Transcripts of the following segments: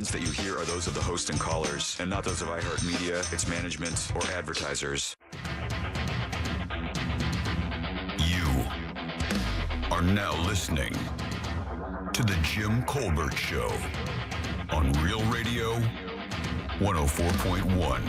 opinions that you hear are those of the host and callers, and not those of iHeartMedia, its management, or advertisers. You are now listening to The Jim Colbert Show on Real Radio 104.1.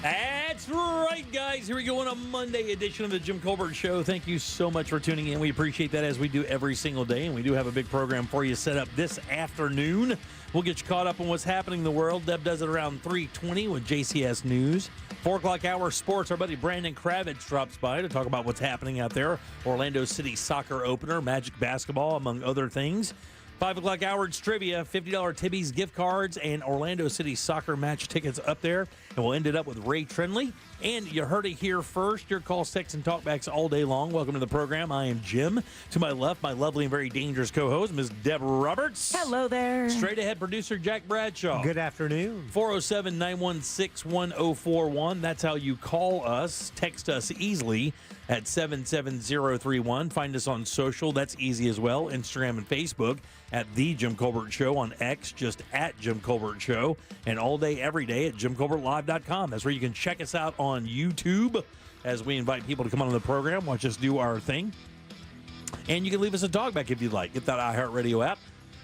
That's right, guys. Here we go on a Monday edition of the Jim Colbert Show. Thank you so much for tuning in. We appreciate that, as we do every single day, and we do have a big program for you set up this afternoon. We'll get you caught up on what's happening in the world. Deb does it around 3:20 with JCS News. 4 o'clock hour sports. Our buddy Brandon Kravitz drops by to talk about what's happening out there. Orlando City soccer opener, Magic basketball, among other things. 5 o'clock hour trivia, $50 Tibby's gift cards, and Orlando City soccer match tickets up there. And we'll end it up with Ray Trenley. And you heard it here first. Your calls, texts, and talkbacks all day long. Welcome to the program. I am Jim. To my left, my lovely and very dangerous co-host, Ms. Deb Roberts. Hello there. Straight ahead producer, Jack Bradshaw. Good afternoon. 407-916-1041. That's how you call us. Text us easily at 77031. Find us on social. That's easy as well. Instagram and Facebook at The Jim Colbert Show. On X, just at Jim Colbert Show. And all day, every day at JimColbertLive.com. That's where you can check us out on YouTube as we invite people to come on the program, watch us do our thing. And you can leave us a talkback if you'd like. Get that iHeartRadio app.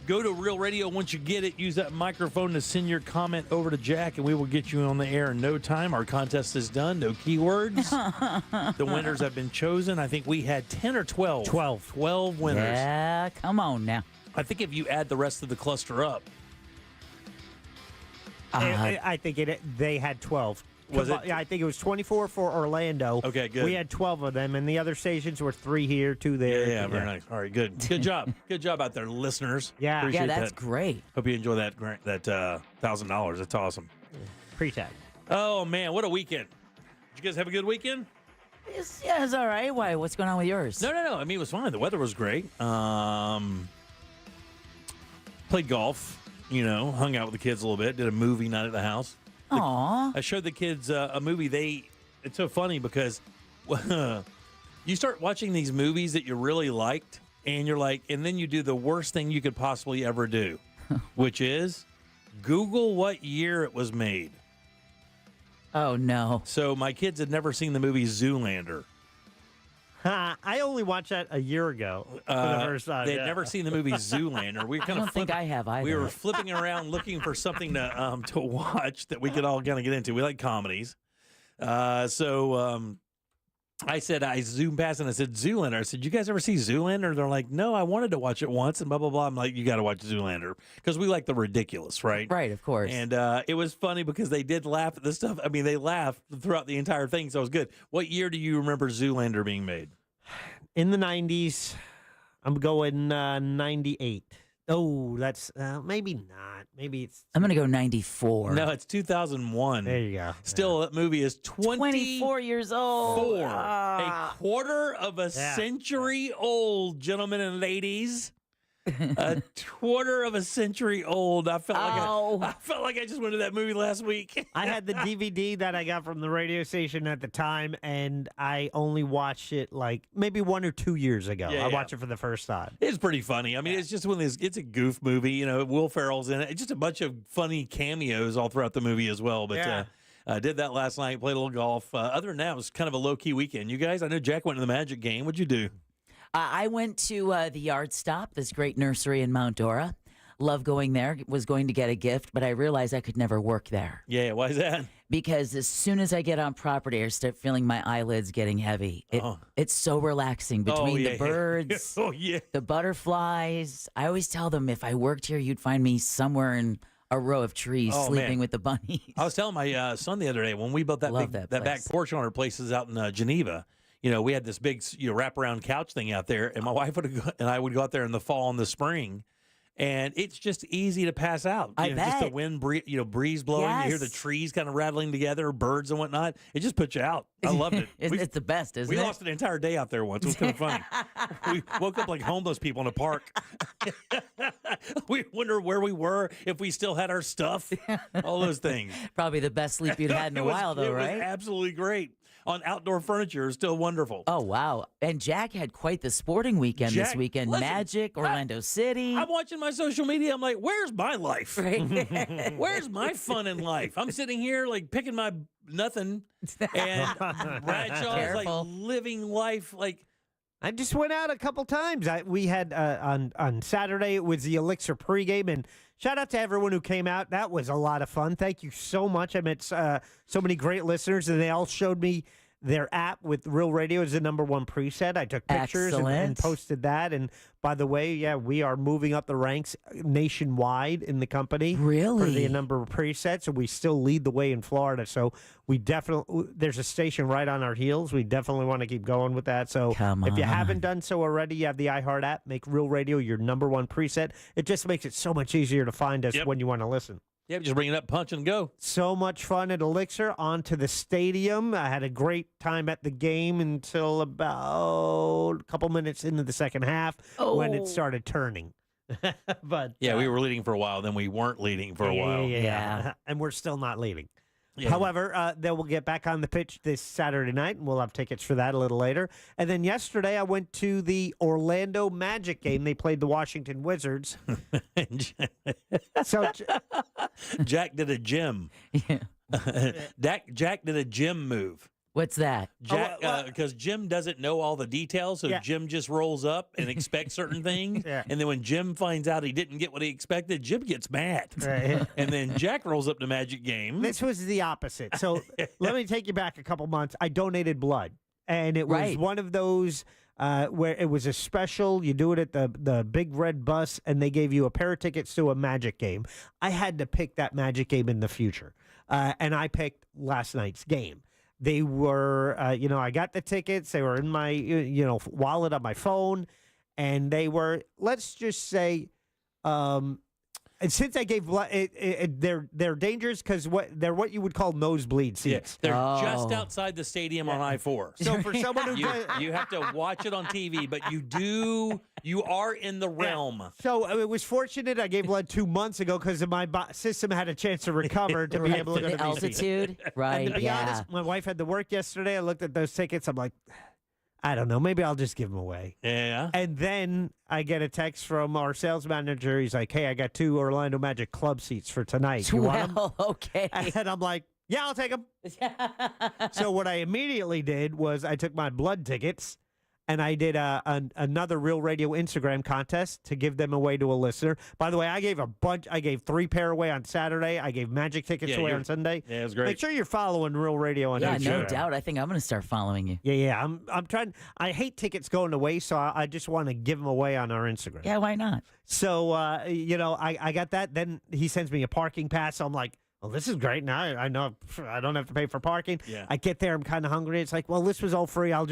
Go to Real Radio once you get it. Use that microphone to send your comment over to Jack, and we will get you on the air in no time. Our contest is done. No keywords. The winners have been chosen. I think we had 10 or 12. 12 winners. Yeah, come on now. I think if you add the rest of the cluster up. I think they had 12. Was it? Yeah, I think it was 24 for Orlando. Okay, good. We had 12 of them, and the other stations were 3 here, 2 there. Yeah, very nice. All right, good. Good job. Good job out there, listeners. Yeah. Appreciate Yeah, that's that. great. Hope you enjoy that $1,000. That's awesome. Pre-tag. Oh, man, what a weekend. Did you guys have a good weekend? It's all right. Why? What's going on with yours? No. I mean, it was fine. The weather was great. Played golf, hung out with the kids a little bit, did a movie night at the house. Aw. I showed the kids a movie. It's so funny because you start watching these movies that you really liked, and you're like, and then you do the worst thing you could possibly ever do, which is Google what year it was made. Oh, no. So my kids had never seen the movie Zoolander. I only watched that a year ago for the first time. They'd never seen the movie Zoolander. We were kind I of don't think I have either. We were flipping around looking for something to watch that we could all kind of get into. We like comedies. So I said, I zoomed past and I said, Zoolander. I said, you guys ever see Zoolander? They're like, no, I wanted to watch it once and blah, blah, blah. I'm like, you got to watch Zoolander because we like the ridiculous, right? Right, of course. And it was funny because they did laugh at this stuff. I mean, they laughed throughout the entire thing, so it was good. What year do you remember Zoolander being made? In the 90s, I'm going 98. Oh, that's maybe not. Maybe it's... I'm going to go 94. No, it's 2001. There you go. Still, that movie is 24 years old. A quarter of a century old, gentlemen and ladies. A quarter of a century old. I felt like I just went to that movie last week. I had the DVD that I got from the radio station at the time, and I only watched it like maybe 1 or 2 years ago. I watched it for the first time. It's pretty funny. I mean, it's just it's a goof movie. Will Ferrell's in it. It's just a bunch of funny cameos all throughout the movie as well. But I did that last night, played a little golf. Other than that, it was kind of a low-key weekend. You guys, I know Jack went to the Magic game. What'd you do? I went to the Yard Stop, this great nursery in Mount Dora. Love going there. Was going to get a gift, but I realized I could never work there. Yeah, why is that? Because as soon as I get on property, I start feeling my eyelids getting heavy. It's so relaxing between the birds, the butterflies. I always tell them if I worked here, you'd find me somewhere in a row of trees sleeping with the bunnies. I was telling my son the other day when we built that back porch on our places out in Geneva. We had this big wraparound couch thing out there, and my wife and I would go out there in the fall and the spring, and it's just easy to pass out. I bet. Just the wind, breeze blowing. Yes. You hear the trees kind of rattling together, birds and whatnot. It just puts you out. I loved it. It's the best, isn't it? We lost an entire day out there once. It was kind of funny. We woke up like homeless people in a park. We wonder where we were, if we still had our stuff, all those things. Probably the best sleep you'd had in a while, though, right? It was absolutely great. On outdoor furniture, still wonderful. Oh, wow. And Jack had quite the sporting weekend this weekend. Listen, Magic, Orlando City. I'm watching my social media, I'm like, where's my life? Right. Where's my fun in life? I'm sitting here like picking my nothing, and Bradshaw is like living life like. I just went out a couple times. We had on Saturday, it was the Elixir pregame, and shout out to everyone who came out. That was a lot of fun. Thank you so much. I met so many great listeners, and they all showed me their app with Real Radio as the #1 preset. I took pictures and posted that. And by the way, yeah, we are moving up the ranks nationwide in the company. Really? For the number of presets, and we still lead the way in Florida. So we definitely, there's a station right on our heels. We definitely want to keep going with that. So if you haven't done so already, you have the iHeart app. Make Real Radio your #1 preset. It just makes it so much easier to find us when you want to listen. Yeah, just bring it up, punch, and go. So much fun at Elixir. On to the stadium. I had a great time at the game until about a couple minutes into the second half when it started turning. But yeah, we were leading for a while. Then we weren't leading for a while. Yeah. And we're still not leading. Yeah. However, then we'll get back on the pitch this Saturday night, and we'll have tickets for that a little later. And then yesterday, I went to the Orlando Magic game. They played the Washington Wizards. So Jack did a gym. Yeah. Jack did a gym move. What's that? Jack, because Jim doesn't know all the details, so Jim just rolls up and expects certain things. And then when Jim finds out he didn't get what he expected, Jim gets mad. Right. And then Jack rolls up to Magic game. This was the opposite. So let me take you back a couple months. I donated blood, and it was one of those where it was a special. You do it at the Big Red Bus, and they gave you a pair of tickets to a Magic game. I had to pick that Magic game in the future, and I picked last night's game. They were, I got the tickets. They were in my, wallet on my phone, and they were, let's just say, and since I gave blood, they're dangerous because they're what you would call nosebleed seats. They're just outside the stadium on I-4. So for someone who you have to watch it on TV, but you are in the realm. So it was fortunate I gave blood 2 months ago because my system had a chance to recover to be able to go to the altitude. Right. And to be honest, my wife had to work yesterday. I looked at those tickets. I'm like, I don't know. Maybe I'll just give them away. Yeah. And then I get a text from our sales manager. He's like, hey, I got 2 Orlando Magic club seats for tonight. You want them? Okay. And I'm like, yeah, I'll take them. So what I immediately did was I took my blood tickets and I did another Real Radio Instagram contest to give them away to a listener. By the way, I gave a bunch. I gave 3 pair away on Saturday. I gave Magic tickets away on Sunday. Yeah, it was great. Make sure you're following Real Radio on Instagram. Yeah, no doubt. I think I'm going to start following you. Yeah. I'm trying. I hate tickets going to waste, so I just want to give them away on our Instagram. Yeah, why not? So, I got that. Then he sends me a parking pass. So I'm like, well, this is great. Now I know I don't have to pay for parking. Yeah. I get there. I'm kind of hungry. It's like, well, this was all free. I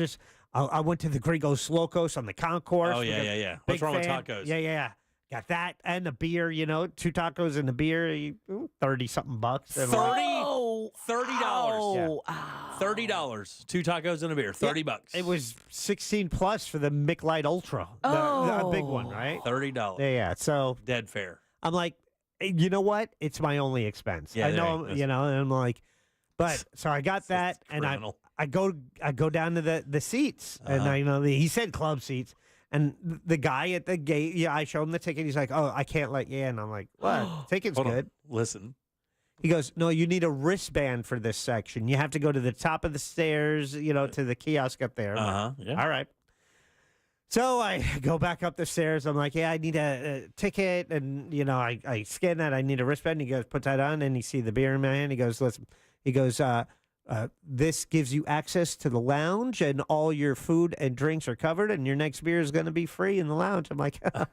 went to the Gringos Locos on the concourse. Oh, yeah. What's wrong with tacos? Yeah. Got that and a beer, 2 tacos and a beer, 30-something bucks. $30. Oh, $30. 2 tacos and a beer. $30. It was 16 plus for the Mick Light Ultra, the big one, right? $30. Yeah. So Dead fair. I'm like, you know what? It's my only expense. Yeah, I know, and I'm like, but so I got that, and I go down to the seats, and he said club seats, and the guy at the gate, I show him the ticket. He's like, oh, I can't let you in. I'm like, what? Ticket's Hold good. on. Listen. He goes, no, you need a wristband for this section. You have to go to the top of the stairs, to the kiosk up there. Yeah. All right. So I go back up the stairs. I'm like, yeah, I need a ticket. And, I scan that. I need a wristband. He goes, put that on. And you see the beer in my hand. He goes, listen. He goes, this gives you access to the lounge, and all your food and drinks are covered, and your next beer is going to be free in the lounge. I'm like, I'm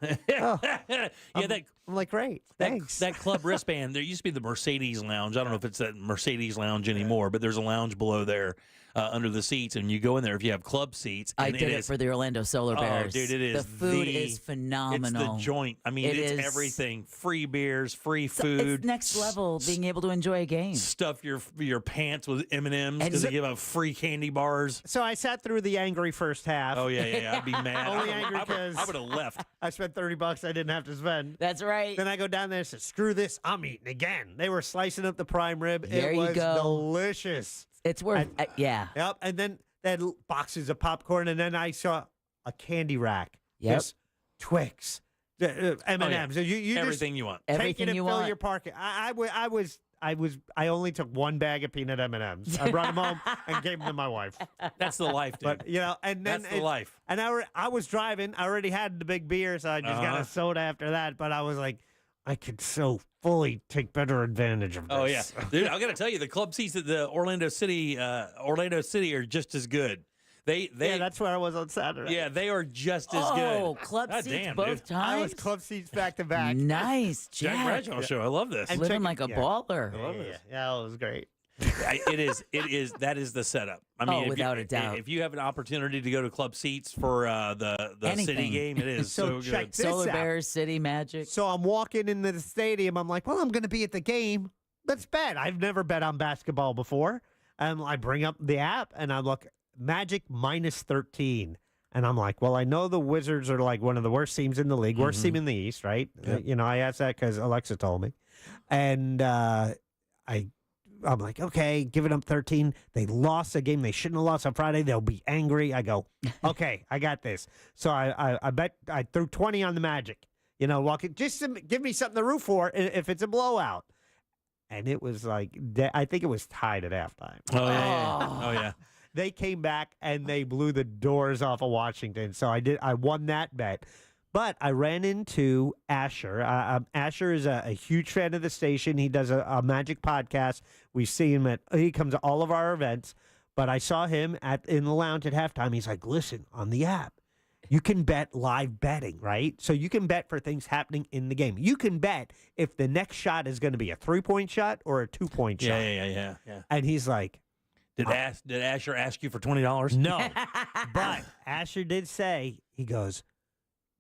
like, great, thanks. That club wristband, there used to be the Mercedes Lounge. I don't know if it's that Mercedes Lounge anymore, but there's a lounge below there under the seats, and you go in there if you have club seats. I did it for the Orlando Solar Bears. Oh, dude, it is. The food is phenomenal. It's the joint. I mean, it's everything. Free beers, free food. It's next level, being able to enjoy a game. Stuff your pants with M&Ms because they give out free candy bars. So I sat through the angry first half. Oh, yeah. I'd be mad. Only angry because I would have left. I spent $30 I didn't have to spend. That's right. Then I go down there and said, screw this, I'm eating again. They were slicing up the prime rib. There it was you go. delicious. It's worth yeah. Yep. And then they had boxes of popcorn, and then I saw a candy rack. Yep. Just Twix, M&Ms. You everything you want. Everything take it you and fill want. your pocket. I only took one bag of peanut M&Ms. I brought them home and gave them to my wife. That's the life, dude. But and then that's the life. And I was driving. I already had the big beer, so I just got a soda after that. But I was like, I could so fully take better advantage of this. Oh yeah, dude. I got to tell you, the club seats at the Orlando City are just as good. Yeah, that's where I was on Saturday. Yeah, they are just as good. Oh, club God seats damn, both dude. times? I was club seats back to back. Nice, Jack Jack. Bradshaw show. I love this. And Living check like a it- baller. Yeah, it was great. It is. That is the setup. I mean, without a doubt. If you have an opportunity to go to club seats for the city Anything. game, it is So so check good. this Solar out. Bears, City Magic. So I'm walking into the stadium. I'm like, well, I'm going to be at the game. Let's bet. I've never bet on basketball before. And I bring up the app and I look, Magic minus 13. And I'm like, well, I know the Wizards are like one of the worst teams in the league, worst team in the East, right? Yep. I asked that because Alexa told me. And I'm like, okay, giving up 13. They lost a game they shouldn't have lost on Friday. They'll be angry. I go, okay, I got this. So I bet I threw 20 on the Magic. Just to give me something to root for if it's a blowout. And it was like, I think it was tied at halftime. Oh yeah. Oh yeah. They came back and they blew the doors off of Washington. So I won that bet. But I ran into Asher. Asher is a huge fan of the station. He does a Magic podcast. We see him he comes to all of our events. But I saw him in the lounge at halftime. He's like, listen, on the app, you can bet live betting, right? So you can bet for things happening in the game. You can bet if the next shot is going to be a 3-point shot or a 2-point shot. Yeah. And he's like, Did Asher ask you for $20? no. But Asher did say, he goes,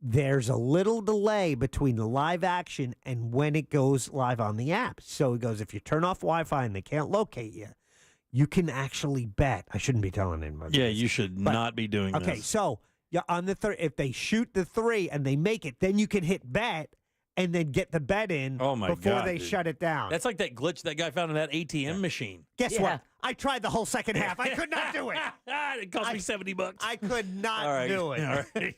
there's a little delay between the live action and when it goes live on the app. So he goes, if you turn off Wi-Fi and they can't locate you, you can actually bet. I shouldn't be telling anybody. Yeah, this. you should not be doing Okay, this. so on the if they shoot the 3 and they make it, then you can hit bet and then get the bet in before God, they dude. shut it down. That's like that glitch that guy found in that ATM machine. Guess Yeah. what? I tried the whole second half. I could not do it. It cost me $70. I could not All right. do it. All right.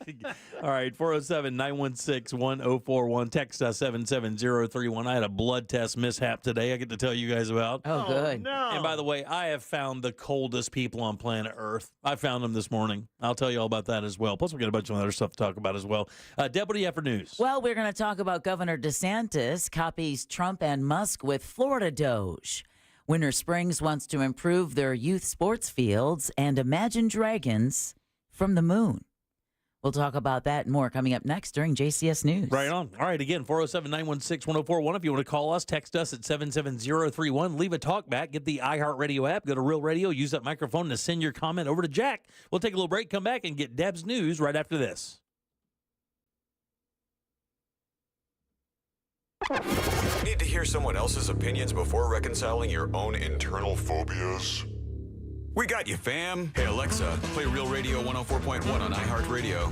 All right. 407-916-1041. Text us 77031. I had a blood test mishap today I get to tell you guys about. Oh, good. No. And by the way, I have found the coldest people on planet Earth. I found them this morning. I'll tell you all about that as well. Plus, we got a bunch of other stuff to talk about as well. Deb, what do you have for news? Well, we're going to talk about Governor DeSantis copies Trump and Musk with Florida Doge. Winter Springs wants to improve their youth sports fields and Imagine Dragons from the moon. We'll talk about that and more coming up next during JCS News. Right on. All right, again, 407-916-1041. If you want to call us, text us at 77031. Leave a talk back. Get the iHeartRadio app. Go to Real Radio. Use that microphone to send your comment over to Jack. We'll take a little break, come back, and get Deb's news right after this. Need to hear someone else's opinions before reconciling your own internal phobias? We got you, fam. Hey, Alexa, play Real Radio 104.1 on iHeartRadio.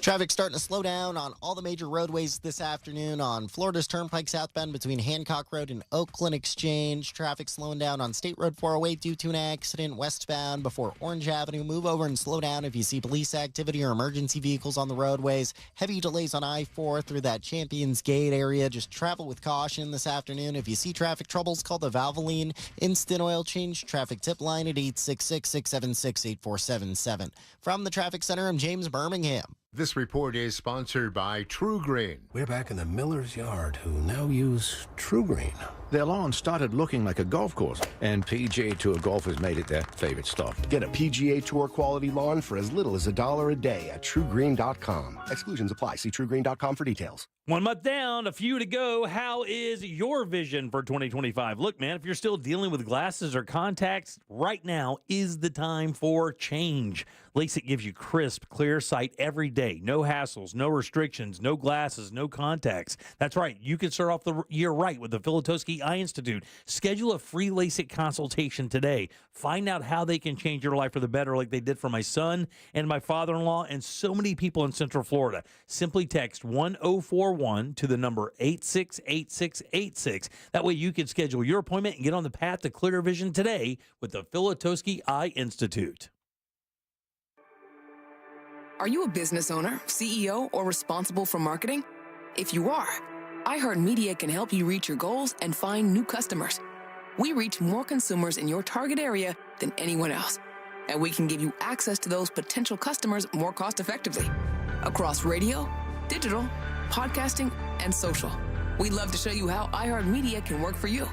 Traffic starting to slow down on all the major roadways this afternoon on Florida's Turnpike southbound between Hancock Road and Oakland Exchange. Traffic slowing down on State Road 408 due to an accident westbound before Orange Avenue. Move over and slow down if you see police activity or emergency vehicles on the roadways. Heavy delays on I-4 through that Champions Gate area. Just travel with caution this afternoon. If you see traffic troubles, call the Valvoline Instant Oil Change traffic tip line at 866-676-8477. From the Traffic Center, I'm James Birmingham. This report is sponsored by True Green. We're back in the miller's yard, who now use True Green. Their lawn started looking like a golf course, and PGA Tour golfers made it their favorite stuff. Get a PGA Tour quality lawn for as little as $1 a day at TrueGreen.com. Exclusions apply. See TrueGreen.com for details. 1 month down, a few to go. How is your vision for 2025? Look, man, if you're still dealing with glasses or contacts, right now is the time for change. LASIK gives you crisp, clear sight every day. No hassles, no restrictions, no glasses, no contacts. That's right. You can start off the year right with the Filatowski Eye Institute. Schedule a free LASIK consultation today. Find out how they can change your life for the better like they did for my son and my father-in-law and so many people in Central Florida. Simply text 1041 to the number 868686. That way you can schedule your appointment and get on the path to clear vision today with the Filatowski Eye Institute. Are you a business owner, CEO, or responsible for marketing? If you are, iHeartMedia can help you reach your goals and find new customers. We reach more consumers in your target area than anyone else, and we can give you access to those potential customers more cost-effectively across radio, digital, podcasting, and social. We'd love to show you how iHeartMedia can work for you.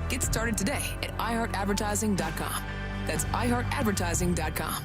Get started today at iHeartAdvertising.com. That's iHeartAdvertising.com.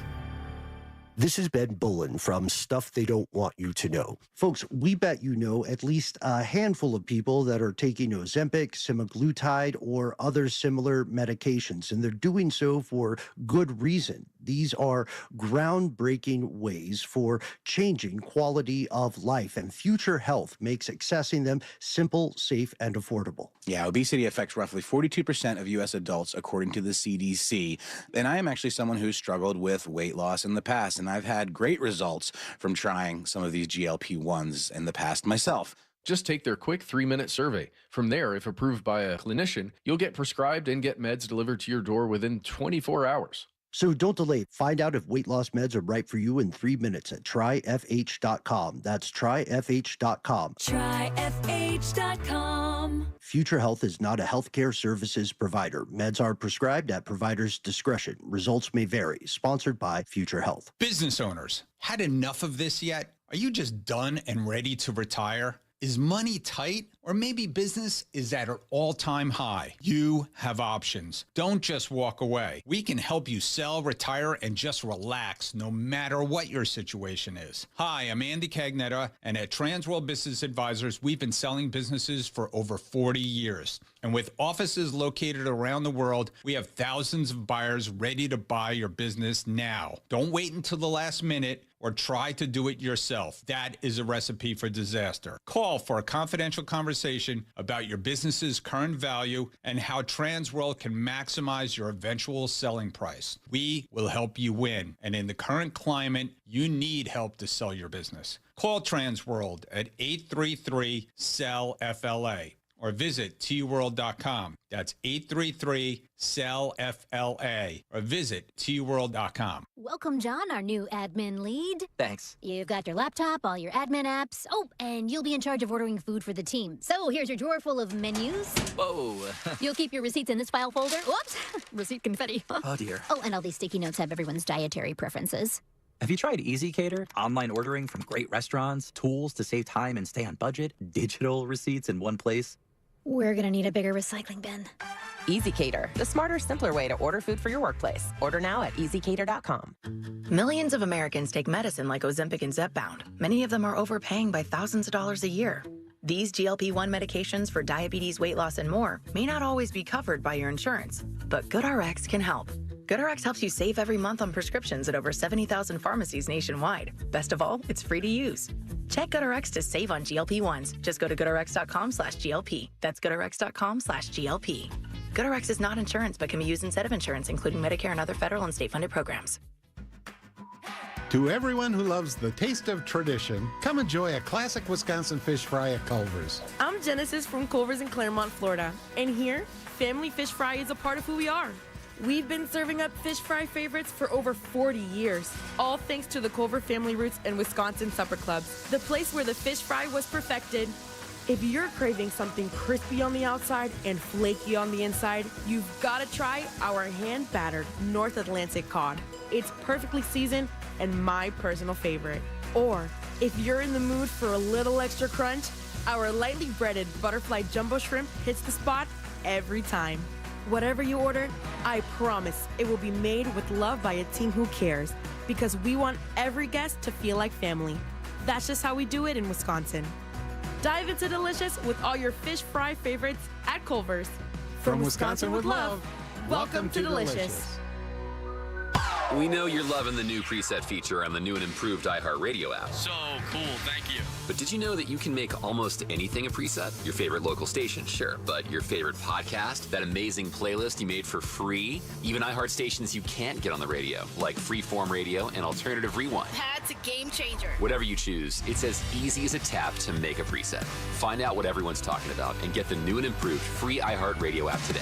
This is Ben Bullen from Stuff They Don't Want You to Know. Folks, we bet you know at least a handful of people that are taking Ozempic, semaglutide, or other similar medications, and they're doing so for good reason. These are groundbreaking ways for changing quality of life, and Future Health makes accessing them simple, safe, and affordable. Yeah, obesity affects roughly 42% of U.S. adults, according to the CDC. And I am actually someone who's struggled with weight loss in the past, and I've had great results from trying some of these GLP-1s in the past myself. Just take their quick 3-minute survey. From there, if approved by a clinician, you'll get prescribed and get meds delivered to your door within 24 hours. So don't delay. Find out if weight loss meds are right for you in 3 minutes at tryfh.com. That's tryfh.com. Tryfh.com. Future Health is not a healthcare services provider. Meds are prescribed at provider's discretion. Results may vary. Sponsored by Future Health. Business owners, had enough of this yet? Are you just done and ready to retire? Is money tight? Or maybe business is at an all-time high. You have options. Don't just walk away. We can help you sell, retire, and just relax no matter what your situation is. Hi, I'm Andy Cagnetta, and at Transworld Business Advisors, we've been selling businesses for over 40 years. And with offices located around the world, we have thousands of buyers ready to buy your business now. Don't wait until the last minute or try to do it yourself. That is a recipe for disaster. Call for a confidential conversation about your business's current value and how Transworld can maximize your eventual selling price. We will help you win. And in the current climate, you need help to sell your business. Call Transworld at 833-SELL-FLA or visit tworld.com. That's 833-SELL-FLA or visit tworld.com. Welcome, John, our new admin lead. Thanks. You've got your laptop, all your admin apps. Oh, and you'll be in charge of ordering food for the team. So here's your drawer full of menus. Whoa. You'll keep your receipts in this file folder. Whoops, receipt confetti. Oh, dear. Oh, and all these sticky notes have everyone's dietary preferences. Have you tried EasyCater? Online ordering from great restaurants, tools to save time and stay on budget, digital receipts in one place. We're gonna need a bigger recycling bin. EasyCater, the smarter, simpler way to order food for your workplace. Order now at easycater.com. Millions of Americans take medicine like Ozempic and Zepbound. Many of them are overpaying by thousands of dollars a year. These GLP-1 medications for diabetes, weight loss, and more may not always be covered by your insurance, but GoodRx can help. GoodRx helps you save every month on prescriptions at over 70,000 pharmacies nationwide. Best of all, it's free to use. Check GoodRx to save on GLP-1s. Just go to goodrx.com/GLP. That's goodrx.com/GLP. GoodRx is not insurance, but can be used instead of insurance, including Medicare and other federal and state-funded programs. To everyone who loves the taste of tradition, come enjoy a classic Wisconsin fish fry at Culver's. I'm Genesis from Culver's in Claremont, Florida. And here, family fish fry is a part of who we are. We've been serving up fish fry favorites for over 40 years, all thanks to the Culver family roots and Wisconsin Supper Clubs, the place where the fish fry was perfected. If you're craving something crispy on the outside and flaky on the inside, you've got to try our hand-battered North Atlantic cod. It's perfectly seasoned and my personal favorite. Or, if you're in the mood for a little extra crunch, our lightly breaded butterfly jumbo shrimp hits the spot every time. Whatever you order, I promise it will be made with love by a team who cares, because we want every guest to feel like family. That's just how we do it in Wisconsin. Dive into delicious with all your fish fry favorites at Culver's. From Wisconsin with love, welcome to delicious. We know you're loving the new preset feature on the new and improved iHeartRadio app. So cool, thank you. But did you know that you can make almost anything a preset? Your favorite local station, sure, but your favorite podcast, that amazing playlist you made for free, even iHeart stations you can't get on the radio, like Freeform Radio and Alternative Rewind. That's a game changer. Whatever you choose, it's as easy as a tap to make a preset. Find out what everyone's talking about and get the new and improved free iHeartRadio app today.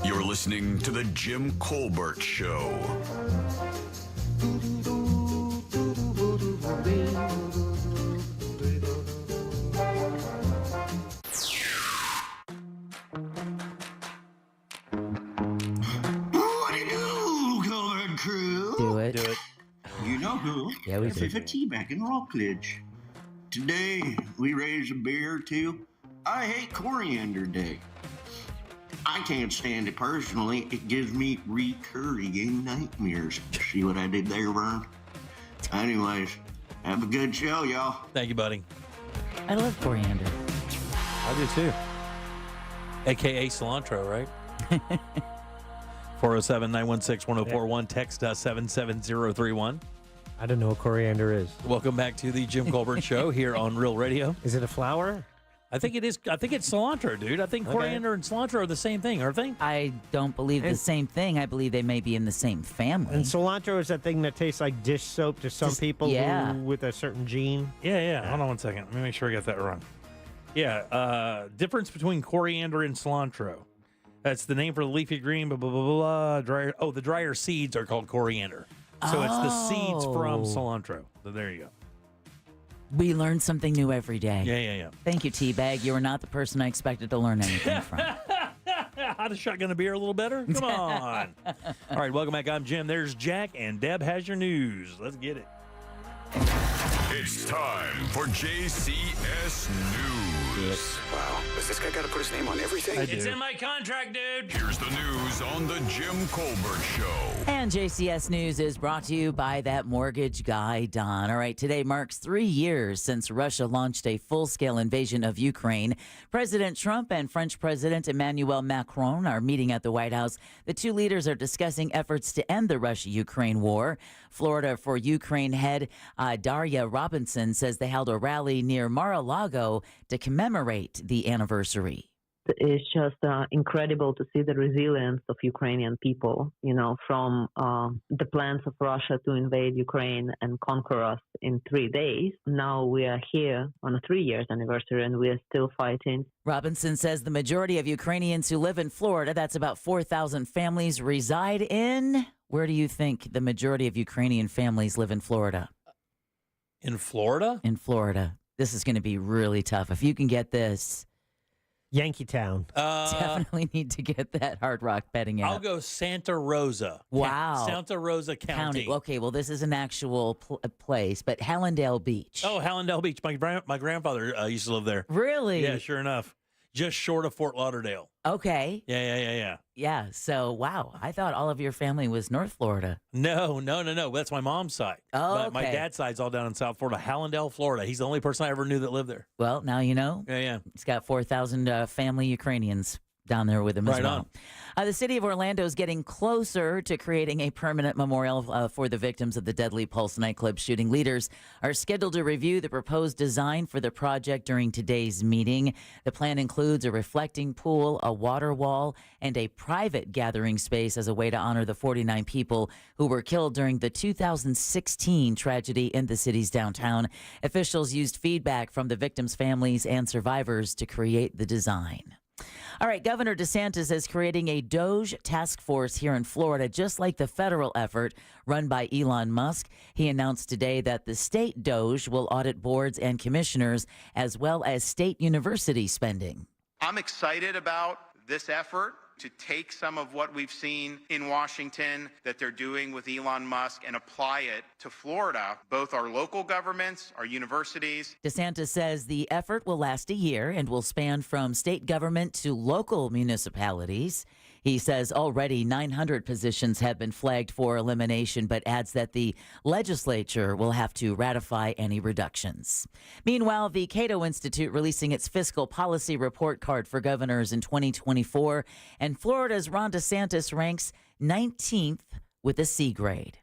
You're listening to The Jim Colbert Show. What do you do, Colbert crew? Do it. Do it. You know who? Yeah, we do. FFT back in Rockledge. Today, we raise a beer to I Hate Coriander Day. I can't stand it personally. It gives me recurring nightmares. See what I did there, Vern? Anyways, have a good show, y'all. Thank you, buddy. I love coriander. I do too. AKA cilantro, right? 407-916-1041. Text us 77031. I don't know what coriander is. Welcome back to the Jim Colbert Show here on Real Radio. Is it a flower? I think it is. I think it's cilantro, dude. I think coriander and cilantro are the same thing, aren't they? I don't believe the same thing. I believe they may be in the same family. And cilantro is that thing that tastes like dish soap to some people yeah. who, with a certain gene. Yeah. Hold on one second. Let me make sure I got that wrong. Yeah. Difference between coriander and cilantro. That's the name for the leafy green, blah, blah, blah, blah. Drier. Oh, the drier seeds are called coriander. So it's the seeds from cilantro. So there you go. We learn something new every day. Yeah. Thank you, Teabag. You are not the person I expected to learn anything from. How to shotgun a beer a little better? Come on. All right, welcome back. I'm Jim. There's Jack, and Deb has your news. Let's get it. It's time for JCS News. Wow. Does this guy got to put his name on everything? It's in my contract, dude. Here's the news on The Jim Colbert Show. And JCS News is brought to you by that mortgage guy, Don. All right, today marks 3 years since Russia launched a full-scale invasion of Ukraine. President Trump and French President Emmanuel Macron are meeting at the White House. The two leaders are discussing efforts to end the Russia-Ukraine war. Florida for Ukraine head Daria Robinson says they held a rally near Mar-a-Lago to commemorate the anniversary. It's just incredible to see the resilience of Ukrainian people, from the plans of Russia to invade Ukraine and conquer us in 3 days. Now we are here on a 3 years anniversary and we are still fighting. Robinson says the majority of Ukrainians who live in Florida, that's about 4,000 families, reside in. Where do you think the majority of Ukrainian families live in Florida? In Florida? In Florida. This is going to be really tough. If you can get this. Yankeetown. Definitely need to get that Hard Rock betting app. I'll go Santa Rosa. Wow. Santa Rosa County. Okay, well, this is an actual place, but Hallandale Beach. Oh, Hallandale Beach. My grandfather used to live there. Really? Yeah, sure enough. Just short of Fort Lauderdale. Okay. Yeah. Yeah, so, wow. I thought all of your family was North Florida. No. That's my mom's side. Oh, But okay. my dad's side's all down in South Florida, Hallandale, Florida. He's the only person I ever knew that lived there. Well, now you know. Yeah. He's got 4,000 family Ukrainians down there with him as well. The city of Orlando is getting closer to creating a permanent memorial for the victims of the deadly Pulse nightclub shooting. Leaders are scheduled to review the proposed design for the project during today's meeting. The plan includes a reflecting pool, a water wall, and a private gathering space as a way to honor the 49 people who were killed during the 2016 tragedy in the city's downtown. Officials used feedback from the victims' families and survivors to create the design. All right, Governor DeSantis is creating a Doge task force here in Florida, just like the federal effort run by Elon Musk. He announced today that the state Doge will audit boards and commissioners as well as state university spending. I'm excited about this effort to take some of what we've seen in Washington that they're doing with Elon Musk and apply it to Florida, both our local governments, our universities. DeSantis says the effort will last a year and will span from state government to local municipalities. He says already 900 positions have been flagged for elimination, but adds that the legislature will have to ratify any reductions. Meanwhile, the Cato Institute releasing its fiscal policy report card for governors in 2024, and Florida's Ron DeSantis ranks 19th with a C grade.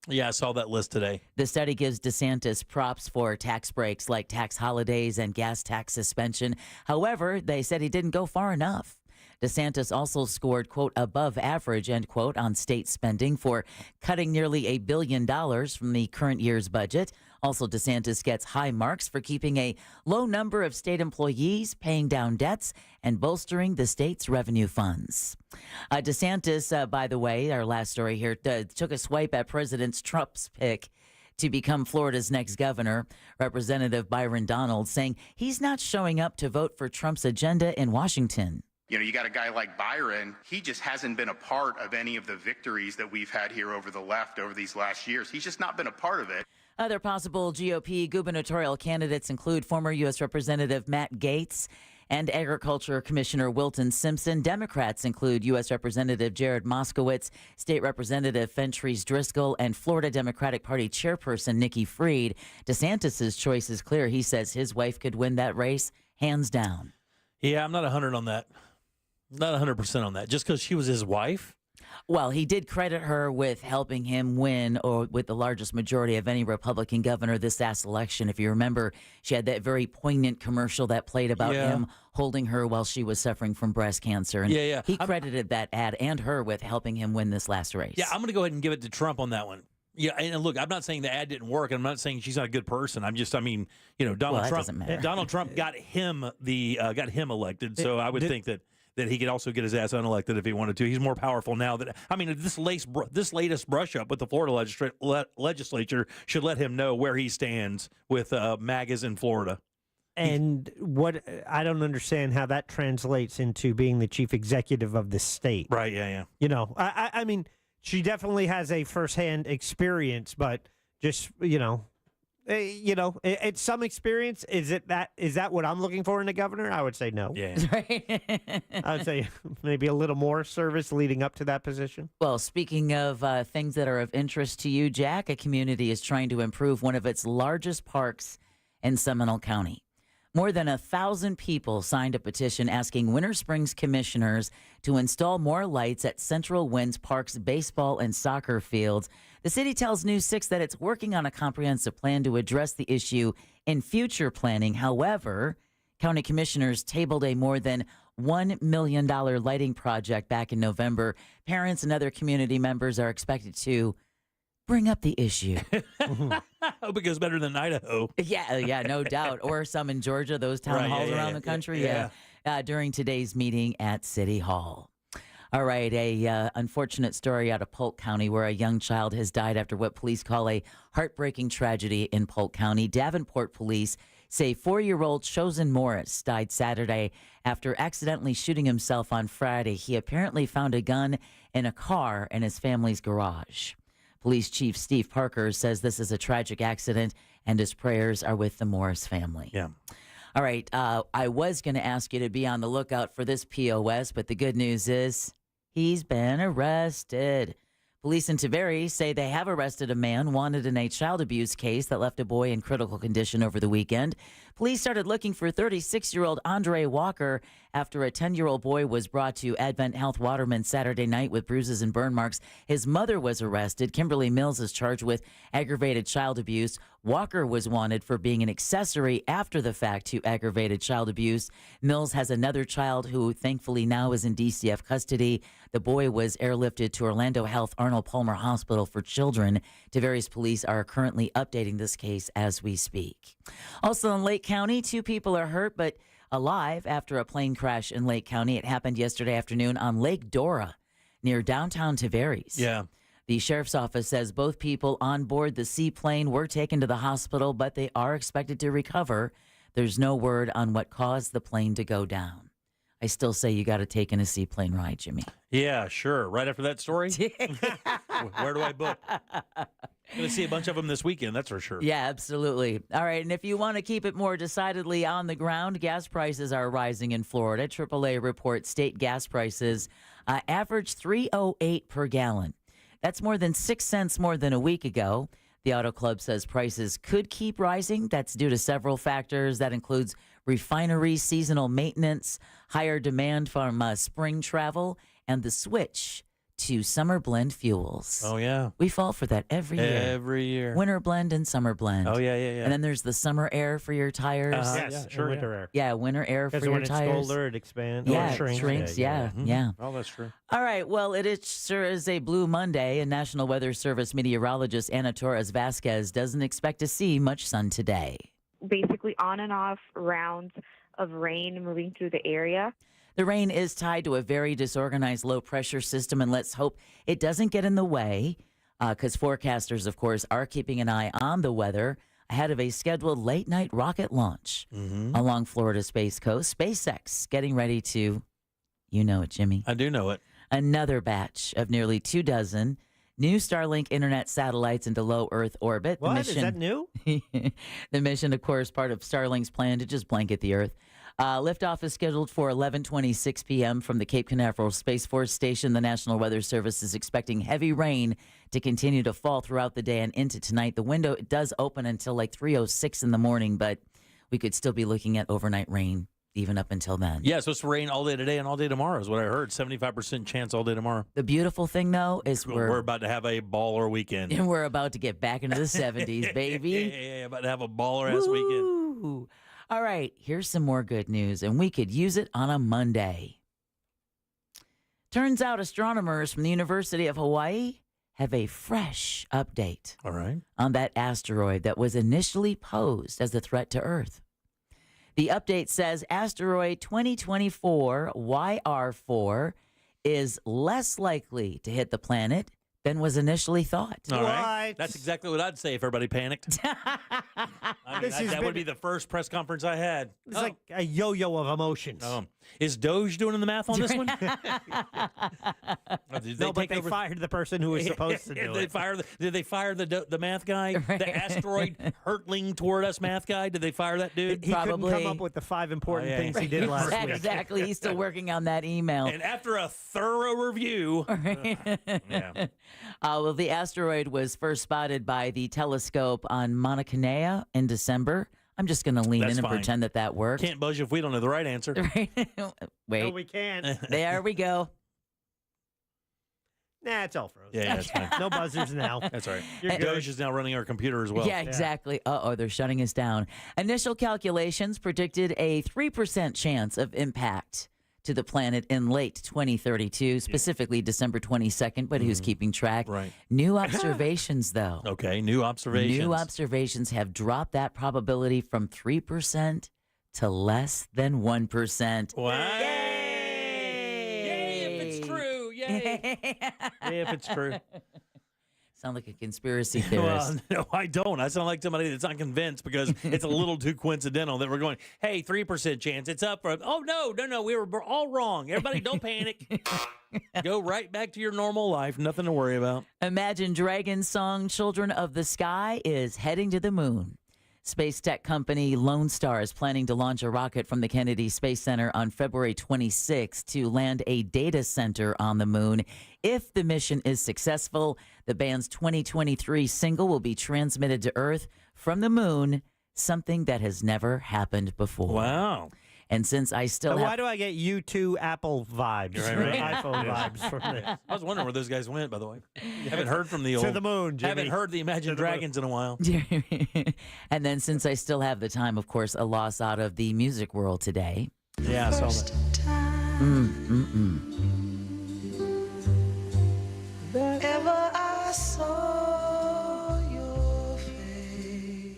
Yeah, I saw that list today. The study gives DeSantis props for tax breaks like tax holidays and gas tax suspension. However, they said he didn't go far enough. DeSantis also scored, quote, above average, end quote, on state spending for cutting nearly $1 billion from the current year's budget. Also, DeSantis gets high marks for keeping a low number of state employees, paying down debts, and bolstering the state's revenue funds. DeSantis, by the way, our last story here, took a swipe at President Trump's pick to become Florida's next governor. Representative Byron Donald saying he's not showing up to vote for Trump's agenda in Washington. You know, you got a guy like Byron, he just hasn't been a part of any of the victories that we've had here over the left over these last years. He's just not been a part of it. Other possible GOP gubernatorial candidates include former U.S. Representative Matt Gaetz and Agriculture Commissioner Wilton Simpson. Democrats include U.S. Representative Jared Moskowitz, State Representative Fentrice Driscoll, and Florida Democratic Party Chairperson Nikki Fried. DeSantis' choice is clear. He says his wife could win that race, hands down. Yeah, I'm not 100 on that. Not 100% on that. Just because she was his wife? Well, he did credit her with helping him win, or with the largest majority of any Republican governor this last election. If you remember, she had that very poignant commercial that played about him holding her while she was suffering from breast cancer. And he credited that ad and her with helping him win this last race. Yeah, I'm going to go ahead and give it to Trump on that one. Yeah, and look, I'm not saying the ad didn't work. I'm not saying she's not a good person. Donald Trump got him elected. So I would think that he could also get his ass unelected if he wanted to. He's more powerful now. This latest brush up with the Florida legislature should let him know where he stands with MAGAs in Florida. And what I don't understand how that translates into being the chief executive of the state. Right? Yeah. You know, I mean, she definitely has a firsthand experience, but just it's some experience. Is that what I'm looking for in a governor? I would say no. Yeah. I would say maybe a little more service leading up to that position. Well, speaking of things that are of interest to you, Jack, a community is trying to improve one of its largest parks in Seminole County. More than 1,000 people signed a petition asking Winter Springs commissioners to install more lights at Central Winds Park's baseball and soccer fields. The city tells News 6 that it's working on a comprehensive plan to address the issue in future planning. However, county commissioners tabled a more than $1 million lighting project back in November. Parents and other community members are expected to bring up the issue. I hope it goes better than Idaho. Yeah, no doubt. Or some in Georgia, those town halls around the country. During today's meeting at City Hall. All right, a unfortunate story out of Polk County where a young child has died after what police call a heartbreaking tragedy in Polk County. Davenport police say 4-year-old Chosen Morris died Saturday after accidentally shooting himself on Friday. He apparently found a gun in a car in his family's garage. Police Chief Steve Parker says this is a tragic accident and his prayers are with the Morris family. Yeah. All right. I was going to ask you to be on the lookout for this POS, but the good news is he's been arrested. Police in Tavares say they have arrested a man wanted in a child abuse case that left a boy in critical condition over the weekend. Police started looking for 36-year-old Andre Walker after a 10-year-old boy was brought to Advent Health Waterman Saturday night with bruises and burn marks. His mother was arrested. Kimberly Mills is charged with aggravated child abuse. Walker was wanted for being an accessory after the fact to aggravated child abuse. Mills has another child who thankfully now is in DCF custody. The boy was airlifted to Orlando Health Arnold Palmer Hospital for Children. Tavares police are currently updating this case as we speak. Also in Lake County, 2 people are hurt but alive after a plane crash in Lake County. It happened yesterday afternoon on Lake Dora near downtown Tavares. Yeah. The sheriff's office says both people on board the seaplane were taken to the hospital, but they are expected to recover. There's no word on what caused the plane to go down. I still say you got to take in a seaplane ride, Jimmy. Yeah, sure. Right after that story? Where do I book? Going to see a bunch of them this weekend, that's for sure. Yeah, absolutely. All right, and if you want to keep it more decidedly on the ground, gas prices are rising in Florida. AAA reports state gas prices average $3.08 per gallon. That's more than 6 cents more than a week ago. The Auto Club says prices could keep rising. That's due to several factors. That includes refinery seasonal maintenance, higher demand from spring travel, and the switch to summer blend fuels. Oh, yeah. We fall for that every year. Every year. Winter blend and summer blend. Oh, yeah. And then there's the summer air for your tires. Yes, yeah, sure. winter air. Yeah, winter air for Because your when it's tires. colder, it expands. Yeah, or it shrinks. shrinks. Yeah. Oh, that's true. All right. Well, sure is a blue Monday, and National Weather Service meteorologist Ana Torres Vasquez doesn't expect to see much sun today. Basically on and off rounds of rain moving through the area. The rain is tied to a very disorganized low-pressure system, and let's hope it doesn't get in the way, because forecasters, of course, are keeping an eye on the weather ahead of a scheduled late-night rocket launch along Florida's Space Coast. SpaceX getting ready to, you know it, Jimmy. I do know it. Another batch of nearly 24 new Starlink internet satellites into low Earth orbit. What? The Is mission, that new? The mission, of course, part of Starlink's plan to just blanket the Earth. Liftoff is scheduled for 11:26 p.m. from the Cape Canaveral Space Force Station. The National Weather Service is expecting heavy rain to continue to fall throughout the day and into tonight. The window does open until like 3:06 in the morning, but we could still be looking at overnight rain even up until then. Yeah, it's supposed to rain all day today and all day tomorrow is what I heard. 75% chance all day tomorrow. The beautiful thing, though, is we're about to have a baller weekend. And we're about to get back into the 70s, baby. Yeah, about to have a baller-ass weekend. All right, here's some more good news, and we could use it on a Monday. Turns out astronomers from the University of Hawaii have a fresh update on that asteroid that was initially posed as a threat to Earth. The update says asteroid 2024 YR4 is less likely to hit the planet than was initially thought. All right. That's exactly what I'd say if everybody panicked. That would be the first press conference I had. It's like a yo-yo of emotions. Is Doge doing the math on this one? They fired the person who was supposed to do it. Did they fire the math guy? The asteroid hurtling toward us math guy? Did they fire that dude? He couldn't come up with the 5 important things he did last week. Exactly. He's still working on that email. And after a thorough review. Well, the asteroid was first spotted by the telescope on Mauna Kea in December. I'm just going to lean in and pretend that worked. Can't budge if we don't know the right answer. Wait. No, we can. There we go. Nah, it's all frozen. Yeah, that's fine. No buzzers now. That's all right. Doge is now running our computer as well. Yeah, exactly. They're shutting us down. Initial calculations predicted a 3% chance of impact to the planet in late 2032, specifically December 22nd, but he was keeping track. Right. New observations, though. Okay, new observations. New observations have dropped that probability from 3% to less than 1%. Wow. Yay, if it's true. Yay. If it's true. Sound like a conspiracy theorist. Well, no, I don't. I sound like somebody that's not convinced because it's a little too coincidental that we're going, hey, 3% chance. It's up for, no, we were all wrong. Everybody, don't panic. Go right back to your normal life. Nothing to worry about. Imagine Dragons' song Children of the Sky is heading to the moon. Space tech company Lone Star is planning to launch a rocket from the Kennedy Space Center on February 26 to land a data center on the moon. If the mission is successful, the band's 2023 single will be transmitted to Earth from the moon, something that has never happened before. Wow. And since I still Why do I get U2 Apple vibes, right. iPhone vibes from this? I was wondering where those guys went, by the way. You haven't heard from the old... To the moon, Jimmy. Haven't heard the Imagine Dragons in a while. And then since I still have the time, of course, a loss out of the music world today. Yeah, I saw that. Ever I saw your face.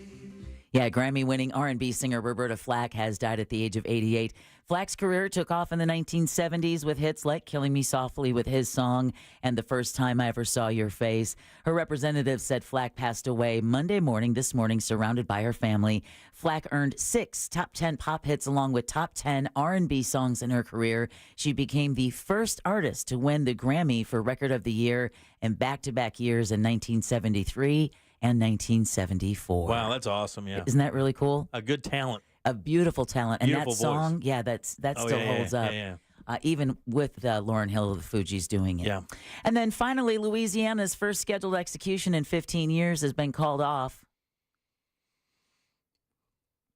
Yeah, Grammy-winning R&B singer Roberta Flack has died at the age of 88. Flack's career took off in the 1970s with hits like Killing Me Softly with his song and The First Time I Ever Saw Your Face. Her representative said Flack passed away Monday morning, this morning, surrounded by her family. Flack earned 6 top 10 pop hits along with top 10 R&B songs in her career. She became the first artist to win the Grammy for Record of the Year in back-to-back years in 1973 and 1974. Wow, that's awesome. Yeah. Isn't that really cool? A good talent. A beautiful talent. And Beautiful that song, voice. yeah, that still holds up. Yeah. Even with Lauryn Hill of the Fugees doing it. Yeah. And then finally, Louisiana's first scheduled execution in 15 years has been called off.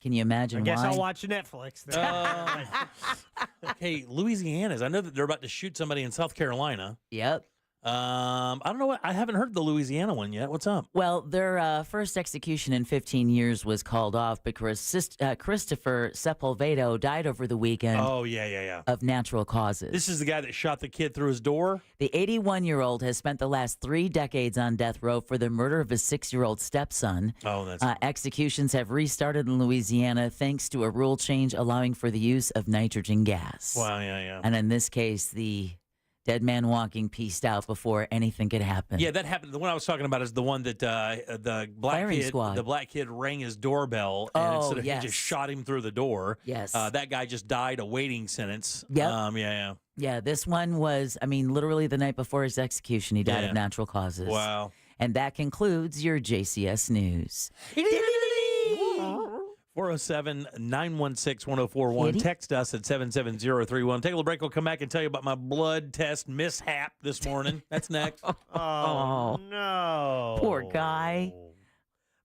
Can you imagine I guess why? I'll watch Netflix then. Okay, Louisiana's. I know that they're about to shoot somebody in South Carolina. Yep. I don't know. I haven't heard the Louisiana one yet. What's up? Well, their first execution in 15 years was called off because Christopher Sepulveda died over the weekend. Oh, yeah. Of natural causes. This is the guy that shot the kid through his door? The 81-year-old has spent the last 3 decades on death row for the murder of his 6-year-old stepson. Oh, that's executions have restarted in Louisiana thanks to a rule change allowing for the use of nitrogen gas. Wow, yeah. And in this case, the dead man walking pieced out before anything could happen. Yeah, that happened. The one I was talking about is the one that the black kid rang his doorbell, and instead of he just shot him through the door. Yes. That guy just died a waiting sentence. Yep. Yeah. Yeah, this one was, literally the night before his execution, he died of natural causes. Wow. And that concludes your JCS News. 407-916-1041. Text us at 77031. Take a little break. We'll come back and tell you about my blood test mishap this morning. That's next. Oh, no. Poor guy.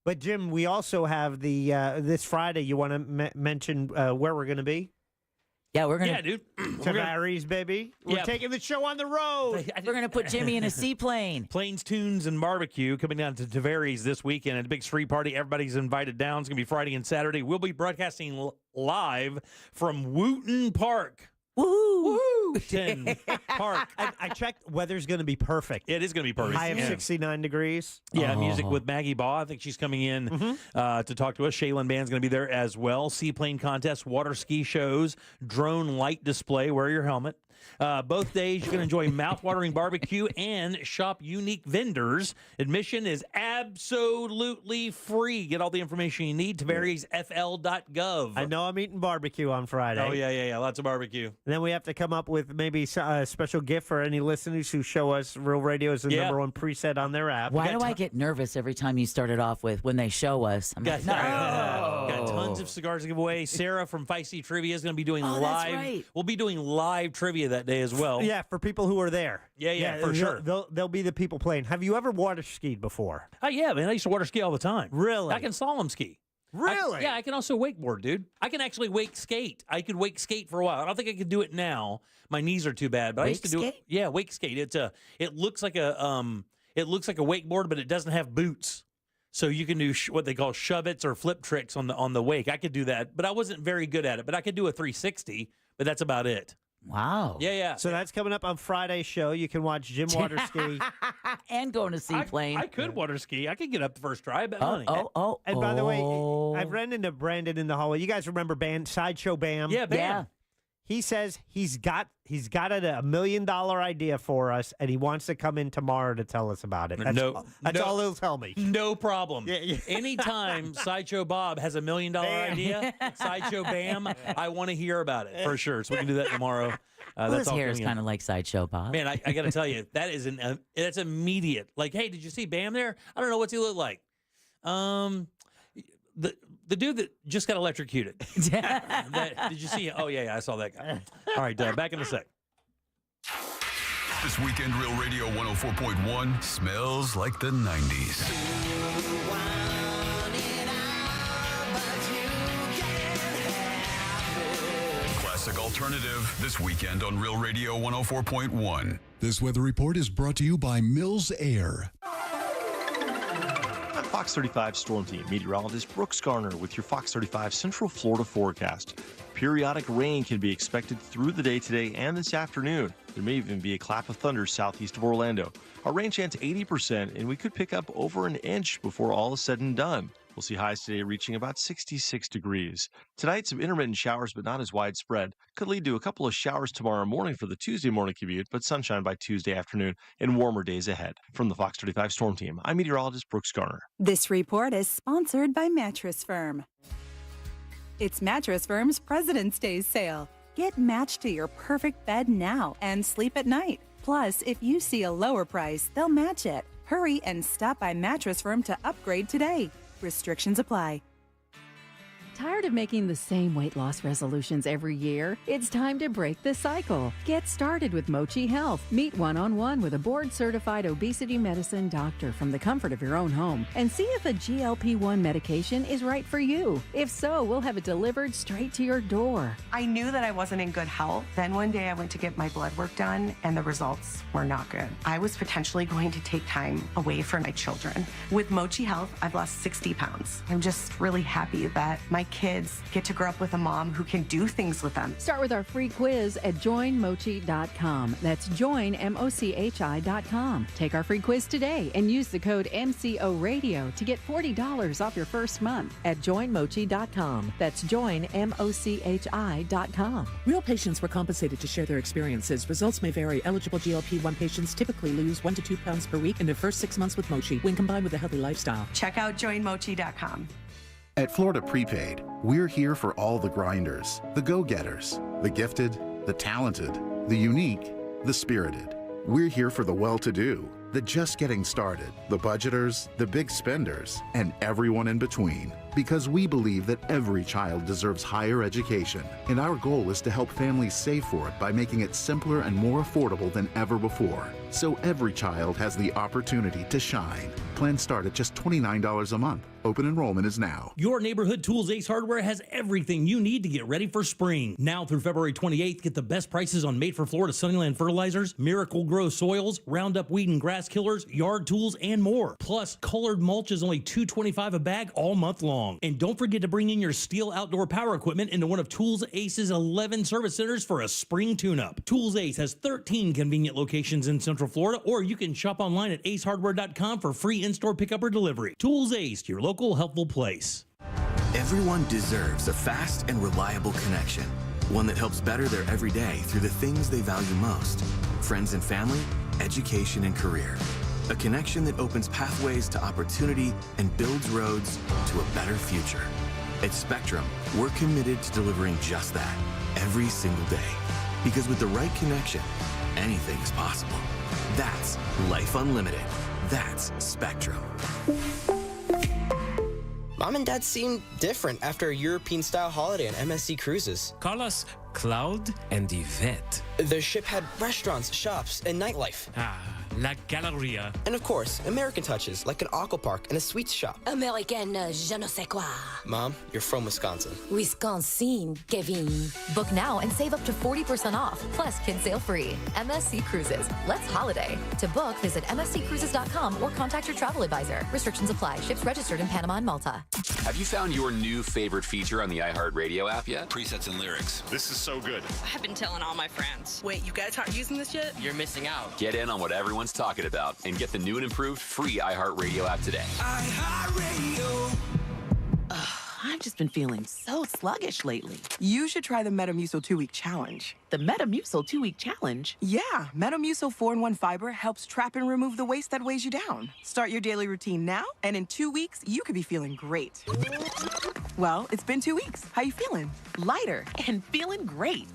But, Jim, we also have the this Friday. You want to mention where we're going to be? Yeah, we're going to. Yeah, dude. Tavares, baby. We're taking the show on the road. We're going to put Jimmy in a seaplane. Plains Tunes and Barbecue coming down to Tavares this weekend at a big street party. Everybody's invited down. It's going to be Friday and Saturday. We'll be broadcasting live from Wooten Park. Wooten Park. I checked. Weather's going to be perfect. It is going to be perfect. High of 69 degrees. Yeah, music with Maggie Baugh. I think she's coming in to talk to us. Shaylin Band's going to be there as well. Seaplane contest, water ski shows, drone light display. Wear your helmet. Both days, you can enjoy mouth-watering barbecue and shop unique vendors. Admission is absolutely free. Get all the information you need. TavaresFL.gov. I know I'm eating barbecue on Friday. Oh, yeah. Lots of barbecue. And then we have to come up with maybe a special gift for any listeners who show us Real Radio is the number one preset on their app. Why do I get nervous every time you start it off with when they show us? I'm like, no. Got tons of cigars to give away. Sarah from Feisty Trivia is going to be doing live. That's right. We'll be doing live trivia that day as well. Yeah, for people who are there. Yeah, for sure. They'll be the people playing. Have you ever water skied before? Yeah, man. I used to water ski all the time. Really? I can slalom ski. Really? I can also wakeboard, dude. I can actually wake skate. I could wake skate for a while. I don't think I could do it now. My knees are too bad, but I used to do it. Yeah, wake skate. It looks like a wakeboard, but it doesn't have boots. So you can do what they call shove-its or flip tricks on the wake. I could do that, but I wasn't very good at it. But I could do a 360, but that's about it. Wow. Yeah. So that's coming up on Friday's show. You can watch Jim water ski. And go in a seaplane. I could water ski. I could get up the first try. Bet money. And by the way, I've ran into Brandon in the hallway. You guys remember Sideshow Bam? Yeah, Bam. Yeah. He says he's got a $1 million idea for us, and he wants to come in tomorrow to tell us about it. That's all he'll tell me. No problem. Yeah. Anytime Sideshow Bob has $1 million idea, Sideshow Bam, I want to hear about it for sure. So we can do that tomorrow. His hair is kind of like Sideshow Bob. Man, I got to tell you, that's immediate. Like, hey, did you see Bam there? I don't know what's he look like. The dude that just got electrocuted. Did you see him? Oh, yeah, I saw that guy. All right, back in a sec. This weekend, Real Radio 104.1 smells like the 90s. Classic alternative this weekend on Real Radio 104.1. This weather report is brought to you by Mills Air. Fox 35 Storm Team meteorologist Brooks Garner with your Fox 35 Central Florida forecast. Periodic rain can be expected through the day today and this afternoon. There may even be a clap of thunder southeast of Orlando. Our rain chance 80%, and we could pick up over an inch before all is said and done. We'll see highs today reaching about 66 degrees. Tonight, some intermittent showers, but not as widespread. Could lead to a couple of showers tomorrow morning for the Tuesday morning commute, but sunshine by Tuesday afternoon and warmer days ahead. From the Fox 35 Storm Team, I'm meteorologist Brooks Garner. This report is sponsored by Mattress Firm. It's Mattress Firm's President's Day sale. Get matched to your perfect bed now and sleep at night. Plus, if you see a lower price, they'll match it. Hurry and stop by Mattress Firm to upgrade today. Restrictions apply. Tired of making the same weight loss resolutions every year? It's time to break the cycle. Get started with Mochi Health. Meet one-on-one with a board-certified obesity medicine doctor from the comfort of your own home and see if a GLP-1 medication is right for you. If so, we'll have it delivered straight to your door. I knew that I wasn't in good health. Then one day I went to get my blood work done and the results were not good. I was potentially going to take time away from my children. With Mochi Health, I've lost 60 pounds. I'm just really happy that my kids get to grow up with a mom who can do things with them. Start with our free quiz at joinmochi.com. That's joinmochi.com. Take our free quiz today and use the code MCORadio to get $40 off your first month at joinmochi.com. That's joinmochi.com. Real patients were compensated to share their experiences. Results may vary. Eligible GLP-1 patients typically lose 1 to 2 pounds per week in their first 6 months with Mochi when combined with a healthy lifestyle. Check out joinmochi.com. At Florida Prepaid, we're here for all the grinders, the go-getters, the gifted, the talented, the unique, the spirited. We're here for the well-to-do, the just getting started, the budgeters, the big spenders, and everyone in between. Because we believe that every child deserves higher education, and our goal is to help families save for it by making it simpler and more affordable than ever before. So every child has the opportunity to shine. Plans start at just $29 a month. Open enrollment is now. Your neighborhood Tools Ace Hardware has everything you need to get ready for spring. Now through February 28th, get the best prices on Made for Florida Sunnyland fertilizers, Miracle Grow soils, Roundup weed and grass killers, yard tools, and more. Plus, colored mulch is only $2.25 a bag all month long. And don't forget to bring in your Steel outdoor power equipment into one of Tools Ace's 11 service centers for a spring tune-up. Tools Ace has 13 convenient locations in Central Florida, or you can shop online at acehardware.com for free in-store pickup or delivery. Tools Ace, your local helpful place. Everyone deserves a fast and reliable connection, one that helps better their everyday through the things they value most: friends and family, education and career. A connection that opens pathways to opportunity and builds roads to a better future. At Spectrum, we're committed to delivering just that every single day. Because with the right connection, anything is possible. That's Life Unlimited. That's Spectrum. Mom and Dad seem different after a European-style holiday on MSC Cruises. Call us Cloud and Yvette. The ship had restaurants, shops, and nightlife. La Galleria. And of course, American touches, like an aqua park and a sweets shop. American je ne sais quoi. Mom, you're from Wisconsin. Wisconsin, Kevin. Book now and save up to 40% off, plus kids sail free. MSC Cruises. Let's holiday. To book, visit msccruises.com or contact your travel advisor. Restrictions apply. Ships registered in Panama and Malta. Have you found your new favorite feature on the iHeartRadio app yet? Presets and lyrics. This is so good. I've been telling all my friends. Wait, you guys aren't using this yet? You're missing out. Get in on what everyone's talking about and get the new and improved free iHeartRadio app today. iHeartRadio. I've just been feeling so sluggish lately. You should try the Metamucil 2-week challenge. The Metamucil 2-week challenge? Yeah, Metamucil 4-in-1 fiber helps trap and remove the waste that weighs you down. Start your daily routine now, and in 2 weeks, you could be feeling great. Well, it's been 2 weeks. How you feeling? Lighter and feeling great.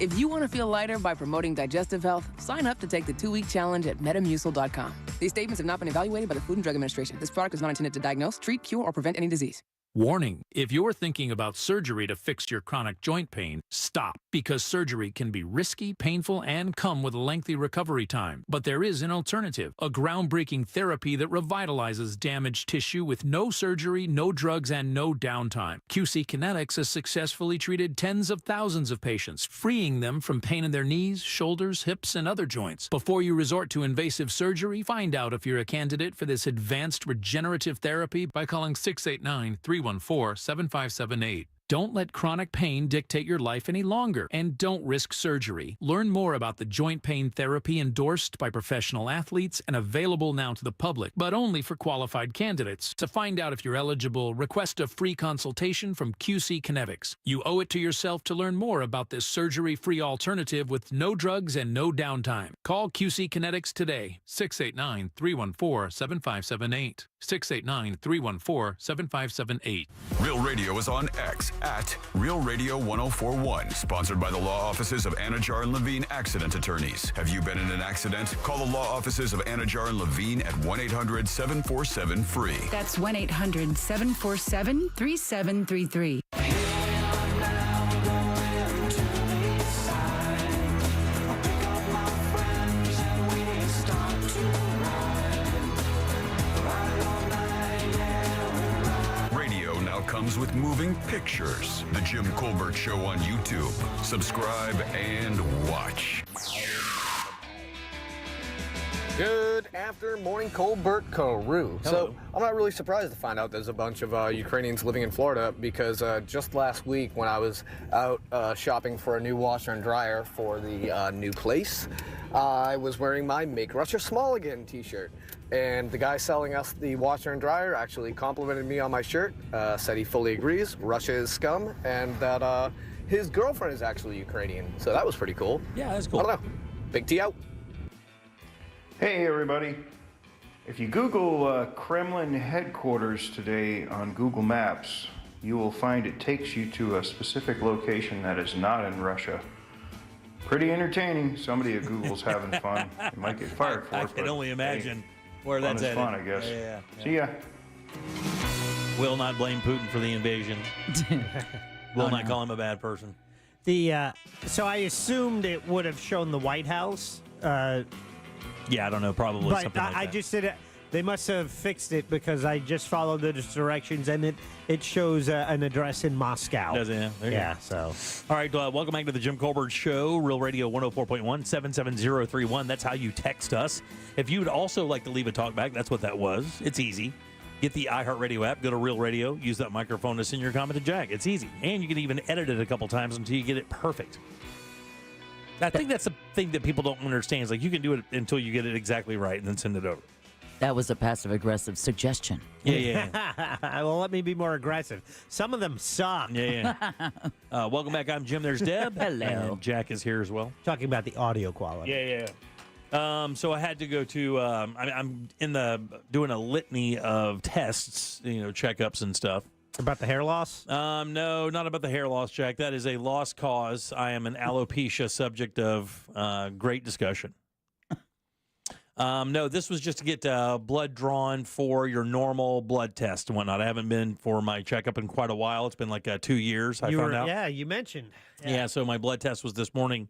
If you want to feel lighter by promoting digestive health, sign up to take the 2-week challenge at Metamucil.com. These statements have not been evaluated by the Food and Drug Administration. This product is not intended to diagnose, treat, cure, or prevent any disease. Warning, if you're thinking about surgery to fix your chronic joint pain, stop, because surgery can be risky, painful, and come with a lengthy recovery time. But there is an alternative, a groundbreaking therapy that revitalizes damaged tissue with no surgery, no drugs, and no downtime. QC Kinetics has successfully treated tens of thousands of patients, freeing them from pain in their knees, shoulders, hips, and other joints. Before you resort to invasive surgery, find out if you're a candidate for this advanced regenerative therapy by calling 689-314-7578. Don't let chronic pain dictate your life any longer, and don't risk surgery. Learn more about the joint pain therapy endorsed by professional athletes and available now to the public, but only for qualified candidates. To find out if you're eligible, request a free consultation from QC Kinetics. You owe it to yourself to learn more about this surgery-free alternative with no drugs and no downtime. Call QC Kinetics today, 689-314-7578. 689-314-7578. Real Radio is on X at Real Radio 1041. Sponsored by the law offices of Anajar and Levine Accident Attorneys. Have you been in an accident? Call the law offices of Anajar and Levine at 1-800-747-FREE. That's 1-800-747-3733. Comes with moving pictures. The Jim Colbert Show on YouTube. Subscribe and watch. Good afternoon, morning, Colbert Koru. So I'm not really surprised to find out there's a bunch of Ukrainians living in Florida because just last week when I was out shopping for a new washer and dryer for the new place, I was wearing my Make Russia Small Again t-shirt. And the guy selling us the washer and dryer actually complimented me on my shirt, said he fully agrees, Russia is scum, and that his girlfriend is actually Ukrainian. So that was pretty cool. Yeah, that's cool. I don't know. Big T out. Hey everybody. If you Google Kremlin headquarters today on Google Maps, you will find it takes you to a specific location that is not in Russia. Pretty entertaining. Somebody at Google's having fun. You might get fired for it. I can only imagine where that's at. Fun, I guess. Yeah. See ya. Will not blame Putin for the invasion. Will not call him a bad person. So I assumed it would have shown the White House. Yeah, I don't know. Probably but something like that. I just said they must have fixed it because I just followed the directions and it shows an address in Moscow. Does it? Yeah. So. All right. Welcome back to the Jim Colbert Show, Real Radio 104.1 77031. That's how you text us. If you would also like to leave a talkback, that's what that was. It's easy. Get the iHeartRadio app, go to Real Radio, use that microphone to send your comment to Jack. It's easy. And you can even edit it a couple times until you get it perfect. I think that's the thing that people don't understand. Is like you can do it until you get it exactly right and then send it over. That was a passive-aggressive suggestion. Yeah. Well, let me be more aggressive. Some of them suck. Yeah. Welcome back. I'm Jim. There's Deb. Hello. And Jack is here as well. Talking about the audio quality. Yeah. So I had to go to. I'm doing a litany of tests, checkups and stuff. About the hair loss? No, not about the hair loss, Jack. That is a lost cause. I am an alopecia subject of great discussion. No, this was just to get blood drawn for your normal blood test and whatnot. I haven't been for my checkup in quite a while. It's been like 2 years, I found out. Yeah, you mentioned. Yeah, so my blood test was this morning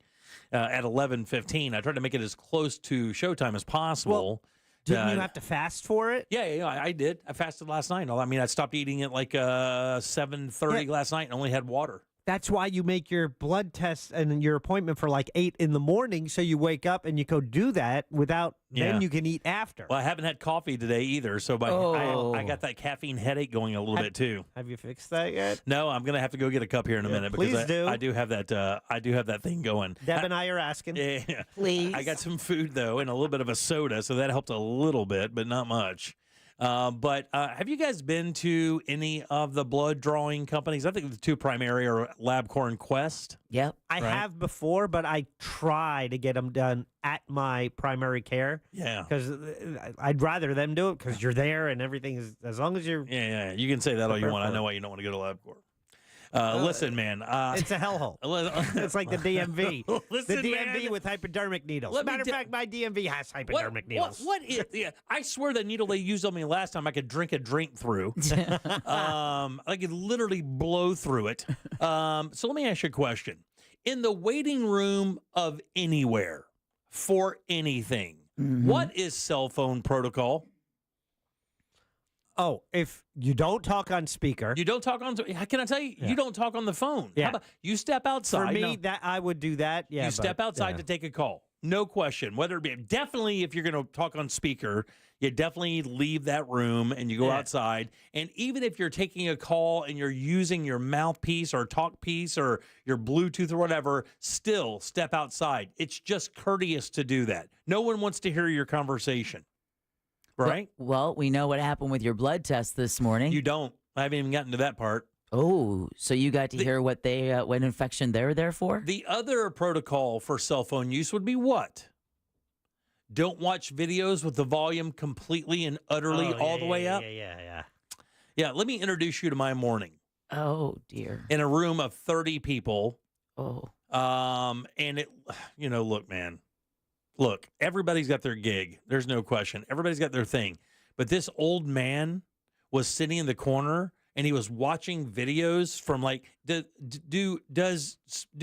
at 11:15. I tried to make it as close to showtime as possible. Didn't you have to fast for it? Yeah, I did. I fasted last night. I mean, I stopped eating at like 7:30 last night and only had water. That's why you make your blood test and your appointment for like 8 in the morning, so you wake up and you go do that without. Then you can eat after. Well, I haven't had coffee today either, so I got that caffeine headache going a little bit too. Have you fixed that yet? No, I'm gonna have to go get a cup here in a minute because I do have that. I do have that thing going. Deb and I are asking. Yeah, please. I got some food though and a little bit of a soda, so that helped a little bit, but not much. But have you guys been to any of the blood drawing companies? I think the two primary are LabCorp and Quest. Yep. I have before, but I try to get them done at my primary care. Yeah. Because I'd rather them do it because you're there and everything is, as long as you're. Yeah. You can say that all you want. I know why you don't want to go to LabCorp. Listen, man. It's a hellhole. It's like the DMV. Listen, the DMV man. with hypodermic needles. Matter of fact, my DMV has hypodermic needles. What is? Yeah, I swear the needle they used on me last time, I could drink a drink through. I could literally blow through it. So let me ask you a question. In the waiting room of anywhere for anything, what is cell phone protocol? Oh, if you don't talk on speaker. You don't talk on. Can I tell you? You don't talk on the phone. Yeah. How about you step outside? For me, that I would do that. Yeah. You step outside to take a call. No question. Whether it be definitely if you're going to talk on speaker, you definitely leave that room and you go outside. And even if you're taking a call and you're using your mouthpiece or talk piece or your Bluetooth or whatever, still step outside. It's just courteous to do that. No one wants to hear your conversation. Right? Well, we know what happened with your blood test this morning. You don't. I haven't even gotten to that part. Oh, so you got to hear what what infection they're there for? The other protocol for cell phone use would be what? Don't watch videos with the volume completely and utterly all the way up. Yeah, let me introduce you to my morning. Oh, dear. In a room of 30 people. Oh. And it, look, man. Look, everybody's got their gig. There's no question. Everybody's got their thing. But this old man was sitting in the corner and he was watching videos from do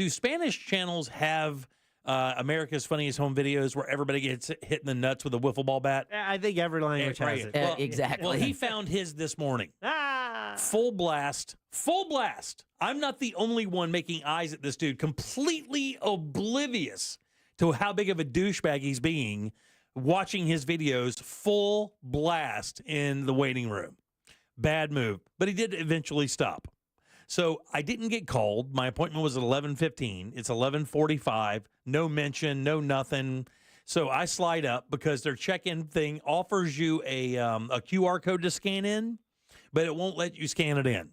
Spanish channels have America's Funniest Home Videos where everybody gets hit in the nuts with a wiffle ball bat? I think every language has it. Well, exactly. Well, he found his this morning. Full blast. Full blast. I'm not the only one making eyes at this dude, completely oblivious to how big of a douchebag he's being, watching his videos full blast in the waiting room. Bad move. But he did eventually stop. So I didn't get called. My appointment was at 11:15. It's 11:45. No mention, no nothing. So I slide up because their check-in thing offers you a QR code to scan in, but it won't let you scan it in.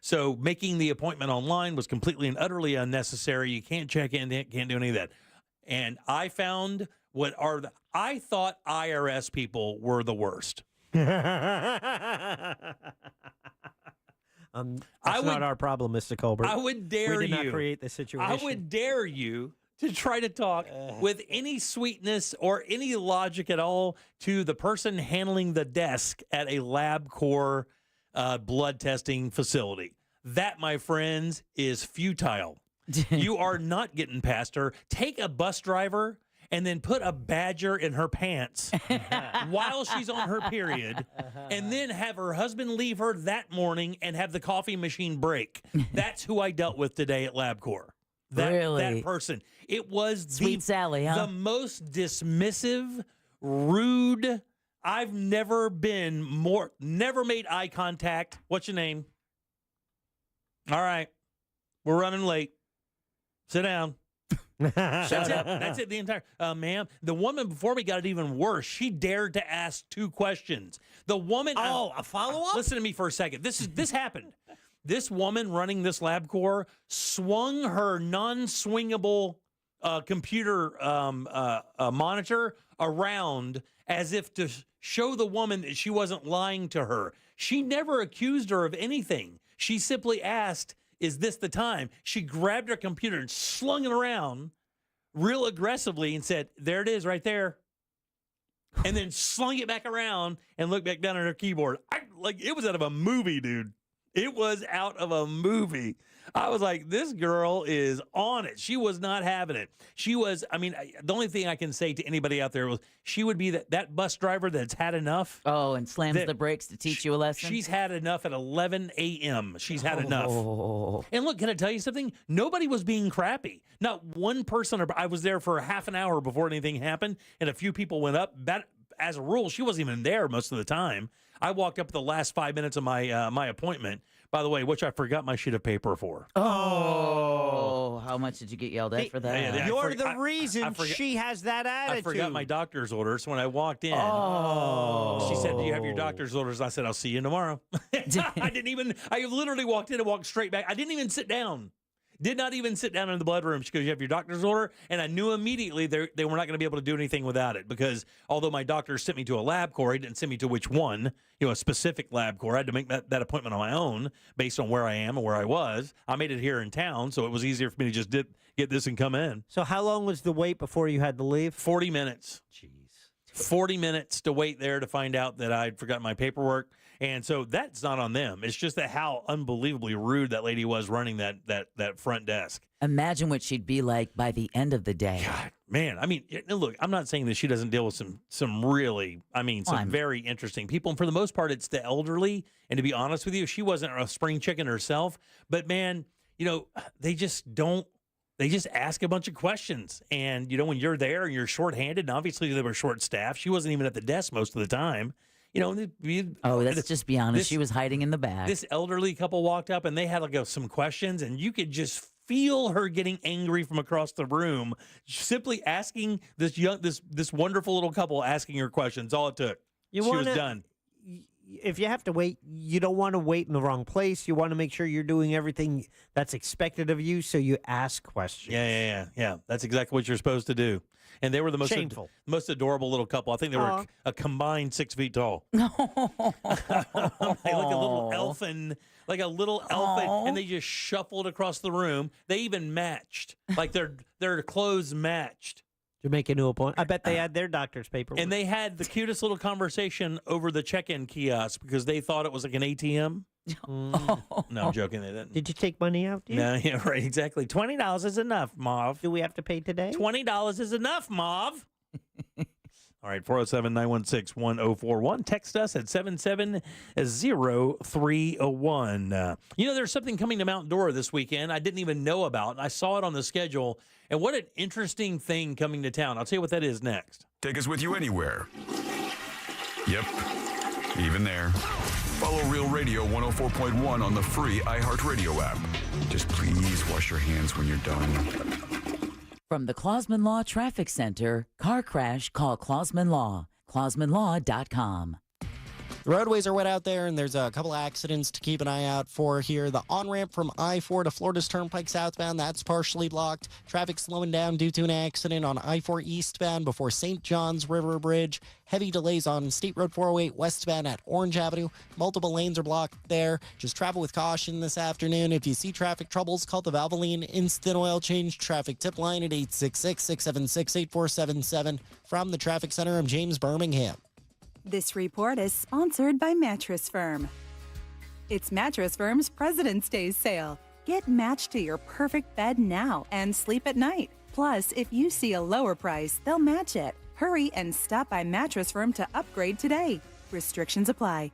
So making the appointment online was completely and utterly unnecessary. You can't check in, can't do any of that. And I found I thought IRS people were the worst. That's not our problem, Mr. Colbert. I would dare we did you. not create this situation. I would dare you to try to talk with any sweetness or any logic at all to the person handling the desk at a LabCorp blood testing facility. That, my friends, is futile. You are not getting past her. Take a bus driver and then put a badger in her pants while she's on her period, and then have her husband leave her that morning and have the coffee machine break. That's who I dealt with today at LabCorp. That person. It was Sweet Sally, huh? The most dismissive, rude. I've never made eye contact. What's your name? All right. We're running late. Sit down. That's it. That's it. The entire ma'am. The woman before me got it even worse. She dared to ask 2 questions. The woman. A follow-up? Listen to me for a second. This happened. This woman running this LabCorp swung her non-swingable computer monitor around as if to show the woman that she wasn't lying to her. She never accused her of anything. She simply asked, "Is this the time?" She grabbed her computer and slung it around real aggressively and said, "There it is right there." And then slung it back around and looked back down at her keyboard. It was out of a movie, dude. It was out of a movie. I was like, this girl is on it. She was not having it. She was, the only thing I can say to anybody out there was she would be that bus driver that's had enough. Oh, and slams the brakes to teach you a lesson? She's had enough at 11 a.m. She's had enough. And look, can I tell you something? Nobody was being crappy. Not one person. I was there for half an hour before anything happened, and a few people went up. As a rule, she wasn't even there most of the time. I walked up the last 5 minutes of my appointment, by the way, which I forgot my sheet of paper for. Oh, how much did you get yelled at for that? You're the reason she has that attitude. I forgot my doctor's orders when I walked in. Oh. She said, "Do you have your doctor's orders?" I said, "I'll see you tomorrow." I literally walked in and walked straight back. I didn't even sit down. Did not even sit down in the blood room. She goes, "You have your doctor's order?" And I knew immediately they were not going to be able to do anything without it, because although my doctor sent me to a LabCorp, he didn't send me to which one, a specific LabCorp. I had to make that appointment on my own based on where I am and where I was. I made it here in town, so it was easier for me to just get this and come in. So how long was the wait before you had to leave? 40 minutes. Jeez. 40 minutes to wait there to find out that I'd forgotten my paperwork. And so that's not on them. It's just that how unbelievably rude that lady was running that front desk. Imagine what she'd be like by the end of the day. God, man. Look, I'm not saying that she doesn't deal with some really, very interesting people. And for the most part, it's the elderly. And to be honest with you, she wasn't a spring chicken herself. But man, they just ask a bunch of questions. And, when you're there and you're shorthanded, and obviously they were short-staffed, she wasn't even at the desk most of the time. Let's just be honest. She was hiding in the back. This elderly couple walked up and they had some questions, and you could just feel her getting angry from across the room, simply asking this wonderful little couple asking her questions. All it took. She was done. if you have to wait, you don't want to wait in the wrong place. You want to make sure you're doing everything that's expected of you, so you ask questions. Yeah. That's exactly what you're supposed to do. And they were the most adorable little couple. I think they were a combined 6 feet tall. They look a little elfin, and they just shuffled across the room. They even matched, like their clothes matched. To make a new appointment. I bet they had their doctor's paperwork. And they had the cutest little conversation over the check-in kiosk because they thought it was like an ATM. No, I'm joking. They didn't. Did you take money out? No, yeah, right, exactly. $20 is enough, Mauve. Do we have to pay today? $20 is enough, Mauve. All right, 407-916-1041. Text us at 770-301. There's something coming to Mount Dora this weekend I didn't even know about. I saw it on the schedule, and what an interesting thing coming to town. I'll tell you what that is next. Take us with you anywhere. Yep, even there. Follow Real Radio 104.1 on the free iHeartRadio app. Just please wash your hands when you're done. From the Clausman Law Traffic Center, car crash, call Clausman Law. ClausmanLaw.com. The roadways are wet out there, and there's a couple accidents to keep an eye out for here. The on-ramp from I-4 to Florida's Turnpike southbound, that's partially blocked. Traffic slowing down due to an accident on I-4 eastbound before St. John's River Bridge. Heavy delays on State Road 408 westbound at Orange Avenue. Multiple lanes are blocked there. Just travel with caution this afternoon. If you see traffic troubles, call the Valvoline Instant Oil Change Traffic Tip Line at 866-676-8477. From the Traffic Center, I'm James Birmingham. This report is sponsored by Mattress Firm. It's Mattress Firm's President's Day sale. Get matched to your perfect bed now and sleep at night. Plus, if you see a lower price, they'll match it. Hurry and stop by Mattress Firm to upgrade today. Restrictions apply.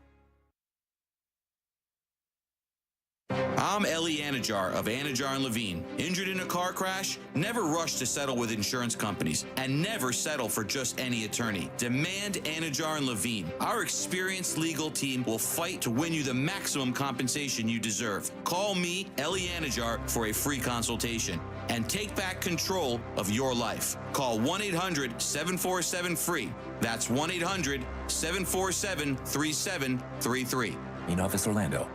I'm Ellie Anajar of Anajar & Levine. Injured in a car crash? Never rush to settle with insurance companies, and never settle for just any attorney. Demand Anajar & Levine. Our experienced legal team will fight to win you the maximum compensation you deserve. Call me, Ellie Anajar, for a free consultation and take back control of your life. Call 1-800-747-FREE. That's 1-800-747-3733. In Office Orlando.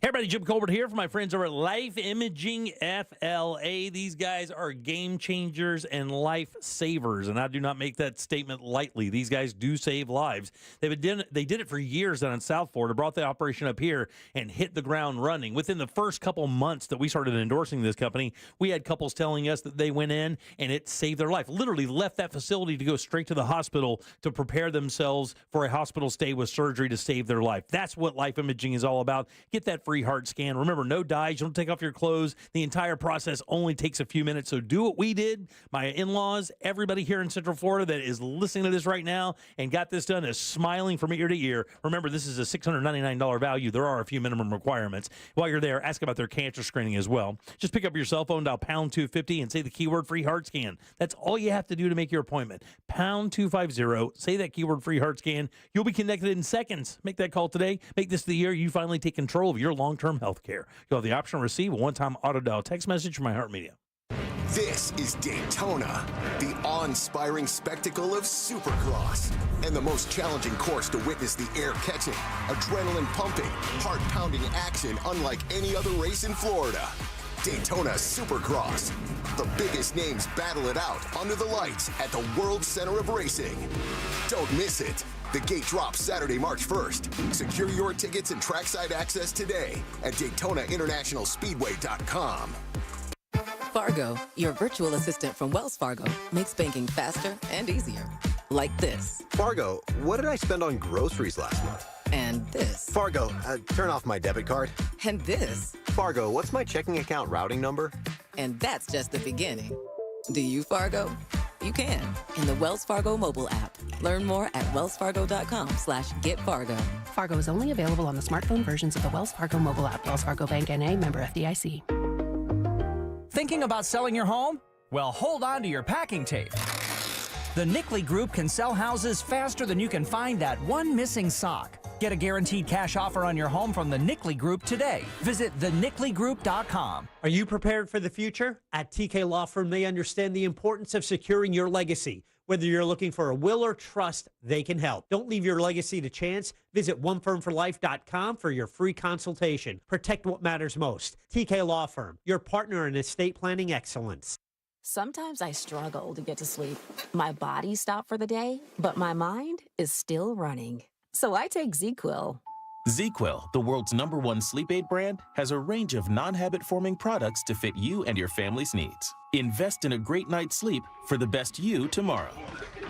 Hey everybody, Jim Colbert here for my friends over at Life Imaging FLA. These guys are game changers and life savers, and I do not make that statement lightly. These guys do save lives. They did it for years down in South Florida, brought the operation up here, and hit the ground running. Within the first couple months that we started endorsing this company, we had couples telling us that they went in and it saved their life. Literally left that facility to go straight to the hospital to prepare themselves for a hospital stay with surgery to save their life. That's what Life Imaging is all about. Get that free heart scan. Remember, no dyes. You don't take off your clothes. The entire process only takes a few minutes. So do what we did. My in-laws, everybody here in Central Florida that is listening to this right now and got this done is smiling from ear to ear. Remember, this is a $699 value. There are a few minimum requirements. While you're there, ask about their cancer screening as well. Just pick up your cell phone, dial pound 250 and say the keyword free heart scan. That's all you have to do to make your appointment. Pound 250, say that keyword free heart scan. You'll be connected in seconds. Make that call today. Make this the year you finally take control of your long-term health care. You'll have the option to receive a one-time auto-dial text message from iHeartMedia. This is Daytona, the awe-inspiring spectacle of Supercross, and the most challenging course to witness the air-catching, adrenaline-pumping, heart-pounding action unlike any other race in Florida. Daytona Supercross. The biggest names battle it out under the lights at the World Center of Racing. Don't miss it. The gate drops Saturday, March 1st. Secure your tickets and trackside access today at DaytonaInternationalSpeedway.com. Fargo, your virtual assistant from Wells Fargo, makes banking faster and easier. Like this. Fargo, what did I spend on groceries last month? And this. Fargo, turn off my debit card. And this. Fargo, what's my checking account routing number? And that's just the beginning. Do you, Fargo? You can in the Wells Fargo mobile app. Learn more at wellsfargo.com/getfargo. Fargo is only available on the smartphone versions of the Wells Fargo mobile app. Wells Fargo Bank N.A., member FDIC. Thinking about selling your home? Well, hold on to your packing tape. The Nickley Group can sell houses faster than you can find that one missing sock. Get a guaranteed cash offer on your home from the Nickley Group today. Visit thenickley.group.com. Are you prepared for the future? At TK Law Firm, they understand the importance of securing your legacy. Whether you're looking for a will or trust, they can help. Don't leave your legacy to chance. Visit onefirmforlife.com for your free consultation. Protect what matters most. TK Law Firm, your partner in estate planning excellence. Sometimes I struggle to get to sleep. My body stopped for the day, but my mind is still running. So I take ZzzQuil. ZzzQuil, the world's #1 sleep aid brand, has a range of non-habit-forming products to fit you and your family's needs. Invest in a great night's sleep for the best you tomorrow.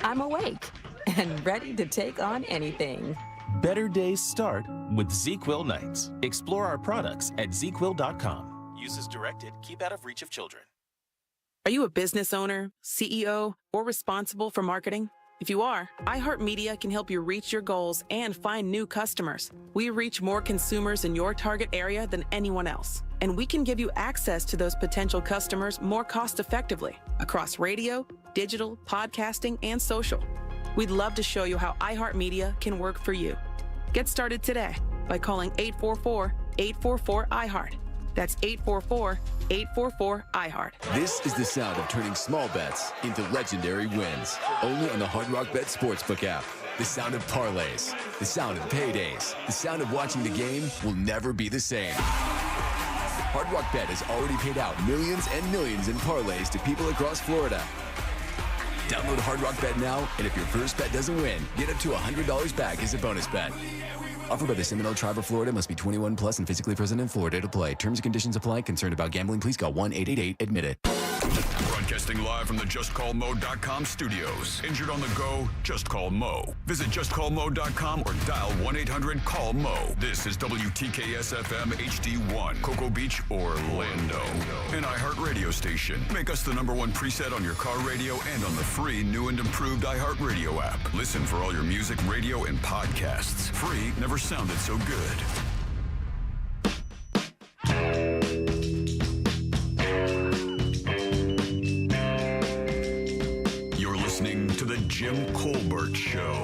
I'm awake and ready to take on anything. Better days start with ZzzQuil nights. Explore our products at ZzzQuil.com. Use as directed. Keep out of reach of children. Are you a business owner, CEO, or responsible for marketing? If you are, iHeartMedia can help you reach your goals and find new customers. We reach more consumers in your target area than anyone else, and we can give you access to those potential customers more cost-effectively across radio, digital, podcasting, and social. We'd love to show you how iHeartMedia can work for you. Get started today by calling 844-844-iHeart. That's 844-844-iHeart. This is the sound of turning small bets into legendary wins. Only on the Hard Rock Bet Sportsbook app. The sound of parlays. The sound of paydays. The sound of watching the game will never be the same. Hard Rock Bet has already paid out millions and millions in parlays to people across Florida. Download Hard Rock Bet now, and if your first bet doesn't win, get up to $100 back as a bonus bet. Offered by the Seminole Tribe of Florida. Must be 21 plus and physically present in Florida to play. Terms and conditions apply. Concerned about gambling? Please call 1-888-ADMIT-IT. Broadcasting live from the JustCallMo.com studios. Injured on the go? Just call Mo. Visit JustCallMo.com or dial 1-800-CALL-MO. This is WTKS-FM HD1, Cocoa Beach, Orlando. An iHeart radio station. Make us the #1 preset on your car radio and on the free new and improved iHeart radio app. Listen for all your music, radio, and podcasts. Free never sounded so good. You're listening to The Jim Colbert Show.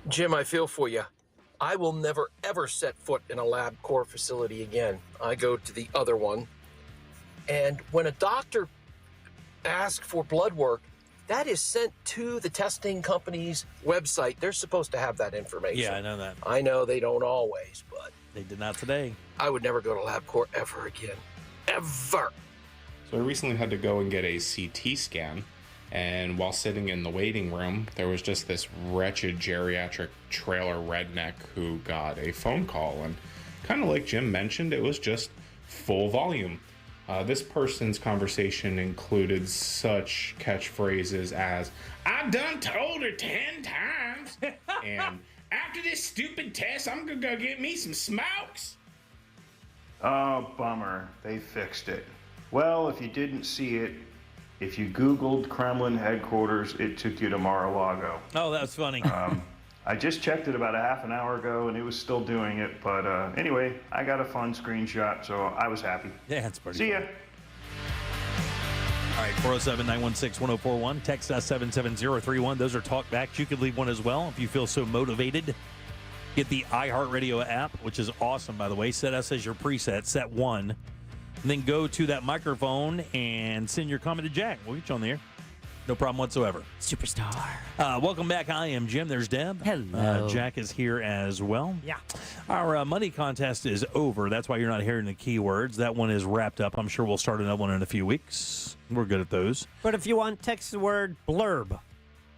Jim, I feel for you. I will never, ever set foot in a LabCorp facility again. I go to the other one. And when a doctor asks for blood work, that is sent to the testing company's website. They're supposed to have that information. Yeah, I know that. I know they don't always, but... They did not today. I would never go to LabCorp ever again. Ever! So I recently had to go and get a CT scan. And while sitting in the waiting room, there was just this wretched geriatric trailer redneck who got a phone call. And kind of like Jim mentioned, it was just full volume. This person's conversation included such catchphrases as, "I done told her 10 times," and "After this stupid test, I'm gonna go get me some smokes." Oh, bummer. They fixed it. Well, if you didn't see it, if you Googled Kremlin headquarters, it took you to Mar-a-Lago. Oh, that was funny. I just checked it about a half an hour ago, and it was still doing it. But anyway, I got a fun screenshot, so I was happy. Yeah, it's pretty See ya. All right, 407-916-1041. Text us 77031. Those are talkbacks. You could leave one as well if you feel so motivated. Get the iHeartRadio app, which is awesome, by the way. Set us as your preset, set 1. And then go to that microphone and send your comment to Jack. We'll get you on the air. No problem whatsoever. Superstar. Welcome back. I am Jim. There's Deb. Hello. Jack is here as well. Yeah. Our money contest is over. That's why you're not hearing the keywords. That one is wrapped up. I'm sure we'll start another one in a few weeks. We're good at those. But if you want, text the word blurb.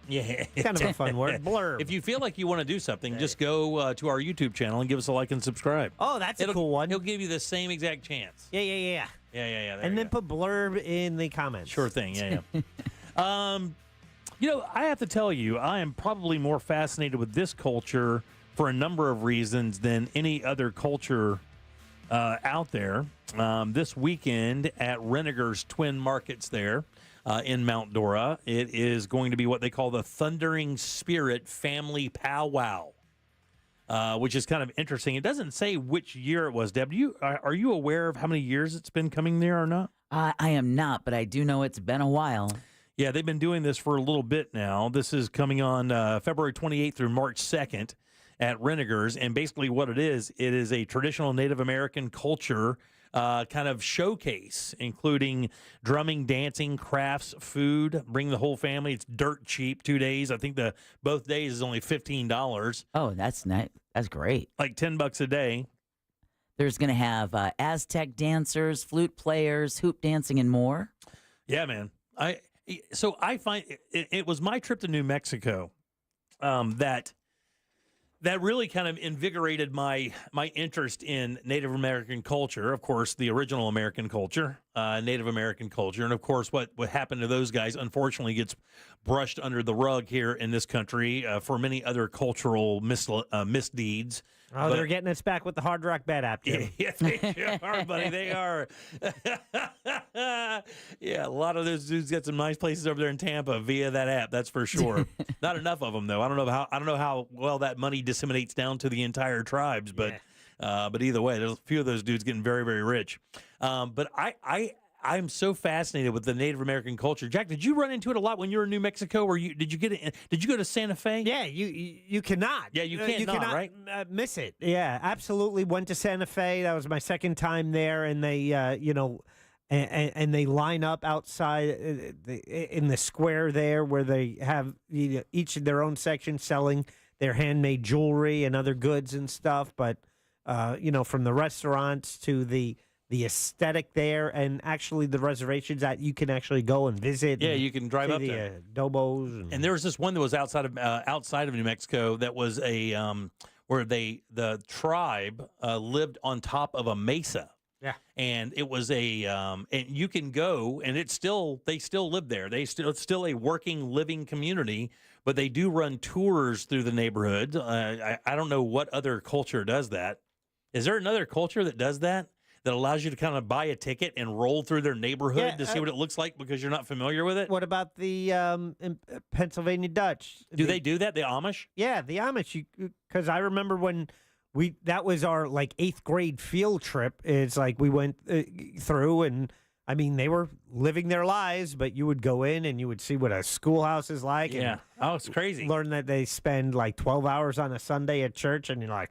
Yeah. Kind of a fun word. Blurb. If you feel like you want to do something, just go to our YouTube channel and give us a like and subscribe. Oh, that's a cool one. He'll give you the same exact chance. Yeah. Yeah. And then put blurb in the comments. Sure thing. Yeah. I have to tell you, I am probably more fascinated with this culture for a number of reasons than any other culture out there. This weekend at Renninger's Twin Markets there in Mount Dora, it is going to be what they call the Thundering Spirit Family Powwow, which is kind of interesting. It doesn't say which year it was. Deb, are you aware of how many years it's been coming there or not? I am not, but I do know it's been a while. Yeah, they've been doing this for a little bit now. This is coming on February 28th through March 2nd at Renegers, and basically what it is a traditional Native American culture kind of showcase, including drumming, dancing, crafts, food. Bring the whole family. It's dirt cheap. 2 days. I think both days is only $15. Oh, that's nice. That's great. Like $10 a day. There's going to have Aztec dancers, flute players, hoop dancing, and more. Yeah, man. So I find it was my trip to New Mexico that really kind of invigorated my interest in Native American culture. Of course, the original American culture, Native American culture, and of course, what happened to those guys unfortunately gets brushed under the rug here in this country for many other cultural misdeeds. Oh, they're getting us back with the Hard Rock Bed app, Jim. Yeah, they sure are, buddy. They are. Yeah, a lot of those dudes got some nice places over there in Tampa via that app. That's for sure. Not enough of them, though. I don't know how well that money disseminates down to the entire tribes, but either way, there's a few of those dudes getting very, very rich. But I'm so fascinated with the Native American culture. Jack, did you run into it a lot when you were in New Mexico? Or did you go to Santa Fe? Yeah, you cannot. Yeah, you cannot, right? Miss it. Yeah, absolutely. Went to Santa Fe. That was my second time there, and they, and they line up outside in the square there where they have each of their own section selling their handmade jewelry and other goods and stuff. But from the restaurants to the aesthetic there, and actually the reservations that you can actually go and visit. Yeah, you can drive up the there. Dobos. And there was this one that was outside of New Mexico that was where the tribe lived on top of a mesa. Yeah. And it was and you can go, and they still live there. It's still a working, living community, but they do run tours through the neighborhood. I don't know what other culture does that. Is there another culture that does that allows you to kind of buy a ticket and roll through their neighborhood to see what it looks like because you're not familiar with it? What about the Pennsylvania Dutch? Do they do that, the Amish? Yeah, the Amish. Because I remember when that was our like 8th grade field trip. It's like we went through, and I mean they were living their lives, but you would go in and you would see what a schoolhouse is like. Yeah. And it's crazy. Learn that they spend like 12 hours on a Sunday at church, and you're like,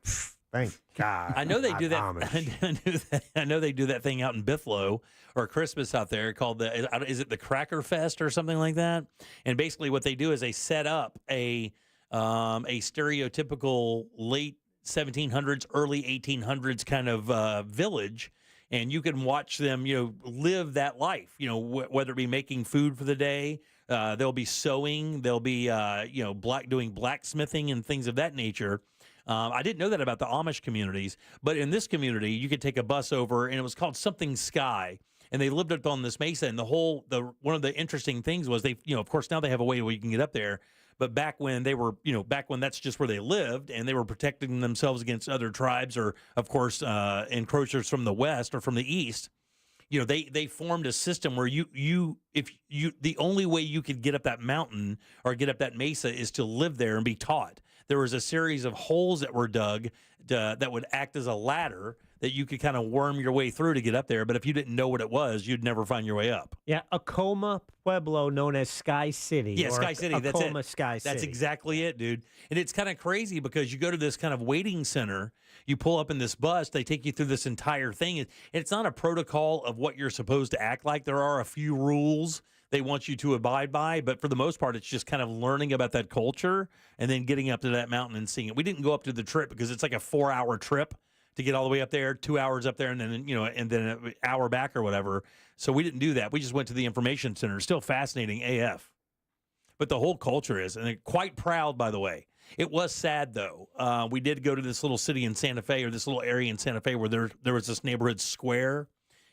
thank God. I know they do that. I know they do that thing out in Buffalo or Christmas out there called is it the Cracker Fest or something like that? And basically what they do is they set up a stereotypical late 1700s, early 1800s kind of village, and you can watch them, live that life. Whether it be making food for the day, they'll be sewing, they'll be doing blacksmithing and things of that nature. I didn't know that about the Amish communities, but in this community, you could take a bus over, and it was called Something Sky, and they lived up on this mesa. And one of the interesting things was they, of course, now they have a way where you can get up there. But back when back when that's just where they lived, and they were protecting themselves against other tribes, or of course, encroachers from the west or from the east. They formed a system where the only way you could get up that mountain or get up that mesa is to live there and be taught. There was a series of holes that were dug that would act as a ladder that you could kind of worm your way through to get up there. But if you didn't know what it was, you'd never find your way up. Yeah, Acoma Pueblo, known as Sky City. Yeah, Sky City. Acoma, that's it. Sky City. That's exactly it, dude. And it's kind of crazy because you go to this kind of waiting center, you pull up in this bus, they take you through this entire thing. And it's not a protocol of what you're supposed to act like. There are a few rules they want you to abide by, but for the most part, it's just kind of learning about that culture and then getting up to that mountain and seeing it. We didn't go up to the trip because it's like a 4-hour trip to get all the way up there, 2 hours up there, and then an hour back or whatever. So we didn't do that. We just went to the information center. Still fascinating AF. But the whole culture is, and they're quite proud, by the way. It was sad, though. We did go to this little city in Santa Fe, or this little area in Santa Fe, where there was this neighborhood square,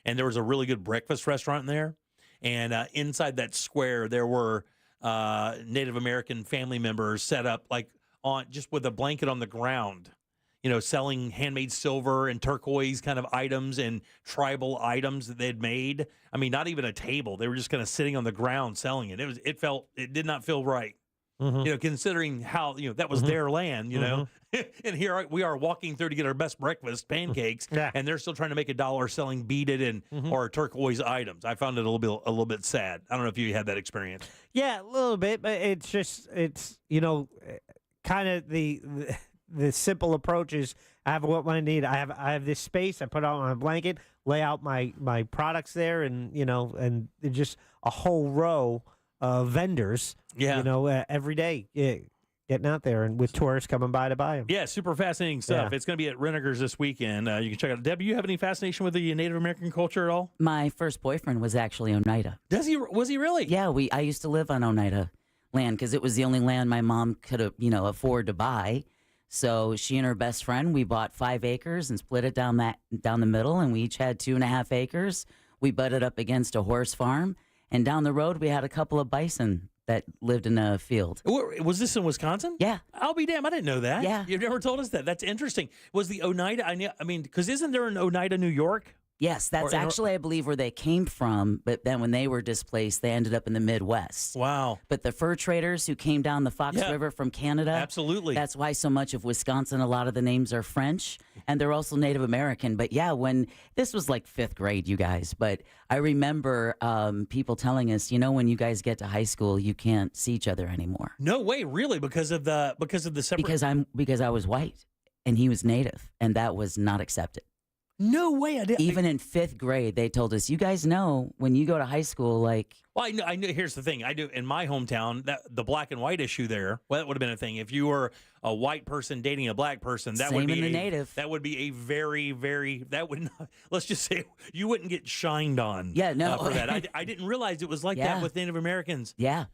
and there was a really good breakfast restaurant in there. And inside that square, there were Native American family members set up like on just with a blanket on the ground, selling handmade silver and turquoise kind of items and tribal items that they'd made. I mean, not even a table. They were just kind of sitting on the ground selling it. It did not feel right. Mm-hmm. Considering how, that was their land, and here we are walking through to get our best breakfast, pancakes, and they're still trying to make $1 selling beaded and or turquoise items. I found it a little bit sad. I don't know if you had that experience. Yeah, a little bit, but it's kind of the simple approach is I have what I need. I have this space. I put out my blanket, lay out my products there, and and just a whole row of vendors. Yeah. Every day. Yeah. Getting out there and with tourists coming by to buy them. Yeah, super fascinating stuff. Yeah. It's going to be at Renegers this weekend. You can check it out. Deb, you have any fascination with the Native American culture at all? My first boyfriend was actually Oneida. Was he really? Yeah, I used to live on Oneida land because it was the only land my mom could afford to buy. So she and her best friend, we bought 5 acres and split it down the middle, and we each had 2.5 acres. We butted up against a horse farm, and down the road we had a couple of bison that lived in a field. Was this in Wisconsin? Yeah. I'll be damned. I didn't know that. Yeah. You've never told us that. That's interesting. Was the Oneida, I mean, because isn't there an Oneida, New York? Yes, that's actually, I believe, where they came from. But then when they were displaced, they ended up in the Midwest. Wow. But the fur traders who came down the Fox River from Canada. Absolutely. That's why so much of Wisconsin, a lot of the names are French, and they're also Native American. But yeah, when this was like 5th grade, you guys. But I remember people telling us, when you guys get to high school, you can't see each other anymore. No way, really, because of the separate. Because I was white and he was Native, and that was not accepted. No way. Even in 5th grade, they told us, you guys know when you go to high school, like. Well, I know. Here's the thing. I do in my hometown that the black and white issue there. Well, that would have been a thing. If you were a white person dating a black person, that Same would be in the Native. That would be a very, very. That would not. Let's just say you wouldn't get shined on. Yeah, no. For that. I didn't realize it was like that with Native Americans. Yeah,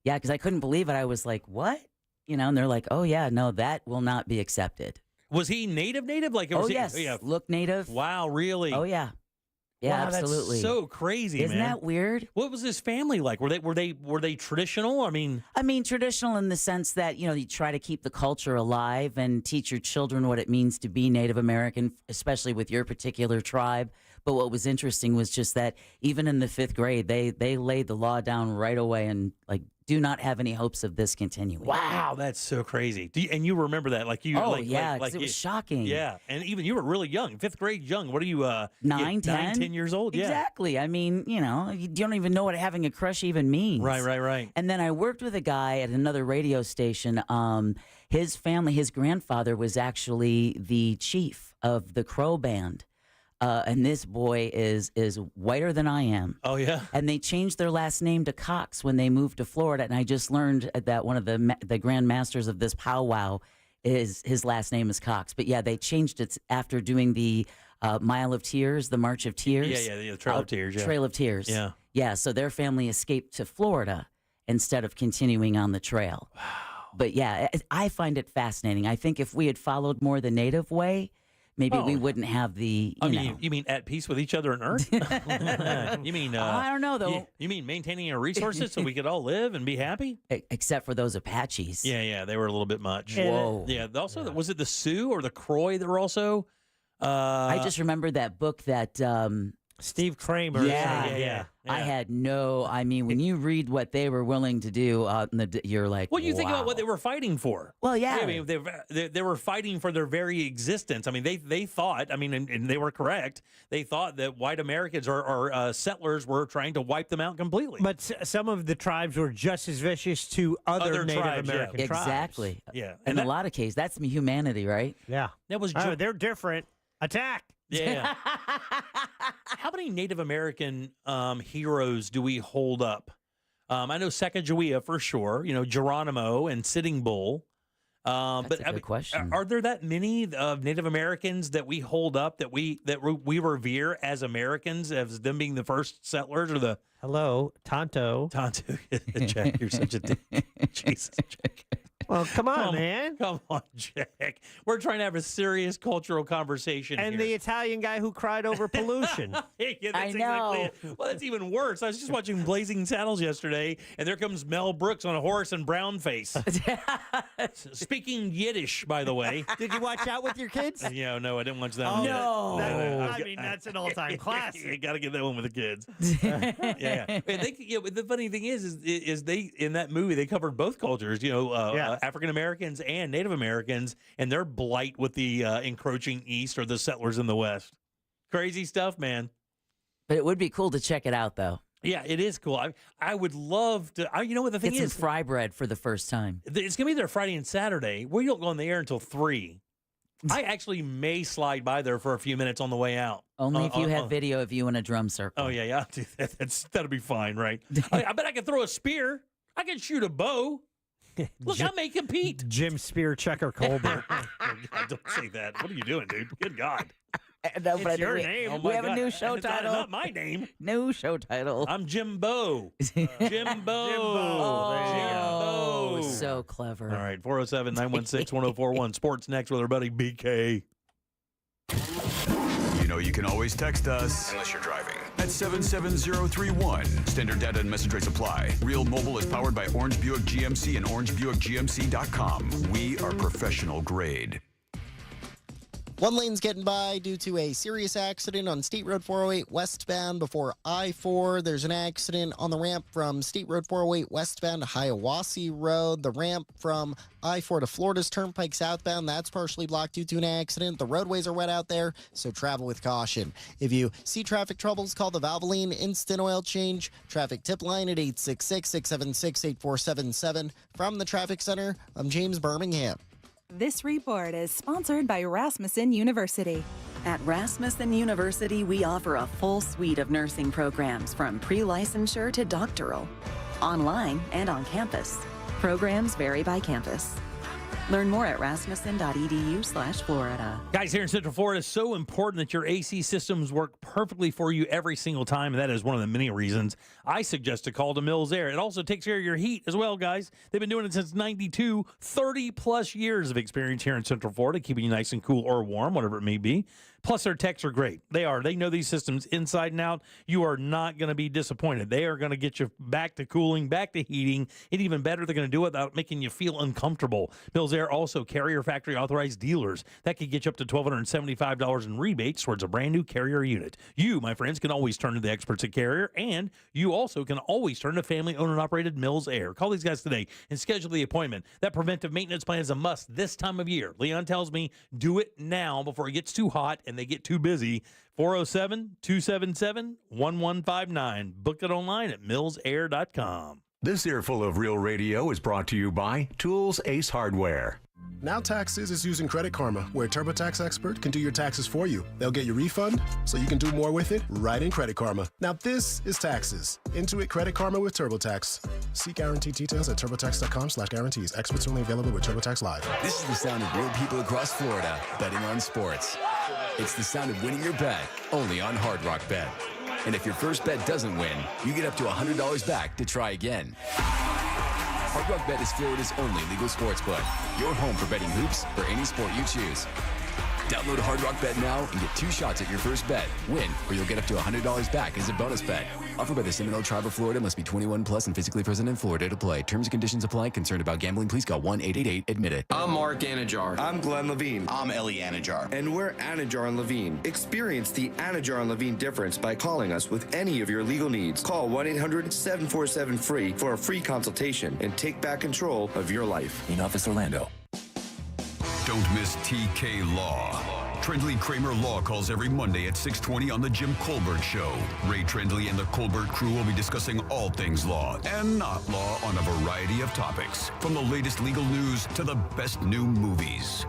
because I couldn't believe it. I was like, what? And they're like, oh yeah, no, that will not be accepted. Was he native? Like, yes. Yeah. Look native. Wow, really? Oh yeah. Yeah, wow, absolutely. That's so crazy, Isn't that weird? What was his family like? Were they traditional? I mean, traditional in the sense that you try to keep the culture alive and teach your children what it means to be Native American, especially with your particular tribe. But what was interesting was just that even in the 5th grade, they laid the law down right away and do not have any hopes of this continuing. Wow, that's so crazy. And you remember that? Like you? Oh, yeah, because it was shocking. Yeah, and even you were really young, 5th grade young. What are you, 9, 10? 10 years old? Yeah. Exactly. I mean, you don't even know what having a crush even means. Right. And then I worked with a guy at another radio station. His family, his grandfather was actually the chief of the Crow Band. And this boy is whiter than I am. Oh, yeah? And they changed their last name to Cox when they moved to Florida. And I just learned that one of the grand masters of this powwow, his last name is Cox. But, yeah, they changed it after doing the Mile of Tears, the March of Tears. Yeah, the Trail of Tears. Yeah. Trail of Tears. Yeah. Yeah, so their family escaped to Florida instead of continuing on the trail. Wow. But, yeah, I find it fascinating. I think if we had followed more the native way, maybe we wouldn't have the. You mean at peace with each other on Earth? You mean? I don't know though. You mean maintaining our resources so we could all live and be happy? Except for those Apaches. Yeah, they were a little bit much. Whoa. Yeah. Also, was it the Sioux or the Croy that were also? I just remember that book that. Steve Kramer. Yeah. I had when you read what they were willing to do, you're like, well, you think wow. about what they were fighting for. Well, yeah. I mean, they were fighting for their very existence. I mean, they thought, and they were correct. They thought that white Americans or settlers were trying to wipe them out completely. But some of the tribes were just as vicious to other Native tribes, American tribes. Exactly. Yeah. In a lot of cases, that's humanity, right? Yeah. That was. They're different. Attack. Yeah. How many Native American heroes do we hold up? I know Sacagawea for sure. Geronimo and Sitting Bull. That's a good question. Are there that many of Native Americans that we hold up that we revere as Americans as them being the first settlers or the? Hello, Tonto. Jack, you're such a Jesus, Jack. Well, come on, man. Come on, Jack. We're trying to have a serious cultural conversation and here. The Italian guy who cried over pollution. Yeah, I know. Exactly it. Well, that's even worse. I was just watching Blazing Saddles yesterday, and there comes Mel Brooks on a horse and brown face. Speaking Yiddish, by the way. Did you watch out with your kids? No, I didn't watch that one yet. No. That's an all-time classic. You got to get that one with the kids. Yeah. And the funny thing is they in that movie they covered both cultures. African Americans and Native Americans, and their blight with the encroaching East or the settlers in the West. Crazy stuff, man. But it would be cool to check it out, though. Yeah, it is cool. I would love to. You know what the thing Get is? some fry bread for the first time. It's going to be there Friday and Saturday. We don't go on the air until 3. I actually may slide by there for a few minutes on the way out. Only if you have video of you in a drum circle. Oh, yeah. I'll do that. That'll be fine, right? I bet I can throw a spear. I can shoot a bow. Look, I may compete. Jim Spear Checker Colbert. Oh, God, don't say that. What are you doing, dude? Good God. No, It's but your we, name. Oh, we my have God. a new show And it's title. not my name. New show title. I'm Jimbo. Jimbo. Jimbo. So clever. All right, 407-916-1041. Sports next with our buddy BK. You know you can always text us, unless you're driving, at 77031. Standard data and message rates apply. Real Mobile is powered by Orange Buick GMC and OrangeBuickGMC.com. We are professional grade. One lane's getting by due to a serious accident on State Road 408 westbound before I-4. There's an accident on the ramp from State Road 408 westbound to Hiawassee Road. The ramp from I-4 to Florida's Turnpike southbound, that's partially blocked due to an accident. The roadways are wet out there, so travel with caution. If you see traffic troubles, call the Valvoline Instant Oil Change traffic tip line at 866-676-8477. From the Traffic Center, I'm James Birmingham. This report is sponsored by Rasmussen University. At Rasmussen University, we offer a full suite of nursing programs from pre-licensure to doctoral, online and on campus. Programs vary by campus. Learn more at rasmussen.edu/Florida. Guys, here in Central Florida, it's so important that your AC systems work perfectly for you every single time, and that is one of the many reasons I suggest a call to Mills Air. It also takes care of your heat as well, guys. They've been doing it since 92, 30-plus years of experience here in Central Florida, keeping you nice and cool or warm, whatever it may be. Plus, their techs are great. They are. They know these systems inside and out. You are not going to be disappointed. They are going to get you back to cooling, back to heating, and even better, they're going to do it without making you feel uncomfortable. Mills Air also Carrier Factory authorized dealers. That could get you up to $1,275 in rebates towards a brand new Carrier unit. You, my friends, can always turn to the experts at Carrier, and you also can always turn to family-owned and operated Mills Air. Call these guys today and schedule the appointment. That preventive maintenance plan is a must this time of year. Leon tells me do it now before it gets too hot and they get too busy. 407-277-1159. Book it online at millsair.com. This earful of Real Radio is brought to you by Tools Ace Hardware. Now Taxes is using Credit Karma, where TurboTax Expert can do your taxes for you. They'll get your refund so you can do more with it right in Credit Karma. Now this is taxes. Intuit Credit Karma with TurboTax. See guaranteed details at turbotax.com/guarantees. Experts only available with TurboTax Live. This is the sound of real people across Florida betting on sports. It's the sound of winning your bet, only on Hard Rock Bet. And if your first bet doesn't win, you get up to $100 back to try again. Hard Rock Bet is Florida's only legal sports book. Your home for betting hoops for any sport you choose. Download Hard Rock Bet now and get 2 shots at your first bet. Win, or you'll get up to $100 back as a bonus bet. Offered by the Seminole Tribe of Florida. Must be 21 plus and physically present in Florida to play. Terms and conditions apply. Concerned about gambling? Please call 1-888-ADMIT-IT. I'm Mark Anajar. I'm Glenn Levine. I'm Ellie Anajar. And we're Anajar and Levine. Experience the Anajar and Levine difference by calling us with any of your legal needs. Call 1-800-747-FREE for a free consultation and take back control of your life. In Office Orlando. Don't miss TK Law. Trendley Kramer Law calls every Monday at 6:20 on The Jim Colbert Show. Ray Trendley and the Colbert crew will be discussing all things law and not law on a variety of topics, from the latest legal news to the best new movies.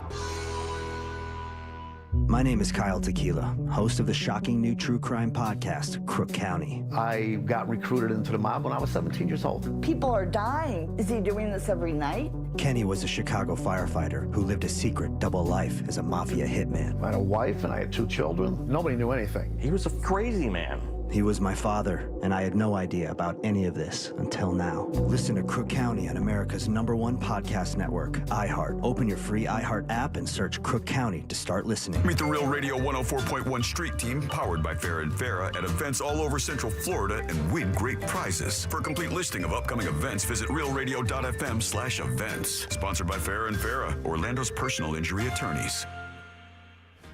My name is Kyle Tequila, host of the shocking new true crime podcast, Crook County. I got recruited into the mob when I was 17 years old. People are dying. Is he doing this every night? Kenny was a Chicago firefighter who lived a secret double life as a mafia hitman. I had a wife and I had 2 children. Nobody knew anything. He was a crazy man. He was my father, and I had no idea about any of this until now. Listen to Crook County on America's #1 podcast network, iHeart. Open your free iHeart app and search Crook County to start listening. Meet the Real Radio 104.1 Street Team, powered by Farrah and Farrah, at events all over Central Florida and win great prizes. For a complete listing of upcoming events, visit realradio.fm/events. Sponsored by Farrah and Farrah, Orlando's personal injury attorneys.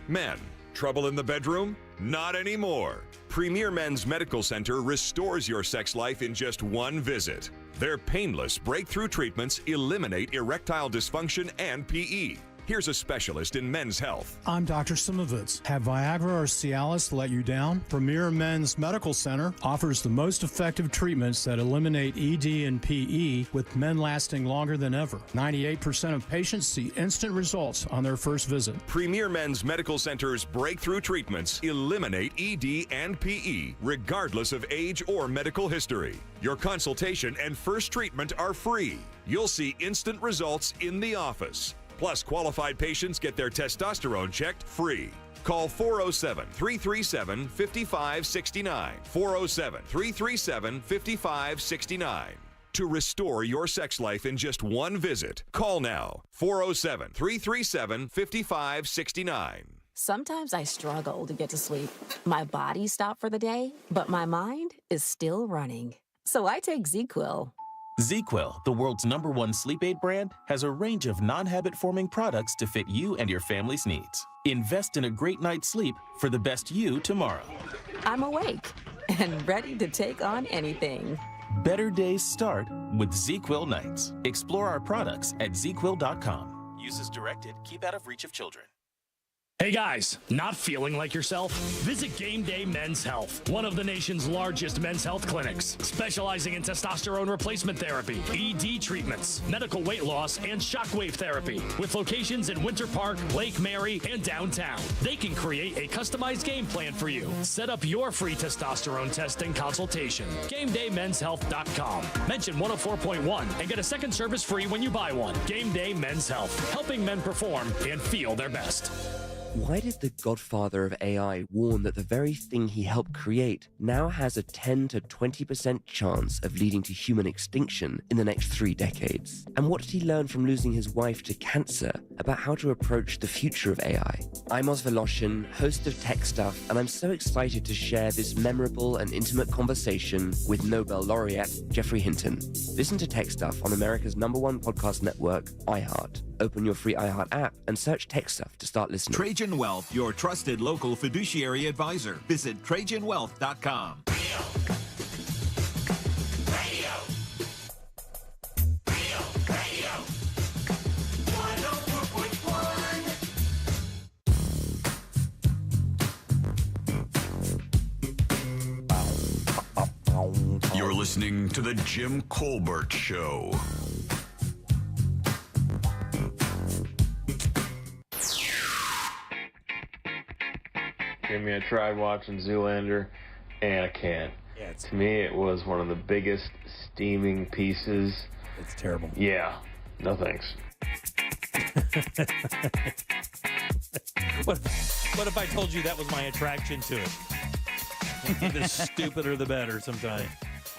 Men, trouble in the bedroom? Not anymore. Premier Men's Medical Center restores your sex life in just one visit. Their painless breakthrough treatments eliminate erectile dysfunction and PE. Here's a specialist in men's health. I'm Dr. Simovitz. Have Viagra or Cialis let you down? Premier Men's Medical Center offers the most effective treatments that eliminate ED and PE, with men lasting longer than ever. 98% of patients see instant results on their first visit. Premier Men's Medical Center's breakthrough treatments eliminate ED and PE, regardless of age or medical history. Your consultation and first treatment are free. You'll see instant results in the office. Plus, qualified patients get their testosterone checked free. Call 407-337-5569. 407-337-5569. To restore your sex life in just one visit, call now. 407-337-5569. Sometimes I struggle to get to sleep. My body stopped for the day, but my mind is still running. So I take ZzzQuil. ZzzQuil, the world's #1 sleep aid brand, has a range of non-habit-forming products to fit you and your family's needs. Invest in a great night's sleep for the best you tomorrow. I'm awake and ready to take on anything. Better days start with ZzzQuil nights. Explore our products at ZzzQuil.com. Use as directed. Keep out of reach of children. Hey guys, not feeling like yourself? Visit Game Day Men's Health, one of the nation's largest men's health clinics, specializing in testosterone replacement therapy, ED treatments, medical weight loss, and shockwave therapy, with locations in Winter Park, Lake Mary, and downtown. They can create a customized game plan for you. Set up your free testosterone testing consultation. GameDayMen'sHealth.com. Mention 104.1 and get a second service free when you buy one. Game Day Men's Health, helping men perform and feel their best. Why did the godfather of AI warn that the very thing he helped create now has a 10 to 20% chance of leading to human extinction in the next 3 decades? And what did he learn from losing his wife to cancer about how to approach the future of AI? I'm Oz Voloshin, host of Tech Stuff, and I'm so excited to share this memorable and intimate conversation with Nobel laureate Geoffrey Hinton. Listen to Tech Stuff on America's #1 podcast network, iHeart. Open your free iHeart app and search Tech Stuff to start listening. Trajan Wealth, your trusted local fiduciary advisor. Visit TrajanWealth.com. You're listening to The Jim Colbert Show. I tried watching Zoolander, and I can't. Yeah, to me, it was one of the biggest steaming pieces. It's terrible. Yeah, no thanks. What if I told you that was my attraction to it? The stupider the better sometimes.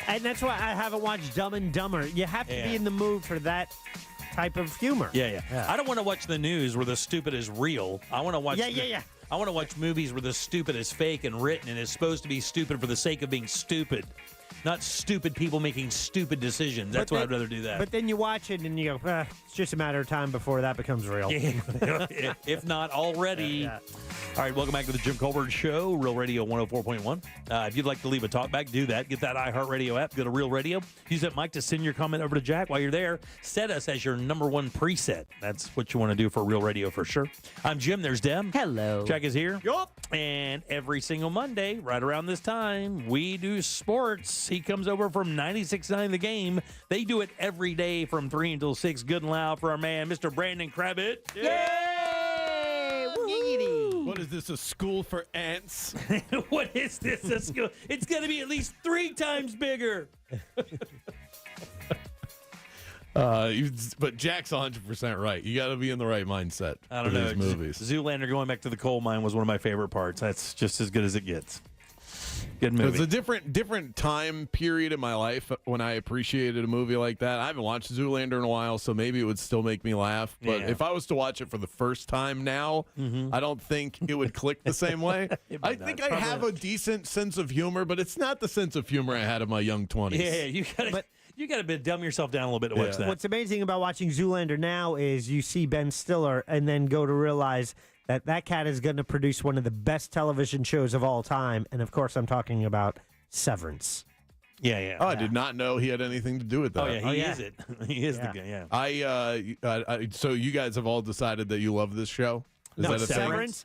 And that's why I haven't watched Dumb and Dumber. You have to be in the mood for that type of humor. Yeah. I don't want to watch the news where the stupid is real. I want to watch I want to watch movies where the stupid is fake and written and is supposed to be stupid for the sake of being stupid. Not stupid people making stupid decisions. That's why I'd rather do that. But then you watch it and you go, it's just a matter of time before that becomes real. If not already. Yeah. All right, welcome back to the Jim Colbert Show, Real Radio 104.1. If you'd like to leave a talkback, do that. Get that iHeartRadio app. Go to Real Radio. Use that mic to send your comment over to Jack. While you're there, set us as your #1 preset. That's what you want to do for Real Radio for sure. I'm Jim. There's Dem. Hello. Jack is here. Yup. And every single Monday, right around this time, we do sports. He comes over from 96.9 The Game. They do it every day from 3 until 6. Good and loud for our man, Mr. Brandon Krabbit. Yay! What is this, a school for ants? What is this, a school? It's going to be at least 3 times bigger. But Jack's 100% right. You got to be in the right mindset I don't for know. these movies. Zoolander going back to the coal mine was one of my favorite parts. That's just as good as it gets. Good movie. It's a different time period in my life when I appreciated a movie like that. I haven't watched Zoolander in a while, so maybe it would still make me laugh. But if I was to watch it for the first time now, I don't think it would click the same way. I think I have a decent sense of humor, but it's not the sense of humor I had in my young 20s. Yeah, you got to dumb yourself down a little bit to watch that. What's amazing about watching Zoolander now is you see Ben Stiller and then go to realize that cat is going to produce one of the best television shows of all time. And, of course, I'm talking about Severance. Yeah. Oh, I did not know he had anything to do with that. Oh, yeah, he is it. He is the guy, yeah. So you guys have all decided that you love this show? Is that a thing? Severance?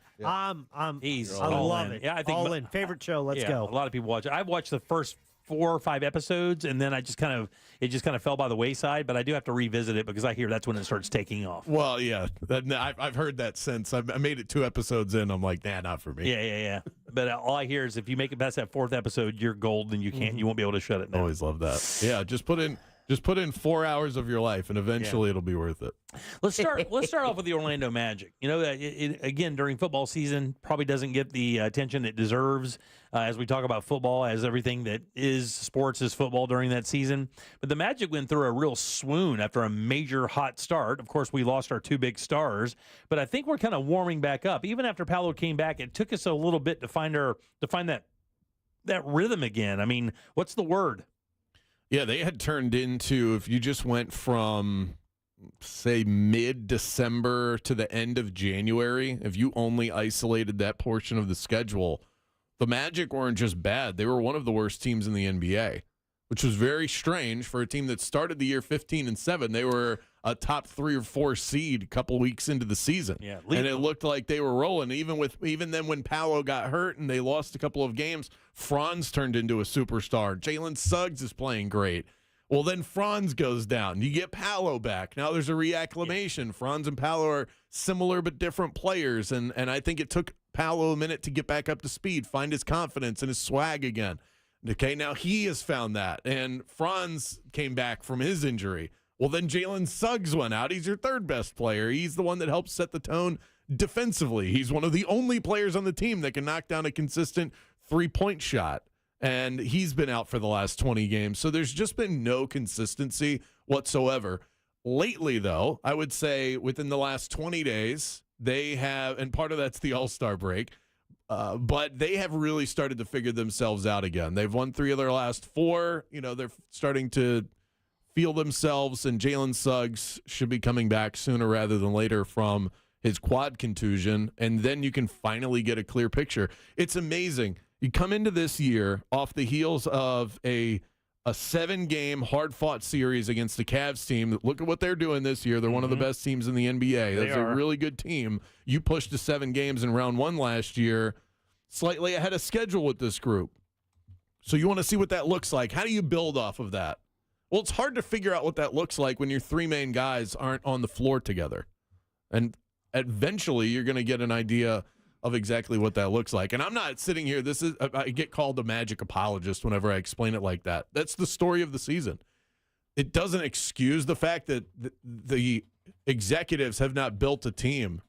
He's I all love in. it. Yeah, I think all in. Favorite show. Let's go. A lot of people watch it. I've watched the first 4 or 5 episodes, and then it just kind of fell by the wayside. But I do have to revisit it because I hear that's when it starts taking off. Well, yeah, I've heard that since. I made it 2 episodes in. I'm like, nah, not for me. Yeah. But all I hear is if you make it past that 4th episode, you're gold, and you won't be able to shut it down. Always love that. Yeah, just put in 4 hours of your life, and eventually it'll be worth it. Let's start off with the Orlando Magic. You know, again, during football season, probably doesn't get the attention it deserves as we talk about football, as everything that is sports is football during that season. But the Magic went through a real swoon after a major hot start. Of course, we lost our 2 big stars, but I think we're kind of warming back up. Even after Paolo came back, it took us a little bit to find that rhythm again. I mean, what's the word? Yeah, they had turned into, if you just went from, say, mid-December to the end of January, if you only isolated that portion of the schedule, the Magic weren't just bad. They were one of the worst teams in the NBA, which was very strange for a team that started the year 15-7. They were a top 3 or 4 seed a couple weeks into the season. Yeah, and it looked like they were rolling. Even then when Paolo got hurt and they lost a couple of games, Franz turned into a superstar. Jalen Suggs is playing great. Well, then Franz goes down. You get Paolo back. Now there's a reacclimation. Yeah. Franz and Paolo are similar but different players, and I think it took Paolo a minute to get back up to speed, find his confidence and his swag again. Okay, now he has found that, and Franz came back from his injury. Well, then Jalen Suggs went out. He's your 3rd best player. He's the one that helps set the tone defensively. He's one of the only players on the team that can knock down a consistent 3-point shot, and he's been out for the last 20 games. So there's just been no consistency whatsoever. Lately, though, I would say within the last 20 days, they have, and part of that's the All-Star break, but they have really started to figure themselves out again. They've won 3 of their last 4. You know, they're starting to feel themselves, and Jalen Suggs should be coming back sooner rather than later from his quad contusion, and then you can finally get a clear picture. It's amazing. You come into this year off the heels of a 7-game hard-fought series against the Cavs team. Look at what they're doing this year. They're one of the best teams in the NBA. That's a really good team. You pushed to 7 games in round 1 last year, slightly ahead of schedule with this group. So you want to see what that looks like. How do you build off of that? Well, it's hard to figure out what that looks like when your 3 main guys aren't on the floor together. And eventually you're going to get an idea of exactly what that looks like. And I'm not sitting here, I get called a Magic apologist whenever I explain it like that. That's the story of the season. It doesn't excuse the fact that the executives have not built a team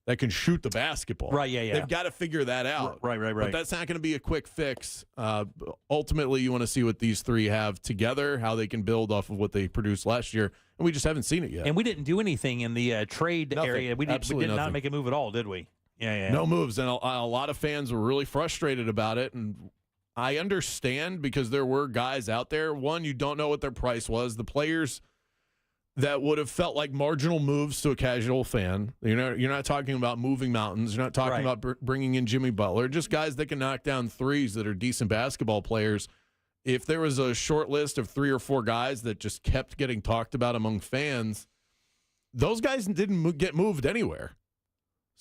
that can shoot the basketball. Right, yeah. They've got to figure that out. Right. But that's not going to be a quick fix. Ultimately, you want to see what these 3 have together, how they can build off of what they produced last year, and we just haven't seen it yet. And we didn't do anything in the trade area. We did nothing. not make a move at all, did we? Yeah. No moves, and a lot of fans were really frustrated about it, and I understand because there were guys out there. One, you don't know what their price was. The players that would have felt like marginal moves to a casual fan. You're not talking about moving mountains. You're not talking about bringing in Jimmy Butler. Just guys that can knock down threes that are decent basketball players. If there was a short list of 3 or 4 guys that just kept getting talked about among fans, those guys didn't get moved anywhere.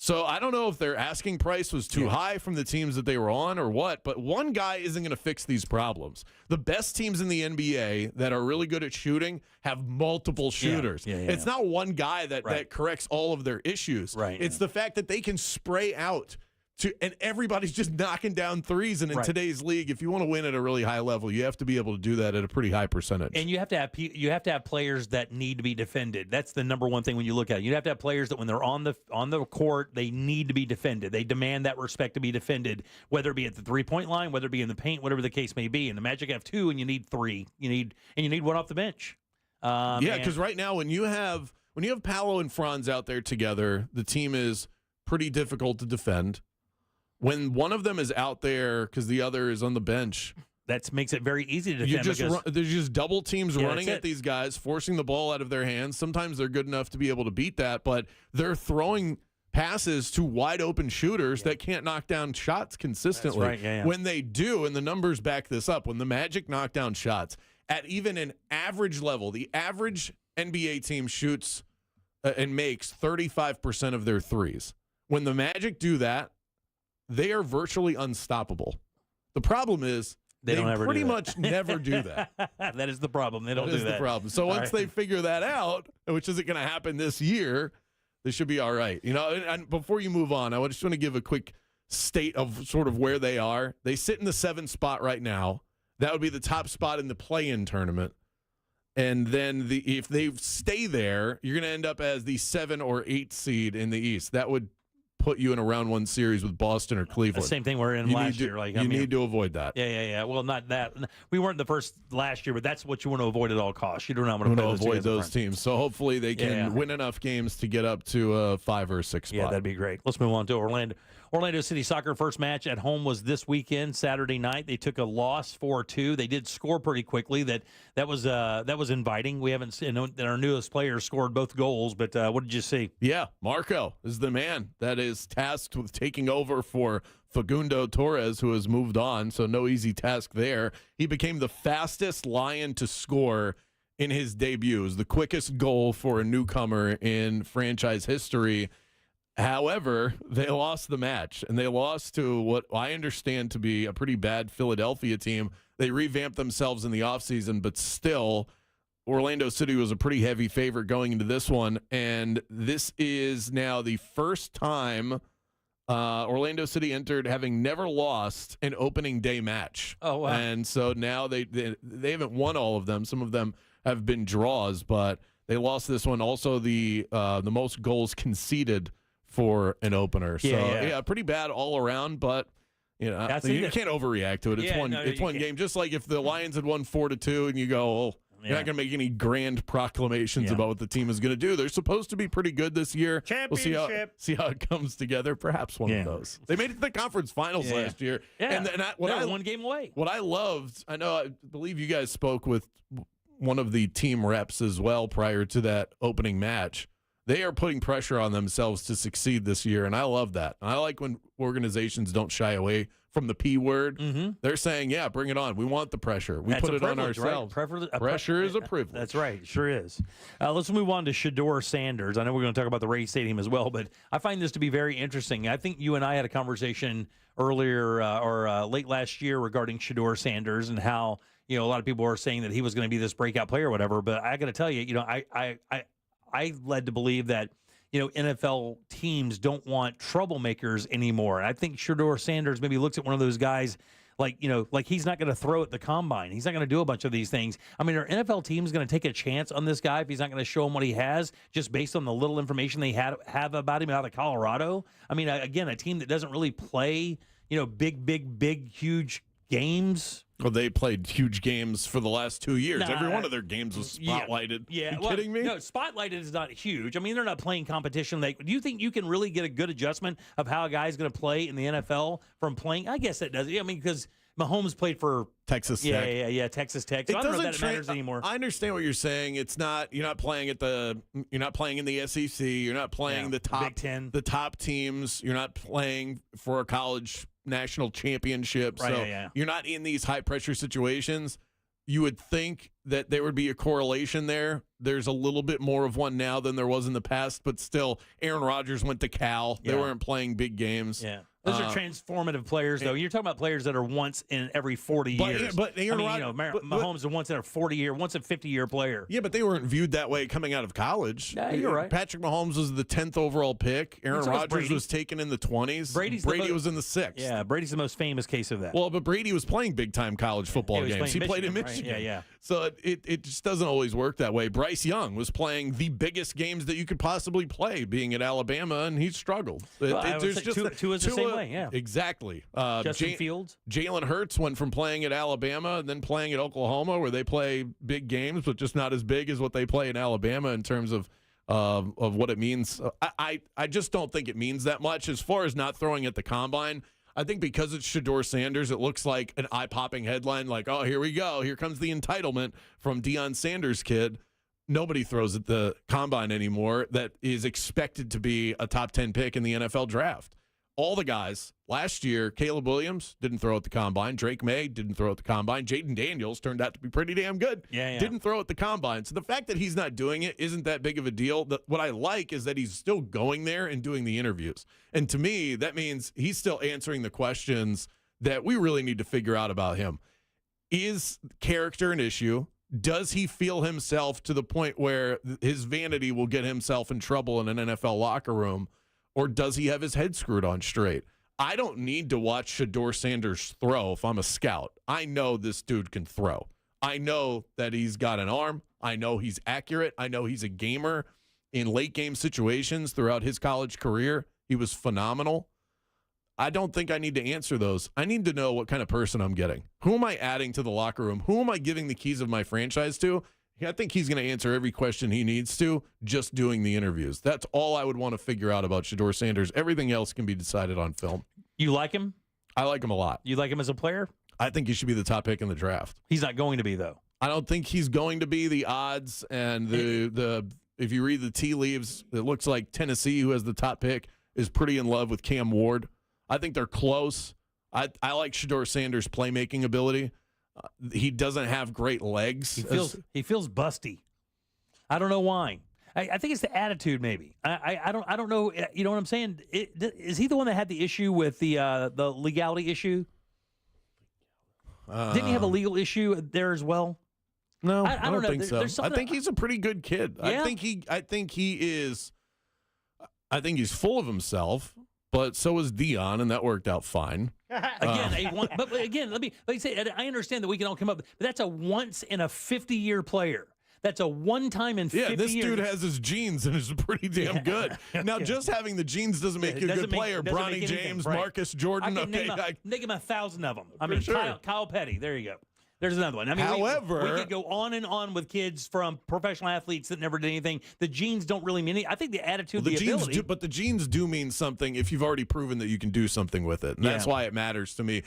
So I don't know if their asking price was too high from the teams that they were on or what, but one guy isn't going to fix these problems. The best teams in the NBA that are really good at shooting have multiple shooters. It's not one guy that corrects all of their issues. It's the fact that they can spray out and everybody's just knocking down threes. And in today's league, if you want to win at a really high level, you have to be able to do that at a pretty high percentage. And you have to have players that need to be defended. That's the number one thing when you look at it. You have to have players that when they're on the court, they need to be defended. They demand that respect to be defended, whether it be at the 3-point line, whether it be in the paint, whatever the case may be. And the Magic have 2, and you need 3. You need one off the bench. Because right now when you have Paolo and Franz out there together, the team is pretty difficult to defend. When one of them is out there because the other is on the bench, that makes it very easy to defend. There's just double teams running at these guys, forcing the ball out of their hands. Sometimes they're good enough to be able to beat that, but they're throwing passes to wide open shooters that can't knock down shots consistently. That's right. Yeah. When they do, and the numbers back this up, when the Magic knock down shots at even an average level, the average NBA team shoots and makes 35% of their threes. When the Magic do that, they are virtually unstoppable. The problem is they don't ever pretty do that. much never do that. That is the problem. They don't That do is that. the problem. So once they figure that out, which isn't going to happen this year, they should be all right. You know, and before you move on, I just want to give a quick state of sort of where they are. They sit in the 7th spot right now. That would be the top spot in the play-in tournament. And then if they stay there, you're going to end up as the 7 or 8 seed in the East. That would put you in a round 1 series with Boston or Cleveland. The same thing we're in last year. You need to avoid that. Yeah. Well, not that. We weren't the first last year, but that's what you want to avoid at all costs. You do not want to avoid those teams. So hopefully they can win enough games to get up to a 5 or 6 spot. Yeah, that'd be great. Let's move on to Orlando. Orlando City Soccer first match at home was this weekend, Saturday night. They took a loss 4-2. They did score pretty quickly. That was inviting. We haven't seen our newest player scored both goals, but what did you see? Yeah, Marco is the man that is tasked with taking over for Facundo Torres, who has moved on, so no easy task there. He became the fastest Lion to score in his debut. It was the quickest goal for a newcomer in franchise history. However, they lost the match, and they lost to what I understand to be a pretty bad Philadelphia team. They revamped themselves in the offseason, but still, Orlando City was a pretty heavy favorite going into this one, and this is now the first time Orlando City entered having never lost an opening day match. Oh, wow. And so now they haven't won all of them. Some of them have been draws, but they lost this one. Also, the most goals conceded for an opener. So, yeah, pretty bad all around, but you can't overreact to it. It's one game. Just like if the Lions had won 4-2 and you go, oh, you're not going to make any grand proclamations about what the team is going to do. They're supposed to be pretty good this year. Championship. We'll see how it comes together. Perhaps one of those. They made it to the conference finals last year. Yeah. And one game away. What I loved, I believe you guys spoke with one of the team reps as well prior to that opening match. They are putting pressure on themselves to succeed this year, and I love that. I like when organizations don't shy away from the P word. Mm-hmm. They're saying, yeah, bring it on. We want the pressure. We put it on ourselves. Right? Pressure is a privilege. That's right. Sure is. Let's move on to Shedeur Sanders. I know we're going to talk about the Ray Stadium as well, but I find this to be very interesting. I think you and I had a conversation earlier or late last year regarding Shedeur Sanders and how, a lot of people were saying that he was going to be this breakout player or whatever, but I got to tell you, I led to believe that, NFL teams don't want troublemakers anymore. I think Shedeur Sanders maybe looks at one of those guys like he's not going to throw at the combine. He's not going to do a bunch of these things. I mean, are NFL teams going to take a chance on this guy if he's not going to show them what he has just based on the little information they have about him out of Colorado? I mean, again, a team that doesn't really play, big, huge games. Well, they played huge games for the last 2 years. Every one of their games was spotlighted. Yeah. Are you kidding me? No, spotlighted is not huge. I mean, they're not playing competition. Do you think you can really get a good adjustment of how a guy's going to play in the NFL from playing? I guess it does. I mean, because Mahomes played for Texas Tech. Yeah, Texas Tech. So I don't know if that matters anymore. I understand what you're saying. You're not playing in the SEC. You're not playing the top Big Ten, the top teams. You're not playing for a college national championship. Right, so you're not in these high pressure situations. You would think that there would be a correlation there. There's a little bit more of one now than there was in the past, but still, Aaron Rodgers went to Cal. They weren't playing big games. Yeah. Those are transformative players, though. You're talking about players that are once in every 40 years. But Aaron Mahomes is once in a 40-year, once a 50-year player. Yeah, but they weren't viewed that way coming out of college. Yeah, you're right. Patrick Mahomes was the 10th overall pick. Aaron Rodgers was taken in the 20s. Brady was in the 6th. Yeah, Brady's the most famous case of that. Well, but Brady was playing big-time college football games. He played in Michigan. Right? Yeah. So it just doesn't always work that way. Bryce Young was playing the biggest games that you could possibly play, being at Alabama, and he struggled. There's just Tua is the same way, yeah. Exactly. Justin Fields. Jalen Hurts went from playing at Alabama and then playing at Oklahoma, where they play big games, but just not as big as what they play in Alabama in terms of what it means. I just don't think it means that much. As far as not throwing at the combine, I think because it's Shedeur Sanders, it looks like an eye-popping headline like, oh, here we go. Here comes the entitlement from Deion Sanders' kid. nobody throws at the combine anymore that is expected to be a top 10 pick in the NFL draft. All the guys last year, Caleb Williams didn't throw at the combine. Drake May didn't throw at the combine. Jaden Daniels turned out to be pretty damn good. Didn't throw at the combine. So the fact that he's not doing it isn't that big of a deal. What I like is that he's still going there and doing the interviews. And to me, that means he's still answering the questions that we really need to figure out about him. Is character an issue? Does he feel himself to the point where his vanity will get himself in trouble in an NFL locker room? Or does he have his head screwed on straight? I don't need to watch Shedeur Sanders throw if I'm a scout. I know this dude can throw. I know that he's got an arm. I know he's accurate. I know he's a gamer in late game situations throughout his college career. He was phenomenal. I don't think I need to answer those. I need to know what kind of person I'm getting. Who am I adding to the locker room? Who am I giving the keys of my franchise to? I think he's going to answer every question he needs to just doing the interviews. That's all I would want to figure out about Shedeur Sanders. Everything else can be decided on film. You like him? I like him a lot. You like him as a player? I think he should be the top pick in the draft. He's not going to be, though. I don't think he's going to be. The odds and the if you read the tea leaves, it looks like Tennessee, who has the top pick, is pretty in love with Cam Ward. I think they're close. I like Shedeur Sanders' playmaking ability. He doesn't have great legs. He feels busty. I don't know why. I think it's the attitude, maybe. I don't know. You know what I'm saying? Is he the one that had the issue with the legality issue? Didn't he have a legal issue there as well? No, I don't think so. I think he's he's a pretty good kid. Yeah? I think he is. I think he's full of himself. But so was Dion, and that worked out fine. But again, let me say, I understand that we can all come up, but that's a once in a 50-year player. That's a one time in 50 years. Yeah, this dude has his genes and is pretty damn good. Now, just having the genes doesn't make you a good player. Bronny James, right. Marcus Jordan. I can name 1,000 of them. I mean, sure. Kyle Petty. There you go. There's another one. I mean, however, we could go on and on with kids from professional athletes that never did anything. The genes don't really mean anything. I think the attitude, the ability. But the genes do mean something if you've already proven that you can do something with it. And that's why it matters to me.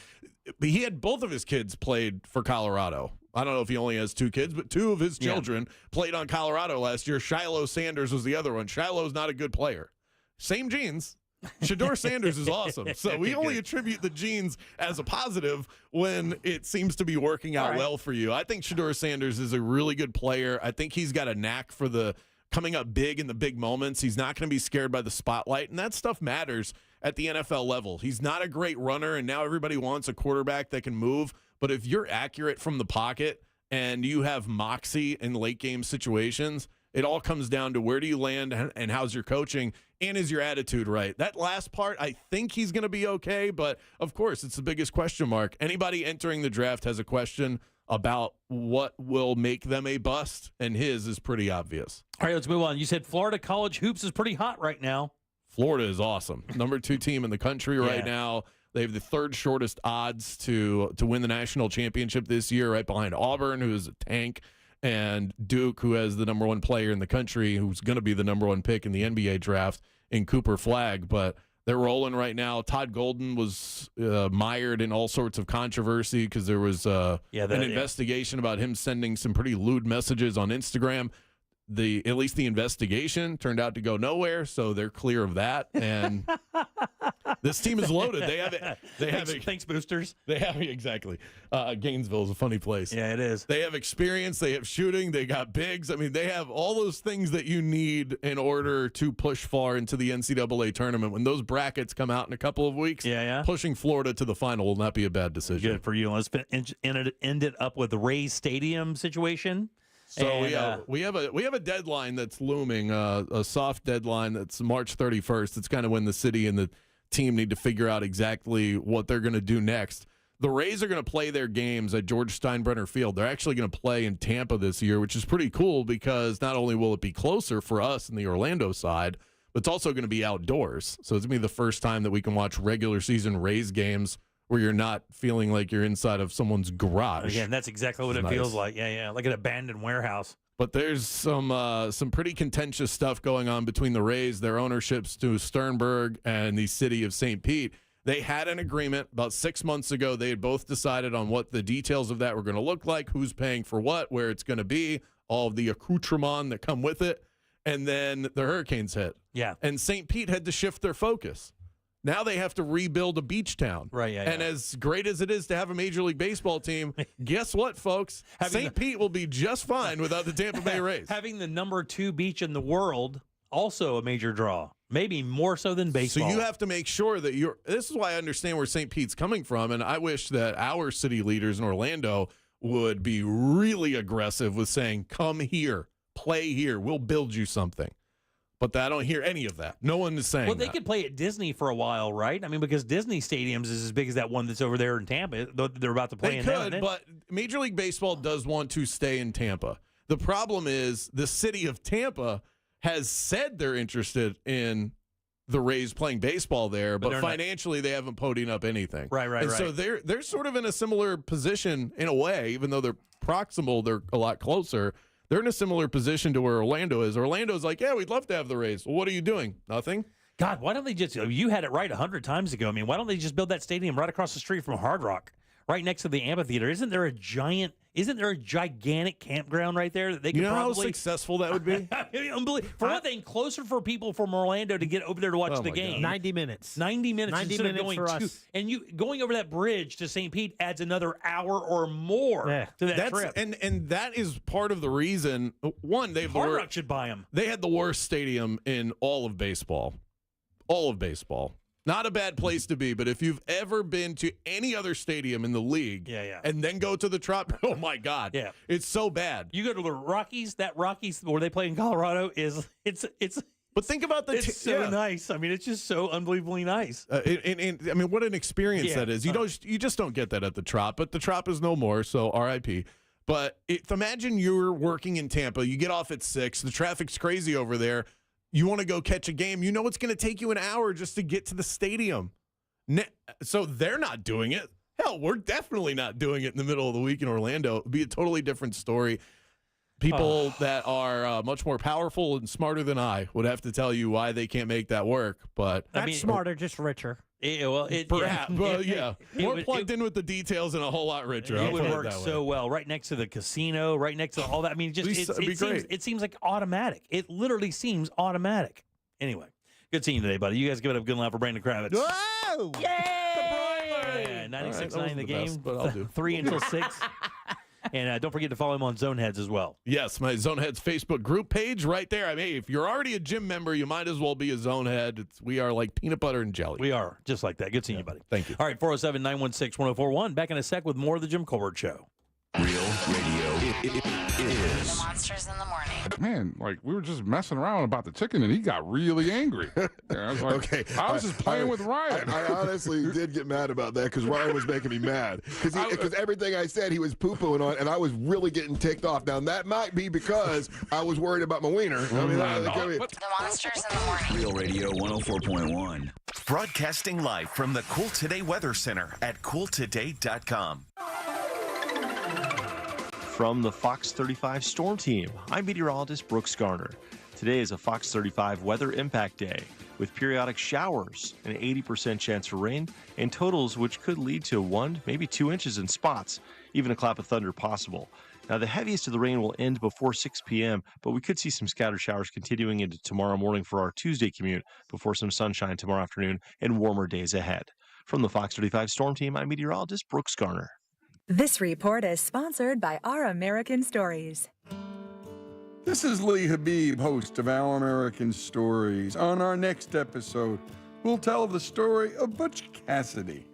He had both of his kids played for Colorado. I don't know if he only has two kids, but two of his children played on Colorado last year. Shiloh Sanders was the other one. Shiloh's not a good player. Same genes. Shedeur Sanders is awesome. So we only attribute the genes as a positive when it seems to be working out well for you. I think Shedeur Sanders is a really good player. I think he's got a knack for the coming up big in the big moments. He's not going to be scared by the spotlight, and that stuff matters at the NFL level. He's not a great runner, and now everybody wants a quarterback that can move. But if you're accurate from the pocket and you have moxie in late game situations, it all comes down to where do you land and how's your coaching and is your attitude right? That last part, I think he's going to be okay, but of course, it's the biggest question mark. Anybody entering the draft has a question about what will make them a bust, and his is pretty obvious. All right, let's move on. You said Florida college hoops is pretty hot right now. Florida is awesome. Number 2 team in the country right now. They have the third shortest odds to win the national championship this year, right behind Auburn, who is a tank, and Duke, who has the number 1 player in the country, who's going to be the number 1 pick in the NBA draft in Cooper Flagg. But they're rolling right now. Todd Golden was mired in all sorts of controversy because there was an investigation about him sending some pretty lewd messages on Instagram. At least the investigation turned out to go nowhere, so they're clear of that. And this team is loaded. Thanks, boosters. They have exactly. Gainesville is a funny place. Yeah, it is. They have experience. They have shooting. They got bigs. I mean, they have all those things that you need in order to push far into the NCAA tournament. When those brackets come out in a couple of weeks, pushing Florida to the final will not be a bad decision. Good for you. Let's end it up with the Rays Stadium situation. So we have a deadline that's looming, a soft deadline that's March 31st. It's kind of when the city and the team need to figure out exactly what they're going to do next. The Rays are going to play their games at George Steinbrenner Field. They're actually going to play in Tampa this year, which is pretty cool because not only will it be closer for us in the Orlando side, but it's also going to be outdoors. So it's going to be the first time that we can watch regular season Rays games where you're not feeling like you're inside of someone's garage. Again, that's exactly what it feels like. Yeah, like an abandoned warehouse. But there's some pretty contentious stuff going on between the Rays, their ownerships to Sternberg, and the city of St. Pete. They had an agreement about 6 months ago. They had both decided on what the details of that were going to look like, who's paying for what, where it's going to be, all of the accoutrement that come with it, and then the hurricanes hit. Yeah. And St. Pete had to shift their focus. Now they have to rebuild a beach town. Right, yeah. And as great as it is to have a Major League Baseball team, guess what, folks? St. Pete will be just fine without the Tampa Bay Rays. Having the number 2 beach in the world, also a major draw. Maybe more so than baseball. So you have to make sure that this is why I understand where St. Pete's coming from, and I wish that our city leaders in Orlando would be really aggressive with saying, come here, play here, we'll build you something. But I don't hear any of that. No one is saying that. Well, they could play at Disney for a while, right? I mean, because Disney Stadiums is as big as that one that's over there in Tampa. They're about to play in that. They could, but Major League Baseball does want to stay in Tampa. The problem is the city of Tampa has said they're interested in the Rays playing baseball there, but financially they haven't podied up anything. Right. And so they're sort of in a similar position in a way, even though they're proximal, they're a lot closer. They're in a similar position to where Orlando is. Orlando's like, yeah, we'd love to have the Rays. Well, what are you doing? Nothing? God, why don't they just, you had it right 100 times ago. I mean, why don't they just build that stadium right across the street from Hard Rock, right next to the amphitheater? Isn't there a gigantic campground right there that they could how successful that would be? For one thing, closer for people from Orlando to get over there to watch the game. 90 minutes. 90 minutes 90 instead minutes of going for us. And you going over that bridge to St. Pete adds another hour or more to that trip. And that is part of the reason. One, Hard Rock should buy them. They had the worst stadium in all of baseball. All of baseball. Not a bad place to be, but if you've ever been to any other stadium in the league and then go to the Trop, oh, my God. Yeah. It's so bad. You go to the Rockies, that Rockies where they play in Colorado it's But think about it's so nice. I mean, it's just so unbelievably nice. I mean, what an experience that is. You just don't get that at the Trop, but the Trop is no more, so RIP. But imagine you're working in Tampa. You get off at 6. The traffic's crazy over there. You want to go catch a game. You know it's going to take you an hour just to get to the stadium. So they're not doing it. Hell, we're definitely not doing it in the middle of the week in Orlando. It would be a totally different story. People that are much more powerful and smarter than I would have to tell you why they can't make that work. But Smarter, just richer. Perhaps. More plugged in with the details and a whole lot richer. It would work so well. Right next to the casino, right next to all that. I mean, it seems like automatic. It literally seems automatic. Anyway, good seeing you today, buddy. You guys give it up good line for Brandon Kravitz. Whoa! Yeah! 96.9 the game. Best, but I'll do. 3 until 6. And don't forget to follow him on Zoneheads as well. Yes, my Zoneheads Facebook group page right there. I mean, if you're already a gym member, you might as well be a Zonehead. We are like peanut butter and jelly. We are, just like that. Good seeing you, buddy. Thank you. All right, 407-916-1041. Back in a sec with more of the Jim Colbert Show. Real radio is Monsters in the Morning. Man, like we were just messing around about the chicken, and he got really angry. I was like, okay, I was just playing with Ryan. I honestly did get mad about that because Ryan was making me mad because everything I said he was poo-pooing on, and I was really getting ticked off. Now that might be because I was worried about my wiener. The Monsters in the Morning. Real Radio 104.1. Broadcasting live from the Cool Today Weather Center at cooltoday.com. From the Fox 35 Storm Team, I'm meteorologist Brooks Garner. Today is a Fox 35 Weather Impact Day with periodic showers, an 80% chance for rain, and totals which could lead to 1, maybe 2 inches in spots, even a clap of thunder possible. Now, the heaviest of the rain will end before 6 p.m., but we could see some scattered showers continuing into tomorrow morning for our Tuesday commute before some sunshine tomorrow afternoon and warmer days ahead. From the Fox 35 Storm Team, I'm meteorologist Brooks Garner. This report is sponsored by Our American Stories. This is Lee Habib, host of Our American Stories. On our next episode, we'll tell the story of Butch Cassidy.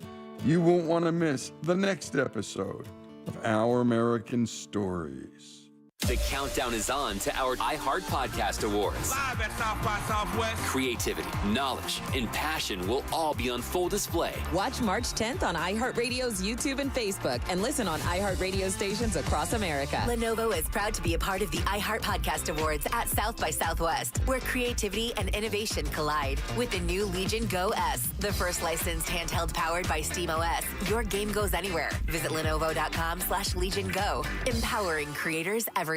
You won't want to miss the next episode of Our American Stories. The countdown is on to our iHeart Podcast Awards. Live at South by Southwest. Creativity, knowledge, and passion will all be on full display. Watch March 10th on iHeartRadio's YouTube and Facebook, and listen on iHeartRadio stations across America. Lenovo is proud to be a part of the iHeart Podcast Awards at South by Southwest, where creativity and innovation collide. With the new Legion Go S, the first licensed handheld powered by SteamOS, your game goes anywhere. Visit Lenovo.com/Legion Go, empowering creators everywhere.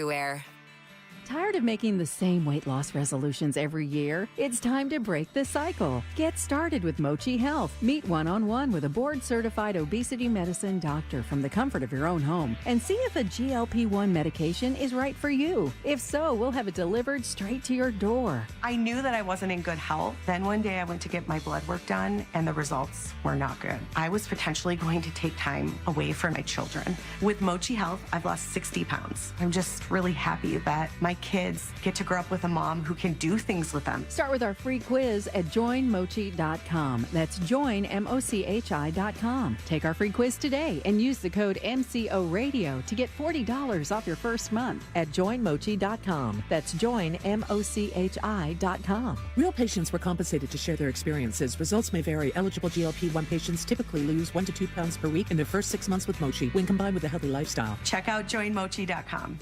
Tired of making the same weight loss resolutions every year? It's time to break the cycle. Get started with Mochi Health. Meet one-on-one with a board-certified obesity medicine doctor from the comfort of your own home and see if a GLP-1 medication is right for you. If so, we'll have it delivered straight to your door. I knew that I wasn't in good health. Then one day I went to get my blood work done and the results were not good. I was potentially going to take time away from my children. With Mochi Health, I've lost 60 pounds. I'm just really happy that my kids get to grow up with a mom who can do things with them. Start with our free quiz at joinmochi.com. That's joinmochi.com. Take our free quiz today and use the code MCORadio to get $40 off your first month at joinmochi.com. That's joinmochi.com. Real patients were compensated to share their experiences. Results may vary. Eligible GLP-1 patients typically lose 1 to 2 pounds per week in their first 6 months with Mochi when combined with a healthy lifestyle. Check out joinmochi.com.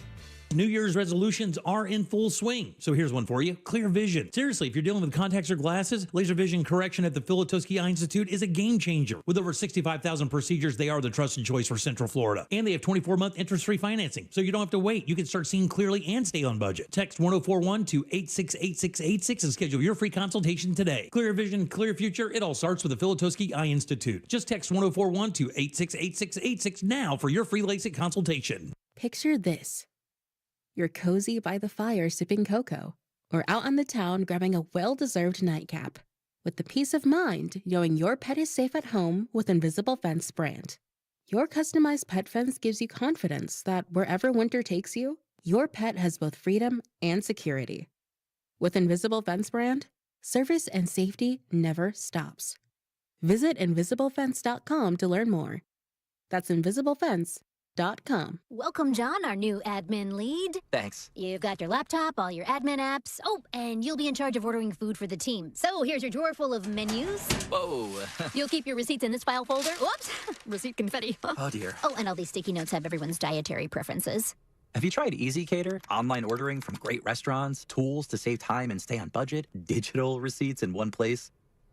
New Year's resolutions are in full swing. So here's one for you. Clear vision. Seriously, if you're dealing with contacts or glasses, laser vision correction at the Filatowski Eye Institute is a game changer. With over 65,000 procedures, they are the trusted choice for Central Florida. And they have 24-month interest-free financing, so you don't have to wait. You can start seeing clearly and stay on budget. Text 1041 to 868686 and schedule your free consultation today. Clear vision, clear future. It all starts with the Filatowski Eye Institute. Just text 1041 to 868686 now for your free LASIK consultation. Picture this. You're cozy by the fire sipping cocoa, or out on the town grabbing a well-deserved nightcap, with the peace of mind knowing your pet is safe at home with Invisible Fence brand. Your customized pet fence gives you confidence that wherever winter takes you, your pet has both freedom and security. With Invisible Fence brand, service and safety never stops. Visit InvisibleFence.com to learn more. That's InvisibleFence.com. Welcome, John, our new admin lead. Thanks. You've got your laptop, all your admin apps. Oh, and you'll be in charge of ordering food for the team. So here's your drawer full of menus. Whoa. You'll keep your receipts in this file folder. Whoops, receipt confetti. Oh, dear. Oh, and all these sticky notes have everyone's dietary preferences. Have you tried EasyCater? Online ordering from great restaurants, tools to save time and stay on budget, digital receipts in one place.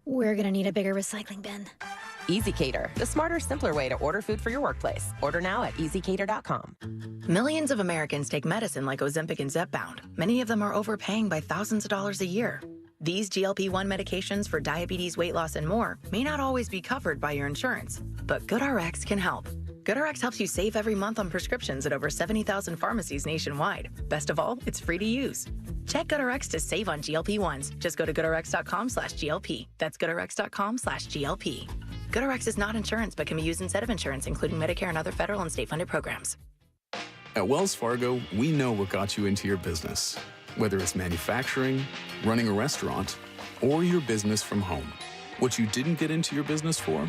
We're gonna need a bigger recycling bin. EasyCater, the smarter, simpler way to order food for your workplace. Order now at easycater.com. Millions of Americans take medicine like Ozempic and Zepbound. Many of them are overpaying by thousands of dollars a year. These GLP-1 medications for diabetes, weight loss, and more may not always be covered by your insurance, but GoodRx can help. GoodRx helps you save every month on prescriptions at over 70,000 pharmacies nationwide. Best of all, it's free to use. Check GoodRx to save on GLP-1s. Just go to GoodRx.com/GLP. That's GoodRx.com/GLP. GoodRx is not insurance, but can be used instead of insurance, including Medicare and other federal and state-funded programs. At Wells Fargo, we know what got you into your business. Whether it's manufacturing, running a restaurant, or your business from home. What you didn't get into your business for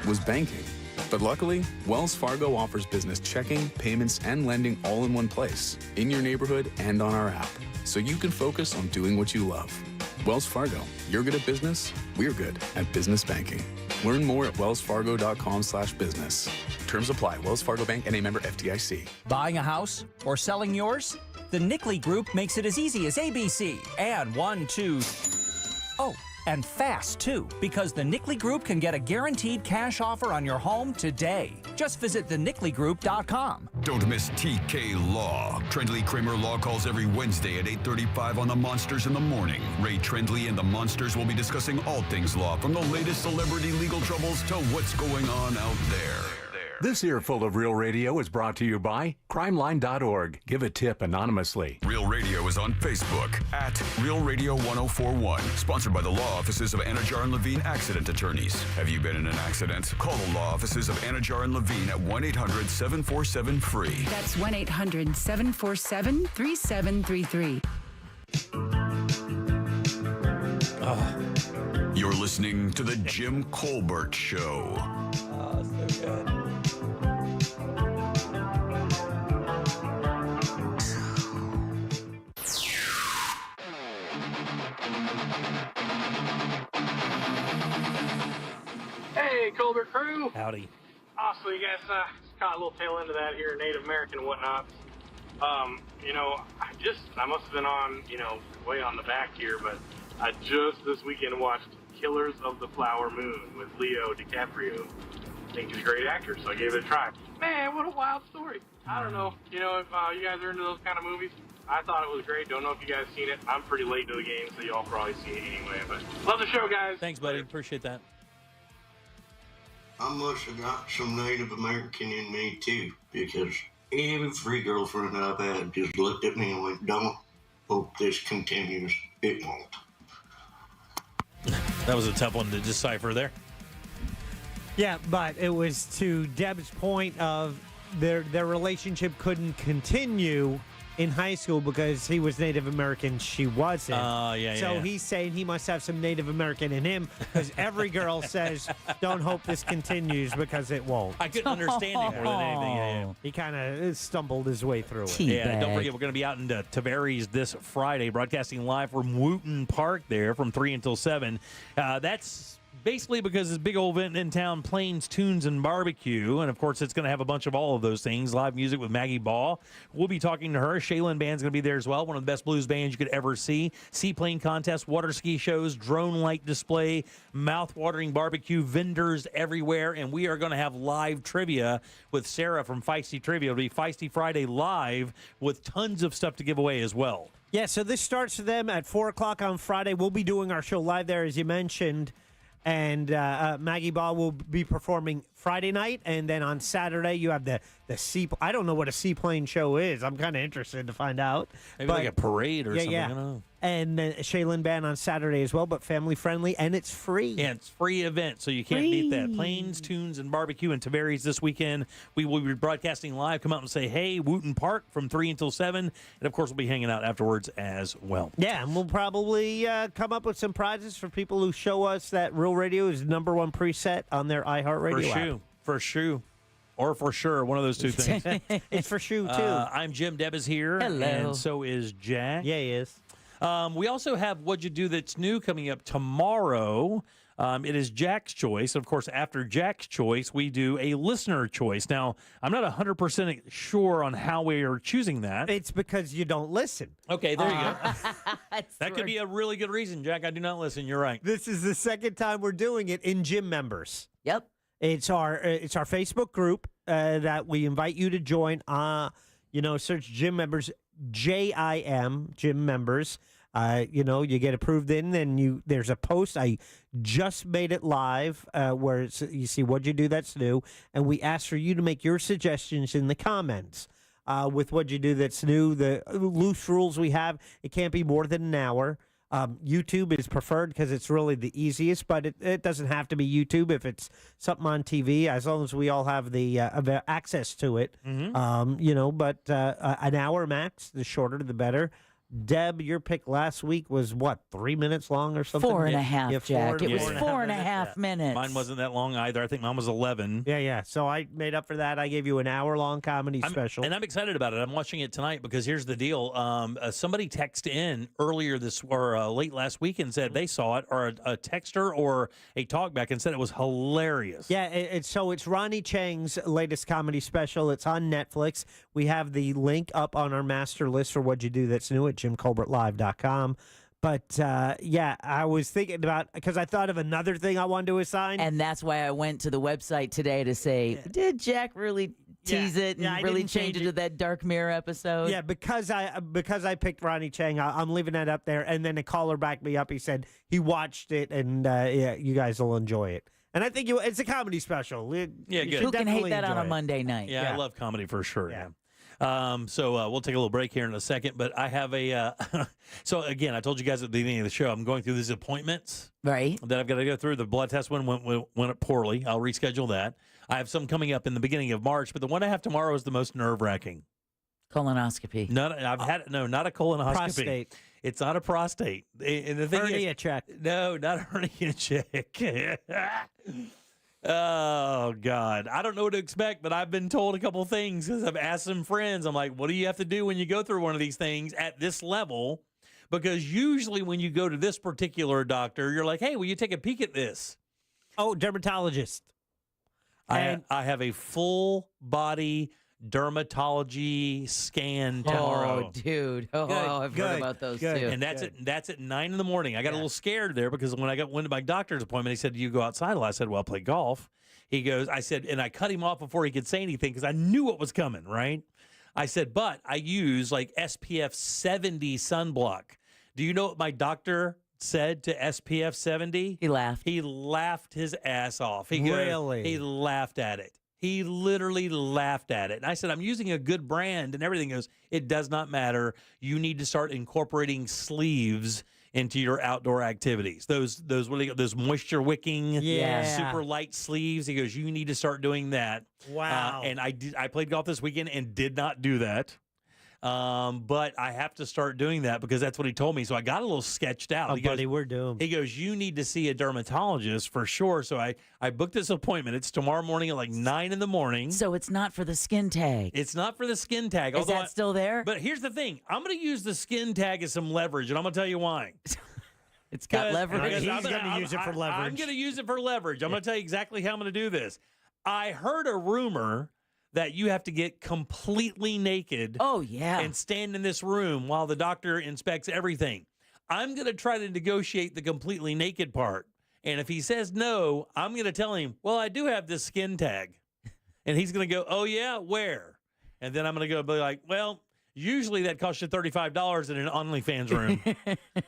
was banking. But luckily, Wells Fargo offers business checking, payments, and lending all in one place, in your neighborhood and on our app, so you can focus on doing what you love. Wells Fargo, you're good at business, we're good at business banking. Learn more at wellsfargo.com/business. Terms apply. Wells Fargo Bank and a member FDIC. Buying a house or selling yours? The Nickley Group makes it as easy as ABC. And 1, 2... Oh, and fast, too, because the Nickley Group can get a guaranteed cash offer on your home today. Just visit thenickley.com. Don't miss TK Law. Trendley Kramer Law calls every Wednesday at 8:35 on the Monsters in the Morning. Ray Trendley and the Monsters will be discussing all things law, from the latest celebrity legal troubles to what's going on out there. This earful of Real Radio is brought to you by crimeline.org. Give a tip anonymously. Real Radio is on Facebook at Real Radio 1041. Sponsored by the law offices of Anajar and Levine Accident Attorneys. Have you been in an accident? Call the law offices of Anajar and Levine at 1-800-747-FREE. That's 1-800-747-3733. You're listening to The Jim Colbert Show. Oh, so good. Hey, Colbert crew. Howdy. Also, you guys caught a little tail end of that here, Native American and whatnot. I must have been on, way on the back here, but I just this weekend watched Killers of the Flower Moon with Leo DiCaprio. I think he's a great actor, so I gave it a try. man, what a wild story. I don't know. You know, if you guys are into those kind of movies, I thought it was great. Don't know if you guys seen it. I'm pretty late to the game, so y'all probably see it anyway. But love the show, guys. Thanks, buddy. Appreciate that. I must have got some Native American in me, too, because every girlfriend I've had just looked at me and went, don't hope this continues. It won't. That was a tough one to decipher there. Yeah, but it was to Deb's point of their relationship couldn't continue in high school because he was Native American, she wasn't. So he's saying he must have some Native American in him because every girl says, don't hope this continues because it won't. I couldn't understand him more than anything. Yeah. He kind of stumbled his way through it. Yeah, don't forget, we're going to be out in Tavares this Friday, broadcasting live from Wooten Park there from 3 until 7. That's basically because it's a big old event in town, Plains Tunes and Barbecue. And, of course, it's going to have a bunch of all of those things. Live music with Maggie Ball. We'll be talking to her. Shaylin Band's going to be there as well. One of the best blues bands you could ever see. Seaplane contest, water ski shows, drone light display, mouth-watering barbecue, vendors everywhere. And we are going to have live trivia with Sarah from Feisty Trivia. It'll be Feisty Friday live with tons of stuff to give away as well. Yeah, so this starts for them at 4 o'clock on Friday. We'll be doing our show live there, as you mentioned. And Maggie Ball will be performing Friday night, and then on Saturday you have the I don't know what a seaplane show is. I'm kind of interested to find out. Maybe like a parade or something. I don't know. And Shaylin Band on Saturday as well, but family friendly, and it's free. Yeah, it's free event, so you can't beat that. Plains, Tunes, and Barbecue in Tavares this weekend. We will be broadcasting live. Come out and say, hey, Wooten Park from 3 until 7. And, of course, we'll be hanging out afterwards as well. Yeah, and we'll probably come up with some prizes for people who show us that Real Radio is #1 preset on their iHeartRadio app. For sure. Or for sure, one of those two things. It's for sure, too. I'm Jim. Deb is here. Hello. And so is Jack. Yeah, he is. We also have What'd You Do That's New coming up tomorrow. It is Jack's choice. Of course, after Jack's choice, we do a listener choice. Now, I'm not 100% sure on how we are choosing that. It's because you don't listen. Okay, there you go. That could be a really good reason, Jack. I do not listen. You're right. This is the second time we're doing it in Gym members. Yep. It's our Facebook group that we invite you to join. Search Gym members, JIM, Gym members. You get approved in, then there's a post. I just made it live where you see What'd You Do That's New, and we ask for you to make your suggestions in the comments. With What'd You Do That's New, the loose rules we have, it can't be more than an hour. YouTube is preferred because it's really the easiest, but it doesn't have to be YouTube if it's something on TV, as long as we all have the access to it. Mm-hmm. But an hour max, the shorter the better. Deb, your pick last week was what, 3 minutes long or something? 4.5, Jack. It was 4.5 minutes. Mine wasn't that long either. I think mine was 11. Yeah. So I made up for that. I gave you an hour-long comedy special. And I'm excited about it. I'm watching it tonight because here's the deal. Somebody texted in earlier late last week and said they saw it, or a texter or a talkback, and said it was hilarious. Yeah, it's Ronnie Chang's latest comedy special. It's on Netflix. We have the link up on our master list for What'd You Do That's New at JimColbertLive.com. But, I was thinking about, because I thought of another thing I wanted to assign. And that's why I went to the website today to say, did Jack really tease it and really change it to that Dark Mirror episode? Yeah, because I picked Ronnie Chang, I'm leaving that up there. And then a caller backed me up. He said he watched it, and, you guys will enjoy it. And I think it's a comedy special. Good. Who can hate that on a Monday night? Yeah, I love comedy for sure. Yeah. So we'll take a little break here in a second, but I have so again, I told you guys at the beginning of the show, I'm going through these appointments. Right. That I've got to go through. The blood test one went poorly. I'll reschedule that. I have some coming up in the beginning of March, but the one I have tomorrow is the most nerve-wracking. Colonoscopy. Not a colonoscopy. Prostate. It's not a prostate. And the thing hernia check. No, not a hernia check. Oh, God. I don't know what to expect, but I've been told a couple things because I've asked some friends. I'm like, what do you have to do when you go through one of these things at this level? Because usually when you go to this particular doctor, you're like, hey, will you take a peek at this? Oh, dermatologist. I have a full body dermatology scan tomorrow. Oh, dude. I've heard about those too. And that's at 9 in the morning. I got a little scared there because when I went to my doctor's appointment, he said, do you go outside? Well, I said, well, I'll play golf. He goes, I said, and I cut him off before he could say anything because I knew what was coming, right? I said, but I use like SPF 70 sunblock. Do you know what my doctor said to SPF 70? He laughed. He laughed his ass off. He goes, Really? He laughed at it. He literally laughed at it. And I said, I'm using a good brand and everything. He goes, it does not matter. You need to start incorporating sleeves into your outdoor activities. Those moisture wicking, super light sleeves. He goes, you need to start doing that. Wow. And I played golf this weekend and did not do that. But I have to start doing that because that's what he told me. So I got a little sketched out. Oh, buddy, we're doomed. He goes, you need to see a dermatologist for sure. So I booked this appointment. It's tomorrow morning at like 9 in the morning. So it's not for the skin tag. It's not for the skin tag. Is that still there? But here's the thing. I'm going to use the skin tag as some leverage, and I'm going to tell you why. It's got leverage. He's going to use it for leverage. I'm going to use it for leverage. I'm going to tell you exactly how I'm going to do this. I heard a rumor that you have to get completely naked. Oh, yeah. And stand in this room while the doctor inspects everything. I'm going to try to negotiate the completely naked part. And if he says no, I'm going to tell him, well, I do have this skin tag. And he's going to go, oh, yeah, where? And then I'm going to go be like, well, usually that costs you $35 in an OnlyFans room.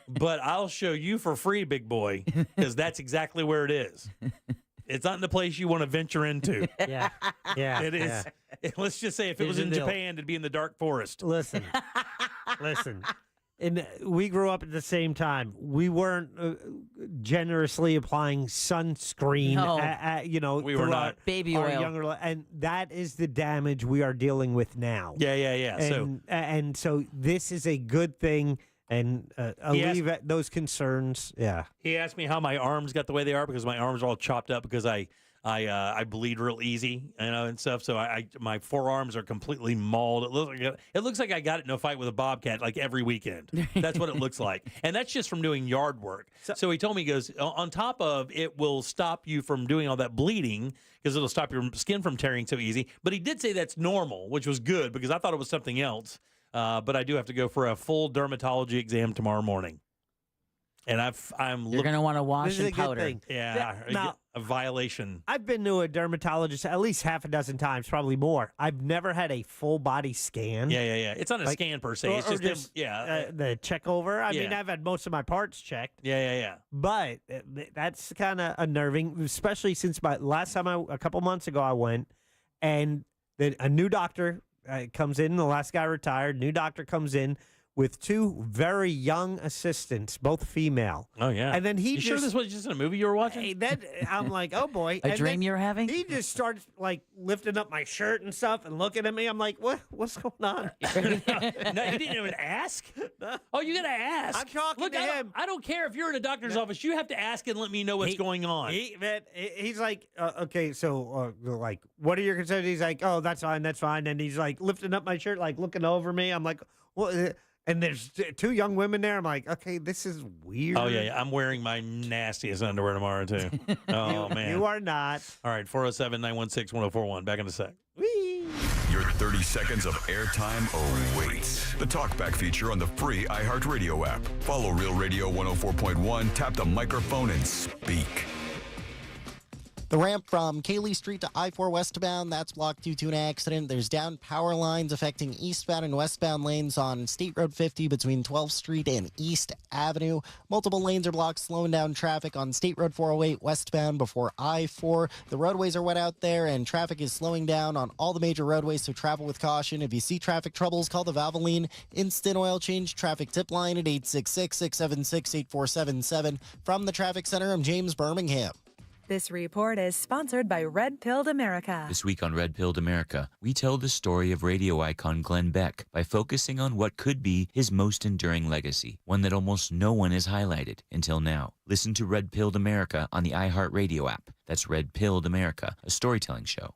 But I'll show you for free, big boy, because that's exactly where it is. It's not in the place you want to venture into. Yeah. It is. Let's just say if it was in Japan, it'd be in the dark forest. Listen. And we grew up at the same time. We weren't generously applying sunscreen. No. We were not. Baby our oil. younger, and that is the damage we are dealing with now. Yeah. And so this is a good thing. And alleviate those concerns. Yeah. He asked me how my arms got the way they are because my arms are all chopped up because I bleed real easy, and stuff. So my forearms are completely mauled. It looks like I got it in a fight with a bobcat like every weekend. That's what it looks like, and that's just from doing yard work. So he told me, he goes, on top of it will stop you from doing all that bleeding because it'll stop your skin from tearing so easy. But he did say that's normal, which was good because I thought it was something else. But I do have to go for a full dermatology exam tomorrow morning. And You're going to want to wash and powder. Yeah, now, a violation. I've been to a dermatologist at least half a dozen times, probably more. I've never had a full body scan. Yeah. It's not a scan per se. It's just the check over. I mean, I've had most of my parts checked. Yeah. But that's kind of unnerving, especially since last time a couple months ago I went, and a new doctor comes in. The last guy retired. New doctor comes in with two very young assistants, both female. Oh, yeah. And then you sure this was just a movie you were watching? I'm like, oh, boy. A dream you're having? He just starts, like, lifting up my shirt and stuff and looking at me. I'm like, what's going on? No, you didn't even ask? Oh, you got to ask. I'm talking to him. I don't care if you're in a doctor's office. You have to ask and let me know what's going on. He's like, okay, so, like, what are your concerns? He's like, oh, that's fine. And he's, like, lifting up my shirt, like, looking over me. I'm like, what? And there's two young women there. I'm like, okay, this is weird. Oh, yeah. I'm wearing my nastiest underwear tomorrow, too. Oh, man. You are not. All right, 407-916-1041. Back in a sec. Whee! Your 30 seconds of airtime awaits. The Talkback feature on the free iHeartRadio app. Follow Real Radio 104.1, tap the microphone, and speak. The ramp from Cayley Street to I-4 westbound, that's blocked due to an accident. There's down power lines affecting eastbound and westbound lanes on State Road 50 between 12th Street and East Avenue. Multiple lanes are blocked, slowing down traffic on State Road 408 westbound before I-4. The roadways are wet out there, and traffic is slowing down on all the major roadways, so travel with caution. If you see traffic troubles, call the Valvoline Instant Oil Change Traffic Tip Line at 866-676-8477. From the Traffic Center, I'm James Birmingham. This report is sponsored by Red Pilled America. This week on Red Pilled America, we tell the story of radio icon Glenn Beck by focusing on what could be his most enduring legacy, one that almost no one has highlighted until now. Listen to Red Pilled America on the iHeartRadio app. That's Red Pilled America, a storytelling show.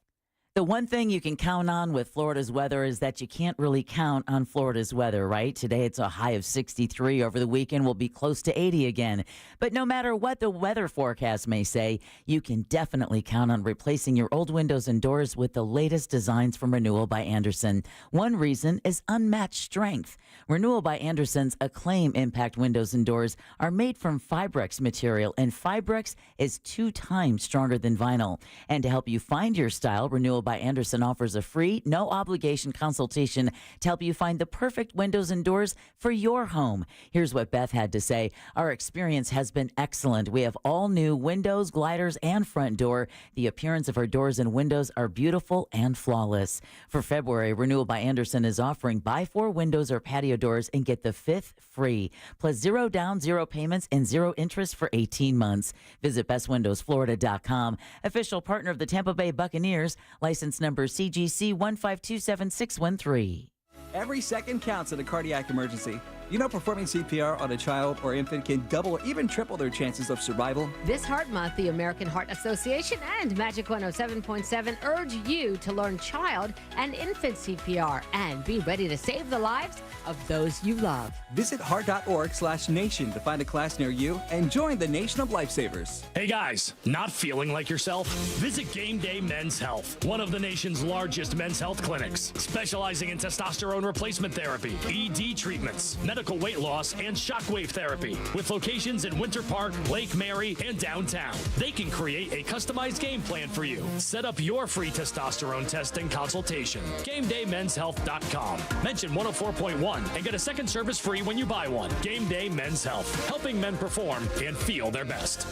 The one thing you can count on with Florida's weather is that you can't really count on Florida's weather, right? Today it's a high of 63. Over the weekend we'll be close to 80 again. But no matter what the weather forecast may say, you can definitely count on replacing your old windows and doors with the latest designs from Renewal by Andersen. One reason is unmatched strength. Renewal by Andersen's Acclaim Impact windows and doors are made from Fibrex material, and Fibrex is 2 times stronger than vinyl. And to help you find your style, Renewal by Andersen offers a free, no-obligation consultation to help you find the perfect windows and doors for your home. Here's what Beth had to say. Our experience has been excellent. We have all new windows, gliders, and front door. The appearance of our doors and windows are beautiful and flawless. For February, Renewal by Andersen is offering buy 4 windows or patio doors and get the 5th free, plus 0 down, 0 payments, and 0 interest for 18 months. Visit bestwindowsflorida.com. Official partner of the Tampa Bay Buccaneers. License number CGC 1527613. Every second counts in a cardiac emergency. You know, performing CPR on a child or infant can double or even triple their chances of survival. This Heart Month, the American Heart Association and Magic 107.7 urge you to learn child and infant CPR and be ready to save the lives of those you love. Visit heart.org/nation to find a class near you and join the Nation of Lifesavers. Hey guys, not feeling like yourself? Visit Game Day Men's Health, one of the nation's largest men's health clinics, specializing in testosterone replacement therapy, ED treatments, medical weight loss, and shockwave therapy, with locations in Winter Park, Lake Mary, and downtown. They can create a customized game plan for you. Set up your free testosterone test and consultation. GameDayMen'sHealth.com. Mention 104.1 and get a second service free when you buy one. Game Day Men's Health, helping men perform and feel their best.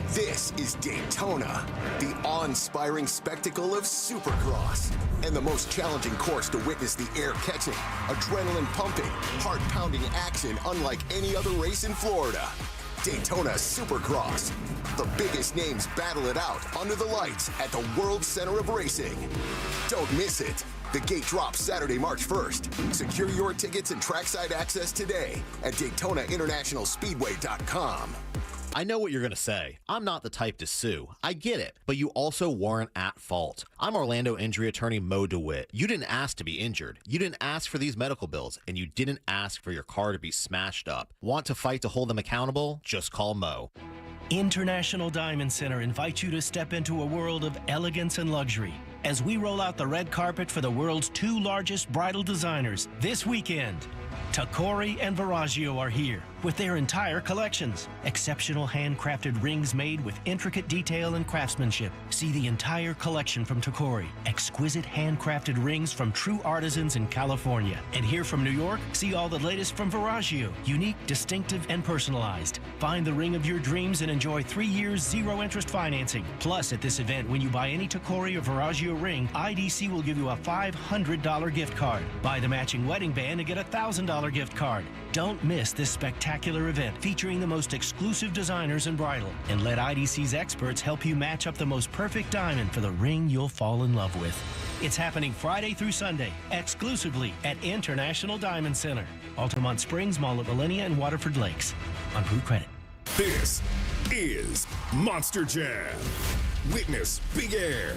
This is Daytona, the awe-inspiring spectacle of Supercross, and the most challenging course to witness the air-catching, adrenaline-pumping, heart-pounding action unlike any other race in Florida. Daytona Supercross. The biggest names battle it out under the lights at the World Center of Racing. Don't miss it. The gate drops Saturday, March 1st. Secure your tickets and trackside access today at DaytonaInternationalSpeedway.com. I know what you're going to say. I'm not the type to sue. I get it. But you also weren't at fault. I'm Orlando injury attorney Mo DeWitt. You didn't ask to be injured. You didn't ask for these medical bills. And you didn't ask for your car to be smashed up. Want to fight to hold them accountable? Just call Mo. International Diamond Center invites you to step into a world of elegance and luxury as we roll out the red carpet for the world's 2 largest bridal designers this weekend. Tacori and Verragio are here with their entire collections. Exceptional handcrafted rings made with intricate detail and craftsmanship. See the entire collection from Tacori. Exquisite handcrafted rings from true artisans in California. And here from New York, see all the latest from Verragio. Unique, distinctive, and personalized. Find the ring of your dreams and enjoy 3 years, 0 interest financing. Plus, at this event, when you buy any Tacori or Verragio ring, IDC will give you a $500 gift card. Buy the matching wedding band and get a $1,000 gift card. Don't miss this spectacular event featuring the most exclusive designers in bridal. And let IDC's experts help you match up the most perfect diamond for the ring you'll fall in love with. It's happening Friday through Sunday, exclusively at International Diamond Center. Altamont Springs, Mall at Millenia, and Waterford Lakes. On Blue Credit. This is Monster Jam. Witness big air,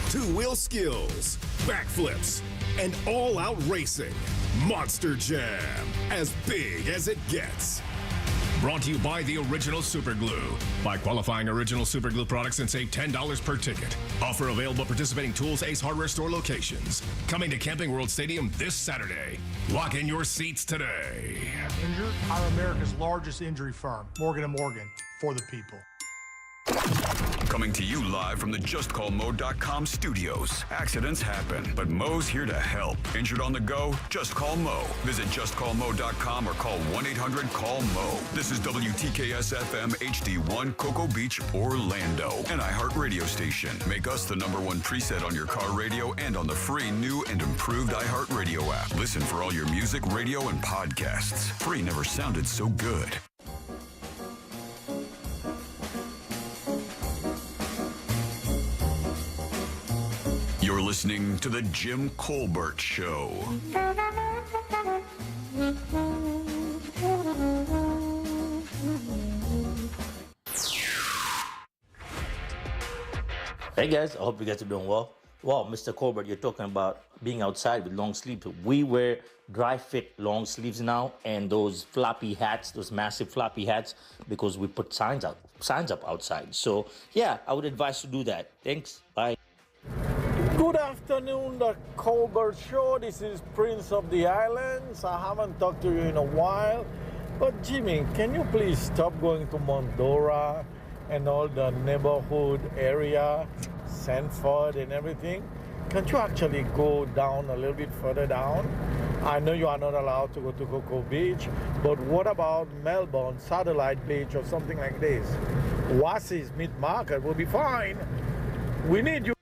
2-wheel skills, backflips, and all-out racing. Monster Jam, as big as it gets. Brought to you by the Original Super Glue. Buy qualifying Original Super Glue products and save $10 per ticket. Offer available at participating Tools Ace Hardware Store locations. Coming to Camping World Stadium this Saturday. Lock in your seats today. Injured, are America's largest injury firm, Morgan & Morgan, for the people. Coming to you live from the JustCallMo.com studios. Accidents happen, but Mo's here to help. Injured on the go? Just call Mo. Visit JustCallMo.com or call 1-800-CALL-MO. This is WTKS-FM HD1 Cocoa Beach, Orlando. An iHeart radio station. Make us the #1 preset on your car radio and on the free new and improved iHeart Radio app. Listen for all your music, radio, and podcasts. Free never sounded so good. You're listening to The Jim Colbert Show. Hey guys, I hope you guys are doing well. wow, Mr. Colbert, you're talking about being outside with long sleeves. We wear dry fit long sleeves now, and those floppy hats, those massive floppy hats, because we put signs up outside. So yeah, I would advise to do that. Thanks. Bye. Good afternoon, the Colbert Show. This is Prince of the Islands. I haven't talked to you in a while. But Jimmy, can you please stop going to Mondora and all the neighborhood area, Sanford and everything? Can't you actually go down a little bit further down? I know you are not allowed to go to Cocoa Beach, but what about Melbourne, Satellite Beach or something like this? Wassey's Meat Market will be fine. We need you.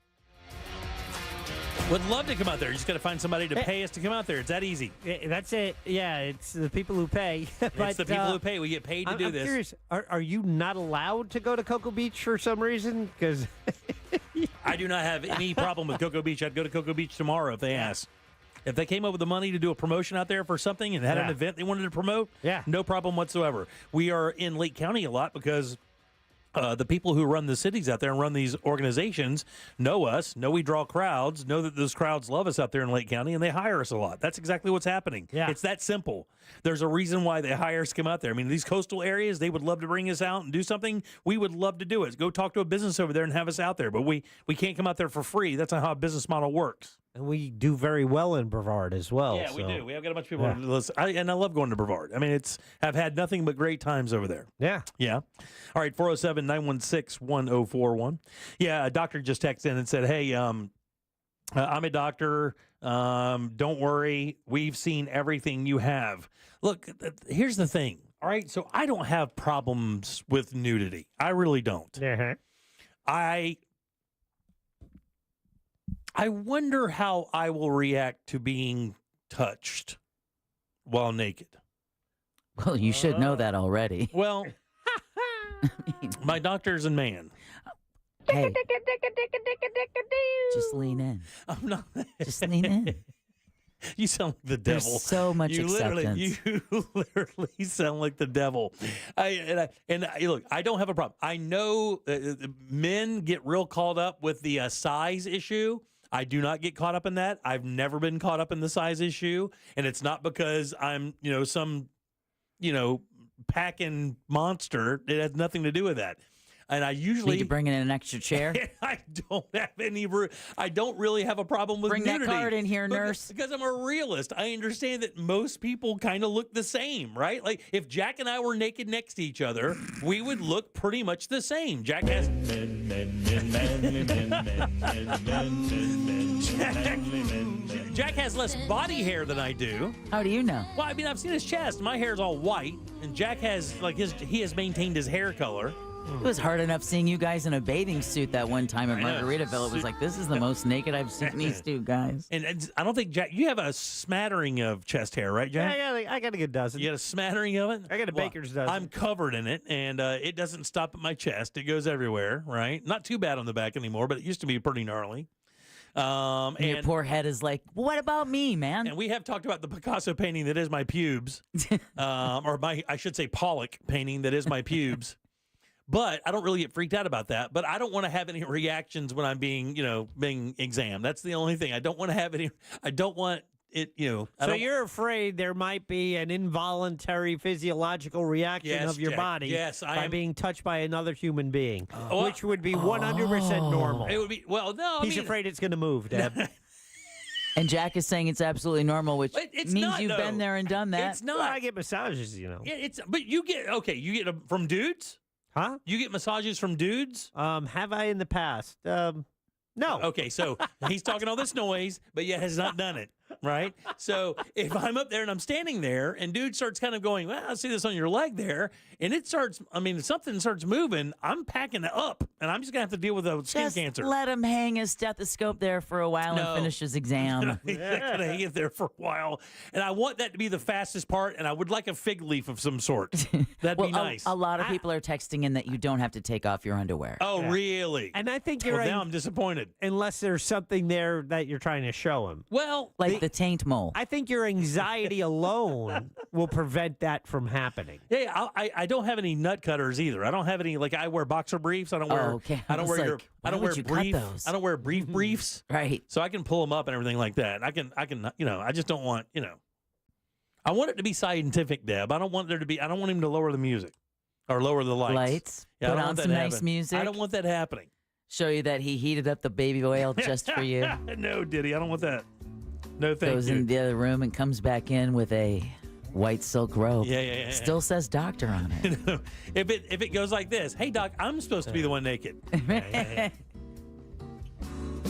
Would love to come out there. You just got to find somebody to pay us to come out there. It's that easy. That's it. Yeah, it's the people who pay. It's the people who pay. We get paid to do I'm this. Curious, are you not allowed to go to Cocoa Beach for some reason? Because I do not have any problem with Cocoa Beach. I'd go to Cocoa Beach tomorrow if they asked. If they came up with the money to do a promotion out there for something and had an event they wanted to promote, no problem whatsoever. We are in Lake County a lot because the people who run the cities out there and run these organizations know us, know we draw crowds, know that those crowds love us out there in Lake County, and they hire us a lot. That's exactly what's happening. Yeah. It's that simple. There's a reason why they hire us to come out there. I mean, these coastal areas, they would love to bring us out and do something. We would love to do it. Go talk to a business over there and have us out there. But we can't come out there for free. That's not how a business model works. And we do very well in Brevard as well. Yeah, we do. We have got a bunch of people who listen. And I love going to Brevard. I mean, I've had nothing but great times over there. Yeah. Yeah. All right, 407-916-1041. Yeah, a doctor just texted in and said, hey, I'm a doctor. Don't worry. We've seen everything you have. Look, here's the thing. All right, so I don't have problems with nudity. I really don't. I wonder how I will react to being touched while naked. Well, you should know that already. Well, my doctor's a man. Hey, just lean in. I'm not. Just lean in. You sound like the devil. There's so much acceptance. You literally sound like the devil. Look, I don't have a problem. I know men get real caught up with the size issue. I do not get caught up in that. I've never been caught up in the size issue, and it's not because I'm, some, packing monster. It has nothing to do with that. And I usually need to bring in an extra chair. I don't have any. I don't really have a problem with nudity. Bring that card in here, nurse. Because I'm a realist. I understand that most people kind of look the same, right? Like if Jack and I were naked next to each other, we would look pretty much the same. Jack has. Jack has less body hair than I do. How do you know? Well, I mean, I've seen his chest. My hair's all white, and Jack has he has maintained his hair color. It was hard enough seeing you guys in a bathing suit that one time at Margaritaville. It was like, this is the most naked I've seen these two guys. And I don't think, Jack, you have a smattering of chest hair, right, Jack? Yeah, I got a good dozen. You got a smattering of it? I got a baker's dozen. I'm covered in it, and it doesn't stop at my chest. It goes everywhere, right? Not too bad on the back anymore, but it used to be pretty gnarly. And your poor head is like, what about me, man? And we have talked about the Picasso painting that is my pubes, I should say Pollock painting that is my pubes. But I don't really get freaked out about that. But I don't want to have any reactions when I'm being examined. That's the only thing. I don't want to have any. I don't want it, So you're afraid there might be an involuntary physiological reaction of your Jack. body Yes, by being touched by another human being, which would be 100% normal. It would be, He's afraid it's going to move, Deb. And Jack is saying it's absolutely normal, which it's means not, you've been there and done that. It's not. Well, I get massages, But you get them from dudes? Huh? You get massages from dudes? Have I in the past? No. Okay, so he's talking all this noise, but yet has not done it, right? So if I'm up there and I'm standing there and dude starts kind of going, well, I see this on your leg there, and something starts moving, I'm packing it up, and I'm just going to have to deal with a skin cancer. Let him hang his stethoscope there for a while and finish his exam. He's not going to hang it there for a while. And I want that to be the fastest part, and I would like a fig leaf of some sort. That'd be nice. A lot of people are texting in that you don't have to take off your underwear. Oh, really? And I think you're right. Now I'm disappointed. Unless there's something there that you're trying to show him. Well, like the the taint mole. I think your anxiety alone will prevent that from happening. Yeah, I don't have any nut cutters either. I don't have any, like, I wear boxer briefs. I don't wear. okay. I don't I was wear like, I don't why wear would you cut brief. those? I don't wear briefs. Right. So I can pull them up and everything like that. I can. I just don't want. I want it to be scientific, Deb. I don't want him to lower the music or lower the lights. Yeah, I Put don't on want that some nice happening. music. I don't want that happening. Show you that he heated up the baby oil just for you. No, Diddy, I don't want that. No, thank Goes you. in the other room and comes back in with a white silk robe. Yeah. Still says doctor on it. if it goes like this, hey doc, I'm supposed to be the one naked.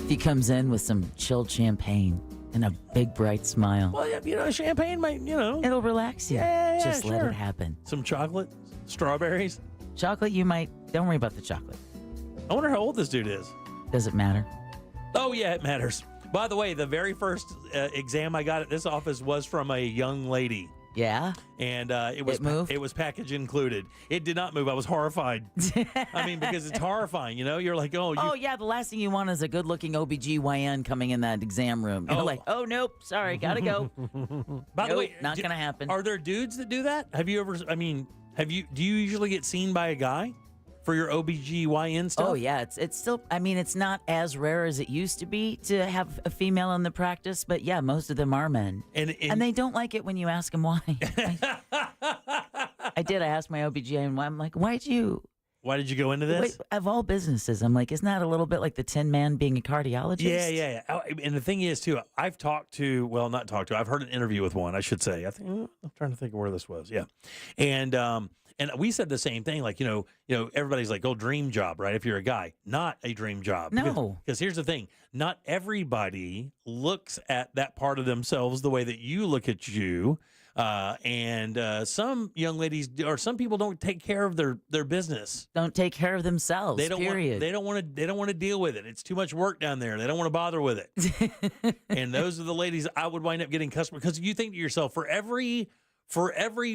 He comes in with some chilled champagne and a big bright smile. Well, yeah, champagne might, It'll relax you. Yeah, Just let sure. it happen. Some chocolate, strawberries. Chocolate, don't worry about the chocolate. I wonder how old this dude is. Does it matter? Oh, yeah, it matters. By the way, the very first exam I got at this office was from a young lady. Yeah? And it was package included. It did not move. I was horrified. I mean, because it's horrifying, You're like, Oh, yeah, the last thing you want is a good-looking OBGYN coming in that exam room. You're like, oh, nope, sorry, gotta go. By the way, not going to happen. Are there dudes that do that? Have you ever, do you usually get seen by a guy for your OBGYN stuff? Oh, yeah, it's still, it's not as rare as it used to be to have a female in the practice, but yeah, most of them are men. And they don't like it when you ask them why. I did. I asked my OBGYN why. I'm like, why did you go into this? Wait, of all businesses, I'm like, isn't that a little bit like the Tin Man being a cardiologist? Yeah. And the thing is, too, I've heard an interview with one, I should say. I'm trying to think of where this was. Yeah. And we said the same thing, like, everybody's like, dream job, right? If you're a guy, not a dream job. No. Because here's the thing. Not everybody looks at that part of themselves the way that you look at you. And some young ladies or some people don't take care of their business. Don't take care of themselves. They don't want to deal with it. It's too much work down there. They don't want to bother with it. And those are the ladies I would wind up getting customers, because you think to yourself, for every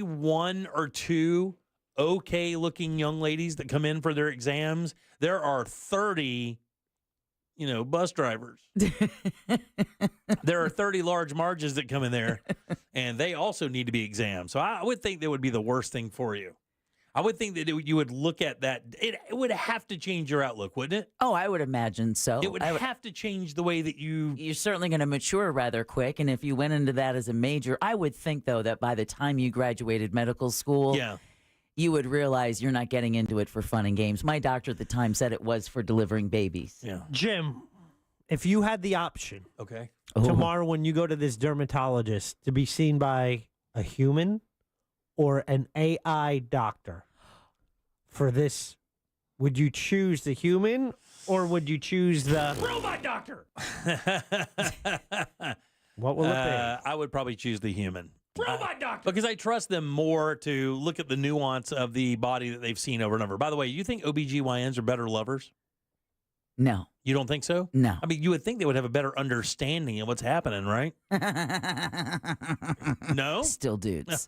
one or two okay looking young ladies that come in for their exams, there are 30 bus drivers. There are 30 large marges that come in there, and they also need to be examined. So I would think that would be the worst thing for you. I would think that you would look at that. It would have to change your outlook, wouldn't it? Oh, I would imagine so. It would have to change the way that You're certainly going to mature rather quick, and if you went into that as a major, I would think, though, that by the time you graduated medical school, you would realize you're not getting into it for fun and games. My doctor at the time said it was for delivering babies. Yeah. Jim, if you had the option Okay. tomorrow when you go to this dermatologist to be seen by a human or an AI doctor for this, would you choose the human or would you choose the robot doctor? What will it be? I would probably choose the human. Robot doctor. Because I trust them more to look at the nuance of the body that they've seen over and over. By the way, you think OBGYNs are better lovers? No. You don't think so? No. I mean, you would think they would have a better understanding of what's happening, right? No? Still dudes.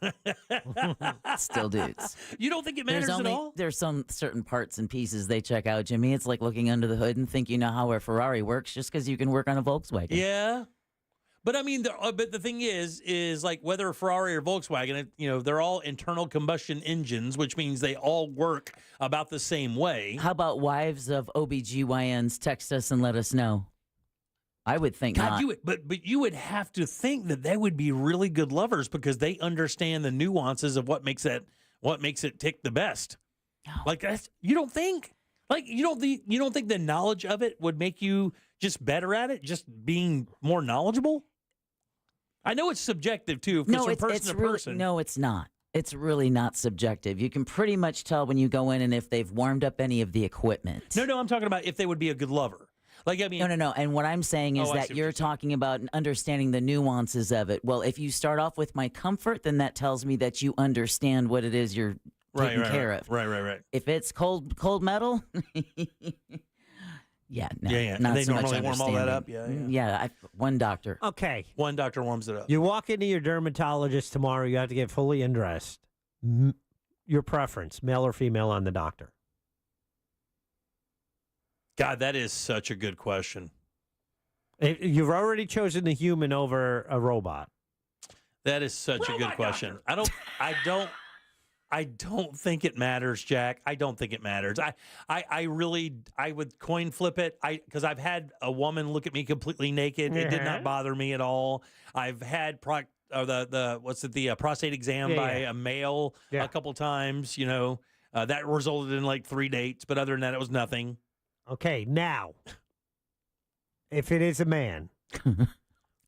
Still dudes. You don't think it matters at all? There's some certain parts and pieces they check out, Jimmy. It's like looking under the hood and think you know how a Ferrari works just because you can work on a Volkswagen. Yeah. But I mean, but the thing is like whether a Ferrari or Volkswagen, they're all internal combustion engines, which means they all work about the same way. How about wives of OBGYNs? Text us and let us know. I would think not. But you would have to think that they would be really good lovers because they understand the nuances of what makes it tick the best. Like you don't think think the knowledge of it would make you just better at it, just being more knowledgeable? I know it's subjective too, from person to person. No, it's not. It's really not subjective. You can pretty much tell when you go in and if they've warmed up any of the equipment. No, I'm talking about if they would be a good lover. Like, I mean, No. And what I'm saying is that you're talking about understanding the nuances of it. Well, if you start off with my comfort, then that tells me that you understand what it is you're taking care of. Right. If it's cold metal, yeah, no, yeah. Not And they so normally much warm all that understanding. up. Yeah. One doctor. Okay. One doctor warms it up. You walk into your dermatologist tomorrow, you have to get fully undressed. Your preference, male or female, on the doctor? God, that is such a good question. You've already chosen the human over a robot. That is such a good question. I don't think it matters, Jack. I don't think it matters. I would coin flip it. Because I've had a woman look at me completely naked. It did not bother me at all. I've had the prostate exam by a male a couple times. That resulted in like 3 dates, but other than that, it was nothing. Okay, now, if it is a man,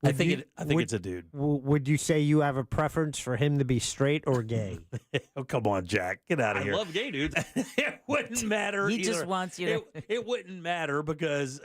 I think it's a dude. Would you say you have a preference for him to be straight or gay? Oh, come on, Jack. Get out of here. I love gay dudes. It wouldn't matter. He just wants you to. It wouldn't matter because,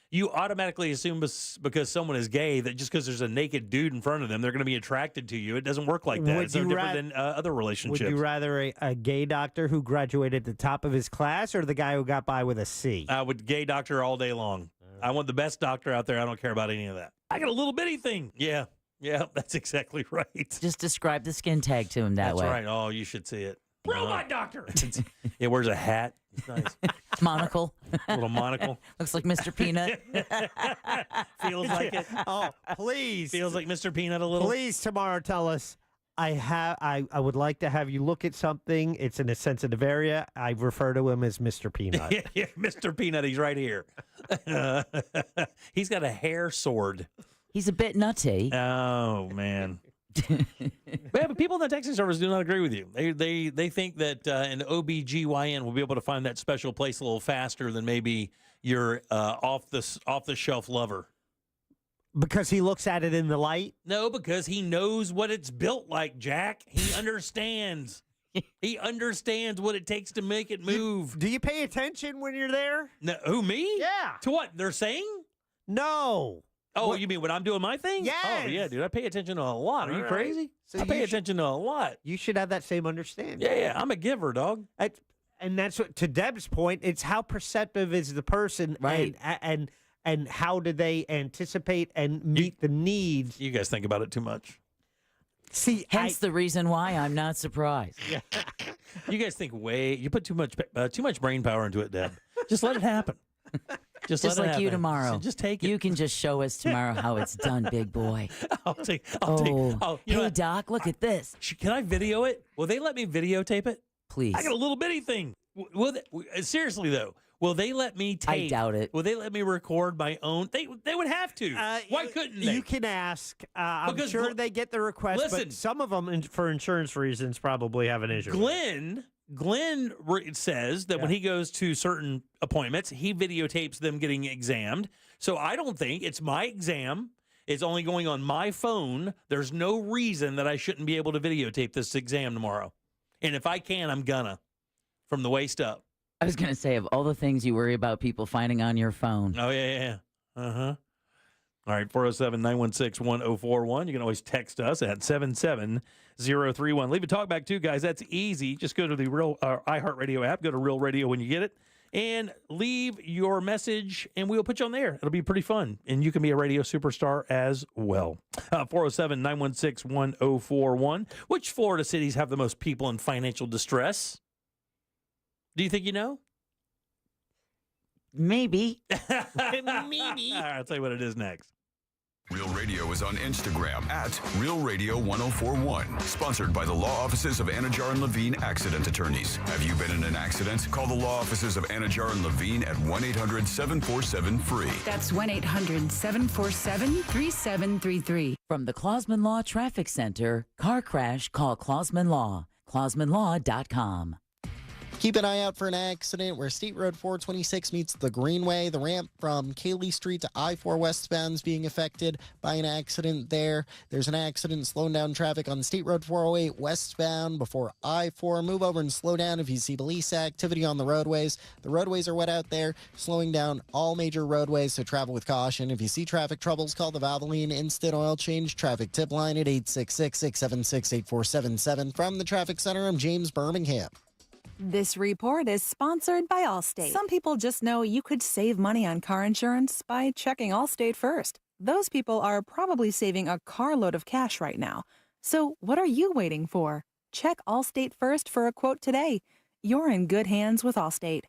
you automatically assume because someone is gay that just because there's a naked dude in front of them, they're going to be attracted to you. It doesn't work like that. It's no different than other relationships. Would you rather a gay doctor who graduated at the top of his class or the guy who got by with a C? I would gay doctor all day long. I want the best doctor out there. I don't care about any of that. I got a little bitty thing. Yeah, that's exactly right. Just describe the skin tag to him way. That's right. Oh, you should see it. Robot doctor. It wears a hat. It's nice. Monocle. Little monocle. Looks like Mr. Peanut. Feels like it. Oh, please. Feels like Mr. Peanut a little. Please, tomorrow, tell us. I would like to have you look at something. It's in a sensitive area. I refer to him as Mr. Peanut. Yeah, Mr. Peanut. He's right here. He's got a hair sword. He's a bit nutty. Oh, man. But people in the texting service do not agree with you. They think that an OBGYN will be able to find that special place a little faster than maybe your off the shelf lover. Because he looks at it in the light? No, because he knows what it's built like, Jack. He understands. He understands what it takes to make it move. Do you pay attention when you're there? No, who, me? Yeah. To what they're saying? No. Oh, you mean when I'm doing my thing? Yes. Oh, yeah, dude. I pay attention to a lot. Are you crazy? So I pay attention to a lot. You should have that same understanding. Yeah. I'm a giver, dog. And that's what, to Deb's point, it's how perceptive is the person, right? And how do they anticipate and meet the needs? You guys think about it too much. See, hence the reason why I'm not surprised. Yeah. You guys think you put too much brain power into it, Deb. Just let it happen. Just let it like happen. you tomorrow. Just take it. You can just show us tomorrow how it's done, big boy. I'll take. Hey, Doc, look at this. Can I video it? Will they let me videotape it? Please. I got a little bitty thing. Seriously though, will they let me tape? I doubt it. Will they let me record my own? They would have to. Why couldn't they? You can ask. I'm sure they get the request, but some of them, for insurance reasons, probably have an issue. Glenn says that when he goes to certain appointments, he videotapes them getting examined. So I don't think it's my exam. It's only going on my phone. There's no reason that I shouldn't be able to videotape this exam tomorrow. And if I can, I'm gonna. From the waist up. I was going to say, of all the things you worry about people finding on your phone. Oh, yeah. Uh-huh. All right, 407-916-1041. You can always text us at 77031. Leave a talk back too, guys. That's easy. Just go to the iHeartRadio app. Go to Real Radio when you get it. And leave your message, and we'll put you on there. It'll be pretty fun. And you can be a radio superstar as well. 407-916-1041. Which Florida cities have the most people in financial distress? Do you think you know? Maybe. Maybe. All right, I'll tell you what it is next. Real Radio is on Instagram at Real Radio 1041. Sponsored by the law offices of Anajar and Levine Accident Attorneys. Have you been in an accident? Call the law offices of Anajar and Levine at 1-800-747-FREE. That's 1-800-747-3733. From the Clausman Law Traffic Center, car crash, call Clausman Law. ClausmanLaw.com. Keep an eye out for an accident where State Road 426 meets the Greenway. The ramp from Cayley Street to I-4 westbound is being affected by an accident there. There's an accident slowing down traffic on State Road 408 westbound before I-4. Move over and slow down if you see police activity on the roadways. The roadways are wet out there, slowing down all major roadways, so travel with caution. If you see traffic troubles, call the Valvoline Instant Oil Change Traffic Tip Line at 866-676-8477. From the Traffic Center, I'm James Birmingham. This report is sponsored by Allstate. Some people just know you could save money on car insurance by checking Allstate first. Those people are probably saving a carload of cash right now. So what are you waiting for? Check Allstate first for a quote today. You're in good hands with Allstate.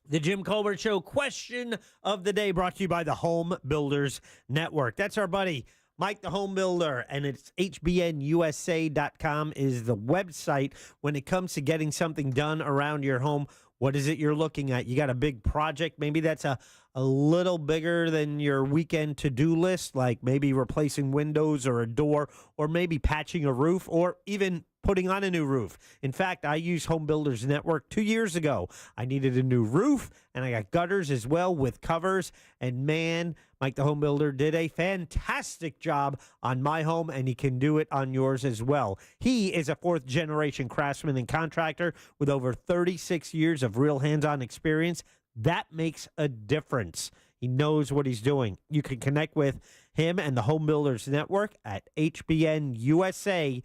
The Jim Colbert Show question of the day brought to you by the Home Builders Network. That's our buddy, Mike the Home Builder, and it's hbnusa.com is the website when it comes to getting something done around your home. What is it you're looking at? You got a big project. Maybe that's a little bigger than your weekend to-do list, like maybe replacing windows or a door, or maybe patching a roof, or even putting on a new roof. In fact, I used Home Builders Network 2 years ago. I needed a new roof, and I got gutters as well with covers. And man, Mike the Home Builder did a fantastic job on my home, and he can do it on yours as well. He is a fourth-generation craftsman and contractor with over 36 years of real hands-on experience. That makes a difference. He knows what he's doing. You can connect with him and the Home Builders Network at hbnusa.com.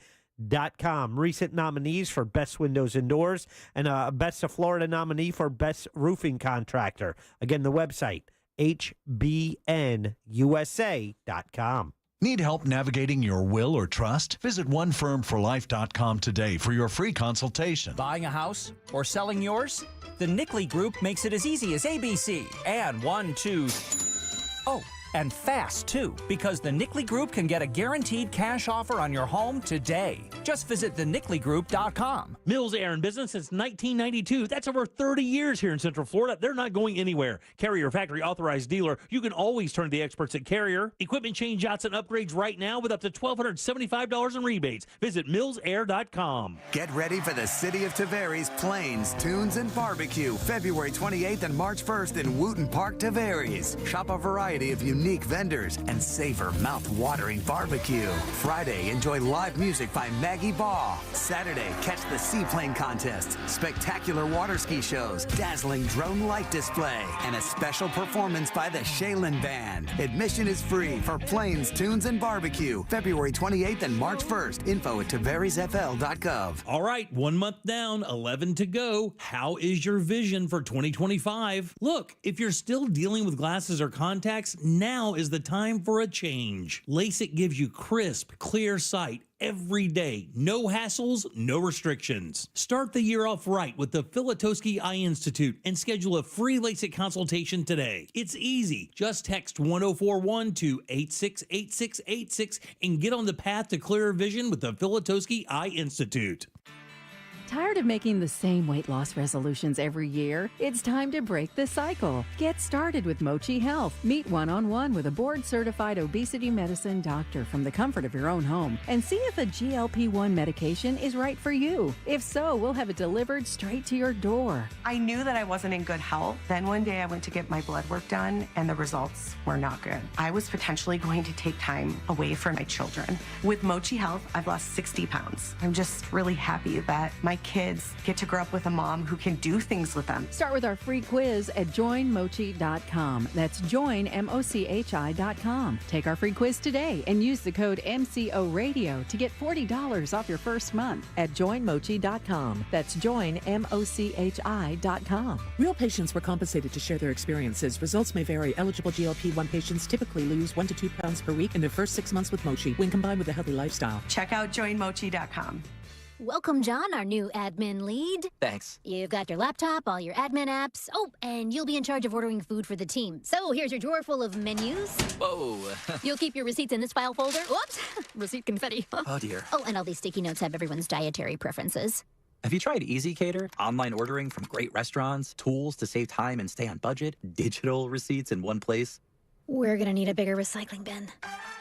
Recent nominees for Best Windows and Doors and a Best of Florida nominee for Best Roofing Contractor. Again, the website, hbnusa.com. Need help navigating your will or trust? Visit onefirmforlife.com today for your free consultation. Buying a house or selling yours? The Nickley Group makes it as easy as ABC. And 1, 2... Oh, and fast, too, because the Nickley Group can get a guaranteed cash offer on your home today. Just visit thenickley.group.com. Mills Air in business since 1992. That's over 30 years here in Central Florida. They're not going anywhere. Carrier factory authorized dealer. You can always turn to the experts at Carrier. Equipment change outs and upgrades right now with up to $1,275 in rebates. Visit millsair.com. Get ready for the City of Tavares Plains, Tunes, and Barbecue, February 28th and March 1st in Wooten Park, Tavares. Shop a variety of unique vendors and savor mouth-watering barbecue. Friday, enjoy live music by Maggie Baugh. Saturday, catch the seaplane contest, spectacular water ski shows, dazzling drone light display, and a special performance by the Shaylin Band. Admission is free for Plains, Tunes, and Barbecue, February 28th and March 1st. Info at tavaresfl.gov. All right, 1 month down, 11 to go. How is your vision for 2025? Look, if you're still dealing with glasses or contacts, now is the time for a change. LASIK gives you crisp, clear sight every day. No hassles, no restrictions. Start the year off right with the Filatowski Eye Institute and schedule a free LASIK consultation today. It's easy. Just text 1041 to 868686 and get on the path to clearer vision with the Filatowski Eye Institute. Tired of making the same weight loss resolutions every year? It's time to break the cycle. Get started with Mochi Health. Meet one-on-one with a board-certified obesity medicine doctor from the comfort of your own home and see if a GLP-1 medication is right for you. If so, we'll have it delivered straight to your door. I knew that I wasn't in good health. Then one day I went to get my blood work done and the results were not good. I was potentially going to take time away from my children. With Mochi Health, I've lost 60 pounds. I'm just really happy that my kids get to grow up with a mom who can do things with them. Start with our free quiz at joinmochi.com. That's joinmochi.com. Take our free quiz today and use the code MCORadio to get $40 off your first month at joinmochi.com. That's joinmochi.com. Real patients were compensated to share their experiences. Results may vary. Eligible GLP-1 patients typically lose 1 to 2 pounds per week in their first 6 months with Mochi when combined with a healthy lifestyle. Check out joinmochi.com. Welcome, John, our new admin lead. Thanks. You've got your laptop, all your admin apps. Oh, and you'll be in charge of ordering food for the team. So here's your drawer full of menus. Whoa. You'll keep your receipts in this file folder. Whoops, receipt confetti. Oh, dear. Oh, and all these sticky notes have everyone's dietary preferences. Have you tried EasyCater? Online ordering from great restaurants, tools to save time and stay on budget, digital receipts in one place. We're gonna need a bigger recycling bin.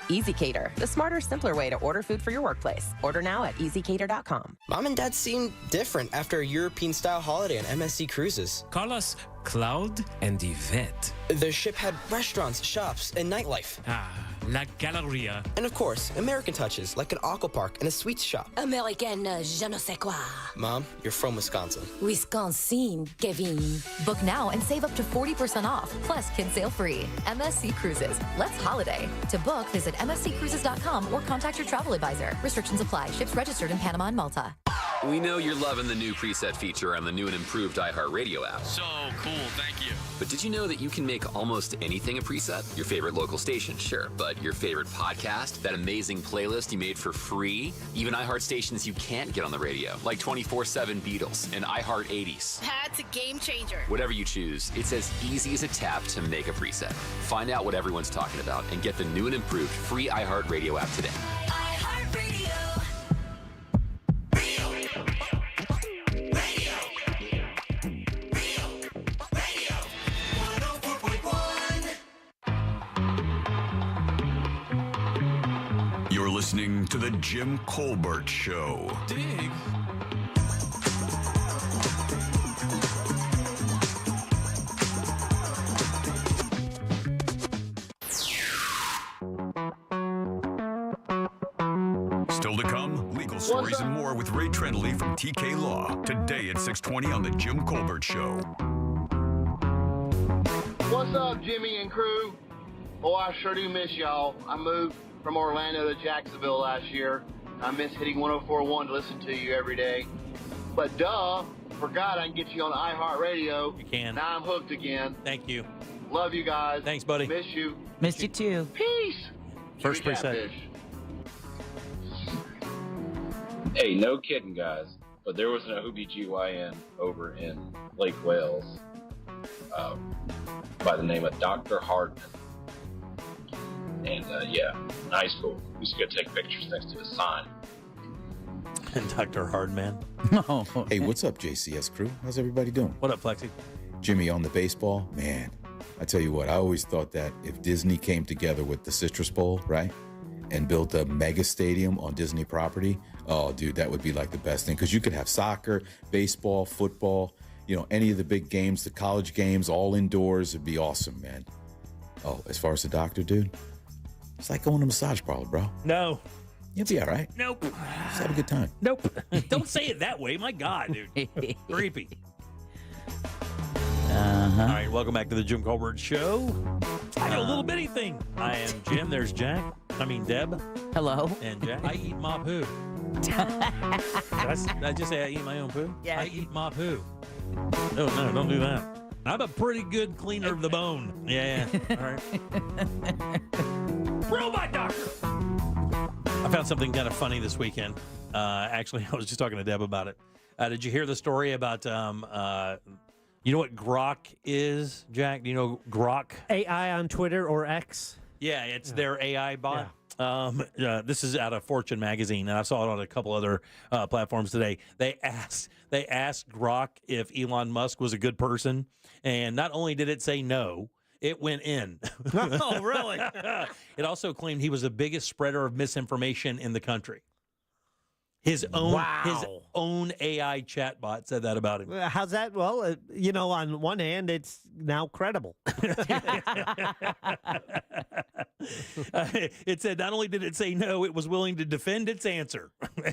EasyCater, the smarter, simpler way to order food for your workplace. Order now at easycater.com. Mom and Dad seem different after a European-style holiday on MSC Cruises. Carlos, Cloud, and Yvette. The ship had restaurants, shops, and nightlife. La Galleria. And of course, American touches, like an aqua park and a sweets shop. American je ne sais quoi. Mom, you're from Wisconsin. Wisconsin, Kevin. Book now and save up to 40% off, plus kid sale free. MSC Cruises. Let's holiday. To book, visit msccruises.com or contact your travel advisor. Restrictions apply. Ships registered in Panama and Malta. We know you're loving the new preset feature on the new and improved iHeartRadio app. So cool, thank you. But did you know that you can make almost anything a preset? Your favorite local station, sure. But your favorite podcast, that amazing playlist you made for free, even iHeart stations you can't get on the radio, like 24/7 Beatles and iHeart 80s. That's a game changer. Whatever you choose, it's as easy as a tap to make a preset. Find out what everyone's talking about and get the new and improved free iHeartRadio app today. You're listening to The Jim Colbert Show. Dig. Still to come, legal stories and more with Ray Trendley from TK Law. Today at 6:20 on The Jim Colbert Show. What's up, Jimmy and crew? Oh, I sure do miss y'all. I moved from Orlando to Jacksonville last year. I miss hitting 104.1 to listen to you every day. But forgot I can get you on iHeartRadio. You can. Now I'm hooked again. Thank you. Love you guys. Thanks, buddy. Miss you. Missed you too. Peace. First Jimmy preset. Catfish. Hey, no kidding, guys. But there was an OBGYN over in Lake Wales by the name of Dr. Hardman. And yeah, nice cool. We used to go take pictures next to his sign. And Dr. Hardman. Hey, what's up, JCS crew? How's everybody doing? What up, Flexi? Jimmy on the baseball? Man, I tell you what, I always thought that if Disney came together with the Citrus Bowl, right, and built a mega stadium on Disney property, oh, dude, that would be like the best thing. Because you could have soccer, baseball, football, any of the big games, the college games, all indoors. It'd be awesome, man. Oh, as far as the doctor, dude, it's like going to a massage parlor, bro. No. You'll be all right. Nope. Just have a good time. Nope. Don't say it that way. My God, dude. Creepy. Uh-huh. All right, welcome back to the Jim Colbert Show. I got a little bitty thing. I am Jim. There's Jack. Deb. Hello. And Jack. I eat my poo. Did I just say I eat my own poo? Yeah. I eat my poo. No, don't do that. I'm a pretty good cleaner of the bone. Yeah. All right. Robot doctor. I found something kind of funny this weekend. Actually, I was just talking to Deb about it. Did you hear the story about, you know what Grok is, Jack? Do you know Grok? AI on Twitter or X? Yeah, it's their AI bot. Yeah. This is out of Fortune magazine, and I saw it on a couple other platforms today. They asked Grok if Elon Musk was a good person, and not only did it say no, it went in. Oh, really? It also claimed he was the biggest spreader of misinformation in the country. His own AI chatbot said that about him. How's that? Well, on one hand, it's now credible. It said not only did it say no, it was willing to defend its answer.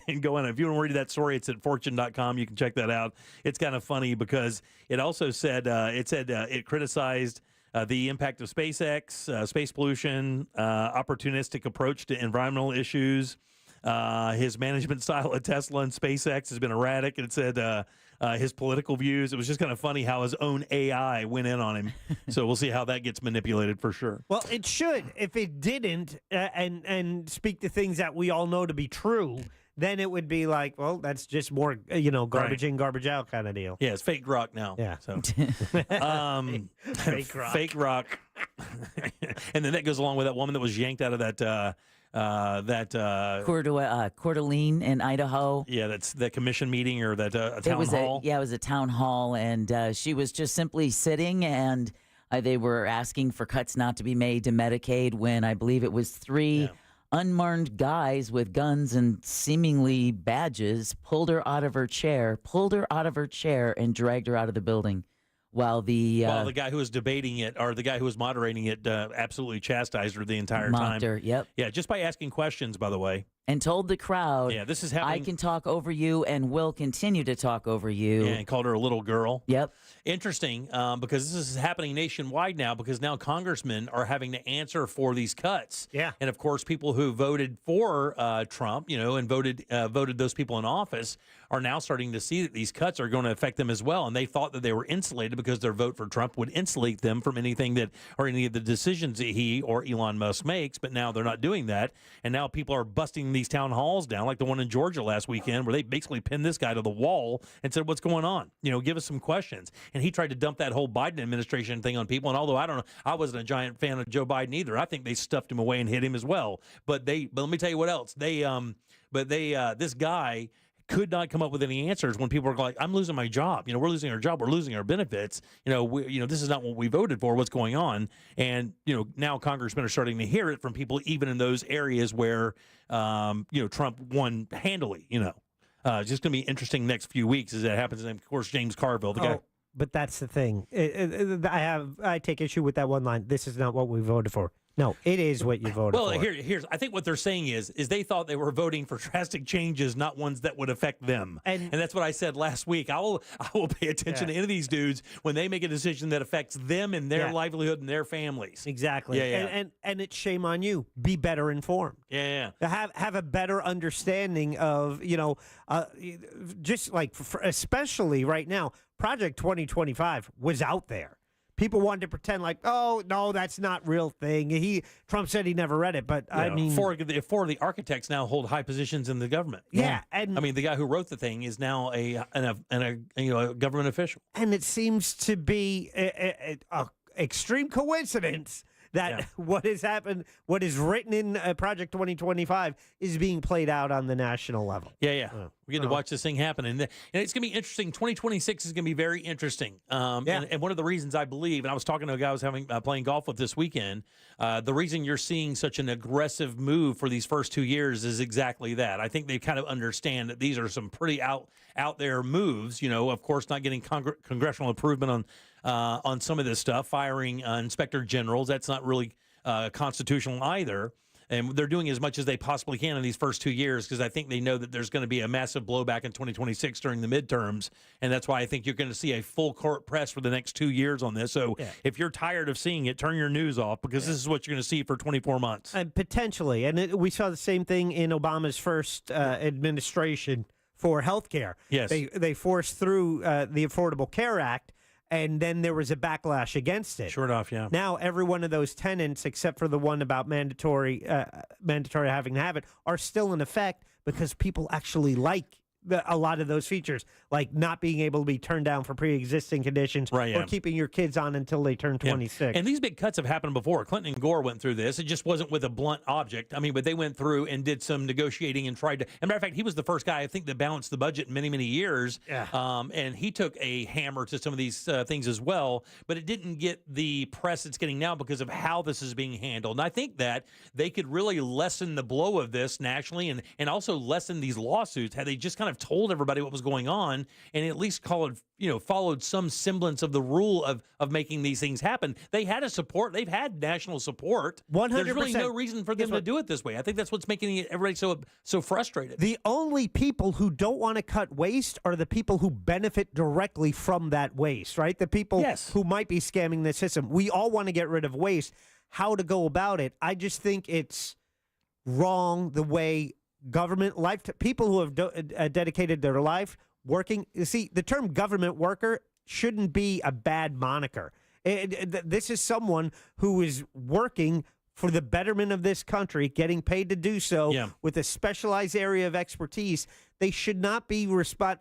And go on. If you want to read that story, it's at fortune.com. You can check that out. It's kind of funny because it also said, it criticized the impact of SpaceX, space pollution, opportunistic approach to environmental issues. His management style at Tesla and SpaceX has been erratic, and it said his political views. It was just kind of funny how his own AI went in on him. So we'll see how that gets manipulated for sure. Well, it should. If it didn't and speak to things that we all know to be true, then it would be like, well, that's just more, garbage in, garbage out kind of deal. Yeah, it's fake rock now. Yeah. So, fake rock. Fake rock. And then that goes along with that woman that was yanked out of that Coeur d'Alene in Idaho. Yeah, that's that commission meeting or that town hall. It was a town hall, and she was just simply sitting, and they were asking for cuts not to be made to Medicaid when I believe it was three unarmed guys with guns and seemingly badges pulled her out of her chair, and dragged her out of the building. While the guy who was debating it or the guy who was moderating it absolutely chastised her the entire time. Her, yep. Yeah, just by asking questions, by the way. and told the crowd, Yeah, this is happening. I can talk over you and will continue to talk over you. Yeah, and called her a little girl. Yep. Interesting, because this is happening nationwide now, because now congressmen are having to answer for these cuts. Yeah. And of course, people who voted for Trump, and voted those people in office are now starting to see that these cuts are going to affect them as well. And they thought that they were insulated because their vote for Trump would insulate them from anything that, or any of the decisions that he or Elon Musk makes. But now they're not doing that. And now people are busting these town halls down, like the one in Georgia last weekend, where they basically pinned this guy to the wall and said, what's going on? Give us some questions. And he tried to dump that whole Biden administration thing on people. And although I wasn't a giant fan of Joe Biden either, I think they stuffed him away and hit him as well. But let me tell you what else. This guy could not come up with any answers when people were like, I'm losing my job. We're losing our job. We're losing our benefits. This is not what we voted for. What's going on? And, now congressmen are starting to hear it from people, even in those areas where, Trump won handily, It's just going to be interesting next few weeks as that happens. And of course, James Carville, the guy. But that's the thing. I take issue with that one line. This is not what we voted for. No, it is what you voted for. Well, here's I think what they're saying is they thought they were voting for drastic changes, not ones that would affect them. And that's what I said last week. I will pay attention to any of these dudes when they make a decision that affects them and their livelihood and their families. Exactly. Yeah. And it's shame on you. Be better informed. Yeah. Have a better understanding of, just like especially right now, Project 2025 was out there. People wanted to pretend like, oh, no, that's not real thing. Trump said he never read it, but I mean... Four of the architects now hold high positions in the government. Yeah. And the guy who wrote the thing is now a government official. And it seems to be a extreme coincidence that what has happened, what is written in Project 2025 is being played out on the national level. Yeah. We get to watch this thing happen. And it's going to be interesting. 2026 is going to be very interesting. And one of the reasons I believe, and I was talking to a guy I was playing golf with this weekend, the reason you're seeing such an aggressive move for these first 2 years is exactly that. I think they kind of understand that these are some pretty out there moves. Of course, not getting congressional improvement on some of this stuff, firing inspector generals. That's not really constitutional either. And they're doing as much as they possibly can in these first 2 years because I think they know that there's going to be a massive blowback in 2026 during the midterms. And that's why I think you're going to see a full court press for the next 2 years on this. So if you're tired of seeing it, turn your news off because this is what you're going to see for 24 months. And potentially. And we saw the same thing in Obama's first administration for health care. Yes. They forced through the Affordable Care Act. And then there was a backlash against it. Sure enough, yeah. Now every one of those tenets, except for the one about mandatory having to have it, are still in effect because people actually like a lot of those features, like not being able to be turned down for pre-existing conditions or keeping your kids on until they turn 26. And these big cuts have happened before. Clinton and Gore went through this. It just wasn't with a blunt object. But they went through and did some negotiating and tried to. As a matter of fact, he was the first guy, I think, that balanced the budget in many, many years. Yeah. And he took a hammer to some of these things as well. But it didn't get the press it's getting now because of how this is being handled. And I think that they could really lessen the blow of this nationally and also lessen these lawsuits had they just kind of told everybody what was going on and at least followed some semblance of the rule of making these things happen. They had they've had national support. 100%. There's really no reason for them to do it this way. I think that's what's making everybody so frustrated. The only people who don't want to cut waste are the people who benefit directly from that waste, right? The people who might be scamming the system. We all want to get rid of waste. How to go about it? I just think it's wrong the way government people who have dedicated their life working. You see, the term government worker shouldn't be a bad moniker. This is someone who is working for the betterment of this country, getting paid to do so with a specialized area of expertise. They should not be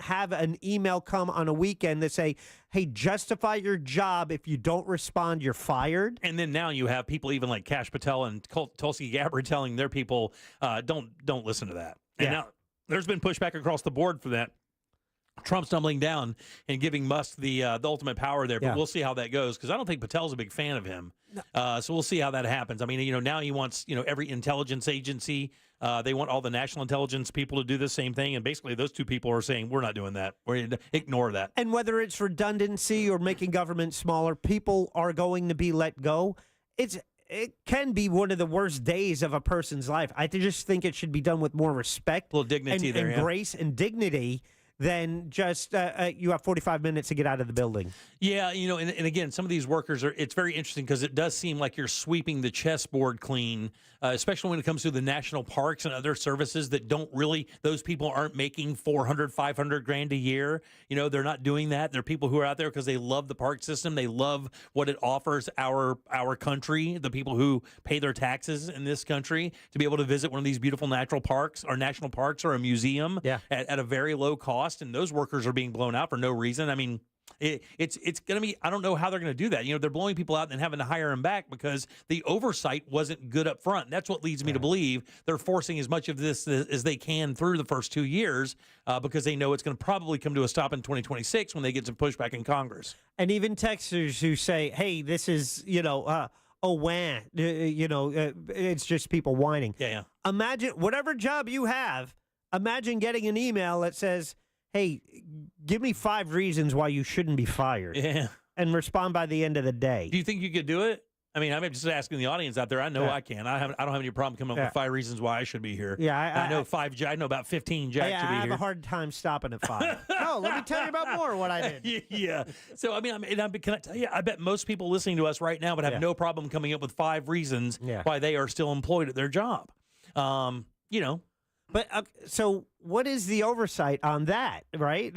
have an email come on a weekend that say, hey, justify your job. If you don't respond, you're fired. And then now you have people even like Kash Patel and Tulsi Gabbard telling their people, don't listen to that. And now there's been pushback across the board for that. Trump's stumbling down and giving Musk the ultimate power there, but we'll see how that goes because I don't think Patel's a big fan of him. So we'll see how that happens. Now he wants every intelligence agency. They want all the national intelligence people to do the same thing, and basically those two people are saying we're not doing that. We're ignore that. And whether it's redundancy or making government smaller, people are going to be let go. it can be one of the worst days of a person's life. I just think it should be done with more respect, a little dignity and, there, and yeah. grace and dignity than just you have 45 minutes to get out of the building. Yeah, and again, some of these workers it's very interesting because it does seem like you're sweeping the chessboard clean, especially when it comes to the national parks and other services that don't really, those people aren't making 400, 500 grand a year. They're not doing that. They're people who are out there because they love the park system. They love what it offers our country, the people who pay their taxes in this country, to be able to visit one of these beautiful natural parks or national parks or a museum at a very low cost. And those workers are being blown out for no reason. I mean, it's going to be, I don't know how they're going to do that. They're blowing people out and having to hire them back because the oversight wasn't good up front. That's what leads me to believe they're forcing as much of this as they can through the first 2 years because they know it's going to probably come to a stop in 2026 when they get some pushback in Congress. And even Texans who say, hey, this is, it's just people whining. Yeah. Imagine whatever job you have, imagine getting an email that says, hey, give me 5 reasons why you shouldn't be fired. Yeah. And respond by the end of the day. Do you think you could do it? I mean, I'm just asking the audience out there. I know I can. I don't have any problem coming up with 5 reasons why I should be here. Yeah, I know 5. I know about 15 Jack should be I have here. a hard time stopping at 5. No, let me tell you about more of what I did. Yeah. So, can I tell you, I bet most people listening to us right now would have no problem coming up with 5 reasons why they are still employed at their job. But so what is the oversight on that, right?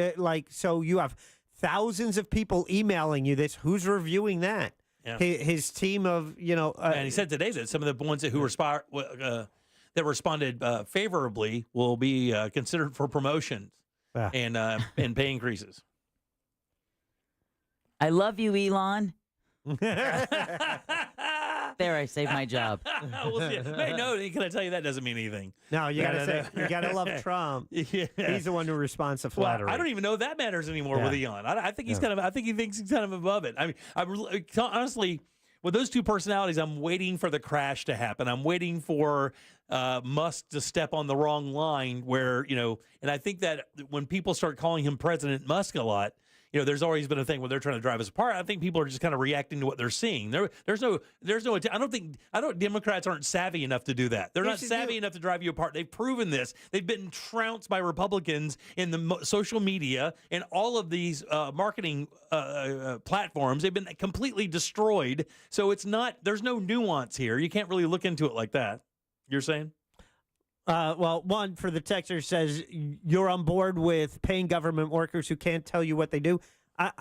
So you have thousands of people emailing you this. Who's reviewing that? Yeah. His team of, and he said today that some of the ones who that responded favorably will be considered for promotions and pay increases. I love you, Elon. There, I saved my job. We'll see. Hey, no, can I tell you that doesn't mean anything? No, you gotta love Trump. Yeah. He's the one who responds to flattery. Well, I don't even know if that matters anymore with Elon. I think he's I think he thinks he's kind of above it. I mean, honestly, with those two personalities, I'm waiting for the crash to happen. I'm waiting for Musk to step on the wrong line where, and I think that when people start calling him President Musk a lot, there's always been a thing where they're trying to drive us apart. I think people are just kind of reacting to what they're seeing. There's no. I don't. Democrats aren't savvy enough to do that. They're not savvy enough to drive you apart. They've proven this. They've been trounced by Republicans in the social media and all of these marketing platforms. They've been completely destroyed. So it's not. There's no nuance here. You can't really look into it like that. You're saying? Well, one for the texter says you're on board with paying government workers who can't tell you what they do. I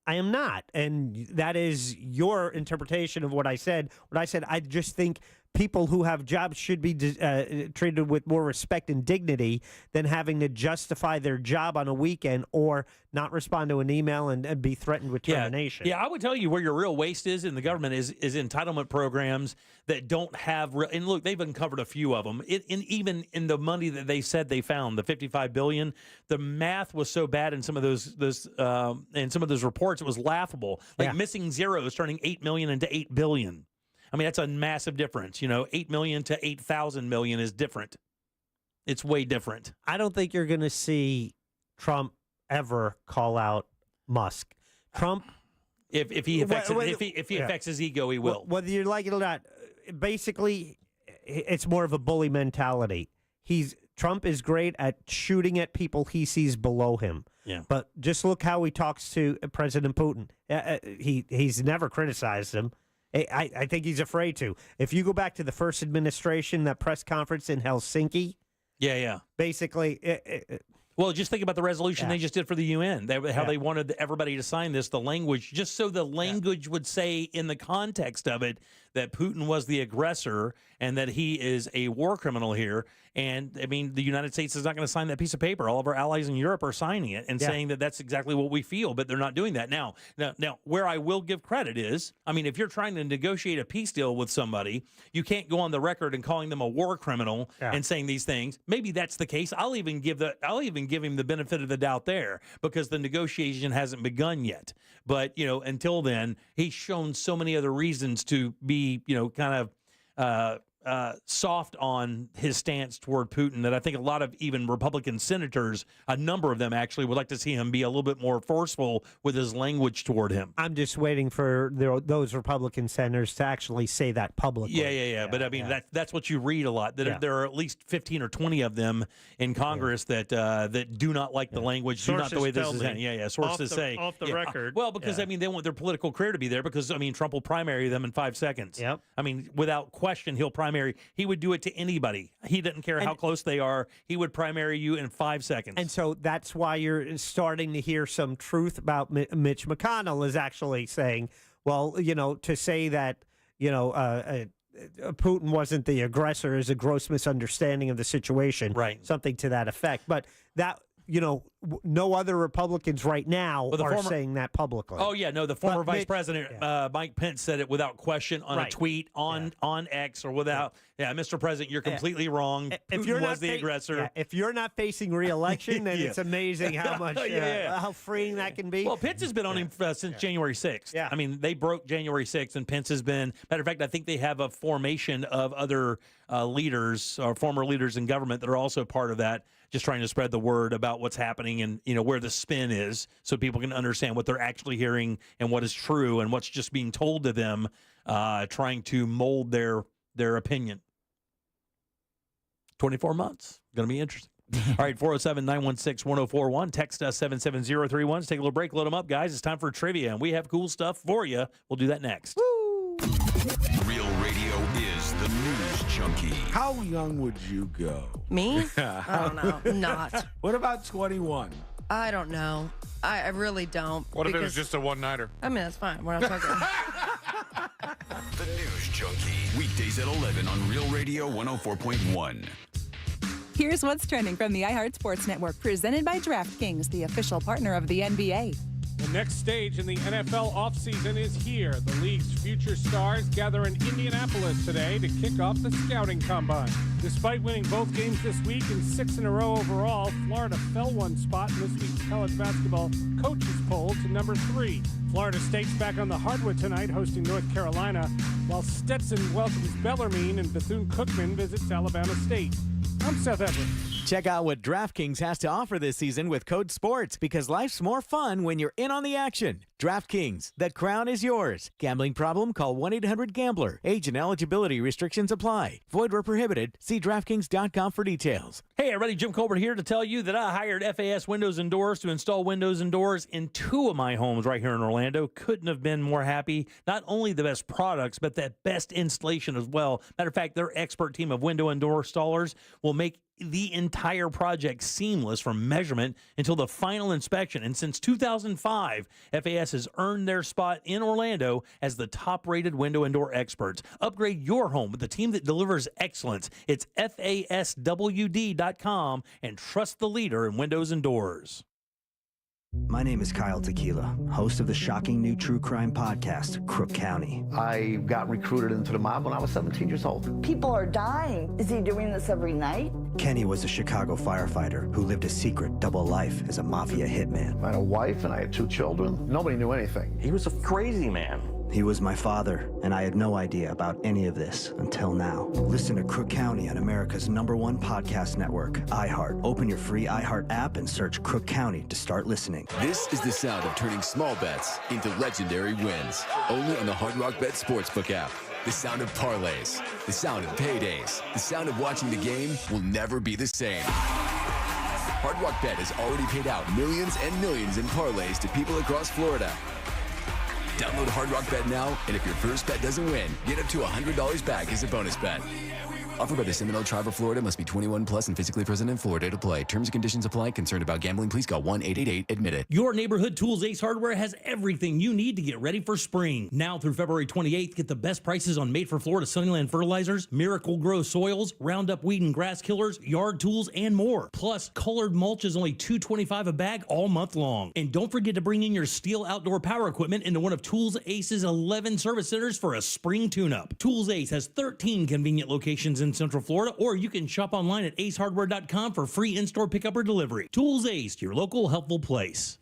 am not, and that is your interpretation of what I said. I just think people who have jobs should be treated with more respect and dignity than having to justify their job on a weekend or not respond to an email and be threatened with termination. Yeah, I would tell you where your real waste is in the government is entitlement programs that don't have and look, they've uncovered a few of them. Even in the money that they said they found, the $55 billion, the math was so bad in some of those reports, it was laughable. Missing zeros turning 8 million into 8 billion. I mean, that's a massive difference. 8 million to 8,000 million is different. It's way different. I don't think you're going to see Trump ever call out Musk. Trump, if he affects his ego, he will. Whether you like it or not, basically, it's more of a bully mentality. Trump is great at shooting at people he sees below him. Yeah. But just look how he talks to President Putin. He's never criticized him. I think he's afraid to. If you go back to the first administration, that press conference in Helsinki. Yeah. Basically. Well, just think about the resolution they just did for the UN. They wanted everybody to sign this, the language, just so the language would say in the context of it that Putin was the aggressor and that he is a war criminal here. And, I mean, the United States is not going to sign that piece of paper. All of our allies in Europe are signing it and saying that that's exactly what we feel, but they're not doing that. Now, where I will give credit is, I mean, if you're trying to negotiate a peace deal with somebody, you can't go on the record and calling them a war criminal and saying these things. Maybe that's the case. I'll even give him the benefit of the doubt there because the negotiation hasn't begun yet. But, until then, he's shown so many other reasons to be, kind of soft on his stance toward Putin that I think a lot of even Republican senators, a number of them actually, would like to see him be a little bit more forceful with his language toward him. I'm just waiting for those Republican senators to actually say that publicly. Yeah. But I mean, that's what you read a lot. There are at least 15 or 20 of them in Congress that do not like the language, do not the way this is. Sources say off the record. Well, because I mean, they want their political career to be there. Because I mean, Trump will primary them in 5 seconds. Yep. I mean, without question, he'll primary. He would do it to anybody. He didn't care how close they are. He would primary you in 5 seconds. And so that's why you're starting to hear some truth about Mitch McConnell is actually saying, well, to say that, Putin wasn't the aggressor is a gross misunderstanding of the situation. Right. Something to that effect. But that, no other Republicans right now are saying that publicly. Oh, yeah. No, the former Vice President, Mike Pence, said it without question on a tweet on X or without. Yeah, Mr. President, you're completely wrong. Putin was the aggressor. If you're not facing re-election, then it's amazing how much, how freeing that can be. Well, Pence has been on him since January 6th. Yeah. I mean, they broke January 6th, and Pence has been. Matter of fact, I think they have a formation of other leaders or former leaders in government that are also part of that, just trying to spread the word about what's happening and where the spin is, so people can understand what they're actually hearing and what is true and what's just being told to them, trying to mold their opinion. 24 months. Going to be interesting. All right, 407-916-1041. Text us 77031. Let's take a little break. Load them up, guys. It's time for trivia, and we have cool stuff for you. We'll do that next. Woo! Real radio is the news junkie. How young would you go? Me? I don't know. Not. What about 21? I don't know. I really don't. What if it was just a one-nighter? I mean, that's fine. We're not talking. The News Junkie. Weekdays at 11 on Real Radio 104.1. Here's what's trending from the iHeart Sports Network, presented by DraftKings, the official partner of the NBA. The next stage in the NFL offseason is here. The league's future stars gather in Indianapolis today to kick off the scouting combine. Despite winning both games this week and 6 in a row overall, Florida fell one spot in this week's college basketball coaches poll to number 3. Florida State's back on the hardwood tonight, hosting North Carolina, while Stetson welcomes Bellarmine and Bethune-Cookman visits Alabama State. I'm Seth Everett. Check out what DraftKings has to offer this season with code SPORTS, because life's more fun when you're in on the action. DraftKings, the crown is yours. Gambling problem? Call 1-800-GAMBLER. Age and eligibility restrictions apply. Void where prohibited. See DraftKings.com for details. Hey, everybody, Jim Colbert here to tell you that I hired FAS Windows and Doors to install windows and doors in 2 of my homes right here in Orlando. Couldn't have been more happy. Not only the best products, but that best installation as well. Matter of fact, their expert team of window and door installers will make the entire project seamless from measurement until the final inspection. And since 2005, FAS has earned their spot in Orlando as the top-rated window and door experts. Upgrade your home with the team that delivers excellence. It's FASWD.com, and trust the leader in windows and doors. My name is Kyle Tequila, host of the shocking new true crime podcast, Crook County. I got recruited into the mob when I was 17 years old. People are dying. Is he doing this every night? Kenny was a Chicago firefighter who lived a secret double life as a mafia hitman. I had a wife and I had 2 children. Nobody knew anything. He was a crazy man. He was my father, and I had no idea about any of this until now. Listen to Crook County on America's #1 podcast network, iHeart. Open your free iHeart app and search Crook County to start listening. This is the sound of turning small bets into legendary wins. Only on the Hard Rock Bet Sportsbook app. The sound of parlays, the sound of paydays, the sound of watching the game will never be the same. Hard Rock Bet has already paid out millions and millions in parlays to people across Florida. Download Hard Rock Bet now, and if your first bet doesn't win, get up to $100 back as a bonus bet. Offered by the Seminole Tribe of Florida. Must be 21 plus and physically present in Florida to play. Terms and conditions apply. Concerned about gambling? Please call 1-888-ADMIT-IT. Your neighborhood Tools Ace Hardware has everything you need to get ready for spring. Now through February 28th, get the best prices on Made for Florida Sunnyland fertilizers, Miracle Grow soils, Roundup weed and grass killers, yard tools, and more. Plus, colored mulch is only $2.25 a bag all month long. And don't forget to bring in your Steel outdoor power equipment into one of Tools Ace's 11 service centers for a spring tune-up. Tools Ace has 13 convenient locations in Central Florida, or you can shop online at acehardware.com for free in-store pickup or delivery. Tools Ace, your local helpful place.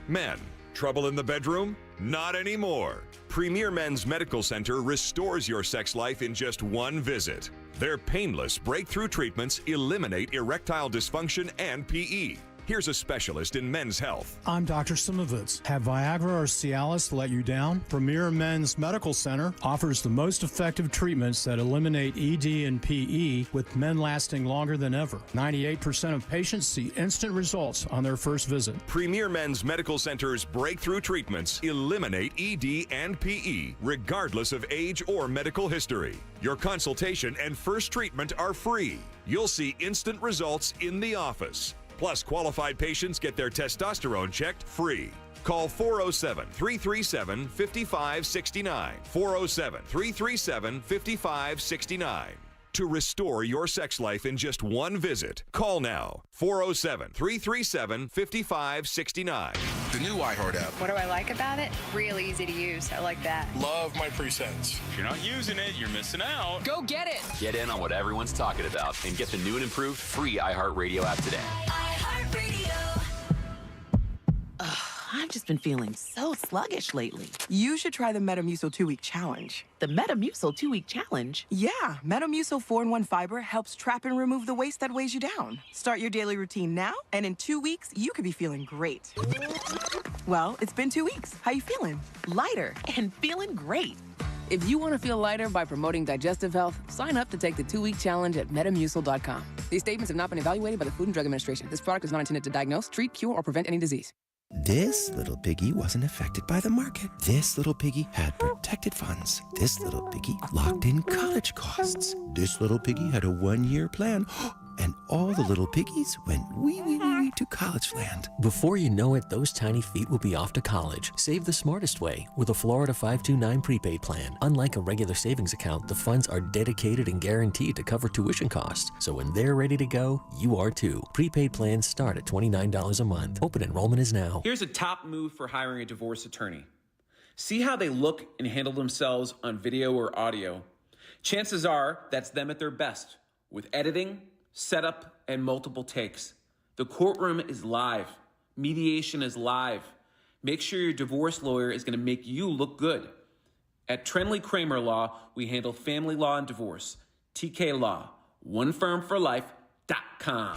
Men, Trouble in the bedroom? Not anymore. Premier Men's Medical Center restores your sex life in just one visit. Their painless breakthrough treatments eliminate erectile dysfunction and PE. Here's a specialist in men's health. I'm Dr. Simovitz. Have Viagra or Cialis let you down? Premier Men's Medical Center offers the most effective treatments that eliminate ED and PE, with men lasting longer than ever. 98% of patients see instant results on their first visit. Premier Men's Medical Center's breakthrough treatments eliminate ED and PE, regardless of age or medical history. Your consultation and first treatment are free. You'll see instant results in the office. Plus, qualified patients get their testosterone checked free. Call 407-337-5569. 407-337-5569. To restore your sex life in just one visit, call now. 407-337-5569. The new iHeart app. What do I like about it? Real easy to use. I like that. Love my presets. If you're not using it, you're missing out. Go get it. Get in on what everyone's talking about and get the new and improved free iHeartRadio app today. I've just been feeling so sluggish lately. You should try the Metamucil 2-Week Challenge. The Metamucil 2-Week Challenge? Yeah, Metamucil 4-in-1 Fiber helps trap and remove the waste that weighs you down. Start your daily routine now, and in 2 weeks, you could be feeling great. Well, it's been 2 weeks. How you feeling? Lighter and feeling great. If you want to feel lighter by promoting digestive health, sign up to take the 2-week challenge at Metamucil.com. These statements have not been evaluated by the Food and Drug Administration. This product is not intended to diagnose, treat, cure, or prevent any disease. This little piggy wasn't affected by the market. This little piggy had protected funds. This little piggy locked in college costs. This little piggy had a 1-year plan. And all the little piggies went wee to college land. Before you know it, those tiny feet will be off to college. Save the smartest way with a Florida 529 prepaid plan. Unlike a regular savings account, the funds are dedicated and guaranteed to cover tuition costs. So when they're ready to go, you are too. Prepaid plans start at $29 a month. Open enrollment is now. Here's a top move for hiring a divorce attorney. See how they look and handle themselves on video or audio. Chances are that's them at their best with editing, setup, and multiple takes. The courtroom is live. Mediation is live. Make sure your divorce lawyer is going to make you look good. At Trenley Kramer Law, we handle family law and divorce. TK Law, onefirmforlife.com.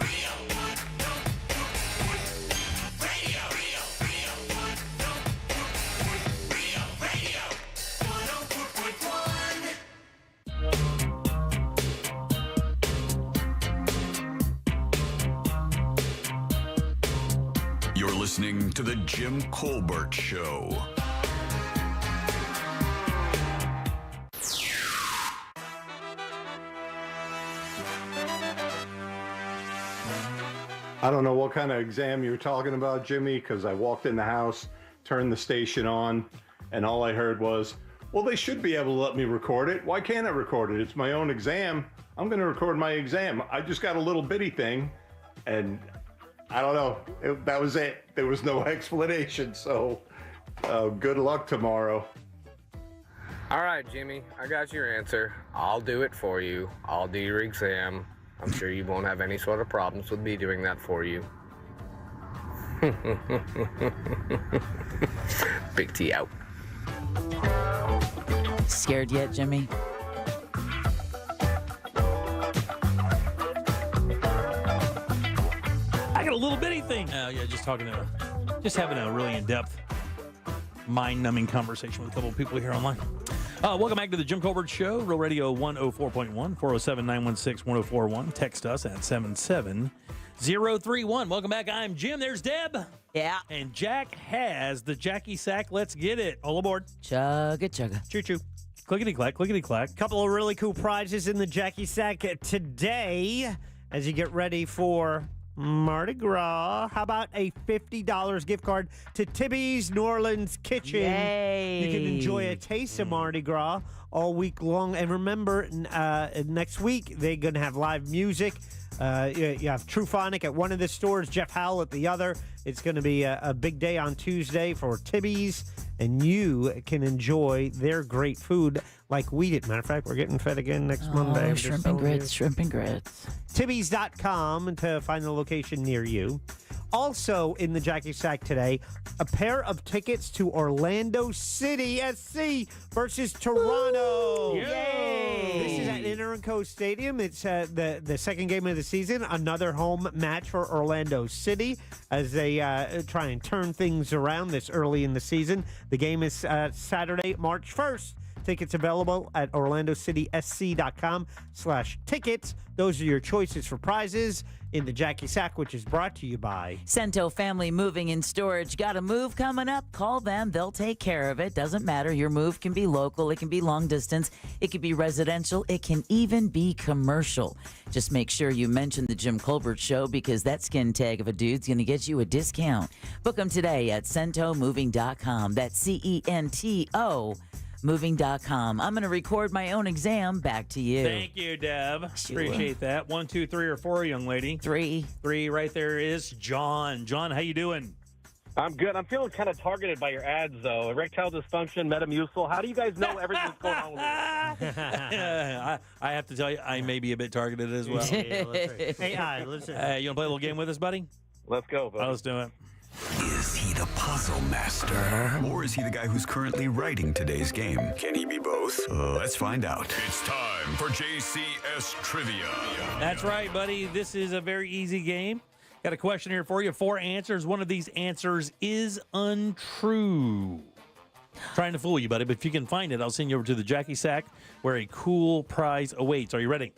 You're listening to The Jim Colbert Show. I don't know what kind of exam you're talking about, Jimmy, because I walked in the house, turned the station on, and all I heard was, well, they should be able to let me record it. Why can't I record it? It's my own exam. I'm going to record my exam. I just got a little bitty thing, and I don't know. That was it. There was no explanation. So good luck tomorrow. All right, Jimmy, I got your answer. I'll do it for you. I'll do your exam. I'm sure you won't have any sort of problems with me doing that for you. Big T out. Scared yet, Jimmy? I got a little bitty thing. Yeah, just having a really in-depth, mind-numbing conversation with a couple of people here online. Welcome back to the Jim Colbert Show, Real Radio 104.1, 407-916-1041. Text us at 77031. Welcome back. I'm Jim. There's Deb. Yeah. And Jack has the Jackie Sack. Let's get it. All aboard. Chugga, chugga. Choo-choo. Clickety-clack, clickety-clack. Couple of really cool prizes in the Jackie Sack today as you get ready for Mardi Gras. How about a $50 gift card to Tibby's New Orleans Kitchen? Yay. You can enjoy a taste of Mardi Gras all week long. And remember, next week, they're going to have live music. You have Truphonic at one of the stores, Jeff Howell at the other. It's going to be a big day on Tuesday for Tibby's, and you can enjoy their great food like we did. Matter of fact, we're getting fed again next Monday. Shrimp and grits, shrimp and grits. Tibby's.com to find the location near you. Also in the Jackie Sack today, a pair of tickets to Orlando City SC versus Toronto. Yay! This is at Interco Stadium. It's the second game of the season. Another home match for Orlando City as they try and turn things around this early in the season. The game is Saturday, March 1st. Tickets available at orlandocitysc.com/tickets. Those are your choices for prizes in the Jackie Sack, which is brought to you by Cento Family Moving and Storage. Got a move coming up? Call them. They'll take care of it. Doesn't matter. Your move can be local. It can be long distance. It can be residential. It can even be commercial. Just make sure you mention the Jim Colbert Show because that skin tag of a dude's going to get you a discount. Book them today at CentoMoving.com. That's CENTO. Moving.com. I'm going to record my own exam. Back to you. Thank you, Deb. Sure. Appreciate that. 1, 2, 3, or 4, young lady. 3. 3 right there is John. John, how you doing? I'm good. I'm feeling kind of targeted by your ads, though. Erectile dysfunction, Metamucil. How do you guys know everything that's going on with I have to tell you, I may be a bit targeted as well. Hey, listen. Hey, you want to play a little game with us, buddy? Let's go, buddy. Let's do it. Is he the puzzle master? Or is he the guy who's currently writing today's game? Can he be both? Let's find out. It's time for JCS Trivia. That's right, buddy. This is a very easy game. Got a question here for you. 4 answers. One of these answers is untrue. Trying to fool you, buddy, but if you can find it, I'll send you over to the Jackie Sack where a cool prize awaits. Are you ready?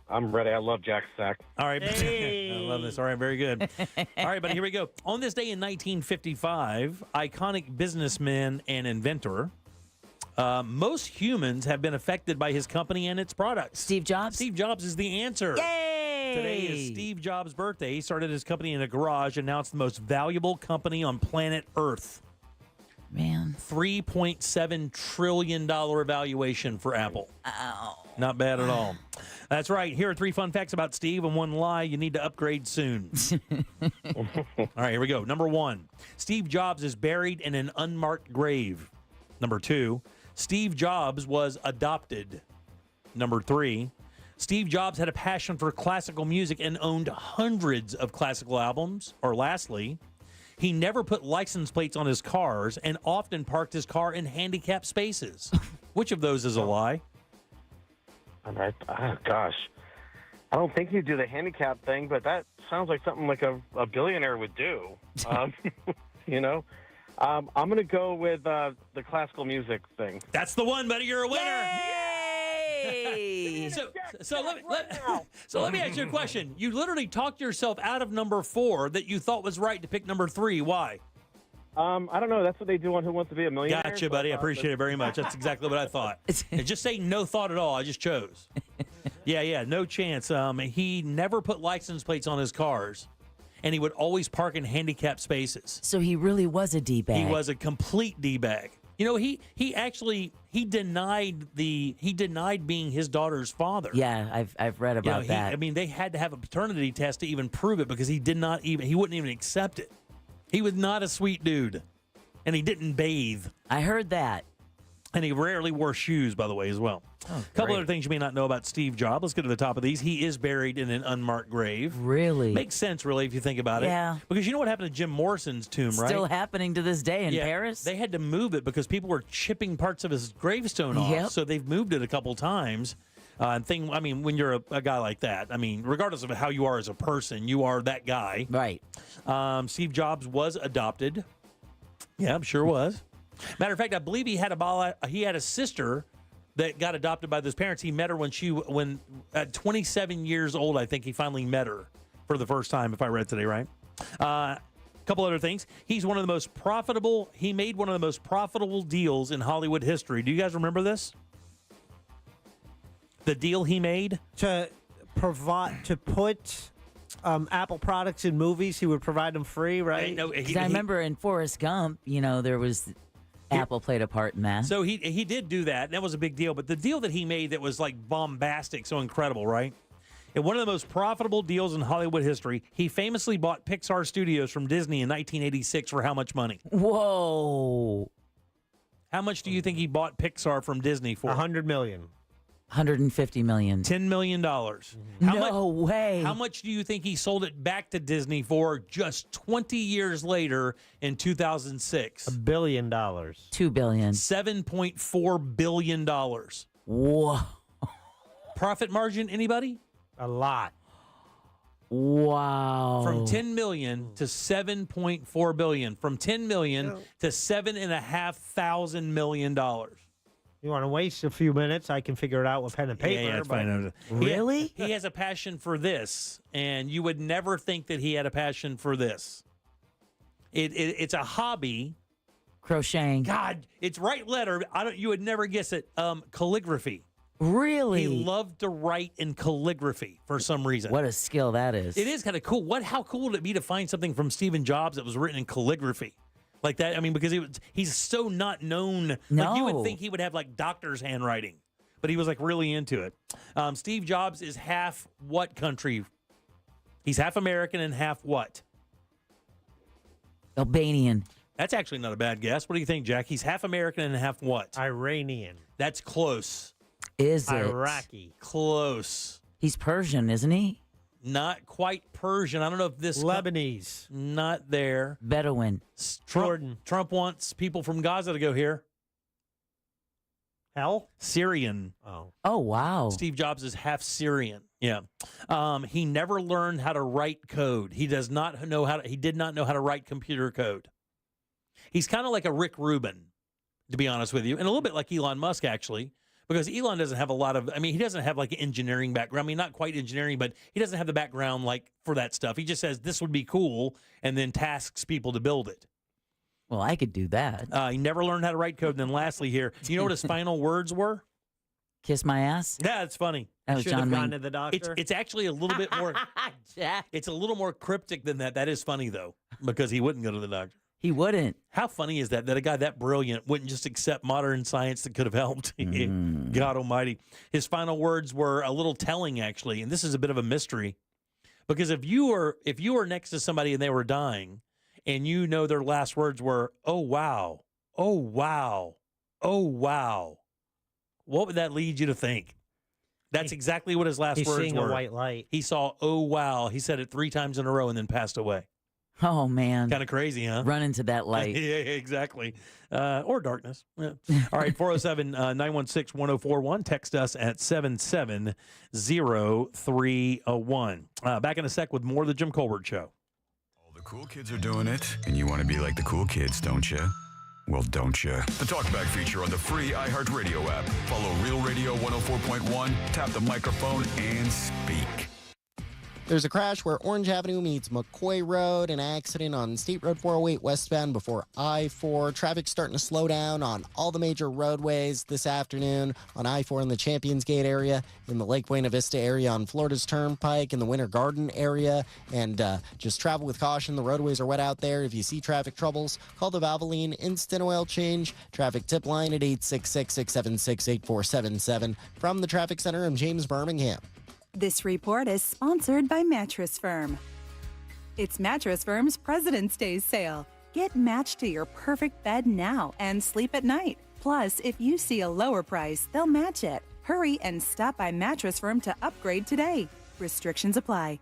I'm ready. I love Jack Sack. All right. Hey. I love this. All right, very good. All right, buddy, here we go. On this day in 1955, iconic businessman and inventor, most humans have been affected by his company and its products. Steve Jobs? Steve Jobs is the answer. Yay! Today is Steve Jobs' birthday. He started his company in a garage and now it's the most valuable company on planet Earth. Man. $3.7 trillion valuation for Apple. Ow. Not bad at all. That's right. Here are 3 fun facts about Steve and 1 lie. You need to upgrade soon. All right, here we go. Number 1, Steve Jobs is buried in an unmarked grave. Number 2, Steve Jobs was adopted. Number 3, Steve Jobs had a passion for classical music and owned hundreds of classical albums. Or lastly, he never put license plates on his cars and often parked his car in handicapped spaces. Which of those is a lie? Oh, gosh. I don't think he'd do the handicap thing, but that sounds like something like a billionaire would do. You know? I'm going to go with the classical music thing. That's the one, buddy. You're a winner. Yay! So let me ask you a question. You literally talked yourself out of number 4 that you thought was right to pick number 3. Why? I don't know. That's what they do on Who Wants to Be a Millionaire. Gotcha, buddy. I appreciate it very much. That's exactly what I thought. And just say no thought at all. I just chose. Yeah, no chance. He never put license plates on his cars, and he would always park in handicapped spaces. So he really was a D-bag. He was a complete D-bag. You know, he denied being his daughter's father. Yeah, I've read about that. I mean, they had to have a paternity test to even prove it because he wouldn't even accept it. He was not a sweet dude, and he didn't bathe. I heard that. And he rarely wore shoes, by the way, as well. Oh, a couple other things you may not know about Steve Jobs. Let's get to the top of these. He is buried in an unmarked grave. Really? Makes sense, really, if you think about it. Yeah. Because you know what happened to Jim Morrison's tomb, right? Still happening to this day in Paris? They had to move it because people were chipping parts of his gravestone off. Yep. So they've moved it a couple times. When you're a guy like that, I mean, regardless of how you are as a person, you are that guy. Right. Steve Jobs was adopted. Yeah, I'm sure was. Matter of fact, I believe he had a sister that got adopted by those parents. He met her when at 27 years old, I think he finally met her for the first time, if I read today right. Couple other things. He made one of the most profitable deals in Hollywood history. Do you guys remember this? The deal he made? To put Apple products in movies, he would provide them free, right? Because I remember in Forrest Gump, there was Apple played a part in that. So he did do that. That was a big deal. But the deal that he made that was like bombastic, so incredible, right? And one of the most profitable deals in Hollywood history, he famously bought Pixar Studios from Disney in 1986 for how much money? Whoa. How much do you think he bought Pixar from Disney for? $100 million. $150 million. $10 million. No way. How much do you think he sold it back to Disney for just 20 years later in 2006? $1 billion. $2 billion. $7.4 billion. Whoa. Profit margin, anybody? A lot. Wow. From 10 million to 7.4 billion. From 10 million to $7,500 million. You want to waste a few minutes? I can figure it out with pen and paper. Yeah, it's but- fine. Really? He has a passion for this, and you would never think that he had a passion for this. It's a hobby. Crocheting. God, it's right letter. You would never guess it. Calligraphy. Really? He loved to write in calligraphy for some reason. What a skill that is. It is kind of cool. How cool would it be to find something from Stephen Jobs that was written in calligraphy? Like that, I mean, because he's so not known. No. Like you would think he would have like doctor's handwriting, but he was like really into it. Steve Jobs is half what country? He's half American and half what? Albanian. That's actually not a bad guess. What do you think, Jack? He's half American and half what? Iranian. That's close. Is it? Iraqi. Close. He's Persian, isn't he? Not quite Persian. I don't know if this Lebanese. Not there. Bedouin. Jordan. Trump wants people from Gaza to go here. Hell? Syrian. Oh, wow. Steve Jobs is half Syrian. Yeah. He never learned how to write code. He did not know how to write computer code. He's kind of like a Rick Rubin, to be honest with you, and a little bit like Elon Musk, actually, because Elon doesn't have a lot of, he doesn't have like an engineering background. I mean, not quite engineering, but he doesn't have the background like for that stuff. He just says this would be cool and then tasks people to build it. Well, I could do that. He never learned how to write code. And then lastly here, you know what his final words were? Kiss my ass? Yeah, it's funny. That was Should John have gone Wayne. to the doctor. It's actually a little bit more, Jack. it's a little more cryptic than that. That is funny, though, because he wouldn't go to the doctor. He wouldn't. How funny is that a guy that brilliant wouldn't just accept modern science that could have helped? God almighty. His final words were a little telling, actually, and this is a bit of a mystery. Because if you were next to somebody and they were dying, and you know their last words were, "Oh, wow. Oh, wow. Oh, wow." What would that lead you to think? That's exactly what his last He's words seeing were. a white light. He saw, "Oh, wow." He said it 3 times in a row and then passed away. Oh, man. Kind of crazy, huh? Run into that light. Yeah, exactly. Or darkness. Yeah. All right, 407-916-1041. Text us at 770-301. Back in a sec with more of the Jim Colbert Show. All the cool kids are doing it, and you want to be like the cool kids, don't you? Well, don't you? The Talkback feature on the free iHeartRadio app. Follow Real Radio 104.1, tap the microphone, and speak. There's a crash where Orange Avenue meets McCoy Road, an accident on State Road 408 westbound before I-4. Traffic starting to slow down on all the major roadways this afternoon on I-4 in the Champions Gate area, in the Lake Buena Vista area on Florida's Turnpike, in the Winter Garden area, and just travel with caution. The roadways are wet out there. If you see traffic troubles, call the Valvoline Instant Oil Change traffic tip line at 866-676-8477. From the Traffic Center, I'm James Birmingham. This report is sponsored by Mattress Firm. It's Mattress Firm's President's Day sale. Get matched to your perfect bed now and sleep at night. Plus, if you see a lower price, they'll match it. Hurry and stop by Mattress Firm to upgrade today. Restrictions apply.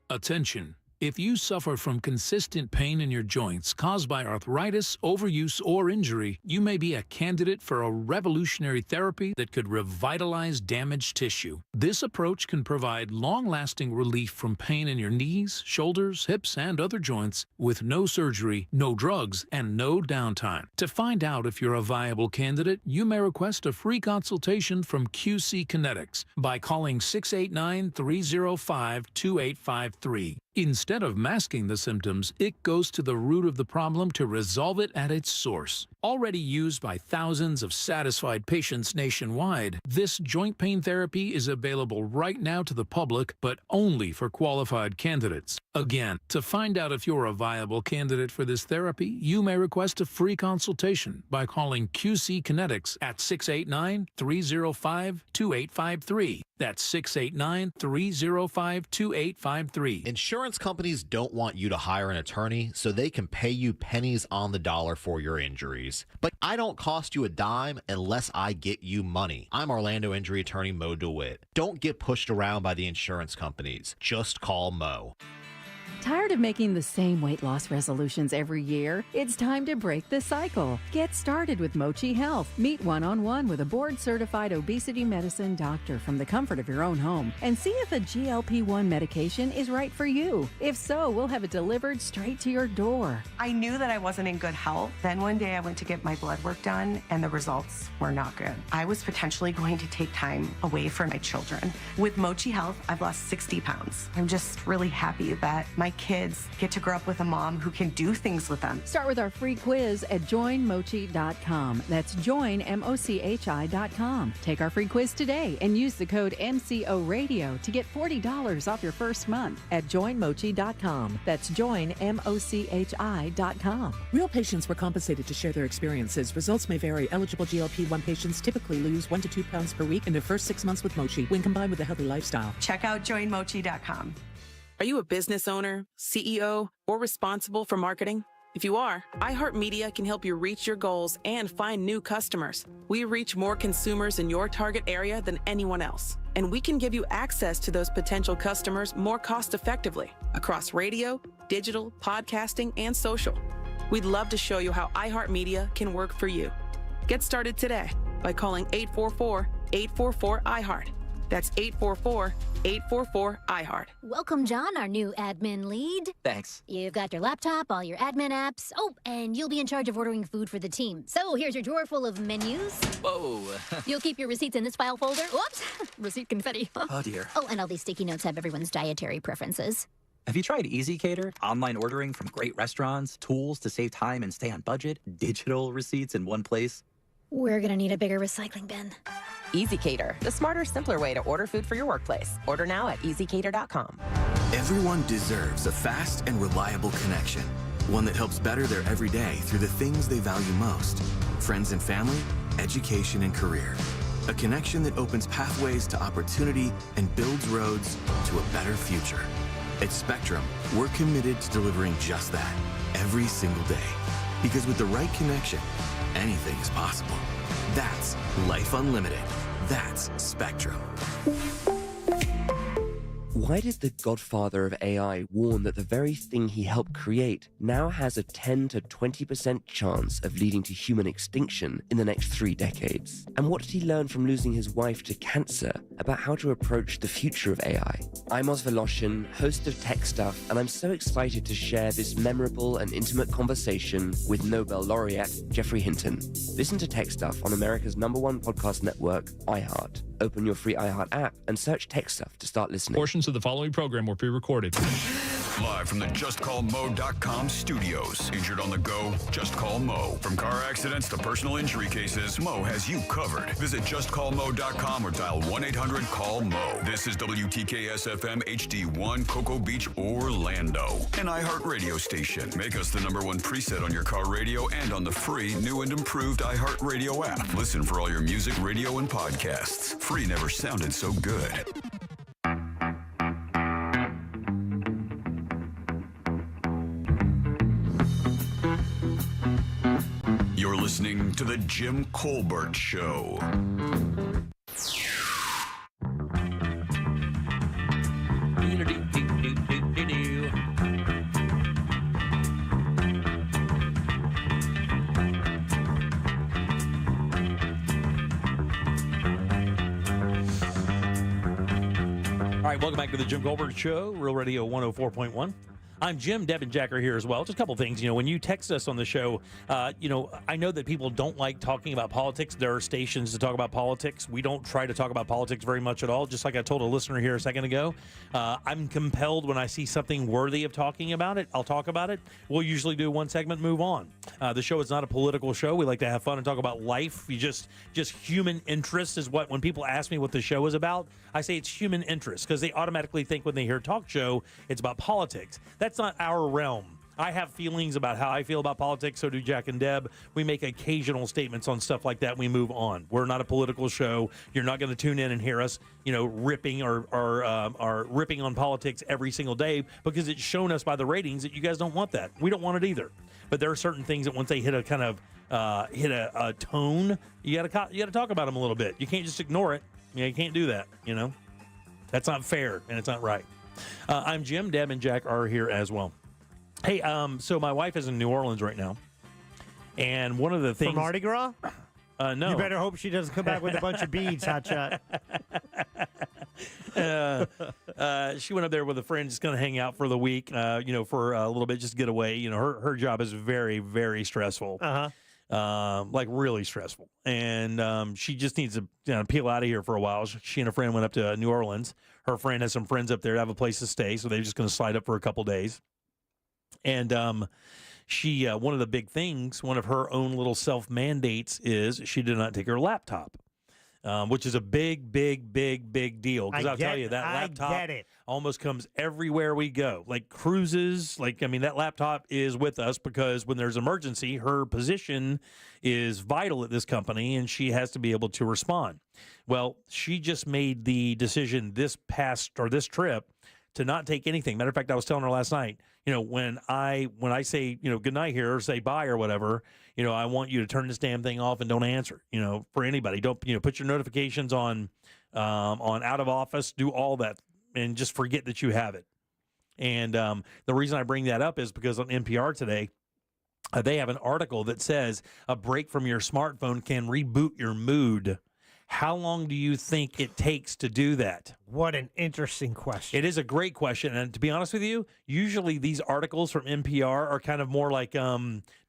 Attention. If you suffer from consistent pain in your joints caused by arthritis, overuse, or injury, you may be a candidate for a revolutionary therapy that could revitalize damaged tissue. This approach can provide long-lasting relief from pain in your knees, shoulders, hips, and other joints with no surgery, no drugs, and no downtime. To find out if you're a viable candidate, you may request a free consultation from QC Kinetics by calling 689-305-2853. Instead of masking the symptoms, it goes to the root of the problem to resolve it at its source. Already used by thousands of satisfied patients nationwide, this joint pain therapy is available right now to the public, but only for qualified candidates. Again, to find out if you're a viable candidate for this therapy, you may request a free consultation by calling QC Kinetics at 689-305-2853. That's 689-305-2853. Insurance Insurance companies don't want you to hire an attorney so they can pay you pennies on the dollar for your injuries. But I don't cost you a dime unless I get you money. I'm Orlando injury attorney Mo DeWitt. Don't get pushed around by the insurance companies. Just call Mo. Tired of making the same weight loss resolutions every year? It's time to break the cycle. Get started with Mochi Health. Meet one-on-one with a board-certified obesity medicine doctor from the comfort of your own home and see if a GLP-1 medication is right for you. If so, we'll have it delivered straight to your door. I knew that I wasn't in good health. Then one day I went to get my blood work done and the results were not good. I was potentially going to take time away from my children. With Mochi Health, I've lost 60 pounds. I'm just really happy that my kids get to grow up with a mom who can do things with them. Start with our free quiz at joinmochi.com. That's joinmochi.com. Take our free quiz today and use the code MCORadio to get $40 off your first month at joinmochi.com. That's joinmochi.com. Real patients were compensated to share their experiences. Results may vary. Eligible GLP-1 patients typically lose 1 to 2 pounds per week in their first 6 months with Mochi when combined with a healthy lifestyle. Check out joinmochi.com. Are you a business owner, CEO, or responsible for marketing? If you are, iHeartMedia can help you reach your goals and find new customers. We reach more consumers in your target area than anyone else, and we can give you access to those potential customers more cost-effectively across radio, digital, podcasting, and social. We'd love to show you how iHeartMedia can work for you. Get started today by calling 844-844-iHeart. That's 844-844-iHeart. Welcome, John, our new admin lead. Thanks. You've got your laptop, all your admin apps. Oh, and you'll be in charge of ordering food for the team. So here's your drawer full of menus. Whoa. You'll keep your receipts in this file folder. Whoops, receipt confetti. Oh, dear. Oh, and all these sticky notes have everyone's dietary preferences. Have you tried EasyCater? Online ordering from great restaurants, tools to save time and stay on budget, digital receipts in one place. We're gonna need a bigger recycling bin. EasyCater, the smarter, simpler way to order food for your workplace. Order now at easycater.com. Everyone deserves a fast and reliable connection. One that helps better their everyday through the things they value most. Friends and family, education and career. A connection that opens pathways to opportunity and builds roads to a better future. At Spectrum, we're committed to delivering just that every single day. Because with the right connection, anything is possible. That's Life Unlimited. That's Spectrum. Why did the godfather of AI warn that the very thing he helped create now has a 10 to 20% chance of leading to human extinction in the next 3 decades? And what did he learn from losing his wife to cancer about how to approach the future of AI? I'm Oz Voloshin, host of Tech Stuff, and I'm so excited to share this memorable and intimate conversation with Nobel laureate Geoffrey Hinton. Listen to Tech Stuff on America's #1 podcast network, iHeart. Open your free iHeart app and search Tech Stuff to start listening. Portions of the following program were pre-recorded. Live from the JustCallMo.com studios. Injured on the go? Just call Mo. From car accidents to personal injury cases, Mo has you covered. Visit JustCallMo.com or dial 1-800-CALL-MO. This is WTKS-FM HD1, Cocoa Beach, Orlando. An iHeart radio station. Make us the #1 preset on your car radio and on the free, new and improved iHeart Radio app. Listen for all your music, radio, and podcasts. Free never sounded so good. You're listening to The Jim Colbert Show. All right, welcome back to the Jim Colbert Show, Real Radio 104.1. I'm Jim. Deb and Jack are here as well. Just a couple things. When you text us on the show, I know that people don't like talking about politics. There are stations to talk about politics. We don't try to talk about politics very much at all. Just like I told a listener here a second ago, I'm compelled when I see something worthy of talking about it, I'll talk about it. We'll usually do one segment, move on. The show is not a political show. We like to have fun and talk about life. Just human interest is what, when people ask me what the show is about, I say it's human interest because they automatically think when they hear talk show, it's about politics. That's not our realm. I have feelings about how I feel about politics. So do Jack and Deb. We make occasional statements on stuff like that. We move on. We're not a political show. You're not going to tune in and hear us, ripping or ripping on politics every single day, because it's shown us by the ratings that you guys don't want that. We don't want it either. But there are certain things that once they hit a kind of a tone, you got to talk about them a little bit. You can't just ignore it. You can't do that. That's not fair and it's not right. I'm Jim. Deb and Jack are here as well. Hey, so my wife is in New Orleans right now, and one of the things for Mardi Gras. No, you better hope she doesn't come back with a bunch of beads, hotshot. She went up there with a friend, just going to hang out for the week, for a little bit, just get away. Her job is very, very stressful. Like really stressful. And she just needs to peel out of here for a while. She and a friend went up to New Orleans. Her friend has some friends up there to have a place to stay, so they're just going to slide up for a couple days. And she, one of the big things, one of her own little self-mandates is she did not take her laptop. Which is a big, big, big, big deal. Because I'll tell you, that laptop almost comes everywhere we go. Like cruises, that laptop is with us because when there's an emergency, her position is vital at this company and she has to be able to respond. Well, she just made the decision this trip to not take anything. Matter of fact, I was telling her last night, when I say, good night here or say bye or whatever, I want you to turn this damn thing off and don't answer, for anybody. Don't, put your notifications on out of office, do all that and just forget that you have it. And the reason I bring that up is because on NPR today, they have an article that says a break from your smartphone can reboot your mood. How long do you think it takes to do that? What an interesting question. It is a great question. And to be honest with you, usually these articles from NPR are kind of more like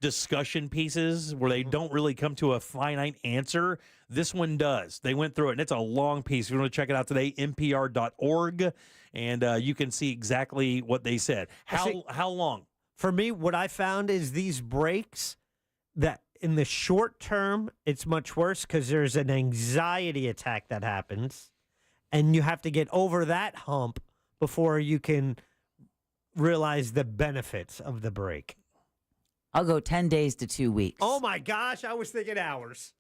discussion pieces where they don't really come to a finite answer. This one does. They went through it, and it's a long piece. If you want to check it out today, npr.org, and you can see exactly what they said. How long? For me, what I found is these breaks that in the short term, it's much worse because there's an anxiety attack that happens, and you have to get over that hump before you can realize the benefits of the break. I'll go 10 days to 2 weeks. Oh, my gosh. I was thinking hours.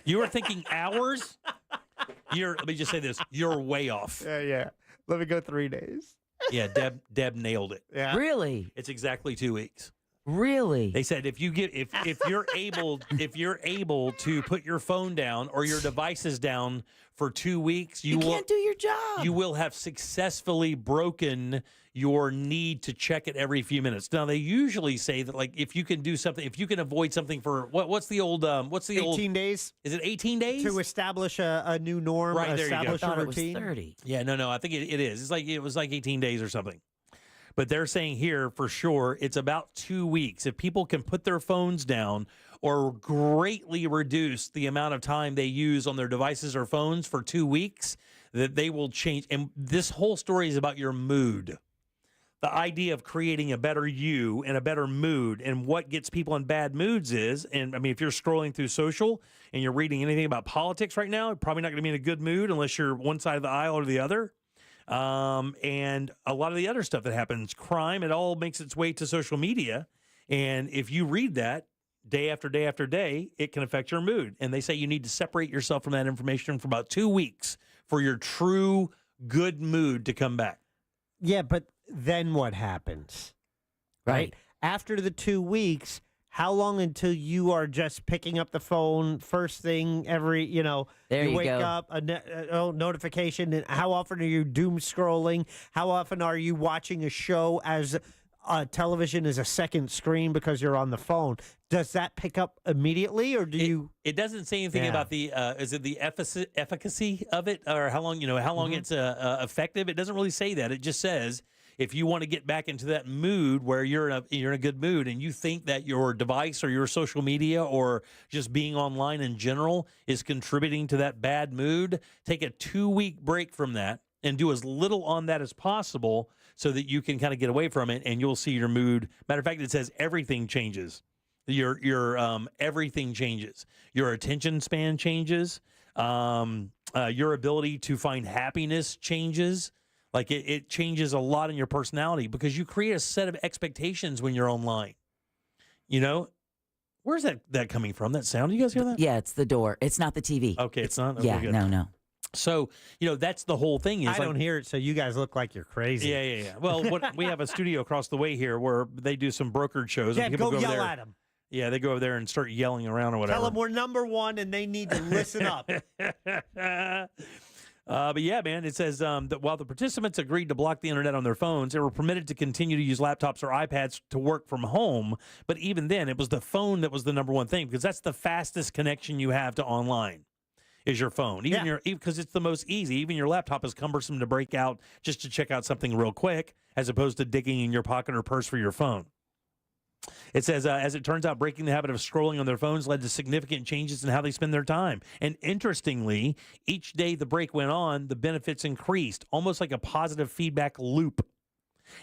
You were thinking hours? Let me just say this. You're way off. Yeah. Let me go 3 days. Yeah, Deb nailed it. Yeah. Really? It's exactly 2 weeks. Really? They said if you're able to put your phone down or your devices down for 2 weeks, you can't do your job. You will have successfully broken your need to check it every few minutes. Now they usually say that if you can do something, if you can avoid something for what's the old 18 days? Is it 18 days to establish a new norm? Right, there you go. Establish a routine. It was 30. Yeah, no, I think it is. It was like 18 days or something. But they're saying here for sure it's about 2 weeks. If people can put their phones down or greatly reduce the amount of time they use on their devices or phones for 2 weeks, that they will change. And this whole story is about your mood. The idea of creating a better you and a better mood, and what gets people in bad moods is, and I mean, if you're scrolling through social and you're reading anything about politics right now, you're probably not going to be in a good mood unless you're one side of the aisle or the other. And a lot of the other stuff that happens, crime, it all makes its way to social media. And if you read that day after day after day, it can affect your mood. And they say you need to separate yourself from that information for about 2 weeks for your true good mood to come back. Yeah, but then what happens? Right? After the 2 weeks, how long until you are just picking up the phone first thing every, there you wake go. up, a notification, and how often are you doom scrolling? How often are you watching a show as television is a second screen because you're on the phone? Does that pick up immediately, or do you? It doesn't say anything about the is it the efficacy of it, or how long it's effective. It doesn't really say that. It just says if you want to get back into that mood where you're in a good mood, and you think that your device or your social media or just being online in general is contributing to that bad mood, take a 2-week break from that and do as little on that as possible so that you can kind of get away from it, and you'll see your mood. Matter of fact, it says everything changes. Your everything changes. Your attention span changes. Your ability to find happiness changes. Like it changes a lot in your personality because you create a set of expectations when you're online. You know, where's that coming from? That sound? Do you guys hear that? Yeah, it's the door. It's not the TV. Okay, it's not. Okay, Yeah, good. no. So that's the whole thing. Is I don't hear it, so you guys look like you're crazy. Yeah. Well, we have a studio across the way here where they do some brokered shows. Yeah, and people go over yell there. at them. Yeah, they go over there and start yelling around or whatever. Tell them we're number one and they need to listen up. But yeah, man, it says that while the participants agreed to block the internet on their phones, they were permitted to continue to use laptops or iPads to work from home. But even then, it was the phone that was the number one thing because that's the fastest connection you have to online is your phone. Because it's the most easy. Even your laptop is cumbersome to break out just to check out something real quick as opposed to digging in your pocket or purse for your phone. It says, as it turns out, breaking the habit of scrolling on their phones led to significant changes in how they spend their time. And interestingly, each day the break went on, the benefits increased, almost like a positive feedback loop.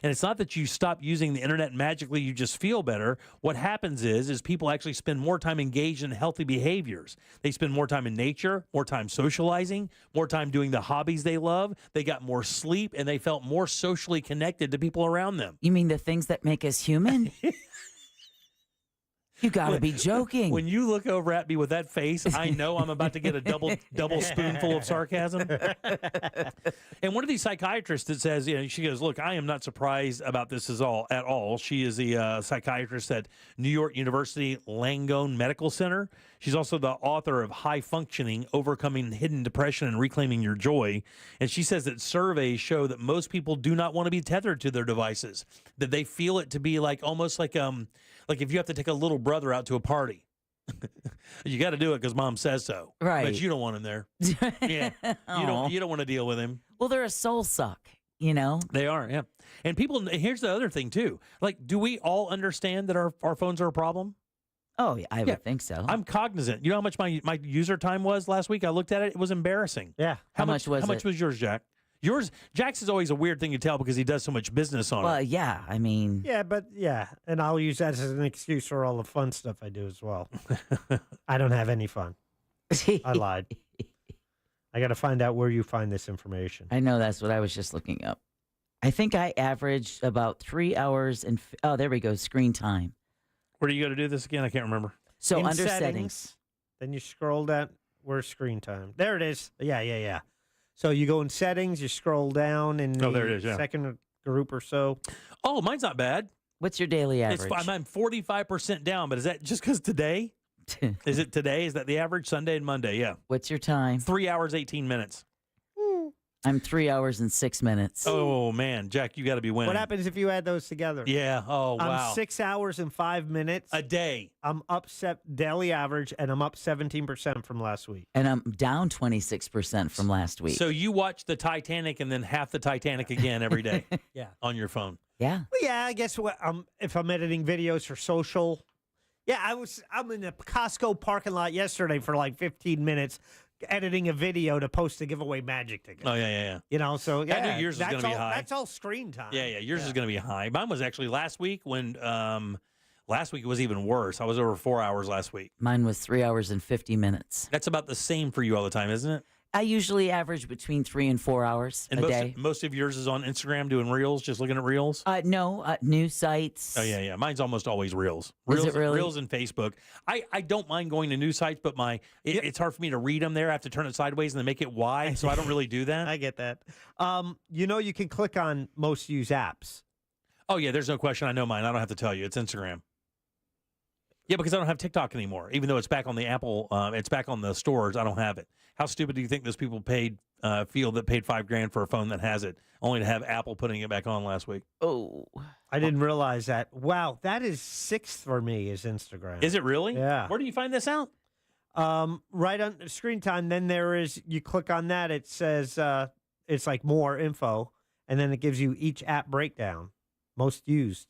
And it's not that you stop using the internet magically, you just feel better. What happens is people actually spend more time engaged in healthy behaviors. They spend more time in nature, more time socializing, more time doing the hobbies they love. They got more sleep, and they felt more socially connected to people around them. You mean the things that make us human? You got to be joking. When you look over at me with that face, I know I'm about to get a double spoonful of sarcasm. And one of these psychiatrists that says, she goes, look, I am not surprised about this at all. She is a psychiatrist at New York University Langone Medical Center. She's also the author of High Functioning, Overcoming Hidden Depression and Reclaiming Your Joy. And she says that surveys show that most people do not want to be tethered to their devices, that they feel it to be almost like if you have to take a little brother out to a party. You got to do it because mom says so. Right. But you don't want him there. Yeah. You don't want to deal with him. Well, they're a soul suck, you know? They are, yeah. And here's the other thing, too. Do we all understand that our phones are a problem? Oh, yeah, I would think so. I'm cognizant. You know how much my user time was last week? I looked at it. It was embarrassing. Yeah. How much was it? How much was yours, Jack? Jack's is always a weird thing to tell because he does so much business on it. Well, yeah, I mean. Yeah, and I'll use that as an excuse for all the fun stuff I do as well. I don't have any fun. I lied. I got to find out where you find this information. I know, that's what I was just looking up. I think I averaged about 3 hours and there we go, screen time. Where do you go to do this again? I can't remember. So In under settings. Then you scroll down. Where's screen time? There it is. Yeah. So you go in settings, you scroll down in there it is, yeah. second group or so. Oh, mine's not bad. What's your daily average? I'm 45% down, but is that just because today? Is it today? Is that the average? Sunday and Monday, yeah. What's your time? 3 hours, 18 minutes. I'm 3 hours and 6 minutes. Oh, man. Jack, you got to be winning. What happens if you add those together? Yeah. Oh, wow. I'm 6 hours and 5 minutes. A day. I'm up daily average, and I'm up 17% from last week. And I'm down 26% from last week. So you watch the Titanic and then half the Titanic again every day. Yeah. On your phone. Yeah. Well, yeah, I guess if I'm editing videos for social. Yeah, I'm in the Costco parking lot yesterday for like 15 minutes editing a video to post a giveaway magic ticket. Oh, yeah. You know, so yeah. I knew yours was going to be high. That's all screen time. Yeah, yours is going to be high. Mine was actually last week when last week it was even worse. I was over 4 hours last week. Mine was 3 hours and 50 minutes. That's about the same for you all the time, isn't it? I usually average between 3 and 4 hours a day. Most of yours is on Instagram doing reels, just looking at reels? No, news sites. Oh, yeah. Mine's almost always reels. Is it really? Reels and Facebook. I don't mind going to news sites, but it's hard for me to read them there. I have to turn it sideways and then make it wide, so I don't really do that. I get that. You can click on most used apps. Oh, yeah, there's no question. I know mine. I don't have to tell you. It's Instagram. Yeah, because I don't have TikTok anymore. Even though it's back on the Apple, it's back on the stores, I don't have it. How stupid do you think those people feel that paid $5,000 for a phone that has it, only to have Apple putting it back on last week? Oh, I didn't realize that. Wow, that is 6th for me is Instagram. Is it really? Yeah. Where do you find this out? Right on screen time. Then you click on that. It says it's like more info, and then it gives you each app breakdown, most used.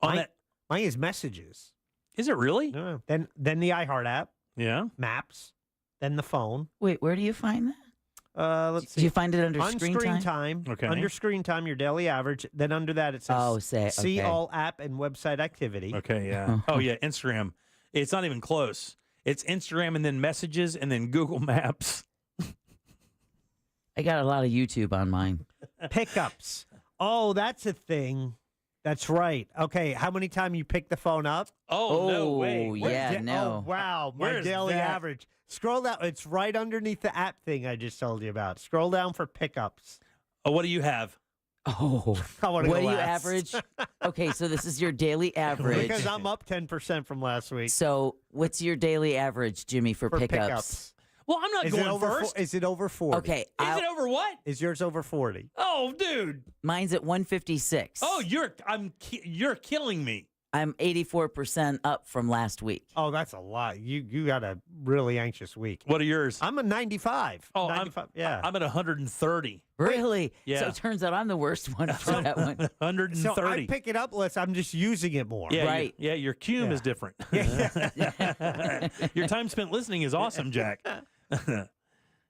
Mine is messages. Is it really? Yeah. Then the iHeart app. Yeah. Maps. Then the phone. Wait, where do you find that? Let's see. Do you find it under on screen time? Okay. Under screen time, your daily average. Then under that it says see all app and website activity. Okay, yeah. Oh, yeah, Instagram. It's not even close. It's Instagram and then messages and then Google Maps. I got a lot of YouTube on mine. Pickups. Oh, that's a thing. That's right. Okay, how many times you pick the phone up? Oh, no way. Yeah, no. Oh, wow. My Where's daily that? average. Scroll down. It's right underneath the app thing I just told you about. Scroll down for pickups. Oh, what do you have? Oh, I wanna what go do you last. average? Okay, so this is your daily average. Because I'm up 10% from last week. So what's your daily average, Jimmy, for For pickups? pickups. Well, I'm not Is it going over first. Is it over 40? Okay, Is it over what? Is yours over 40? Oh, dude. mine's at 156. Oh, you're killing me. I'm 84% up from last week. Oh, that's a lot. You got a really anxious week. What are yours? I'm a 95. Oh, 95. Yeah. I'm at 130. Really? Yeah. So it turns out I'm the worst one for that one. 130. So I pick it up less. I'm just using it more. Yeah, Right. your cume is different. Your time spent listening is awesome, Jack.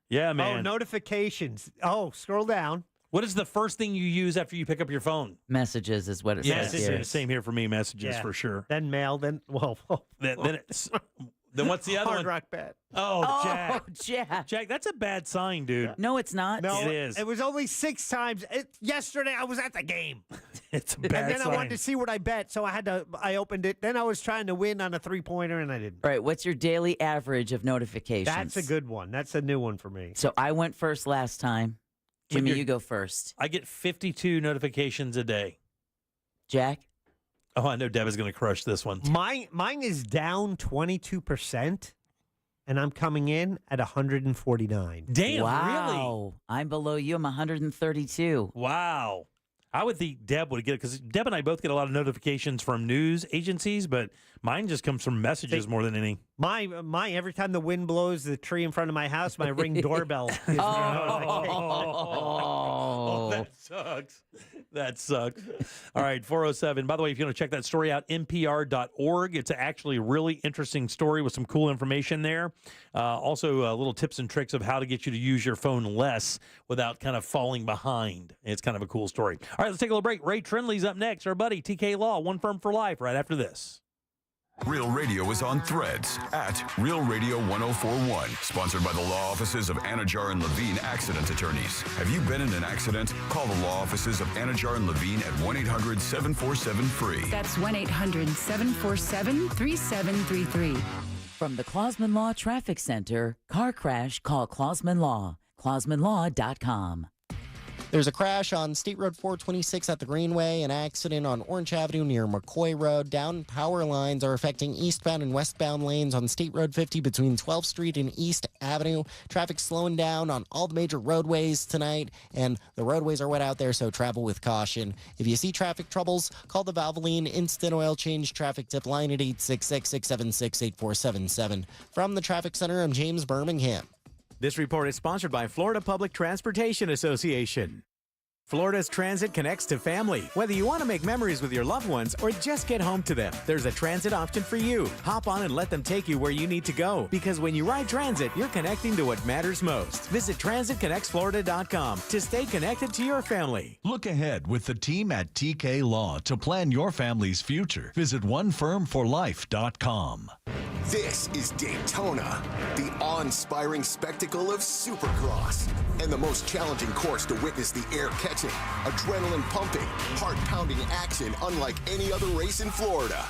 Yeah, man. Oh, notifications. Oh, scroll down. What is the first thing you use after you pick up your phone? Messages is what it says Yes, here. same here for me. Messages Yeah. for sure. Then mail. Then Then what's the other Hard one? Rock Bet. Oh, Jack. Jack. Jack, that's a bad sign, dude. No, it's not. No, It is. It was only 6 times. Yesterday, I was at the game, It's a bad and then sign. I wanted to see what I bet, so I opened it. Then I was trying to win on a 3-pointer, and I didn't. All right, what's your daily average of notifications? That's a good one. That's a new one for me. So I went first last time. But Jimmy, you're- you go first. I get 52 notifications a day. Jack? Oh, I know Deb is going to crush this one. Mine is down 22%, and I'm coming in at 149. Damn, really? Wow. I'm below you. I'm 132. Wow. I would think Deb would get it because Deb and I both get a lot of notifications from news agencies, but mine just comes from messages more than any. My every time the wind blows the tree in front of my house, my Ring doorbell gives me a notification. Oh, that sucks. That sucks. All right, 407. By the way, if you want to check that story out, npr.org. It's actually a really interesting story with some cool information there. Also, little tips and tricks of how to get you to use your phone less without kind of falling behind. It's kind of a cool story. All right, let's take a little break. Ray Trindley's up next. Our buddy, TK Law, One Firm for Life, right after this. Real Radio is on Threads at Real Radio 1041. Sponsored by the law offices of Anajar and Levine Accident Attorneys. Have you been in an accident? Call the law offices of Anajar and Levine at 1-800-747-FREE. That's 1-800-747-3733. From the Clausman Law Traffic Center, car crash, call Clausman Law. ClausmanLaw.com. There's a crash on State Road 426 at the Greenway, an accident on Orange Avenue near McCoy Road. Down power lines are affecting eastbound and westbound lanes on State Road 50 between 12th Street and East Avenue. Traffic slowing down on all the major roadways tonight, and the roadways are wet out there, so travel with caution. If you see traffic troubles, call the Valvoline Instant Oil Change Traffic Tip line at 866-676-8477. From the Traffic Center, I'm James Birmingham. This report is sponsored by Florida Public Transportation Association. Florida's transit connects to family. Whether you want to make memories with your loved ones or just get home to them, there's a transit option for you. Hop on and let them take you where you need to go. Because when you ride transit, you're connecting to what matters most. Visit transitconnectsflorida.com to stay connected to your family. Look ahead with the team at TK Law to plan your family's future. Visit onefirmforlife.com. This is Daytona, the awe-inspiring spectacle of Supercross, and the most challenging course to witness the air-catching, adrenaline-pumping, heart-pounding action unlike any other race in Florida.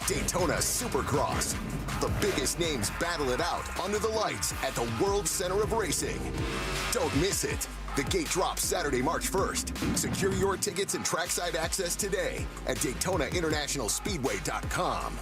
Daytona Supercross. The biggest names battle it out under the lights at the World Center of Racing. Don't miss it. The gate drops Saturday, March 1st. Secure your tickets and trackside access today at DaytonaInternationalSpeedway.com.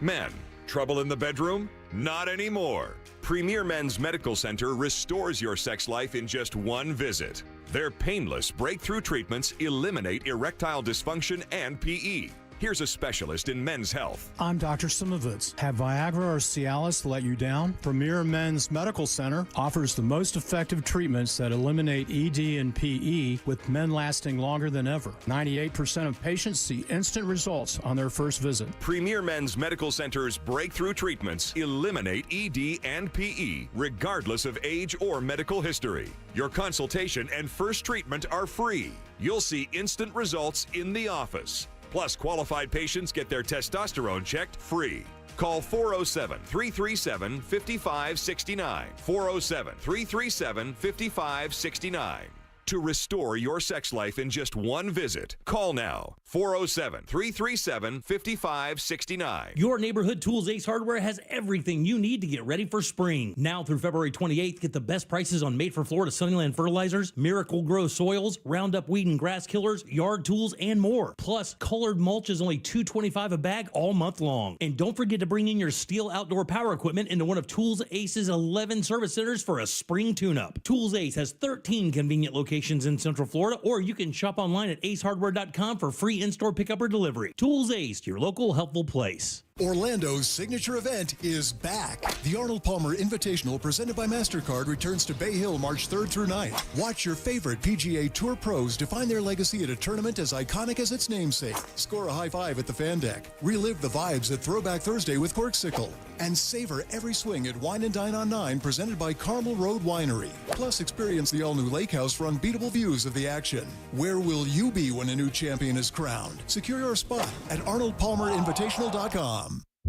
Men, trouble in the bedroom? Not anymore. Premier Men's Medical Center restores your sex life in just one visit. Their painless breakthrough treatments eliminate erectile dysfunction and PE. Here's a specialist in men's health. I'm Dr. Simovitz. Have Viagra or Cialis let you down? Premier Men's Medical Center offers the most effective treatments that eliminate ED and PE, with men lasting longer than ever. 98% of patients see instant results on their first visit. Premier Men's Medical Center's breakthrough treatments eliminate ED and PE, regardless of age or medical history. Your consultation and first treatment are free. You'll see instant results in the office. Plus, qualified patients get their testosterone checked free. Call 407-337-5569. 407-337-5569. To restore your sex life in just one visit, call now. 407-337-5569. Your neighborhood Tools Ace Hardware has everything you need to get ready for spring. Now through February 28th, get the best prices on Made for Florida Sunnyland fertilizers, Miracle Grow soils, Roundup weed and grass killers, yard tools, and more. Plus, colored mulch is only $2.25 a bag all month long. And don't forget to bring in your Steel outdoor power equipment into one of Tools Ace's 11 service centers for a spring tune-up. Tools Ace has 13 convenient locations in Central Florida, or you can shop online at acehardware.com for free in-store pickup or delivery. Tools Ace, your local helpful place. Orlando's signature event is back. The Arnold Palmer Invitational presented by MasterCard returns to Bay Hill March 3rd through 9th. Watch your favorite PGA Tour pros define their legacy at a tournament as iconic as its namesake. Score a high five at the fan deck. Relive the vibes at Throwback Thursday with Corksicle. And savor every swing at Wine and Dine on 9 presented by Carmel Road Winery. Plus experience the all-new Lake House for unbeatable views of the action. Where will you be when a new champion is crowned? Secure your spot at ArnoldPalmerInvitational.com.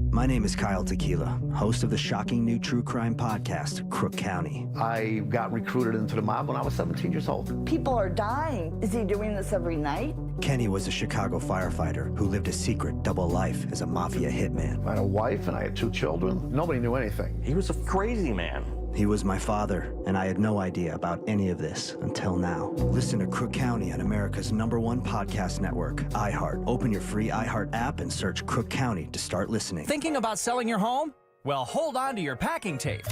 My name is Kyle Tequila, host of the shocking new true crime podcast, Crook County. I got recruited into the mob when I was 17 years old. People are dying. Is he doing this every night? Kenny was a Chicago firefighter who lived a secret double life as a mafia hitman. I had a wife and I had 2 children. Nobody knew anything. He was a crazy man. He was my father, and I had no idea about any of this until now. Listen to Crook County on America's #1 podcast network, iHeart. Open your free iHeart app and search Crook County to start listening. Thinking about selling your home? Well, hold on to your packing tape.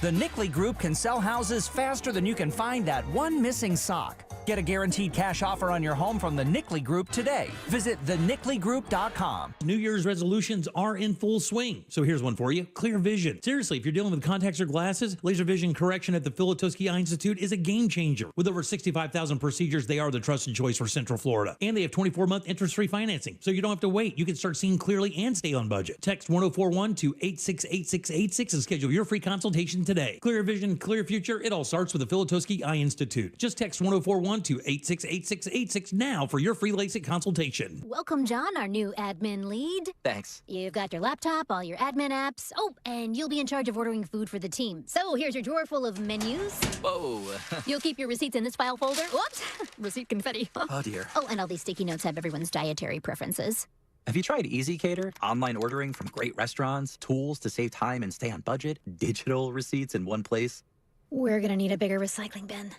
The Nickley Group can sell houses faster than you can find that one missing sock. Get a guaranteed cash offer on your home from the Nickley Group today. Visit thenickley.com. New Year's resolutions are in full swing. So here's one for you. Clear vision. Seriously, if you're dealing with contacts or glasses, laser vision correction at the Filatowski Eye Institute is a game changer. With over 65,000 procedures, they are the trusted choice for Central Florida. And they have 24-month interest-free financing, so you don't have to wait. You can start seeing clearly and stay on budget. Text 1041 to 868686 and schedule your free consultation today. Clear vision, clear future. It all starts with the Filatowski Eye Institute. Just text 1041 to 868686 now for your free LASIK consultation. Welcome, John, our new admin lead. Thanks. You've got your laptop, all your admin apps. Oh, and you'll be in charge of ordering food for the team. So here's your drawer full of menus. Whoa. You'll keep your receipts in this file folder. Whoops, receipt confetti. Oh, dear. Oh, and all these sticky notes have everyone's dietary preferences. Have you tried EasyCater? Online ordering from great restaurants, tools to save time and stay on budget, digital receipts in one place. We're gonna need a bigger recycling bin.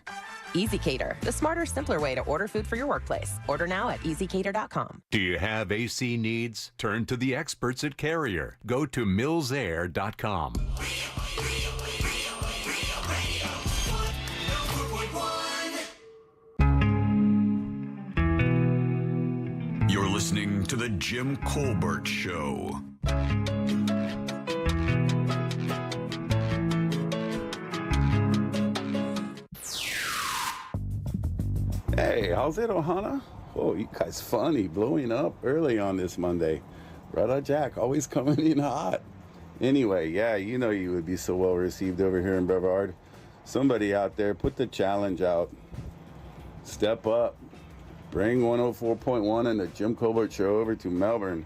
EasyCater, the smarter, simpler way to order food for your workplace. Order now at easycater.com. Do you have AC needs? Turn to the experts at Carrier. Go to millsair.com. You're listening to The Jim Colbert Show. Hey, how's it, Ohana? Oh, you guys funny, blowing up early on this Monday. Brother Jack, always coming in hot. Anyway, yeah, you know you would be so well received over here in Brevard. Somebody out there, put the challenge out. Step up. Bring 104.1 and the Jim Colbert Show over to Melbourne.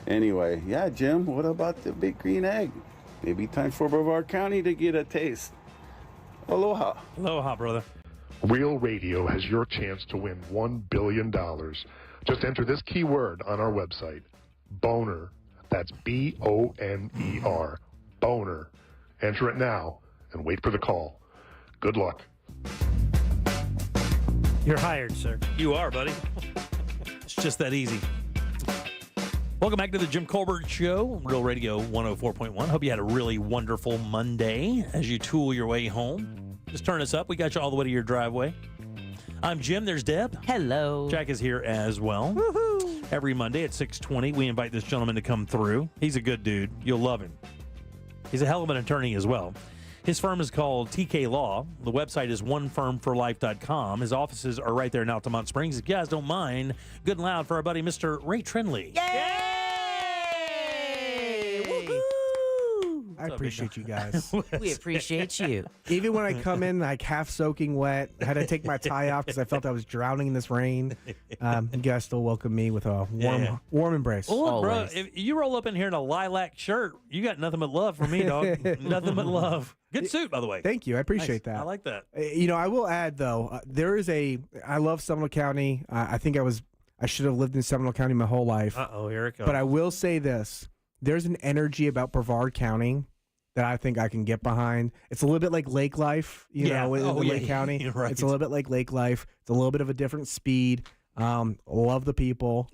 Anyway, yeah, Jim, what about the big green egg? Maybe time for Brevard County to get a taste. Aloha. Aloha, brother. Real Radio has your chance to win $1 billion. Just enter this keyword on our website, Boner. That's B-O-N-E-R. Boner. Enter it now and wait for the call. Good luck. You're hired, sir. You are, buddy. It's just that easy. Welcome back to the Jim Colbert Show, Real Radio 104.1. Hope you had a really wonderful Monday as you tool your way home. Just turn us up. We got you all the way to your driveway. I'm Jim. There's Deb. Hello. Jack is here as well. Woohoo! Every Monday at 6:20, we invite this gentleman to come through. He's a good dude. You'll love him. He's a hell of an attorney as well. His firm is called TK Law. The website is onefirmforlife.com. His offices are right there in Altamont Springs. If you guys don't mind, good and loud for our buddy, Mr. Ray Trenley. Yay! I appreciate you guys. We appreciate you. Even when I come in like half soaking wet, I had to take my tie off because I felt I was drowning in this rain. You guys still welcome me with a warm embrace. Well, look, bro, if you roll up in here in a lilac shirt, you got nothing but love for me, dog. Nothing but love. Good suit, by the way. Thank you. I appreciate that. I like that. I will add though, I love Seminole County. I think I should have lived in Seminole County my whole life. Here it goes. But I will say this: there's an energy about Brevard County that I think I can get behind. It's a little bit like lake life, in Lake County. Right. It's a little bit like lake life. It's a little bit of a different speed. Love the people.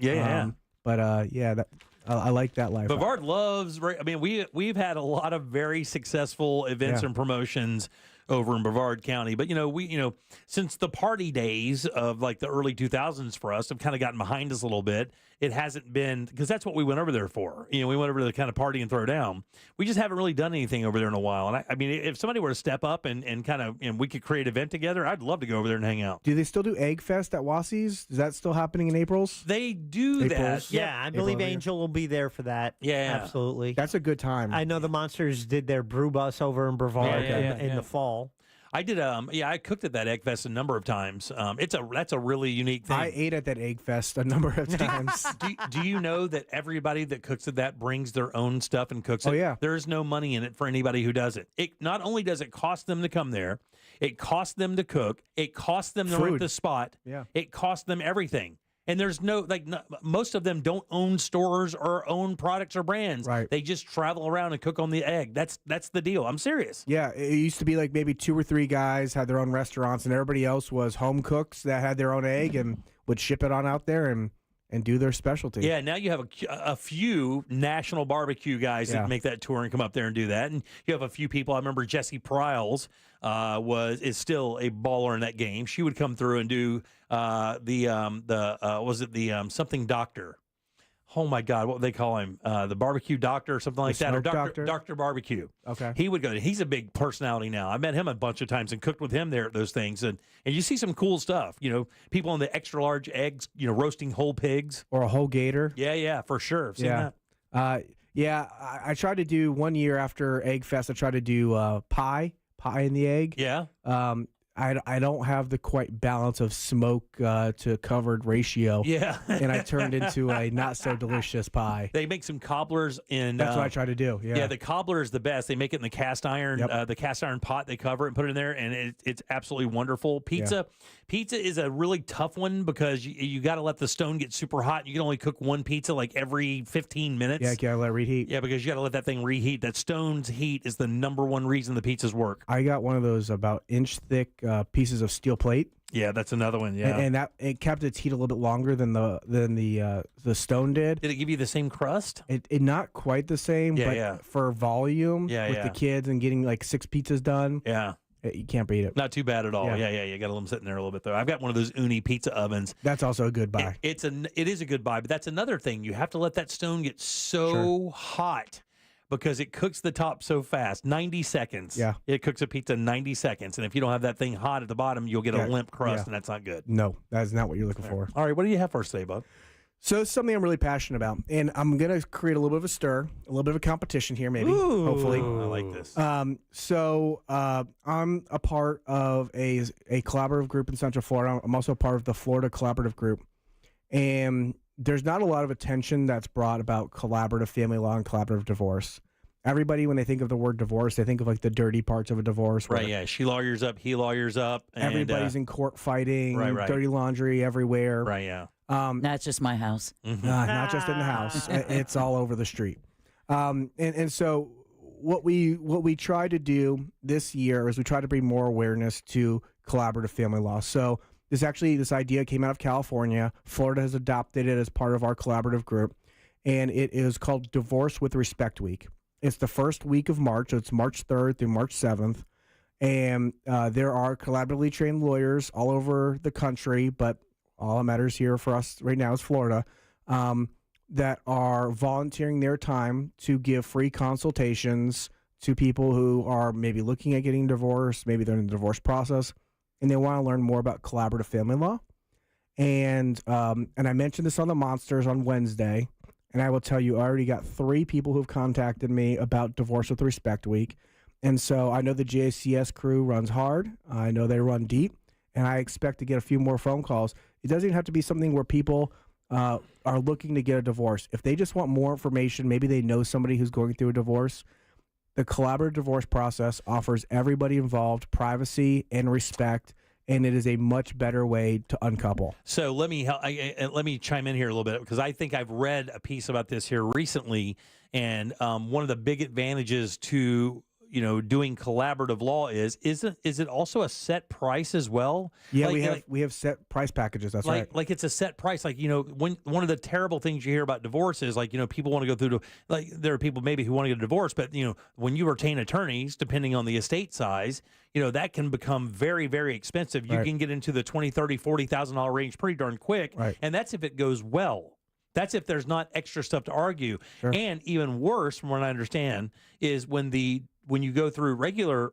But I like that life. Brevard loves. I mean, we've had a lot of very successful events and promotions over in Brevard County. But, since the party days of like the early 2000s for us have kind of gotten behind us a little bit. It hasn't been, because that's what we went over there for. We went over to kind of party and throw down. We just haven't really done anything over there in a while. And I mean, if somebody were to step up and kind of, we could create an event together, I'd love to go over there and hang out. Do they still do Egg Fest at Wassie's? Is that still happening in April's? They do that. Yeah, I believe Angel will be there for that. Yeah. Absolutely. That's a good time. I know the Monsters did their brew bus over in Brevard in the fall. I did. I cooked at that Egg Fest a number of times. That's a really unique thing. I ate at that Egg Fest a number of times. Do you know that everybody that cooks at that brings their own stuff and cooks it? Oh, yeah. There's no money in it for anybody who does it. It not only does it cost them to come there, it costs them to cook, it costs them to rent the spot, it costs them everything. And there's most of them don't own stores or own products or brands. Right. They just travel around and cook on the egg. That's the deal. I'm serious. Yeah, it used to be like maybe 2 or 3 guys had their own restaurants, and everybody else was home cooks that had their own egg and would ship it on out there and do their specialty. Yeah, now you have a few national barbecue guys that make that tour and come up there and do that, and you have a few people. I remember Jesse Pryles is still a baller in that game. She would come through and do something doctor. Oh my God, what would they call him? The barbecue doctor or something like that, or Dr. Barbecue. Okay, he would go. He's a big personality now. I met him a bunch of times and cooked with him there at those things, and you see some cool stuff. People on the extra large eggs, roasting whole pigs or a whole gator. Yeah, for sure. I've seen that. I tried to do one year after Egg Fest. I tried to do pie in the egg. Yeah. I don't have the quite balance of smoke to covered ratio. Yeah. And I turned into a not so delicious pie. They make some cobblers in. That's what I try to do. Yeah. The cobbler is the best. They make it in the cast iron, the cast iron pot. They cover it and put it in there, and it's absolutely wonderful. Pizza is a really tough one because you got to let the stone get super hot. You can only cook one pizza like every 15 minutes. Yeah, you got to let it reheat. Yeah, because you got to let that thing reheat. That stone's heat is the number one reason the pizzas work. I got one of those about inch thick pieces of steel plate. Yeah, that's another one. Yeah, and that it kept its heat a little bit longer than the stone did. Did it give you the same crust? It not quite the same, but for volume with the kids and getting like 6 pizzas done. Yeah. You can't beat it. Not too bad at all. Yeah. You got them sitting there a little bit though. I've got one of those Uni pizza ovens. That's also a good buy. It is a good buy, but that's another thing. You have to let that stone get so hot because it cooks the top so fast. 90 seconds. Yeah. It cooks a pizza in 90 seconds. And if you don't have that thing hot at the bottom, you'll get a limp crust, and that's not good. No, that's not what you're looking for. All right, what do you have for us today, bud? So it's something I'm really passionate about, and I'm going to create a little bit of a stir, a little bit of a competition here, maybe, hopefully. I like this. So I'm a part of a collaborative group in Central Florida. I'm also a part of the Florida Collaborative Group, and there's not a lot of attention that's brought about collaborative family law and collaborative divorce. Everybody, when they think of the word divorce, they think of like the dirty parts of a divorce. Right, yeah. She lawyers up, he lawyers up. And, everybody's in court fighting, right. dirty laundry everywhere. Right, yeah. That's just my house. Not just in the house. It's all over the street. And so what we try to do this year is we try to bring more awareness to collaborative family law. So this idea came out of California. Florida has adopted it as part of our collaborative group, and it is called Divorce with Respect Week. It's the first week of March. So it's March 3rd through March 7th. And there are collaboratively trained lawyers all over the country, but all that matters here for us right now is Florida, that are volunteering their time to give free consultations to people who are maybe looking at getting divorced, maybe they're in the divorce process, and they want to learn more about collaborative family law. And I mentioned this on the Monsters on Wednesday, And I will tell you, I already got 3 people who've contacted me about Divorce with Respect Week. And so I know the JCS crew runs hard. I know they run deep. And I expect to get a few more phone calls. It doesn't even have to be something where people are looking to get a divorce. If they just want more information, maybe they know somebody who's going through a divorce, the collaborative divorce process offers everybody involved privacy and respect, and it is a much better way to uncouple. So let me chime in here a little bit, because I think I've read a piece about this here recently, and one of the big advantages to doing collaborative law is it also a set price as well? Yeah, we have set price packages. That's right. Like it's a set price. Like, when one of the terrible things you hear about divorce is people want to go through there are people maybe who want to get a divorce, but when you retain attorneys, depending on the estate size, that can become very, very expensive. You can get into the $20,000, $30,000, $40,000 range pretty darn quick. Right. And that's if it goes well. That's if there's not extra stuff to argue. Sure. And even worse, from what I understand, is when you go through regular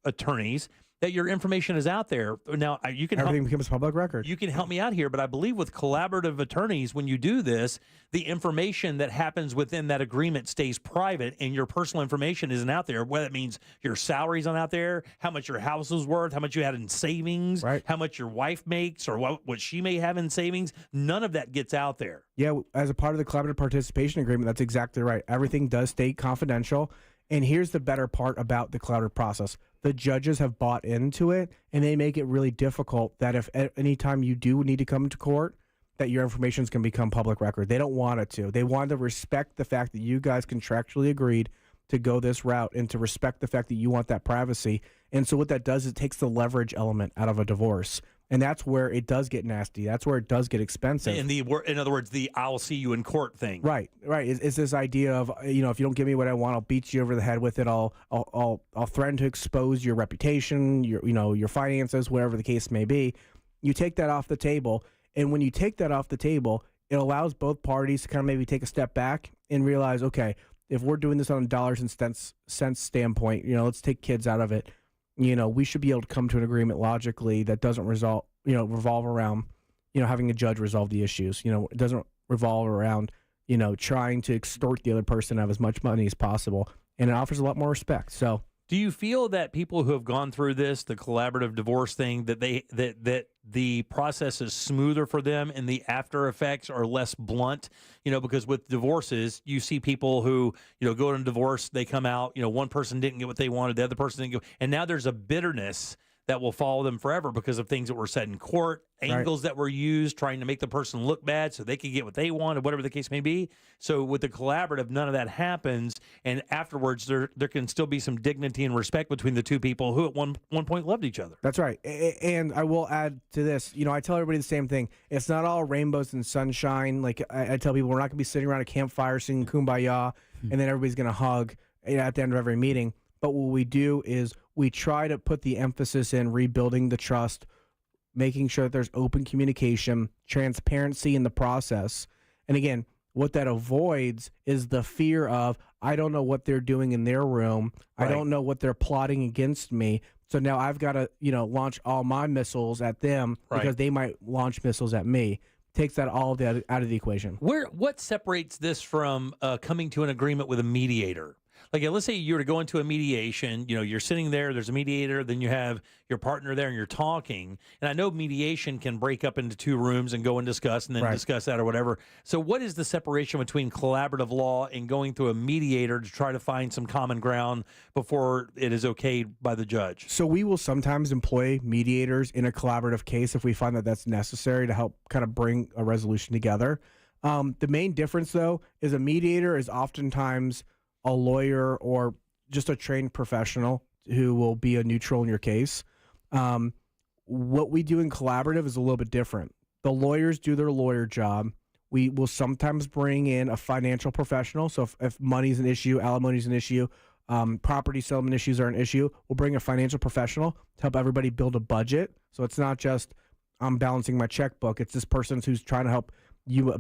attorneys, that your information is out there. Now, you can everything becomes public record. You can help me out here, but I believe with collaborative attorneys, when you do this, the information that happens within that agreement stays private, and your personal information isn't out there. Whether it means your salary's not out there, how much your house is worth, how much you had in savings, how much your wife makes, or what she may have in savings. None of that gets out there. Yeah, as a part of the collaborative participation agreement, that's exactly right. Everything does stay confidential. And here's the better part about the collaborative process. The judges have bought into it, and they make it really difficult that if at any time you do need to come to court, that your information is going to become public record. They don't want it to. They want to respect the fact that you guys contractually agreed to go this route and to respect the fact that you want that privacy. And so what that does is it takes the leverage element out of a divorce. And that's where it does get nasty. That's where it does get expensive. In other words, the "I'll see you in court" thing. Right. It's this idea of if you don't give me what I want, I'll beat you over the head with it. I'll threaten to expose your reputation, your finances, whatever the case may be. You take that off the table, and when you take that off the table, it allows both parties to kind of maybe take a step back and realize, okay, if we're doing this on a dollars and cents standpoint, let's take kids out of it. We should be able to come to an agreement logically that doesn't revolve around, having a judge resolve the issues. It doesn't revolve around, trying to extort the other person out of as much money as possible. And it offers a lot more respect. So, do you feel that people who have gone through this, the collaborative divorce thing, that the process is smoother for them and the after effects are less blunt? Because with divorces, you see people who, go to divorce, they come out, one person didn't get what they wanted, the other person didn't get, and now there's a bitterness that will follow them forever because of things that were said in court, angles that were used, trying to make the person look bad so they could get what they wanted, whatever the case may be. So with the collaborative, none of that happens, and afterwards there can still be some dignity and respect between the two people who at one point loved each other. That's right. And I will add to this, I tell everybody the same thing. It's not all rainbows and sunshine. Like I tell people, we're not going to be sitting around a campfire singing Kumbaya, and then everybody's going to hug at the end of every meeting. But what we do is we try to put the emphasis in rebuilding the trust, making sure that there's open communication, transparency in the process. And again, what that avoids is the fear of, I don't know what they're doing in their room. Right. I don't know what they're plotting against me. So now I've got to, launch all my missiles at them because they might launch missiles at me. Takes that all out of the equation. What separates this from coming to an agreement with a mediator? Like, let's say you were to go into a mediation, you're sitting there, there's a mediator, then you have your partner there and you're talking. And I know mediation can break up into 2 rooms and go and discuss and then discuss that or whatever. So what is the separation between collaborative law and going through a mediator to try to find some common ground before it is okayed by the judge? So we will sometimes employ mediators in a collaborative case if we find that that's necessary to help kind of bring a resolution together. The main difference, though, is a mediator is oftentimes a lawyer or just a trained professional who will be a neutral in your case. What we do in collaborative is a little bit different. The lawyers do their lawyer job. We will sometimes bring in a financial professional. So if money's an issue, alimony's an issue, property settlement issues are an issue, we'll bring a financial professional to help everybody build a budget. So it's not just I'm balancing my checkbook. It's this person who's trying to help you,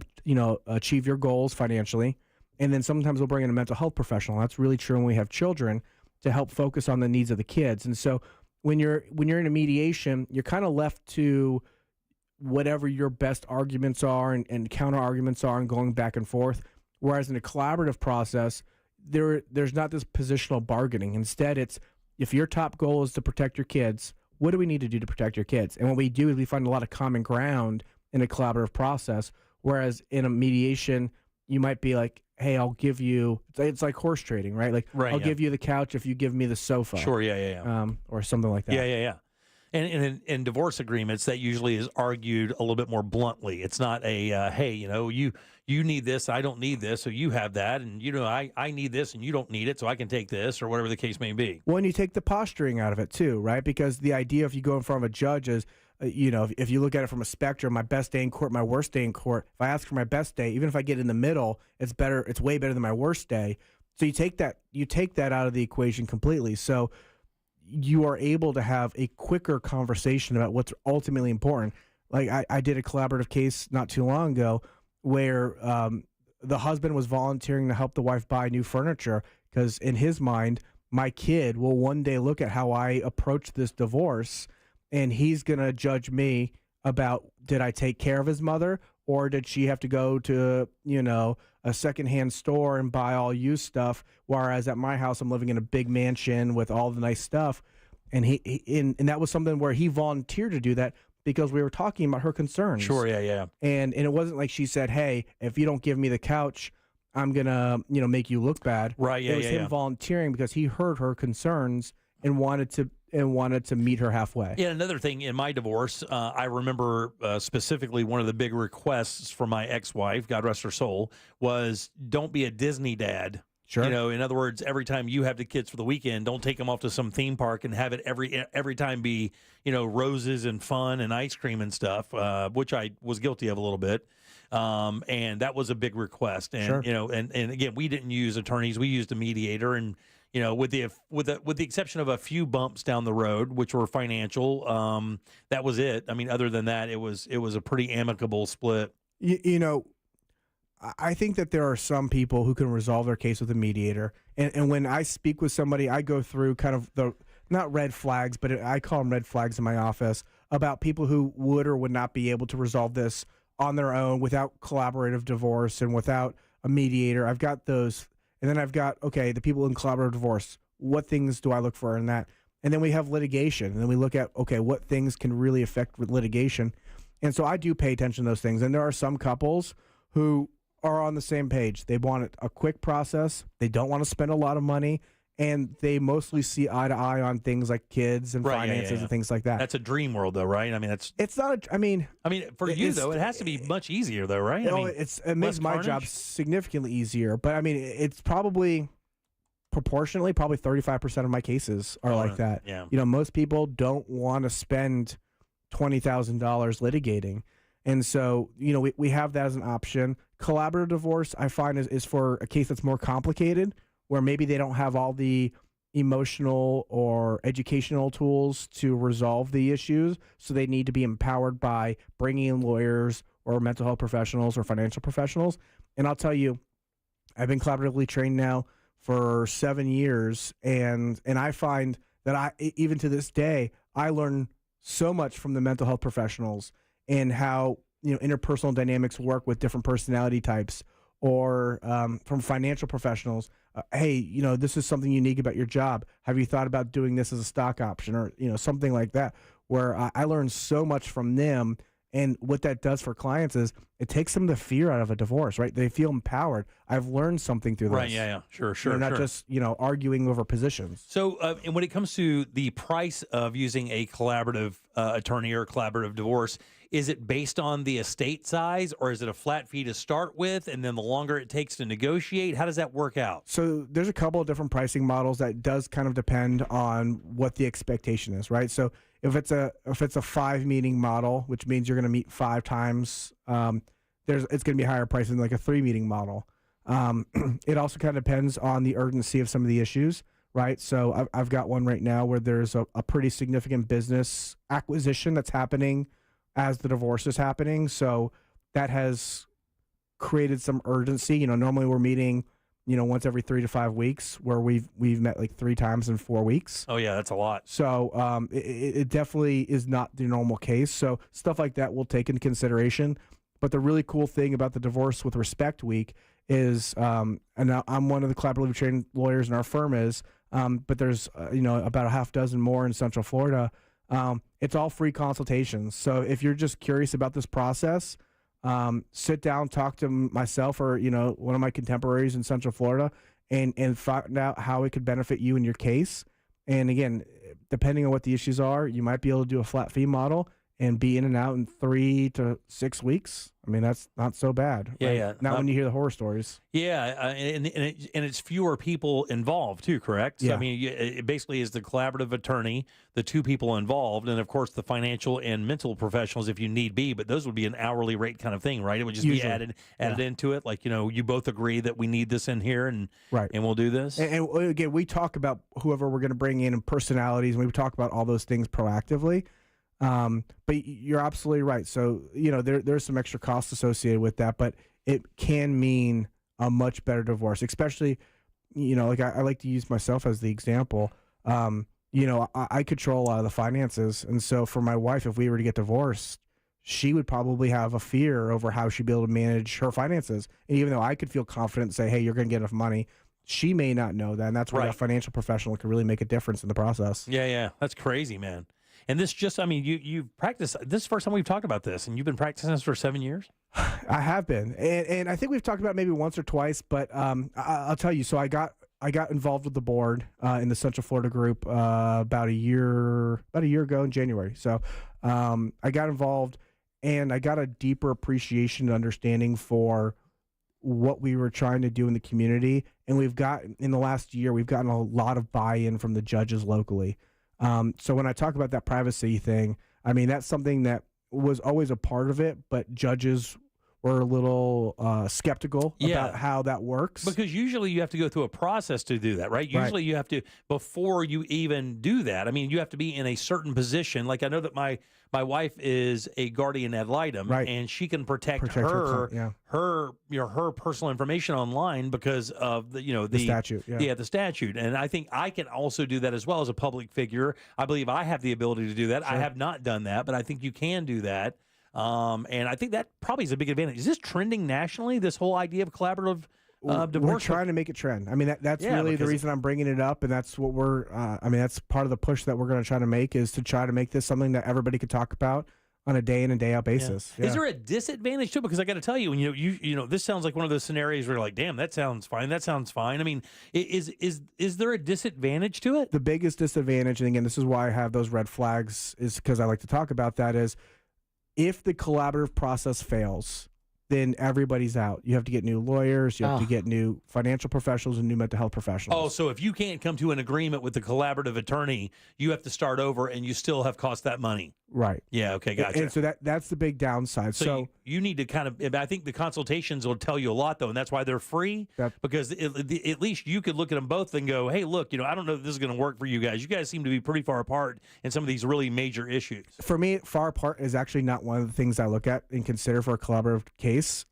achieve your goals financially. And then sometimes we'll bring in a mental health professional. That's really true when we have children, to help focus on the needs of the kids. And so when you're in a mediation, you're kind of left to whatever your best arguments are and counter arguments are and going back and forth. Whereas in a collaborative process, there's not this positional bargaining. Instead, it's if your top goal is to protect your kids, what do we need to do to protect your kids? And what we do is we find a lot of common ground in a collaborative process. Whereas in a mediation, you might be like, hey, I'll give you, it's like horse trading, right? Like, I'll give you the couch if you give me the sofa. Sure, yeah. Or something like that. Yeah. And in divorce agreements, that usually is argued a little bit more bluntly. It's not a, hey, you need this, I don't need this, so you have that, and I need this and you don't need it, so I can take this, or whatever the case may be. Well, and you take the posturing out of it too, right? Because the idea, if you go in front of a judge, is if you look at it from a spectrum, my best day in court, my worst day in court. If I ask for my best day, even if I get in the middle, it's better. It's way better than my worst day. So you take that out of the equation completely. So you are able to have a quicker conversation about what's ultimately important. Like I did a collaborative case not too long ago where the husband was volunteering to help the wife buy new furniture because in his mind, my kid will one day look at how I approach this divorce and he's going to judge me about, did I take care of his mother or did she have to go to, a secondhand store and buy all used stuff, whereas at my house I'm living in a big mansion with all the nice stuff. And and that was something where he volunteered to do that because we were talking about her concerns. Sure, yeah. And it wasn't like she said, hey, if you don't give me the couch, I'm going to, make you look bad. Right, yeah, It was him volunteering because he heard her concerns and wanted to meet her halfway. Yeah, another thing in my divorce, I remember specifically one of the big requests from my ex-wife, God rest her soul, was don't be a Disney dad. Sure. In other words, every time you have the kids for the weekend, don't take them off to some theme park and have it every time be, roses and fun and ice cream and stuff, which I was guilty of a little bit. And that was a big request. And, Sure. And again, we didn't use attorneys. We used a mediator. And, with the exception of a few bumps down the road, which were financial, that was it. I mean, other than that, it was a pretty amicable split. I think that there are some people who can resolve their case with a mediator. And when I speak with somebody, I go through kind of not red flags, but I call them red flags in my office about people who would or would not be able to resolve this on their own without collaborative divorce and without a mediator. I've got those. And then I've got, the people in collaborative divorce, what things do I look for in that? And then we have litigation. And then we look at, what things can really affect litigation. And so I do pay attention to those things. And there are some couples who are on the same page. They want a quick process. They don't want to spend a lot of money. And they mostly see eye to eye on things like kids and finances and things like that. That's a dream world, though, right? I mean, it's not. For you though, it has to be much easier, though, right? It makes my job significantly easier. But it's probably proportionally, probably 35% of my cases are like that. Yeah. Most people don't want to spend $20,000 litigating, and so we have that as an option. Collaborative divorce, I find, is for a case that's more complicated, where maybe they don't have all the emotional or educational tools to resolve the issues, so they need to be empowered by bringing in lawyers or mental health professionals or financial professionals. And I'll tell you, I've been collaboratively trained now for 7 years, and I find that even to this day, I learn so much from the mental health professionals and how interpersonal dynamics work with different personality types, or from financial professionals. Hey, this is something unique about your job. Have you thought about doing this as a stock option, or something like that? Where I learned so much from them, and what that does for clients is it takes some of the fear out of a divorce. Right? They feel empowered. I've learned something through this. Right? Yeah. Sure. They're not just arguing over positions. So, and when it comes to the price of using a collaborative attorney or collaborative divorce, is it based on the estate size, or is it a flat fee to start with, and then the longer it takes to negotiate? How does that work out? So there's a couple of different pricing models that does kind of depend on what the expectation is, right? So if it's a 5-meeting model, which means you're going to meet 5 times, it's going to be higher price than like a 3-meeting model. It also kind of depends on the urgency of some of the issues, right? So I've got one right now where there's a pretty significant business acquisition that's happening as the divorce is happening. So that has created some urgency. Normally we're meeting, once every 3 to 5 weeks, where we've met like 3 times in 4 weeks. Oh yeah, that's a lot. So it definitely is not the normal case. So stuff like that we'll take into consideration. But the really cool thing about the Divorce with Respect Week is, and I'm one of the collaboratively trained lawyers in our firm is, but there's about a half dozen more in Central Florida. It's all free consultations. So if you're just curious about this process, sit down, talk to myself or one of my contemporaries in Central Florida, and find out how it could benefit you in your case. And again, depending on what the issues are, you might be able to do a flat fee model and be in and out in 3 to 6 weeks. I mean, that's not so bad. Yeah, right? yeah. Not when you hear the horror stories. Yeah, and it's fewer people involved too, correct? So, Yeah. I mean, it basically is the collaborative attorney, the two people involved, and of course the financial and mental professionals if you need be. But those would be an hourly rate kind of thing, right? It would just Usually. be added into it. Like you both agree that we need this in here, and we'll do this. And again, we talk about whoever we're going to bring in and personalities, and we talk about all those things proactively. But you're absolutely right. So, there's some extra costs associated with that, but it can mean a much better divorce, especially, like I like to use myself as the example. I control a lot of the finances. And so for my wife, if we were to get divorced, she would probably have a fear over how she'd be able to manage her finances. And even though I could feel confident and say, hey, you're going to get enough money, she may not know that. And that's where a financial professional can really make a difference in the process. Yeah. That's crazy, man. And this you've practiced, this is the first time we've talked about this, and you've been practicing this for 7 years? I have been. And I think we've talked about it maybe once or twice, but I'll tell you, so I got involved with the board in the Central Florida group about a year ago in January. So I got involved, and I got a deeper appreciation and understanding for what we were trying to do in the community. And in the last year, we've gotten a lot of buy-in from the judges locally. So when I talk about that privacy thing, I mean, that's something that was always a part of it, but judges were a little skeptical about how that works. Because usually you have to go through a process to do that, right? Usually you have to, before you even do that, I mean, you have to be in a certain position. Like I know that my wife is a guardian ad litem, and she can protect her personal information online because of the statute. The statute. And I think I can also do that as well as a public figure. I believe I have the ability to do that. Sure. I have not done that, but I think you can do that. And I think that probably is a big advantage. Is this trending nationally, this whole idea of collaborative divorce? We're trying to make it trend. I mean, that's really the reason I'm bringing it up, and that's what that's part of the push that we're going to try to make, is to try to make this something that everybody could talk about on a day in and day out basis. Yeah. Is there a disadvantage to it? Because I got to tell you, when you this sounds like one of those scenarios where you're like, damn, that sounds fine. That sounds fine. I mean, is there a disadvantage to it? The biggest disadvantage, and again, this is why I have those red flags, is because I like to talk about that, is if the collaborative process fails, then everybody's out. You have to get new lawyers, you have to get new financial professionals and new mental health professionals. Oh, so if you can't come to an agreement with the collaborative attorney, you have to start over, and you still have cost that money. Right. Yeah, okay, gotcha. And so that's the big downside. So you need to kind of, I think the consultations will tell you a lot, though, and that's why they're free, because at least you could look at them both and go, hey, look, I don't know if this is going to work for you guys. You guys seem to be pretty far apart in some of these really major issues. For me, far apart is actually not one of the things I look at and consider for a collaborative case.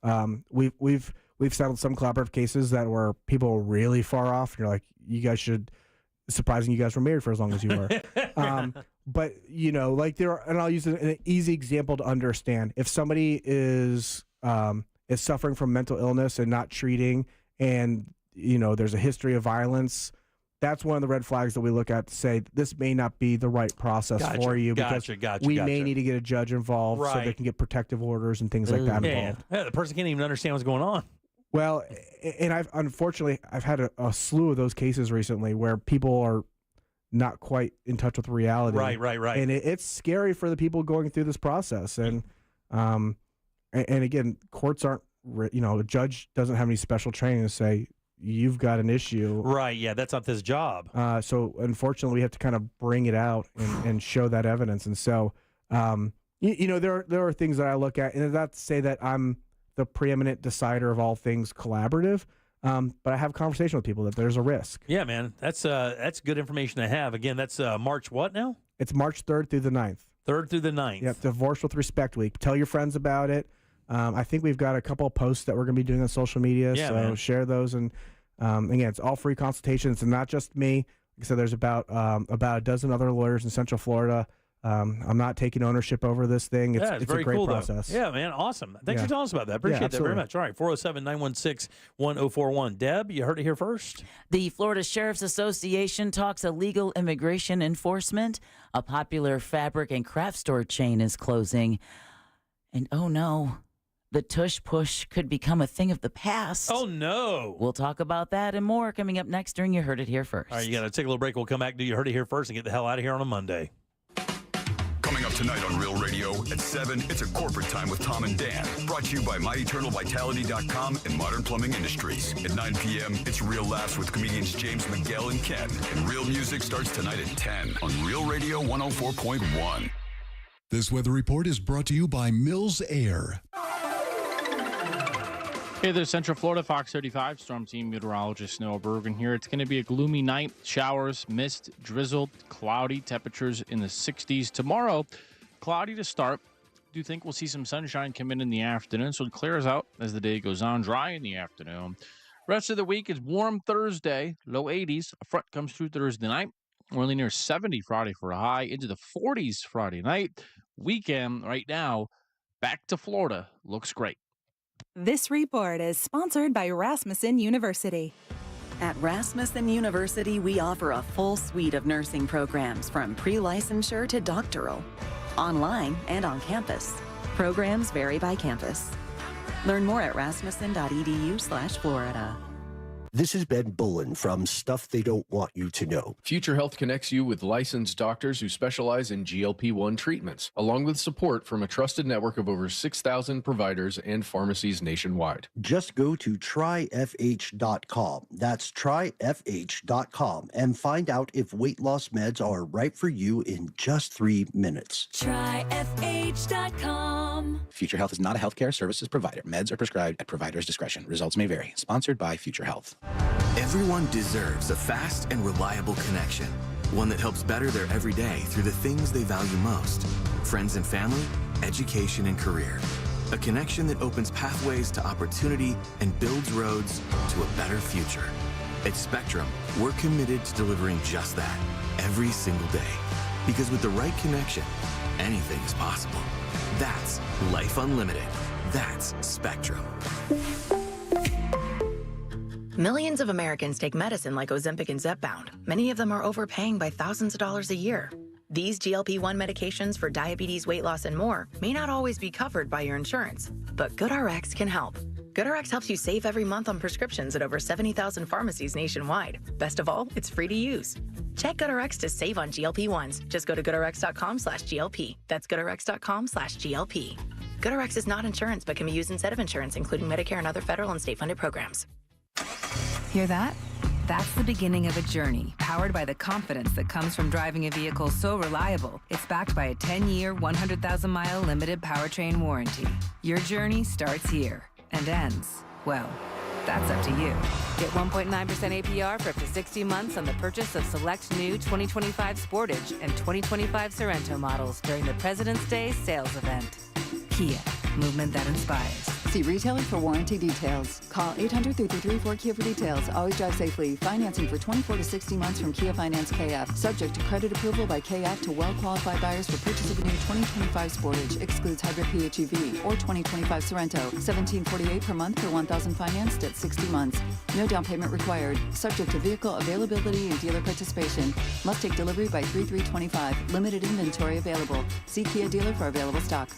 We've settled some collaborative cases that were people really far off. You're like, you guys should, surprising you guys were married for as long as you were. But like and I'll use an easy example to understand. If somebody is suffering from mental illness and not treating, and there's a history of violence, that's one of the red flags that we look at to say this may not be the right process for you, because we may need to get a judge involved so they can get protective orders and things like that involved. Yeah, the person can't even understand what's going on. Well, and I've had a slew of those cases recently where people are not quite in touch with reality. Right. And it's scary for the people going through this process. And again, courts aren't, a judge doesn't have any special training to say, you've got an issue. Right, yeah, that's not his job. So unfortunately, we have to kind of bring it out and show that evidence. And so, there are things that I look at, and not to say that I'm the preeminent decider of all things collaborative, but I have a conversation with people that there's a risk. Yeah, man, that's good information to have. Again, that's March what now? It's March 3rd through the 9th. 3rd through the 9th. Yep, Divorce with Respect Week. Tell your friends about it. I think we've got a couple of posts that we're going to be doing on social media, so share those. And again, it's all free consultations, and not just me. Like I said, there's about a dozen other lawyers in Central Florida I'm not taking ownership over this thing. It's very a great cool, process. Though. Yeah, man, awesome. Thanks for telling us about that. Appreciate that very much. All right, 407-916-1041. Deb, you heard it here first. The Florida Sheriff's Association talks illegal immigration enforcement. A popular fabric and craft store chain is closing. And oh no, the tush push could become a thing of the past. Oh no. We'll talk about that and more coming up next during You Heard It Here First. All right, you got to take a little break. We'll come back to You Heard It Here First and get the hell out of here on a Monday. Coming up tonight on Real Radio at 7, it's a corporate time with Tom and Dan. Brought to you by MyEternalVitality.com and Modern Plumbing Industries. At 9 p.m., it's Real Laughs with comedians James Miguel and Ken. And Real Music starts tonight at 10 on Real Radio 104.1. This weather report is brought to you by Mills Air. Hey there, Central Florida, Fox 35, Storm Team Meteorologist Noah Bergen here. It's going to be a gloomy night, showers, mist, drizzle, cloudy, temperatures in the 60s. Tomorrow, cloudy to start. Do think we'll see some sunshine come in the afternoon, so it clears out as the day goes on, dry in the afternoon. Rest of the week is warm Thursday, low 80s. A front comes through Thursday night. We're only near 70 Friday for a high, into the 40s Friday night. Weekend right now, back to Florida, looks great. This report is sponsored by Rasmussen University. At Rasmussen University, we offer a full suite of nursing programs from pre-licensure to doctoral, online and on campus. Programs vary by campus. Learn more at rasmussen.edu/Florida. This is Ben Bullen from Stuff They Don't Want You to Know. Future Health connects you with licensed doctors who specialize in GLP-1 treatments, along with support from a trusted network of over 6,000 providers and pharmacies nationwide. Just go to tryfh.com. That's tryfh.com and find out if weight loss meds are right for you in just 3 minutes. Tryfh.com. Future Health is not a healthcare services provider. Meds are prescribed at provider's discretion. Results may vary. Sponsored by Future Health. Everyone deserves a fast and reliable connection, one that helps better their everyday through the things they value most: friends and family, education and career. A connection that opens pathways to opportunity and builds roads to a better future. At Spectrum, we're committed to delivering just that every single day. Because with the right connection, anything is possible. That's Life Unlimited. That's Spectrum. Millions of Americans take medicine like Ozempic and Zepbound. Many of them are overpaying by thousands of dollars a year. These GLP-1 medications for diabetes, weight loss, and more may not always be covered by your insurance, but GoodRx can help. GoodRx helps you save every month on prescriptions at over 70,000 pharmacies nationwide. Best of all, it's free to use. Check GoodRx to save on GLP-1s. Just go to goodrx.com/GLP. That's goodrx.com/GLP. GoodRx is not insurance, but can be used instead of insurance, including Medicare and other federal and state-funded programs. Hear that? That's the beginning of a journey powered by the confidence that comes from driving a vehicle so reliable, it's backed by a 10-year, 100,000-mile limited powertrain warranty. Your journey starts here and ends, well, that's up to you. Get 1.9% APR for up to 60 months on the purchase of select new 2025 Sportage and 2025 Sorento models during the President's Day sales event. Kia, movement that inspires. See retailer for warranty details. Call 800-333-4KIA for details. Always drive safely. Financing for 24 to 60 months from Kia Finance KF. Subject to credit approval by KF to well-qualified buyers for purchase of a new 2025 Sportage. Excludes hybrid PHEV or 2025 Sorento. $1,748 per month for 1,000 financed at 60 months. No down payment required. Subject to vehicle availability and dealer participation. Must take delivery by 3/3/25. Limited inventory available. See Kia dealer for available stock.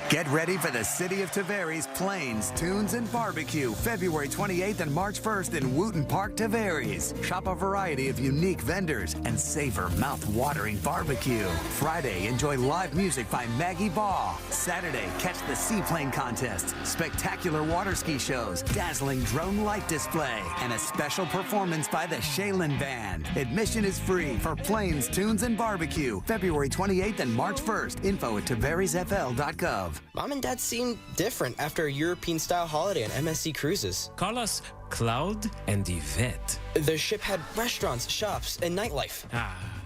Get ready for the City of Tavares Plains, Tunes, and Barbecue, February 28th and March 1st in Wooten Park, Tavares. Shop a variety of unique vendors and savor mouth-watering barbecue. Friday, enjoy live music by Maggie Baugh. Saturday, catch the Seaplane Contest, spectacular water ski shows, dazzling drone light display, and a special performance by the Shaylin Band. Admission is free for Plains, Tunes, and Barbecue, February 28th and March 1st. Info at tavaresfl.gov. Mom and Dad seem different after a European-style holiday on MSC Cruises. Carlos, cloud, and Yvette. The ship had restaurants, shops, and nightlife.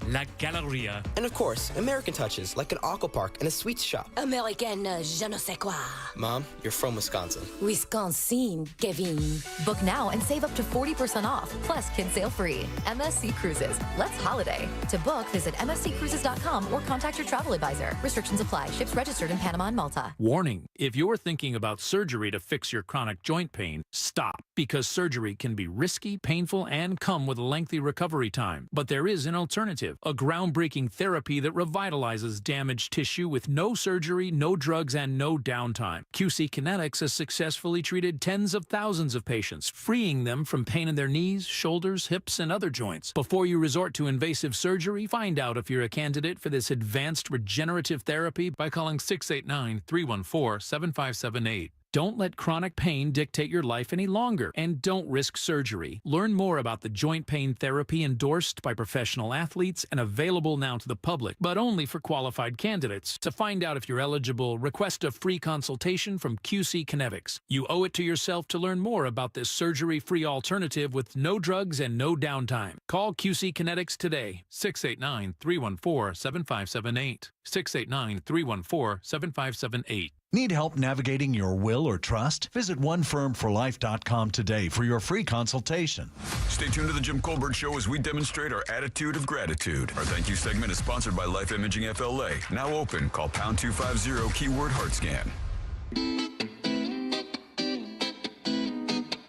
La Galleria. And of course, American touches, like an aqua park and a sweets shop. American je ne sais quoi. Mom, you're from Wisconsin. Wisconsin, Kevin. Book now and save up to 40% off, plus kids sail free. MSC Cruises. Let's holiday. To book, visit msccruises.com or contact your travel advisor. Restrictions apply. Ships registered in Panama and Malta. Warning, if you're thinking about surgery to fix your chronic joint pain, stop, because surgery can be risky, painful, and come with a lengthy recovery time. But there is an alternative, a groundbreaking therapy that revitalizes damaged tissue with no surgery, no drugs, and no downtime. QC Kinetics has successfully treated tens of thousands of patients, freeing them from pain in their knees, shoulders, hips, and other joints. Before you resort to invasive surgery, find out if you're a candidate for this advanced regenerative therapy by calling 689-314-7578. Don't let chronic pain dictate your life any longer, and don't risk surgery. Learn more about the joint pain therapy endorsed by professional athletes and available now to the public, but only for qualified candidates. To find out if you're eligible, request a free consultation from QC Kinetics. You owe it to yourself to learn more about this surgery-free alternative with no drugs and no downtime. Call QC Kinetics today, 689-314-7578. 689-314-7578. Need help navigating your will or trust? Visit onefirmforlife.com today for your free consultation. Stay tuned to the Jim Colbert Show as we demonstrate our attitude of gratitude. Our thank you segment is sponsored by Life Imaging FLA. Now open. Call pound 250 keyword heart scan.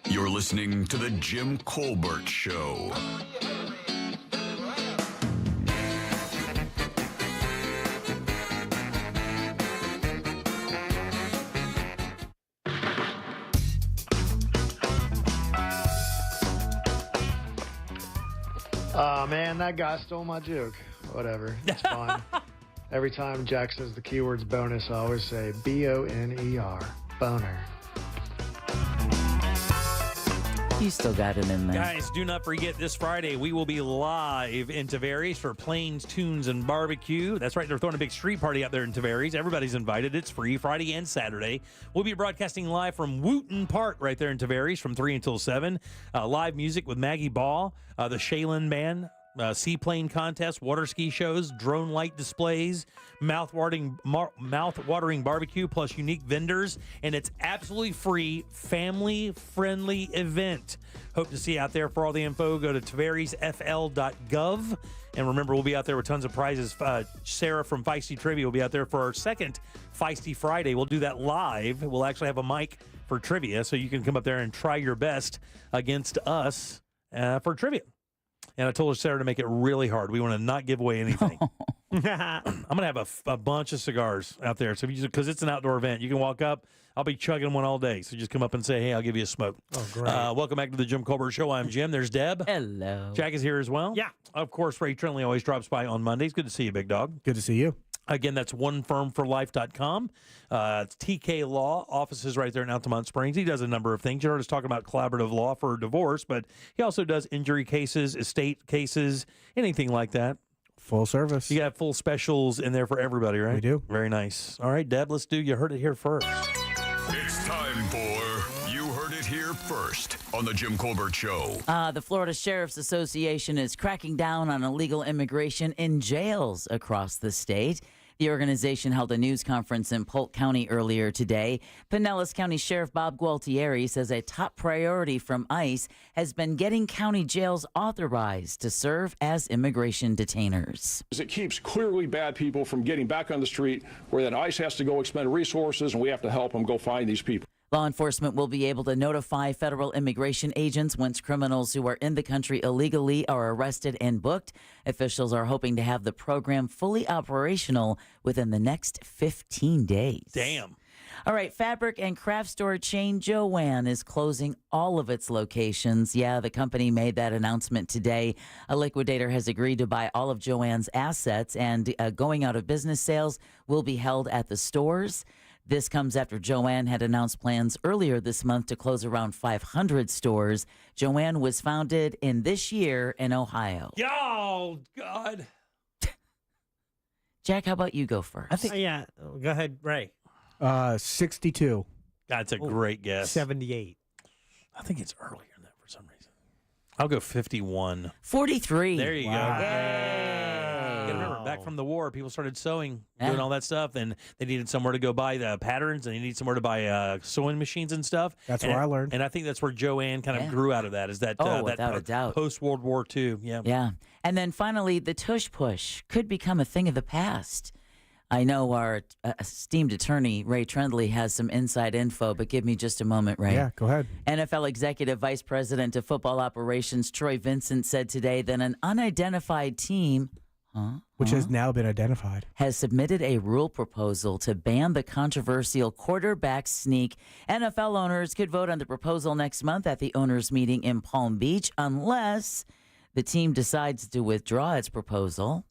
You're listening to the Jim Colbert Show. Oh, man, that guy stole my joke. Whatever. It's fine. Every time Jack says the keyword's bonus, I always say B-O-N-E-R. Boner. You still got it in there. Guys, do not forget this Friday we will be live in Tavares for Plains Tunes and Barbecue. That's right, they're throwing a big street party out there in Tavares. Everybody's invited. It's free Friday and Saturday. We'll be broadcasting live from Wooten Park right there in Tavares from 3 until 7. Live music with Maggie Ball, the Shaylin Band, seaplane contest, water ski shows, drone light displays, mouth-watering barbecue, plus unique vendors, and it's absolutely free, family-friendly event. Hope to see you out there. For all the info, go to tavaresfl.gov. And remember, we'll be out there with tons of prizes. Sarah from Feisty Trivia will be out there for our second Feisty Friday. We'll do that live. We'll actually have a mic for trivia, so you can come up there and try your best against us for trivia. And I told Sarah to make it really hard. We want to not give away anything. I'm going to have a bunch of cigars out there. So because it's an outdoor event, you can walk up. I'll be chugging one all day. So just come up and say, hey, I'll give you a smoke. Oh, great. Welcome back to the Jim Colbert Show. I'm Jim. There's Deb. Hello. Jack is here as well. Yeah. Of course, Ray Trentley always drops by on Mondays. Good to see you, big dog. Good to see you. Again, that's onefirmforlife.com. It's TK Law. Offices right there in Altamont Springs. He does a number of things. You heard us talking about collaborative law for divorce, but he also does injury cases, estate cases, anything like that. Full service. You got full specials in there for everybody, right? We do. Very nice. All right, Deb, let's do You Heard It Here first. It's time for You Heard It Here first on the Jim Colbert Show. The Florida Sheriff's Association is cracking down on illegal immigration in jails across the state. The organization held a news conference in Polk County earlier today. Pinellas County Sheriff Bob Gualtieri says a top priority from ICE has been getting county jails authorized to serve as immigration detainers. It keeps clearly bad people from getting back on the street where then ICE has to go expend resources and we have to help them go find these people. Law enforcement will be able to notify federal immigration agents once criminals who are in the country illegally are arrested and booked. Officials are hoping to have the program fully operational within the next 15 days. Damn. All right, fabric and craft store chain Jo-Ann is closing all of its locations. Yeah, the company made that announcement today. A liquidator has agreed to buy all of Jo-Ann's assets, and going out of business sales will be held at the stores. This comes after Jo-Ann had announced plans earlier this month to close around 500 stores. Jo-Ann was founded in this year in Ohio. Oh, God. Jack, how about you go first? I think, go ahead, Ray. 62. That's a great guess. 78. I think it's earlier than I'll go 51. 43. There you Wow. go. You gotta remember, back from the war, people started sewing, doing all that stuff, and they needed somewhere to go buy the patterns, and they needed somewhere to buy sewing machines and stuff. That's and where I learned. And I think that's where Joanne kind of grew out of that, is that, without a doubt. Post-World War II. Yeah. Yeah. And then finally, the tush push could become a thing of the past. I know our esteemed attorney, Ray Trendley, has some inside info, but give me just a moment, Ray. Yeah, go ahead. NFL Executive Vice President of Football Operations, Troy Vincent, said today that an unidentified team which has now been identified, has submitted a rule proposal to ban the controversial quarterback sneak. NFL owners could vote on the proposal next month at the owners' meeting in Palm Beach unless the team decides to withdraw its proposal.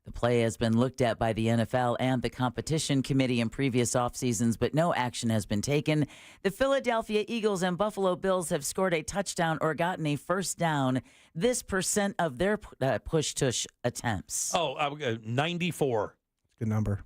The play has been looked at by the NFL and the competition committee in previous off seasons, but no action has been taken. The Philadelphia Eagles and Buffalo Bills have scored a touchdown or gotten a first down this percent of their push-tush attempts. Oh, 94. Good number.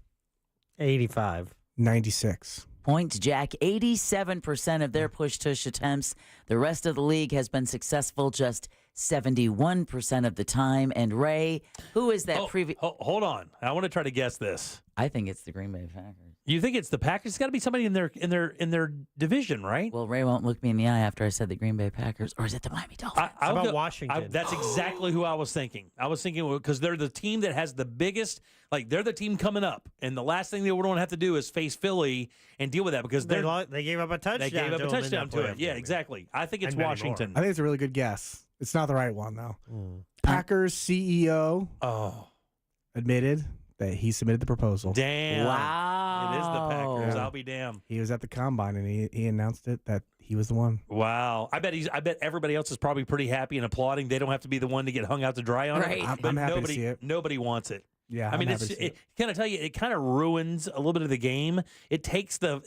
85. 96. Points, Jack. 87% of their push-tush attempts. The rest of the league has been successful just 71% of the time. And Ray, who is that previous? Hold on. I want to try to guess this. I think it's the Green Bay Packers. You think it's the Packers? It's got to be somebody in their division, right? Well, Ray won't look me in the eye after I said the Green Bay Packers, or is it the Miami Dolphins? How about Washington? That's exactly who I was thinking. I was thinking because they're the team that has the biggest, like they're the team coming up, and the last thing they would want to have to do is face Philly and deal with that because they gave up a touchdown. They gave up a touchdown to it. Yeah, exactly. I think it's Washington. I think it's a really good guess. It's not the right one though. Packers CEO admitted that he submitted the proposal. Damn. Wow. It is the Packers. Yeah. I'll be damned. He was at the combine and he announced it that he was the one. Wow. I bet everybody else is probably pretty happy and applauding. They don't have to be the one to get hung out to dry on Right. it. I'm happy to see it. Nobody wants it. Yeah, I mean, I'm happy to see it. Can I tell you? It kind of ruins a little bit of the game. It takes the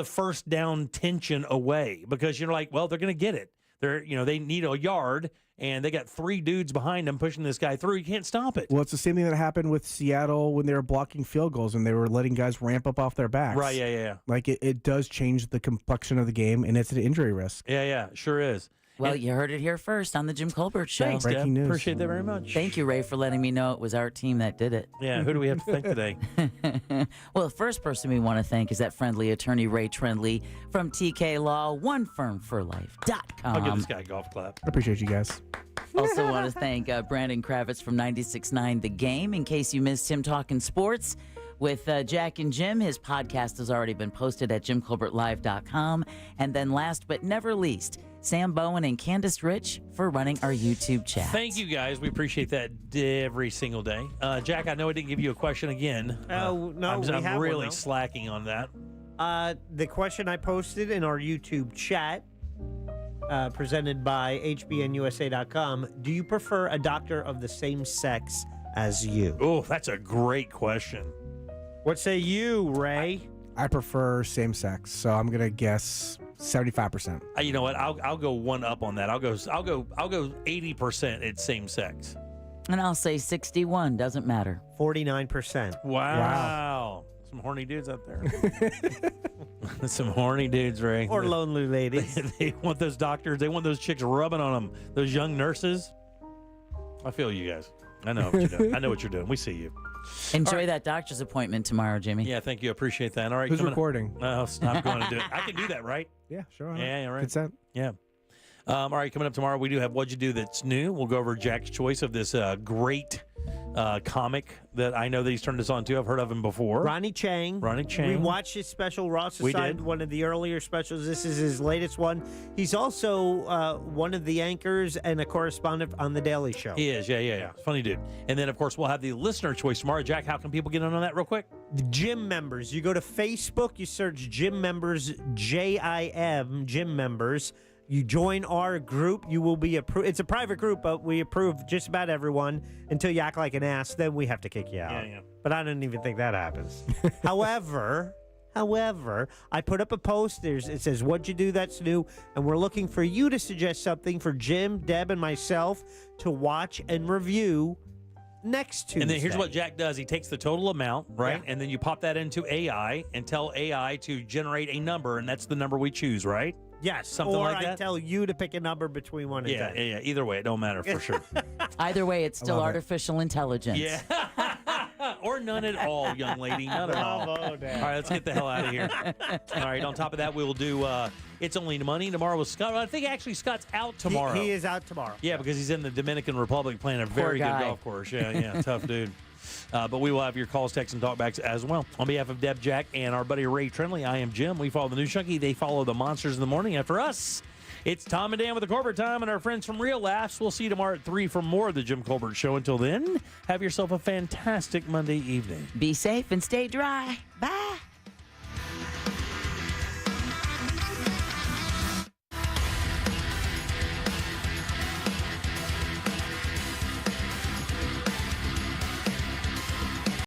first down tension away because you're like, well, they're going to get it. They need a yard, and they got three dudes behind them pushing this guy through. You can't stop it. Well, it's the same thing that happened with Seattle when they were blocking field goals and they were letting guys ramp up off their backs. Right? Yeah. Like it does change the complexion of the game, and it's an injury risk. Yeah. Sure is. Well, you heard it here first on the Jim Colbert Show. Thanks, Breaking Deb. news. Appreciate that very much. Thank you, Ray, for letting me know it was our team that did it. Yeah, who do we have to thank today? Well, the first person we want to thank is that friendly attorney, Ray Trendley, from TK Law, onefirmforlife.com. I'll give this guy a golf clap. I appreciate you guys. Also want to thank Brandon Kravitz from 96.9 The Game. In case you missed him talking sports with Jack and Jim, his podcast has already been posted at jimcolbertlive.com. And then last but never least, Sam Bowen and Candace Rich for running our YouTube chat. Thank you, guys. We appreciate that every single day. Jack, I know I didn't give you a question again. No, I'm really slacking on that. The question I posted in our YouTube chat, presented by HBNUSA.com, do you prefer a doctor of the same sex as you? Oh, that's a great question. What say you, Ray? I prefer same sex, so I'm gonna guess 75%. You know what? I'll go one up on that. I'll go 80% it's same sex. And I'll say 61, doesn't matter. 49%. Wow. Some horny dudes out there. Some horny dudes, Ray. Or lonely ladies. They want those doctors. They want those chicks rubbing on them. Those young nurses. I feel you guys. I know what you're doing. I know what you're doing. We see you. Enjoy that doctor's appointment tomorrow, Jimmy. Yeah, thank you. I appreciate that. All right. Who's recording? Oh, stop going to do it. I can do that, right? Yeah, sure. Yeah, right. Consent. Yeah. All right, coming up tomorrow, we do have What'd You Do That's New. We'll go over Jack's choice of this great comic that I know that he's turned us on to. I've heard of him before. Ronnie Chang. We watched his special. Ross assigned one of the earlier specials. This is his latest one. He's also one of the anchors and a correspondent on The Daily Show. He is, yeah. Funny dude. And then, of course, we'll have the listener choice tomorrow. Jack, how can people get in on that real quick? The Gym Members. You go to Facebook, you search Gym Members, J-I-M, Gym Members. You join our group, you will be approved. It's a private group, but we approve just about everyone until you act like an ass. Then we have to kick you out. Yeah. But I don't even think that happens. However, I put up a post. It says, "What'd you do that's new?" And we're looking for you to suggest something for Jim, Deb, and myself to watch and review next Tuesday. And then here's what Jack does. He takes the total amount, right? And then you pop that into AI and tell AI to generate a number, and that's the number we choose, right? Yes, Something or like that? I tell you to pick a number between 1 and 10. Yeah. Either way, it don't matter for sure. Either way, it's still love it. artificial intelligence. Yeah. Or none at all, young lady. None at all. Bravo, All Dad. right, let's get the hell out of here. All right, on top of that, we'll do It's Only Money tomorrow with Scott. I think actually Scott's out tomorrow. He is out tomorrow. Yeah, because he's in the Dominican Republic playing a very good guy. golf course. Yeah, tough dude. But we will have your calls, texts, and talkbacks as well. On behalf of Deb, Jack, and our buddy Ray Trinley, I am Jim. We follow the News Junkie. They follow the Monsters in the Morning. After us, it's Tom and Dan with the Colbert Time and our friends from Real Laughs. We'll see you tomorrow at 3 for more of the Jim Colbert Show. Until then, have yourself a fantastic Monday evening. Be safe and stay dry. Bye.